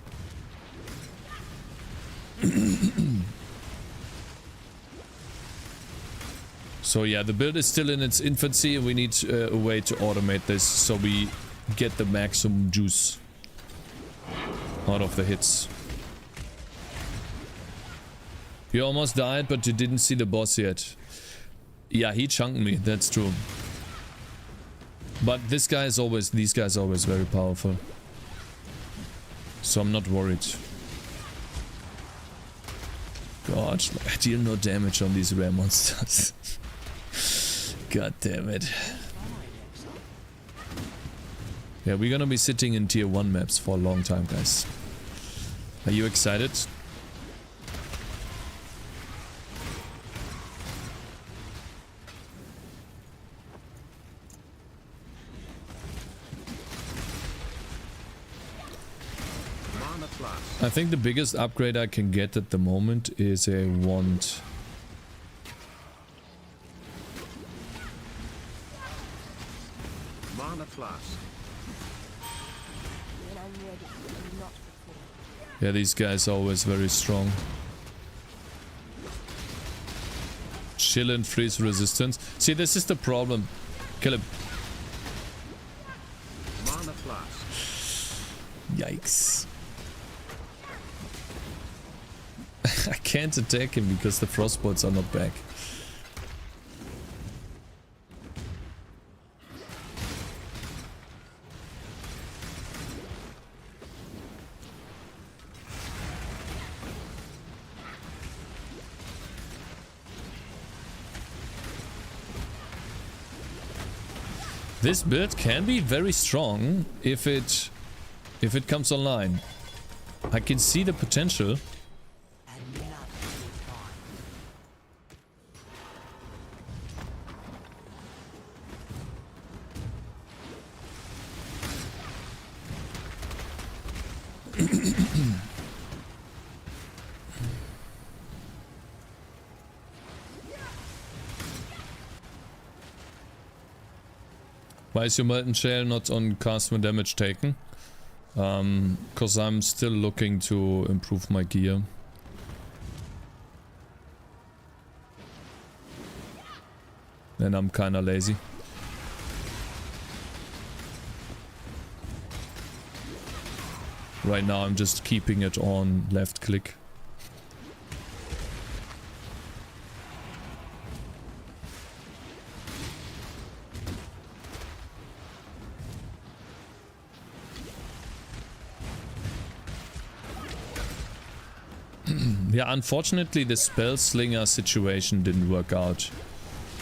So yeah, the build is still in its infancy and we need a way to automate this so we get the maximum juice out of the hits. You almost died, but you didn't see the boss yet. Yeah, he chunked me, that's true. But these guys are always very powerful. So I'm not worried. God, I deal no damage on these rare monsters. God damn it. Yeah, we're gonna be sitting in tier 1 maps for a long time, guys. Are you excited? I think the biggest upgrade I can get at the moment is a wand. Mana flask. When I'm ready, and not before. Yeah, these guys are always very strong. Chill and freeze resistance. See, this is the problem. Kill him. Mana flask. Yikes. I can't attack him because the frostbolts are not back. This build can be very strong if it comes online. I can see the potential. Why is your molten shell not on cast when damage taken? Because I'm still looking to improve my gear. And I'm kinda lazy. Right now I'm just keeping it on left click. Yeah, unfortunately the spell slinger situation didn't work out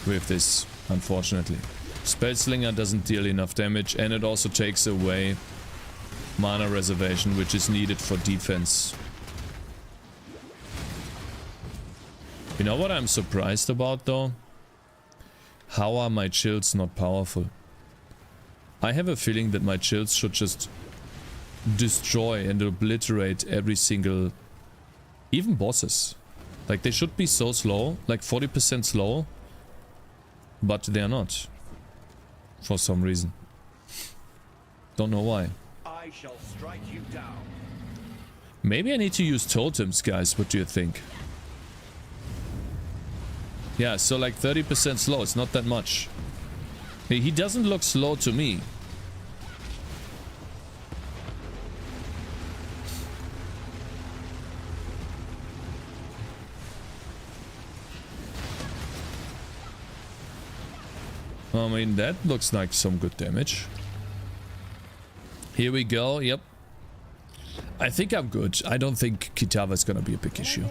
with this, unfortunately. Spell slinger doesn't deal enough damage and it also takes away mana reservation, which is needed for defense. You know what I'm surprised about though? How are my chills not powerful? I have a feeling that my chills should just destroy and obliterate every single... even bosses. Like they should be so slow, like 40% slow, but they're not. For some reason. Don't know why. I shall strike you down. Maybe I need to use totems, guys. What do you think? Yeah, so like 30% slow. It's not that much. He doesn't look slow to me. I mean, that looks like some good damage. Here we go, yep. I think I'm good. I don't think Kitava's gonna be a big issue.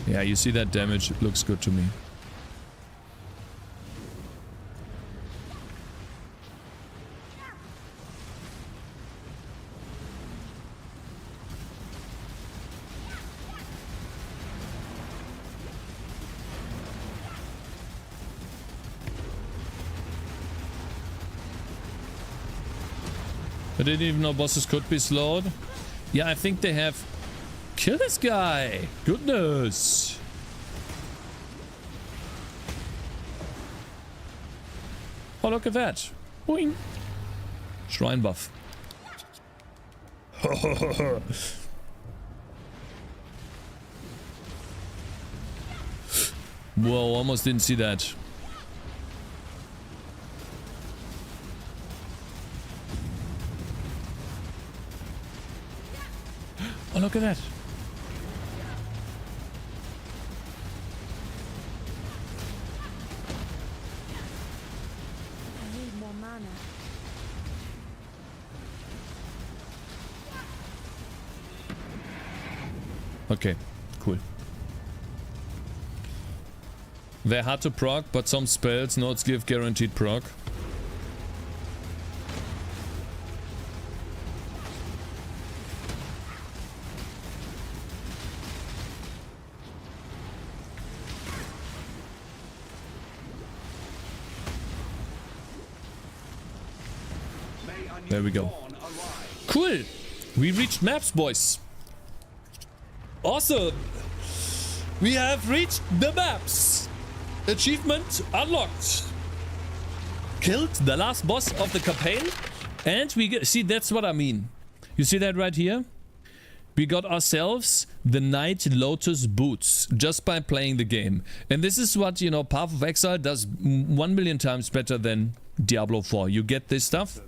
Yeah, you see that damage? It looks good to me. I didn't even know bosses could be slowed. Yeah, I think they have... Kill this guy! Goodness! Oh, look at that. Boing! Shrine buff. Whoa, almost didn't see that. Oh, look at that. I need more mana. Okay, cool. They're hard to proc, but some spells nodes give guaranteed proc. There we go. Cool! We reached maps, boys. Awesome! We have reached the maps. Achievement unlocked. Killed the last boss of the campaign. And we get... See, that's what I mean. You see that right here? We got ourselves the Night Lotus boots just by playing the game. And this is what, you know, Path of Exile does 1 million times better than Diablo 4. You get this stuff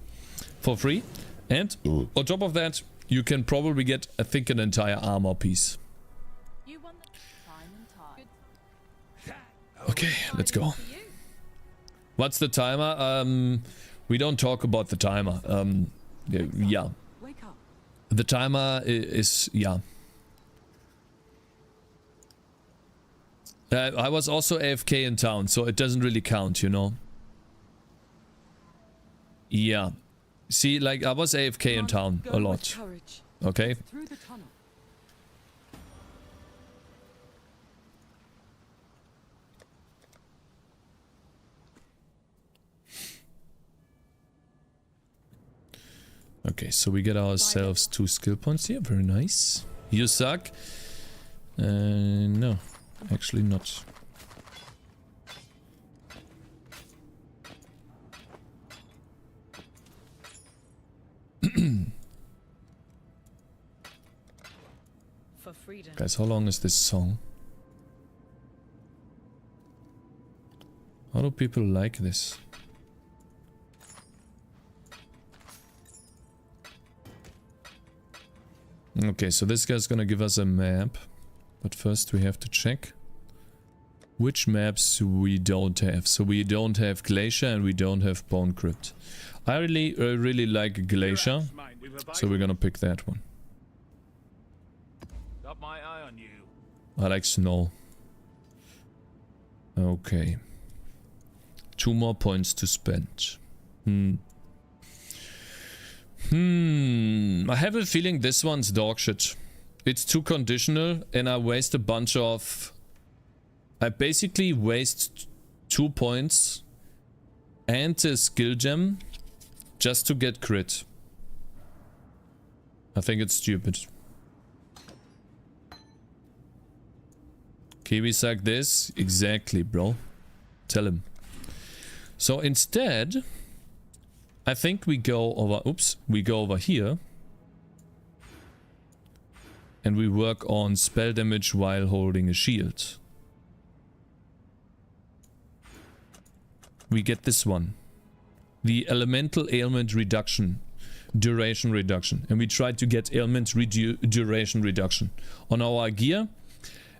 for free, and on top of that you can probably get, I think, an entire armor piece. Okay, let's go. What's the timer? We don't talk about the timer. Yeah, the timer is, yeah. I was also AFK in town, so it doesn't really count, you know. Yeah. See, like, I was AFK in town a lot. Okay? Okay, so we get ourselves 2 skill points here. Very nice. You suck. No, actually not. For freedom. Guys, how long is this song? How do people like this? Okay, so this guy's gonna give us a map. But first we have to check which maps we don't have. So we don't have Glacier and we don't have Bone Crypt. I really like Glacier, so we're gonna pick that one. Got my eye on you. I like Snow. Okay. 2 more points to spend. I have a feeling this one's dog shit. It's too conditional and I waste a bunch of... I basically waste 2 points and a skill gem just to get crit. I think it's stupid. Kiwi suck this? Exactly, bro. Tell him. So instead, I think we go over... Oops. We go over here. And we work on spell damage while holding a shield. We get this one. The elemental ailment reduction. Duration reduction. And we try to get ailment duration reduction. On our gear.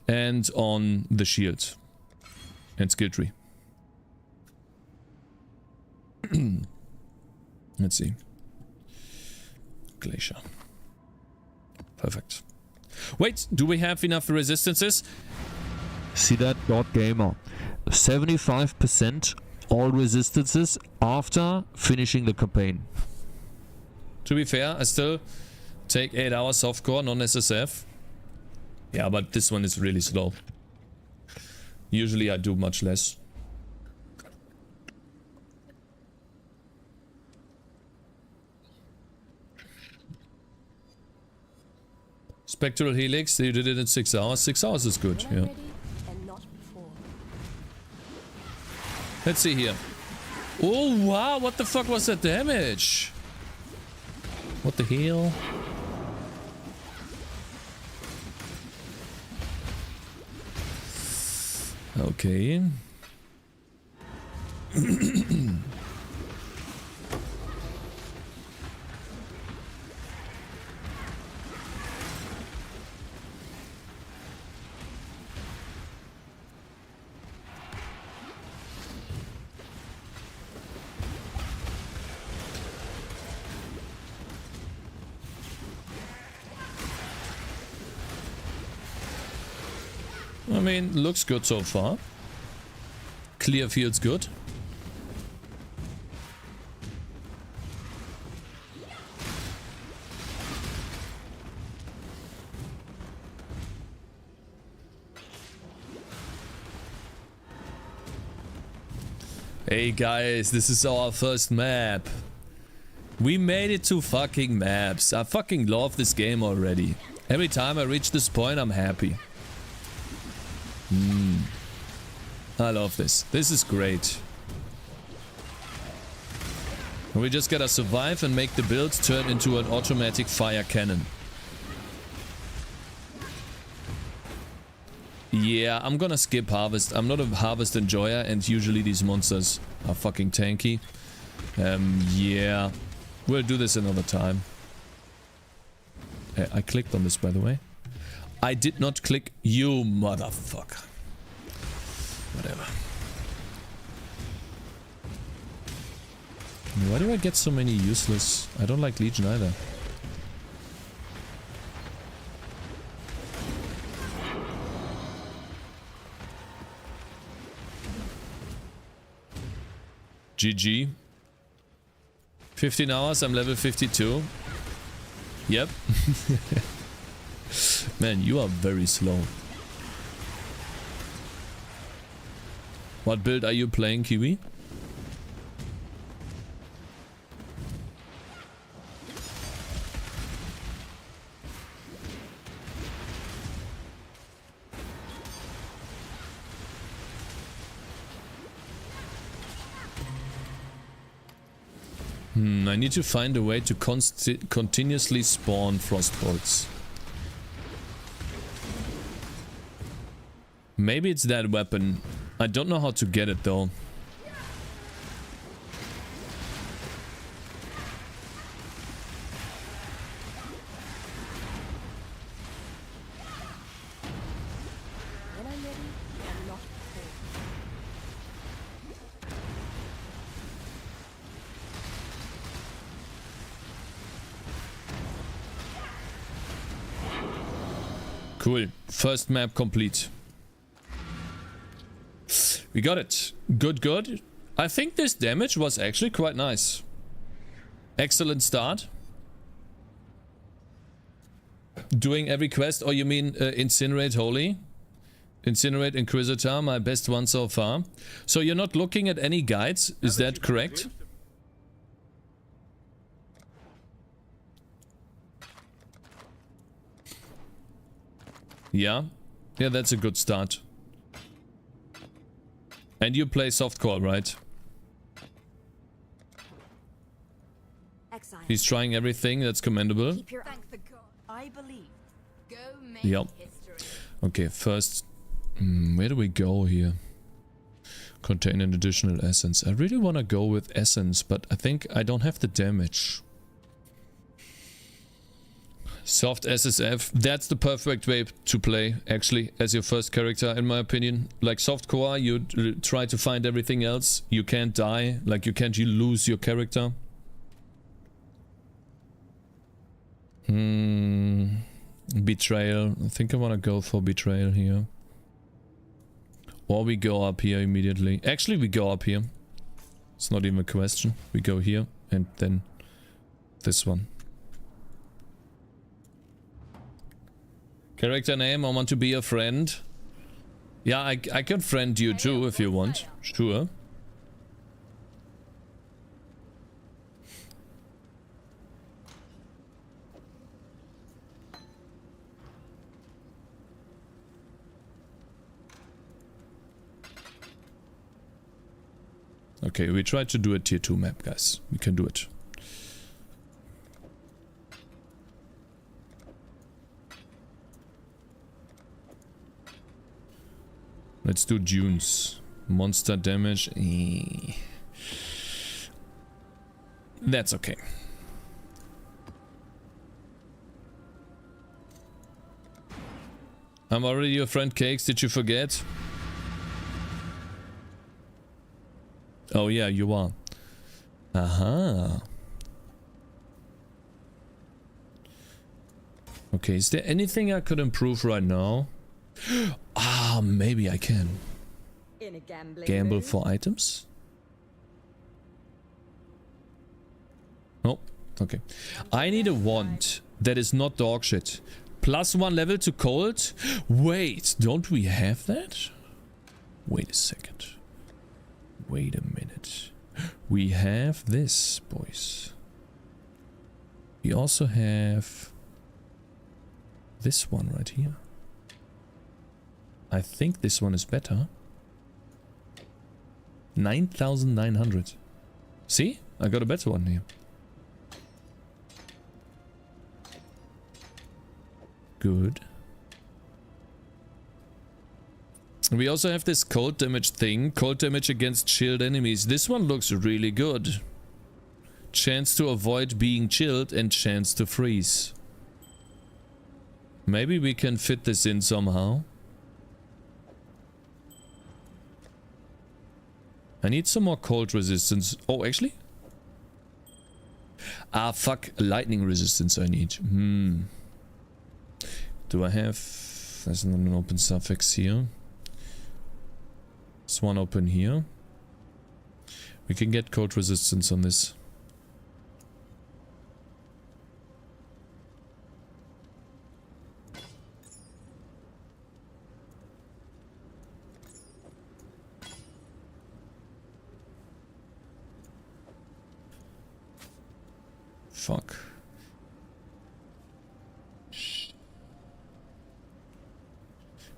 And on the shield. And skill tree. Let's see. Glacier. Perfect. Wait, do we have enough resistances? See that dot gamer. 75% all resistances after finishing the campaign. To be fair, I still take 8 hours softcore, non-SSF. Yeah, but this one is really slow. Usually I do much less. Spectral Helix, you did it in 6 hours. 6 hours is good, yeah. Let's see here. Oh wow, what the fuck was that damage? What the hell? Okay. I mean, looks good so far. Clear feels good. Hey guys, this is our first map. We made it to fucking maps. I fucking love this game already. Every time I reach this point, I'm happy. I love this. This is great. We just gotta survive and make the build turn into an automatic fire cannon. Yeah, I'm gonna skip harvest. I'm not a harvest enjoyer and usually these monsters are fucking tanky. Yeah. We'll do this another time. I clicked on this, by the way. I did not click, you motherfucker. Whatever. Why do I get so many useless? I don't like Legion either. GG. 15 hours, I'm level 52. Yep. Man, you are very slow. What build are you playing, Kiwi? I need to find a way to continuously spawn frostbolts. Maybe it's that weapon. I don't know how to get it though. When I'm ready, I'm not before. Cool. First map complete. We got it. Good, good. I think this damage was actually quite nice. Excellent start. Doing every quest. Oh, you mean Incinerate Holy? Incinerate Inquisitor, my best one so far. So you're not looking at any guides, is that correct? Yeah. Yeah, that's a good start. And you play softcore, right? Exile. He's trying everything, that's commendable. Keep your thank the god. I believe. Go make Yep. history. Okay, first... where do we go here? Contain an additional essence. I really want to go with essence, but I think I don't have the damage. Soft SSF, that's the perfect way to play, actually, as your first character, in my opinion. Like softcore, you try to find everything else. You can't die, like you can't lose your character. Betrayal. I think I want to go for betrayal here. Or we go up here immediately. Actually, we go up here. It's not even a question. We go here and then this one. Character name, I want to be a friend. Yeah, I can friend you too if you want. Sure. Okay, we tried to do a tier 2 map, guys. We can do it. Let's do dunes. Monster damage. That's okay. I'm already your friend, Cakez. Did you forget? Oh yeah, you are. Aha. Okay, is there anything I could improve right now? Ah, maybe I can. In a gambling Gamble mood? for items? Nope. Okay. I need a wand that is not dog shit. +1 level to cold? Wait, don't we have that? Wait a second. Wait a minute. We have this, boys. We also have this one right here. I think this one is better. 9,900. See? I got a better one here. Good. We also have this cold damage thing. Cold damage against chilled enemies. This one looks really good. Chance to avoid being chilled and chance to freeze. Maybe we can fit this in somehow. I need some more cold resistance. Oh, actually? Ah, fuck. Lightning resistance I need. Do I have... There's not an open suffix here. There's one open here. We can get cold resistance on this. Fuck.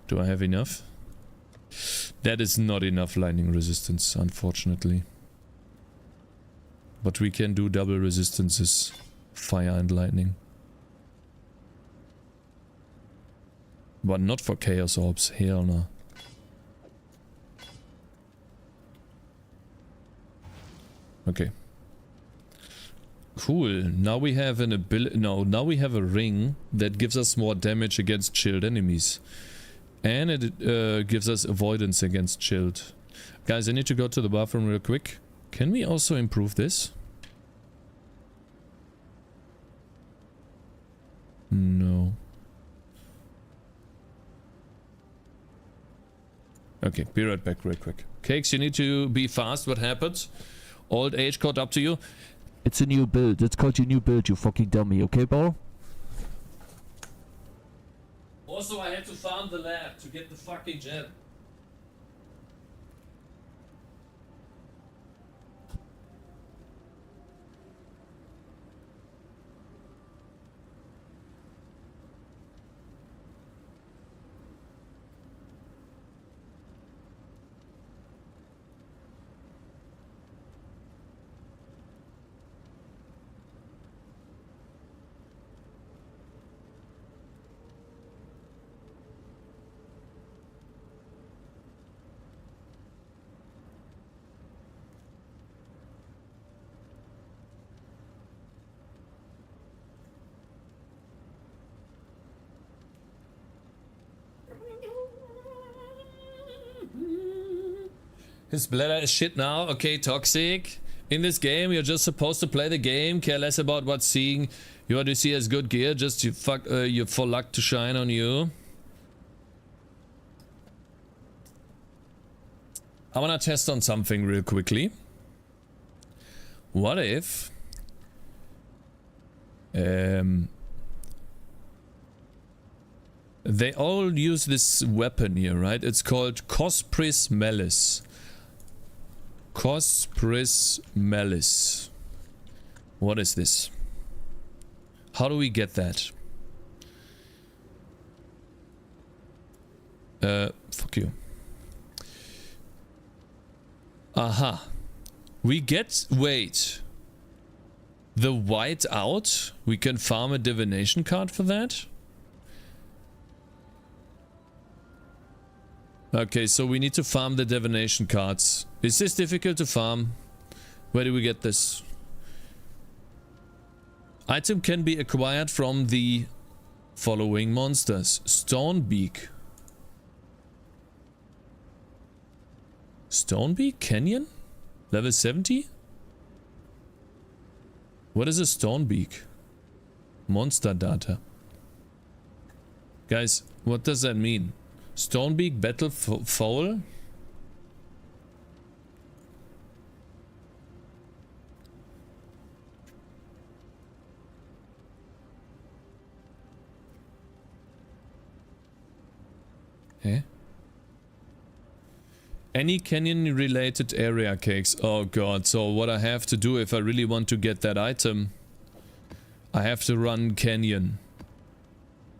Do I have enough? That is not enough lightning resistance, unfortunately. But we can do double resistances, fire and lightning. But not for chaos orbs, hell no. Okay. Cool. Now we have an ability. No, now we have a ring that gives us more damage against chilled enemies. And it gives us avoidance against chilled. Guys, I need to go to the bathroom real quick. Can we also improve this? No. Okay, be right back real quick. Cakes, you need to be fast. What happened? Old age caught up to you? It's a new build. It's called your new build, you fucking dummy, okay, bro? Also, I had to farm the lab to get the fucking gem. His bladder is shit now. Okay, toxic. In this game, you're just supposed to play the game, care less about what's seeing. You want to see as good gear, just you for luck to shine on you. I wanna test on something real quickly. What if they all use this weapon here, right? It's called Cospris Malice. Cospris Malice. What is this? How do we get that? Fuck you. Aha. We get, wait. The white out? We can farm a divination card for that? Okay, so we need to farm the divination cards. Is this difficult to farm? Where do we get this? Item can be acquired from the following monsters. Stonebeak. Stonebeak Canyon? Level 70? What is a Stonebeak? Monster data. Guys, what does that mean? Stonebeak Battle Fowl? Eh? Any canyon related area cakes. Oh god, so what I have to do if I really want to get that item, I have to run canyon.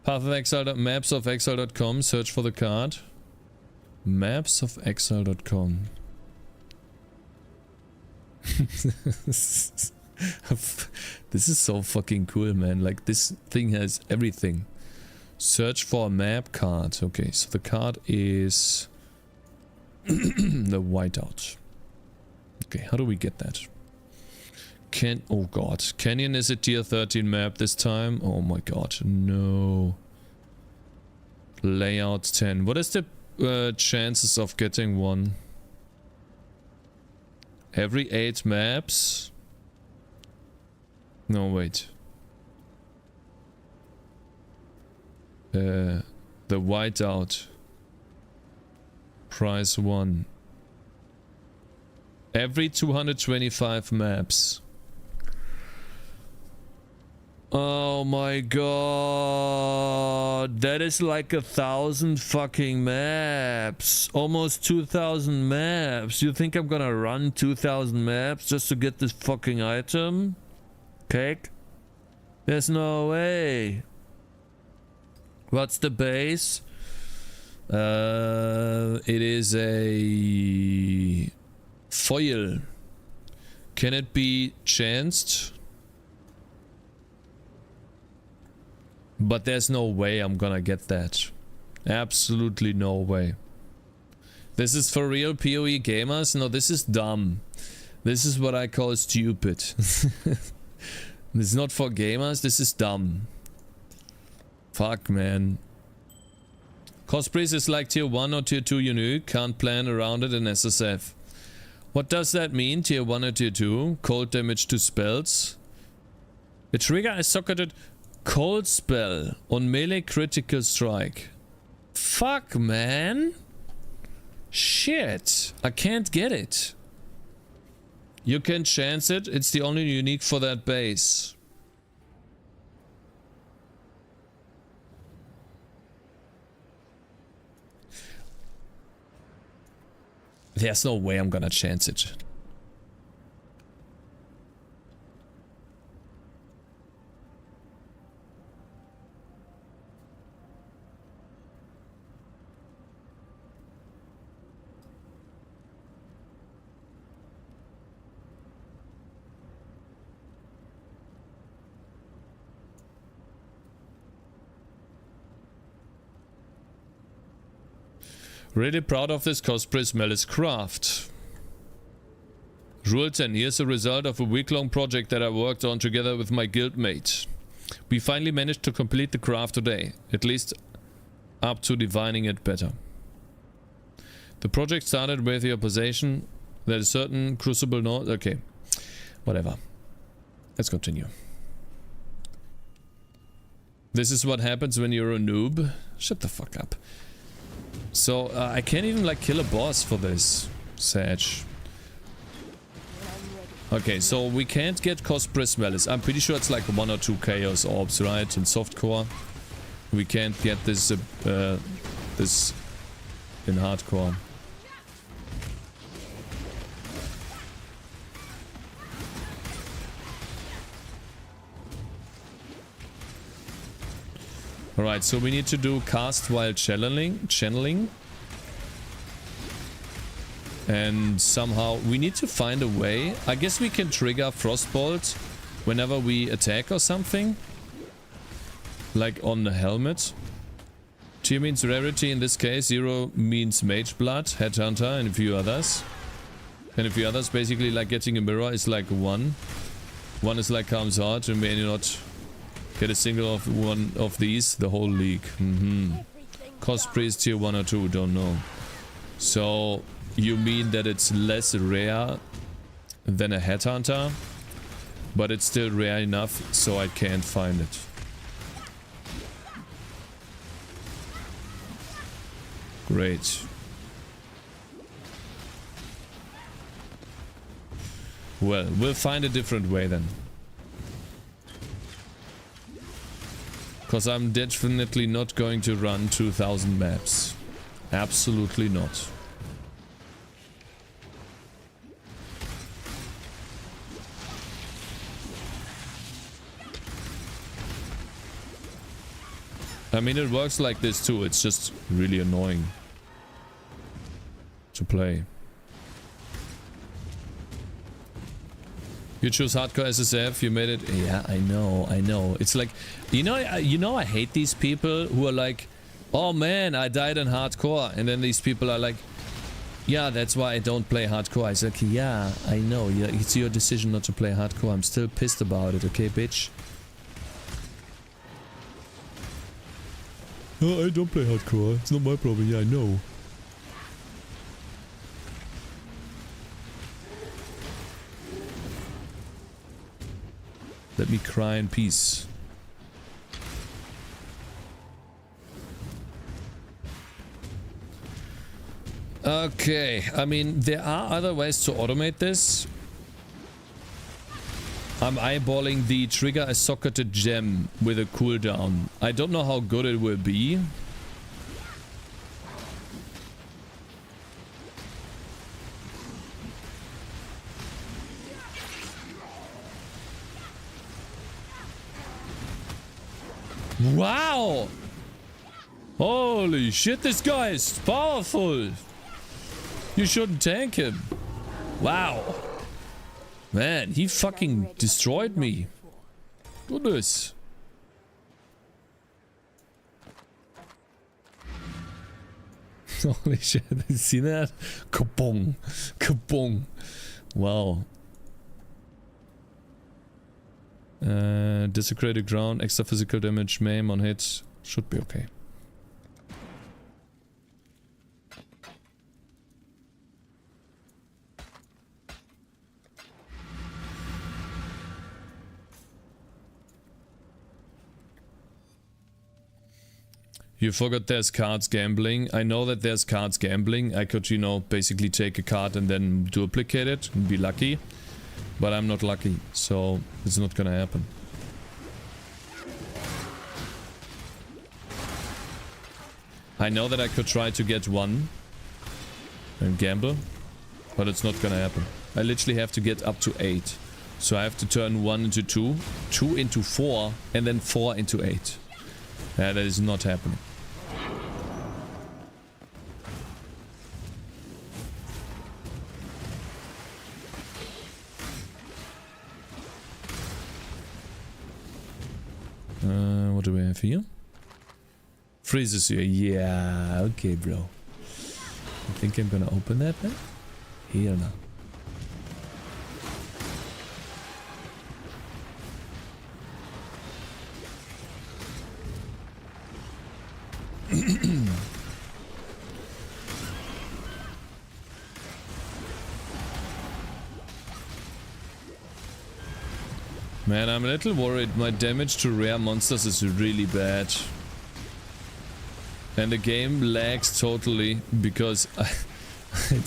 Path of Exile, mapsofexile.com, search for the card. Mapsofexile.com. This is so fucking cool, man. Like, this thing has everything. Search for a map card. Okay, so the card is the whiteout. Okay, how do we get that? Oh god, Canyon is a tier 13 map this time. Oh my god, no. Layout 10. What is the chances of getting one? Every 8 maps? No, wait. The whiteout. Price 1. Every 225 maps. Oh my god. That is like 1,000 fucking maps. Almost 2,000 maps. You think I'm gonna run 2,000 maps just to get this fucking item? Cake? There's no way. What's the base? It is a foil. Can it be chanced? But there's no way I'm gonna get that. Absolutely no way. This is for real PoE gamers? No, this is dumb. This is what I call stupid. This is not for gamers, this is dumb. Fuck, man. Cosplays is like tier 1 or tier 2 unique, can't plan around it in SSF. What does that mean, tier 1 or tier 2? Cold damage to spells. The trigger is socketed cold spell on melee critical strike. Fuck, man. Shit. I can't get it. You can chance it, it's the only unique for that base. There's no way I'm gonna chance it. Really proud of this cosplay Smellis craft. Rule 10. Here's the result of a week-long project that I worked on together with my guildmate. We finally managed to complete the craft today, at least up to divining it better. The project started with the opposition that a certain crucible node... Okay, whatever. Let's continue. This is what happens when you're a noob. Shut the fuck up. So, I can't even like kill a boss for this. Sad. Okay, so we can't get cosplay Smellis. I'm pretty sure it's like 1 or 2 chaos orbs, right? In softcore. We can't get this this in hardcore. Alright, so we need to do cast while channeling. And somehow we need to find a way. I guess we can trigger Frostbolt whenever we attack or something. Like on the helmet. Tier means rarity in this case. 0 means mage blood, headhunter, and a few others. And a few others, basically like getting a mirror is like 1. 1 is like comes out and may not get a single of one of these, the whole league. Cosplay is tier 1 or 2, don't know. So, you mean that it's less rare than a headhunter, but it's still rare enough so I can't find it. Great. Well, we'll find a different way then. Because I'm definitely not going to run 2,000 maps. Absolutely not. I mean, it works like this too. It's just really annoying to play. You choose hardcore SSF, you made it. Yeah, I know. It's like, you know, I hate these people who are like, oh man, I died in hardcore. And then these people are like, yeah, that's why I don't play hardcore. I was like, yeah, I know. Yeah, it's your decision not to play hardcore. I'm still pissed about it, okay, bitch? Oh, I don't play hardcore. It's not my problem. Yeah, I know. Let me cry in peace. Okay, I mean, there are other ways to automate this. I'm eyeballing the trigger a socketed gem with a cooldown. I don't know how good it will be. Wow! Holy shit, this guy is powerful! You shouldn't tank him. Wow. Man, he fucking destroyed me. Goodness. Holy shit, did you see that? Kabong. Kabong. Wow. Desecrated ground, extra physical damage, maim on hit. Should be okay. You forgot there's cards gambling. I know that there's cards gambling. I could, you know, basically take a card and then duplicate it and be lucky. But I'm not lucky, so it's not gonna happen. I know that I could try to get one and gamble, but it's not gonna happen. I literally have to get up to 8. So I have to turn 1 into 2, 2 into 4, and then 4 into 8. That is not happening. What do we have here? Freezes here. Yeah, okay, bro. I think I'm gonna open that then. Here now. Man, I'm a little worried. My damage to rare monsters is really bad. And the game lags totally because I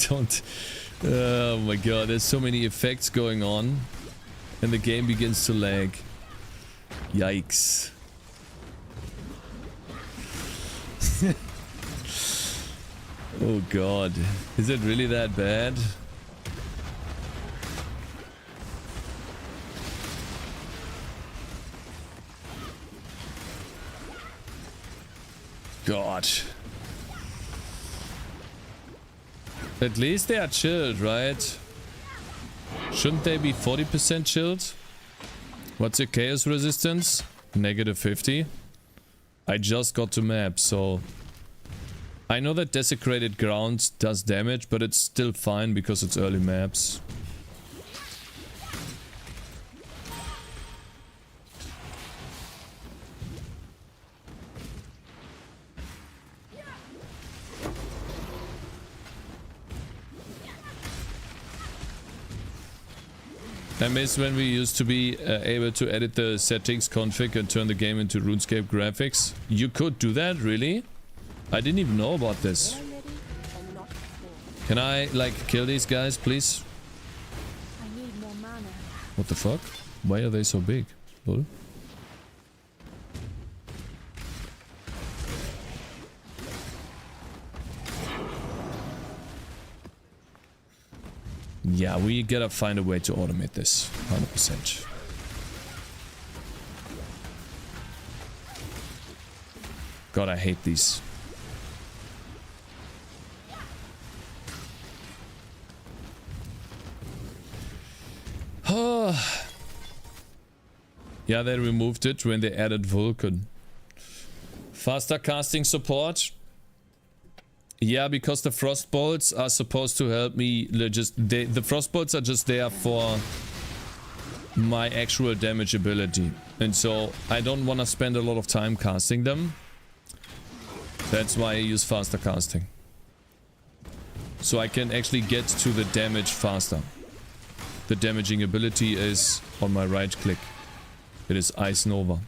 don't... Oh my god, there's so many effects going on. And the game begins to lag. Yikes. Oh god. Is it really that bad? God. At least they are chilled, right? Shouldn't they be 40% chilled? What's your chaos resistance? -50. I just got to map, so... I know that desecrated ground does damage, but it's still fine because it's early maps. I miss when we used to be able to edit the settings config and turn the game into RuneScape graphics. You could do that, really? I didn't even know about this. Can I, like, kill these guys, please? I need more mana. What the fuck? Why are they so big? Lol. Yeah, we gotta find a way to automate this. 100%. God, I hate these. Yeah, they removed it when they added Vulcan. Faster casting support. Yeah, because the frost bolts are supposed to help me. The frost bolts are just there for my actual damage ability, and so I don't want to spend a lot of time casting them. That's why I use faster casting, so I can actually get to the damage faster. The damaging ability is on my right click. It is Ice Nova,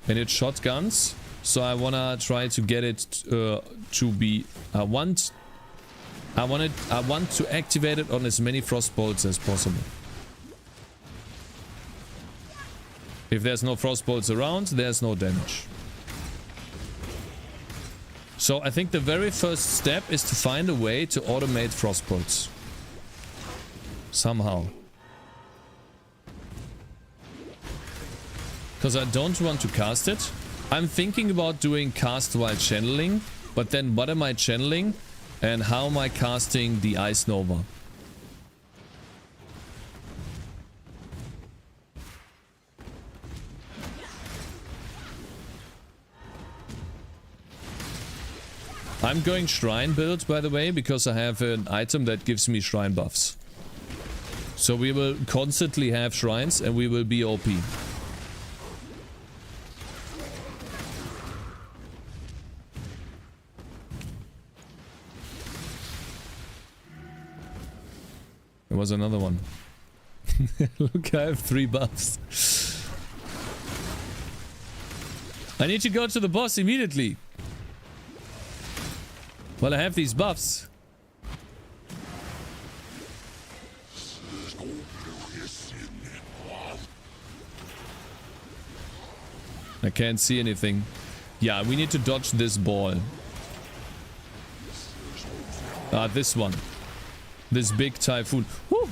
and it's shotguns. So I wanna try to get it to be... I want I want to activate it on as many frost bolts as possible. If there's no frost bolts around, there's no damage. So I think the very first step is to find a way to automate frost bolts. Somehow. Because I don't want to cast it. I'm thinking about doing cast while channeling, but then what am I channeling and how am I casting the Ice Nova? I'm going shrine build, by the way, because I have an item that gives me shrine buffs. So we will constantly have shrines and we will be OP. There was another one. Look, I have 3 buffs. I need to go to the boss immediately. Well, I have these buffs. I can't see anything. Yeah, we need to dodge this ball. This one. This big typhoon. Woo!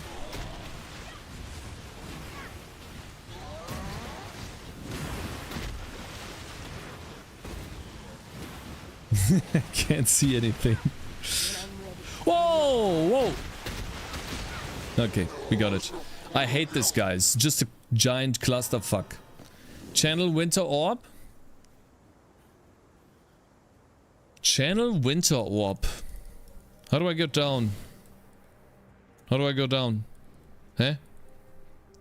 I can't see anything. Whoa! Whoa! Okay, we got it. I hate this, guys. Just a giant clusterfuck. Channel Winter Orb. Channel Winter Orb. How do I get down? How do I go down? Huh?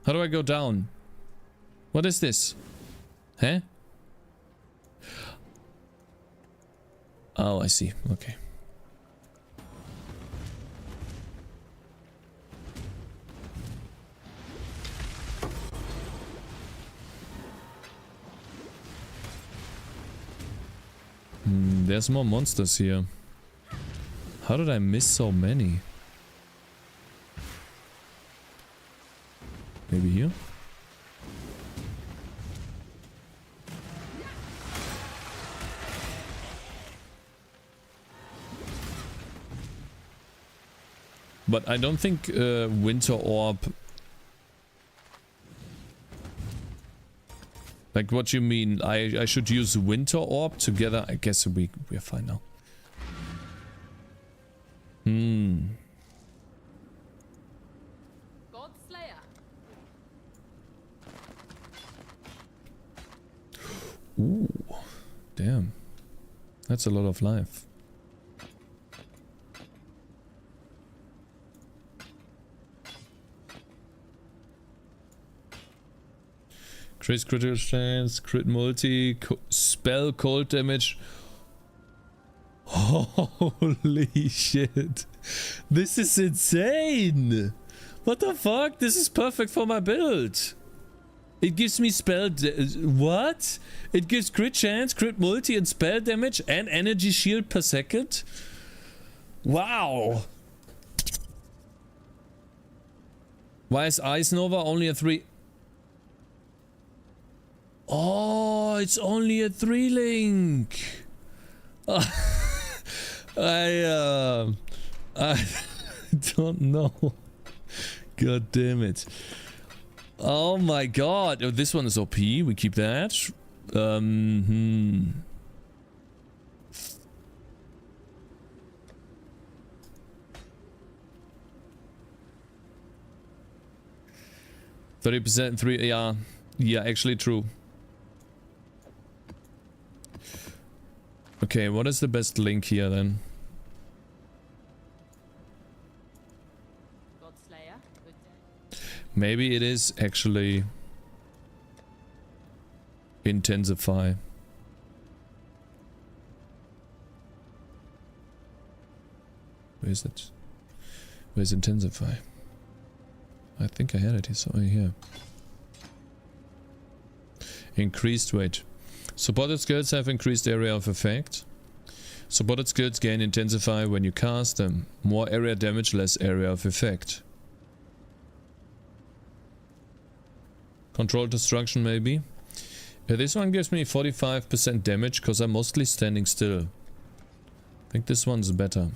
How do I go down? What is this? Huh? Oh, I see. Okay. There's more monsters here. How did I miss so many? Maybe here? But I don't think Winter Orb... Like, what you mean? I should use Winter Orb together? I guess we're fine now. Ooh, damn. That's a lot of life. Increase critical chance, crit multi, spell cold damage. Holy shit. This is insane. What the fuck? This is perfect for my build. It gives me what? It gives crit chance, crit multi and spell damage and energy shield per second? Wow. Why is Ice Nova only a 3? Oh, it's only a 3 link. I don't know. God damn it. Oh my god. Oh, this one is OP. We keep that. 30% 3. Yeah, actually true. Okay, what is the best link here then? Maybe it is actually Intensify. Where is it? Where's Intensify? I think I had it here somewhere here. Increased weight. Supported skills have increased area of effect. Supported skills gain intensify when you cast them. More area damage, less area of effect. Controlled destruction maybe. This one gives me 45% damage because I'm mostly standing still. I think this one's better.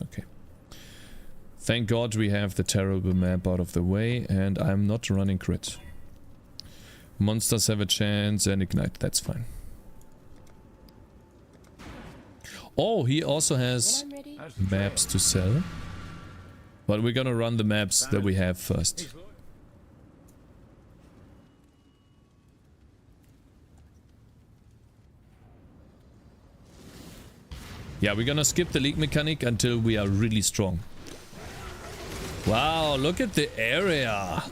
Okay. Thank God we have the terrible map out of the way and I'm not running crit. Monsters have a chance and ignite, that's fine. Oh, he also has maps to sell. But we're gonna run the maps that we have first. Yeah, we're gonna skip the league mechanic until we are really strong. Wow, look at the area.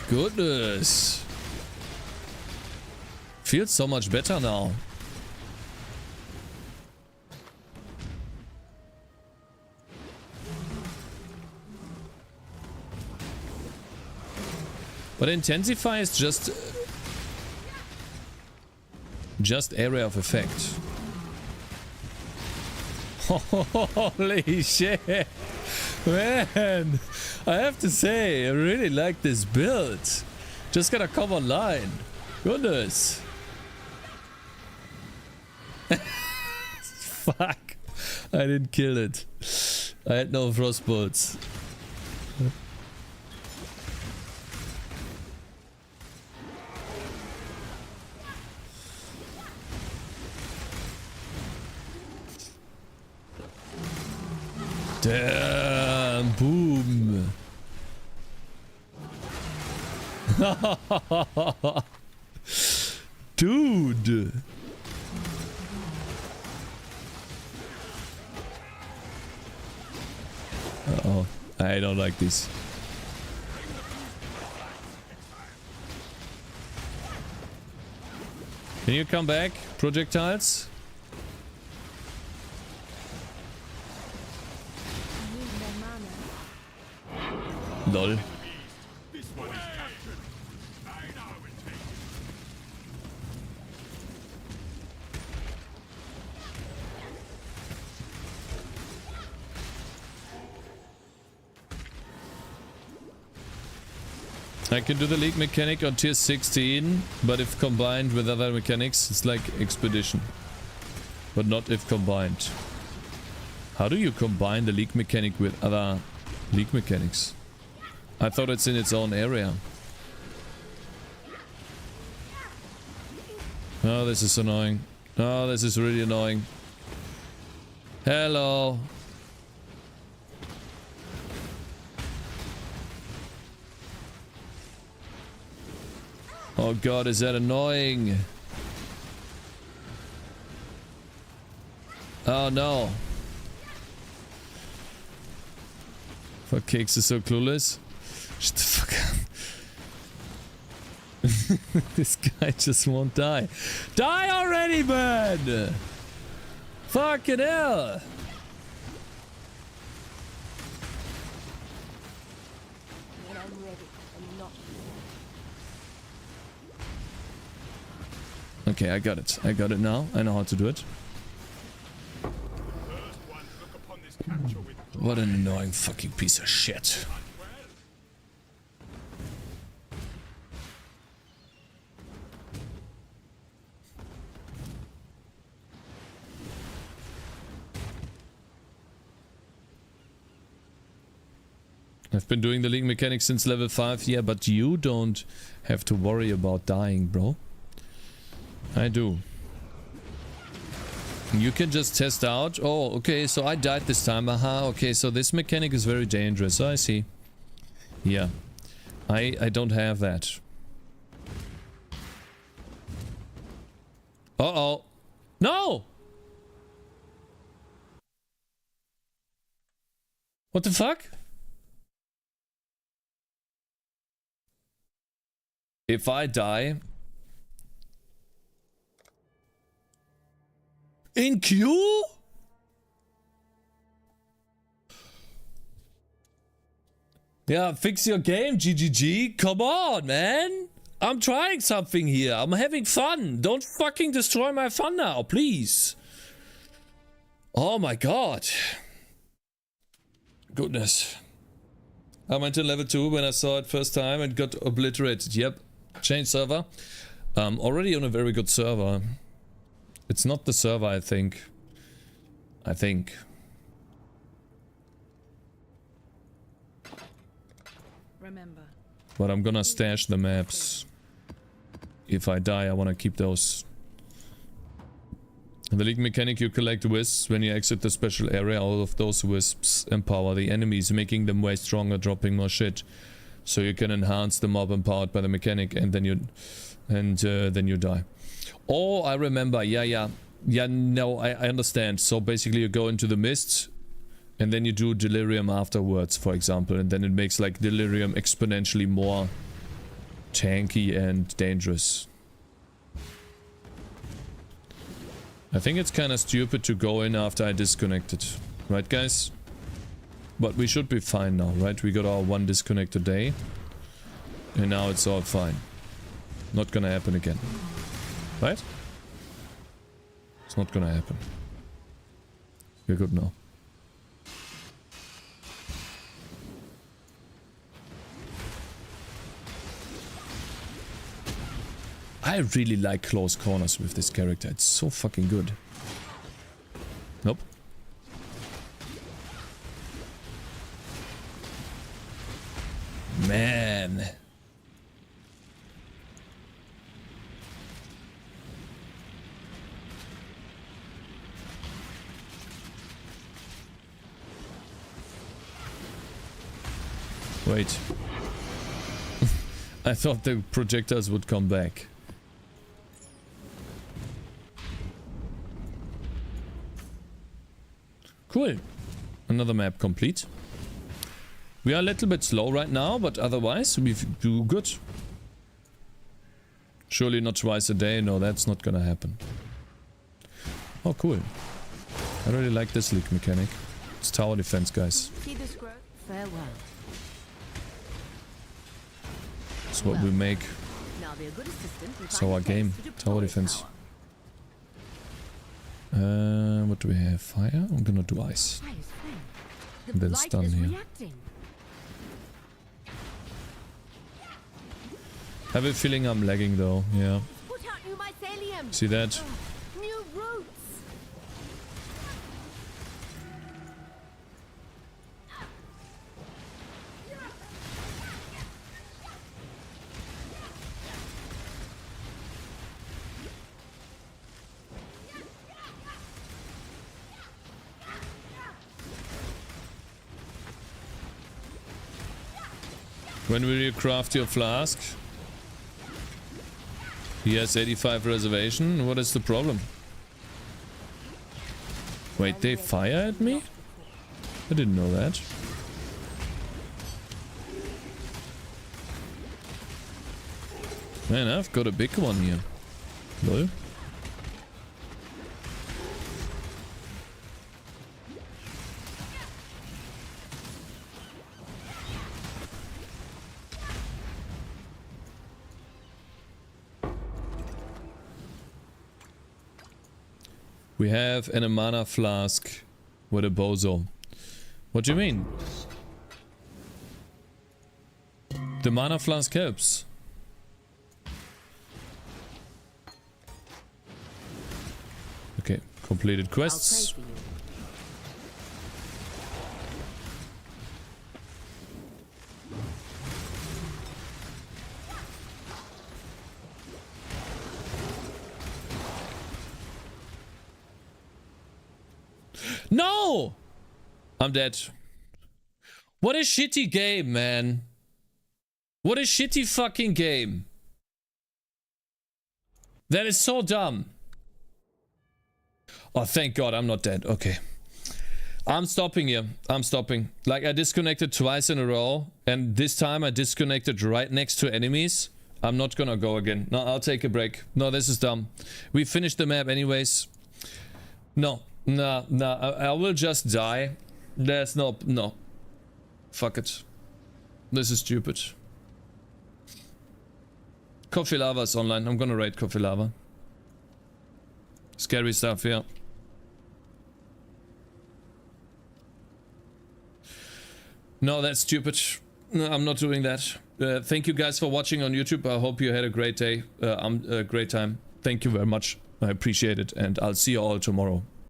Goodness. Feels so much better now. But intensify is just area of effect. Holy shit. Man, I have to say, I really like this build. Just gotta come online. Goodness. Fuck. I didn't kill it. I had no frost bolts. Damn, boom. Dude. Uh-oh, I don't like this. Can you come back, projectiles? Lol. I can do the league mechanic on tier 16, but if combined with other mechanics, it's like expedition. But not if combined. How do you combine the league mechanic with other league mechanics? I thought it's in its own area. Oh, this is annoying. Oh, this is really annoying. Hello. Oh god, is that annoying? Oh no. Fuck, Cakez is so clueless. Shut the fuck up. This guy just won't die. Die already, man! Fucking hell! When I'm ready, I'm not. Okay, I got it. I got it now. I know how to do it. What an annoying fucking piece of shit. I've been doing the league mechanics since level 5, yeah, but you don't have to worry about dying, bro. I do. You can just test out. Oh, okay, so I died this time. Aha, okay, so this mechanic is very dangerous. I see. Yeah. I don't have that. Uh-oh. No! What the fuck? If I die... in queue? Yeah, fix your game, GGG. Come on, man. I'm trying something here. I'm having fun. Don't fucking destroy my fun now, please. Oh my god. Goodness. I went to level 2 when I saw it first time and got obliterated. Yep. Change server. Already on a very good server. It's not the server, I think. Remember. But I'm gonna stash the maps. If I die, I wanna keep those. In the league mechanic, you collect wisps. When you exit the special area, all of those wisps empower the enemies, making them way stronger, dropping more shit. So you can enhance the mob empowered by the mechanic, and then you die. Oh, I remember. Yeah, no, I understand. So basically you go into the mist, and then you do delirium afterwards, for example, and then it makes like delirium exponentially more tanky and dangerous. I think it's kind of stupid to go in after I disconnected. Right, guys? But we should be fine now, right? We got our 1 disconnect a day. And now it's all fine. Not gonna happen again. Right? It's not gonna happen. We're good now. I really like close corners with this character. It's so fucking good. Nope. Man. Wait. I thought the projectors would come back. Cool. Another map complete. We are a little bit slow right now, but otherwise we do good. Surely not twice a day. No, that's not gonna happen. Oh, cool. I really like this league mechanic. It's tower defense, guys. See this grow? Farewell. It's what we make. Now be a good assistant and It's find our a place game. to deploy Tower defense. power. What do we have? Fire? I'm gonna do ice. Fire is flame. The And then blight stun is here. reacting. I have a feeling I'm lagging though, yeah. Put out new mycelium. See that? New roots. When will you craft your flask? He has 85 reservation. What is the problem? Wait, they fire at me? I didn't know that. Man, I've got a big one here. Lol. We have an mana flask with a bozo. What do you mean? The mana flask helps. Okay, completed quests. No! I'm dead. What a shitty game, man. What a shitty fucking game. That is so dumb. Oh, thank God I'm not dead. Okay. I'm stopping here. I'm stopping. Like, I disconnected twice in a row. And this time I disconnected right next to enemies. I'm not gonna go again. No, I'll take a break. No, this is dumb. We finished the map anyways. No. No, I will just die. There's no. Fuck it. This is stupid. Coffee Lava is online. I'm gonna raid Coffee Lava. Scary stuff, yeah. No, that's stupid. No, I'm not doing that. Thank you guys for watching on YouTube. I hope you had a great day. A great time. Thank you very much. I appreciate it, and I'll see you all tomorrow.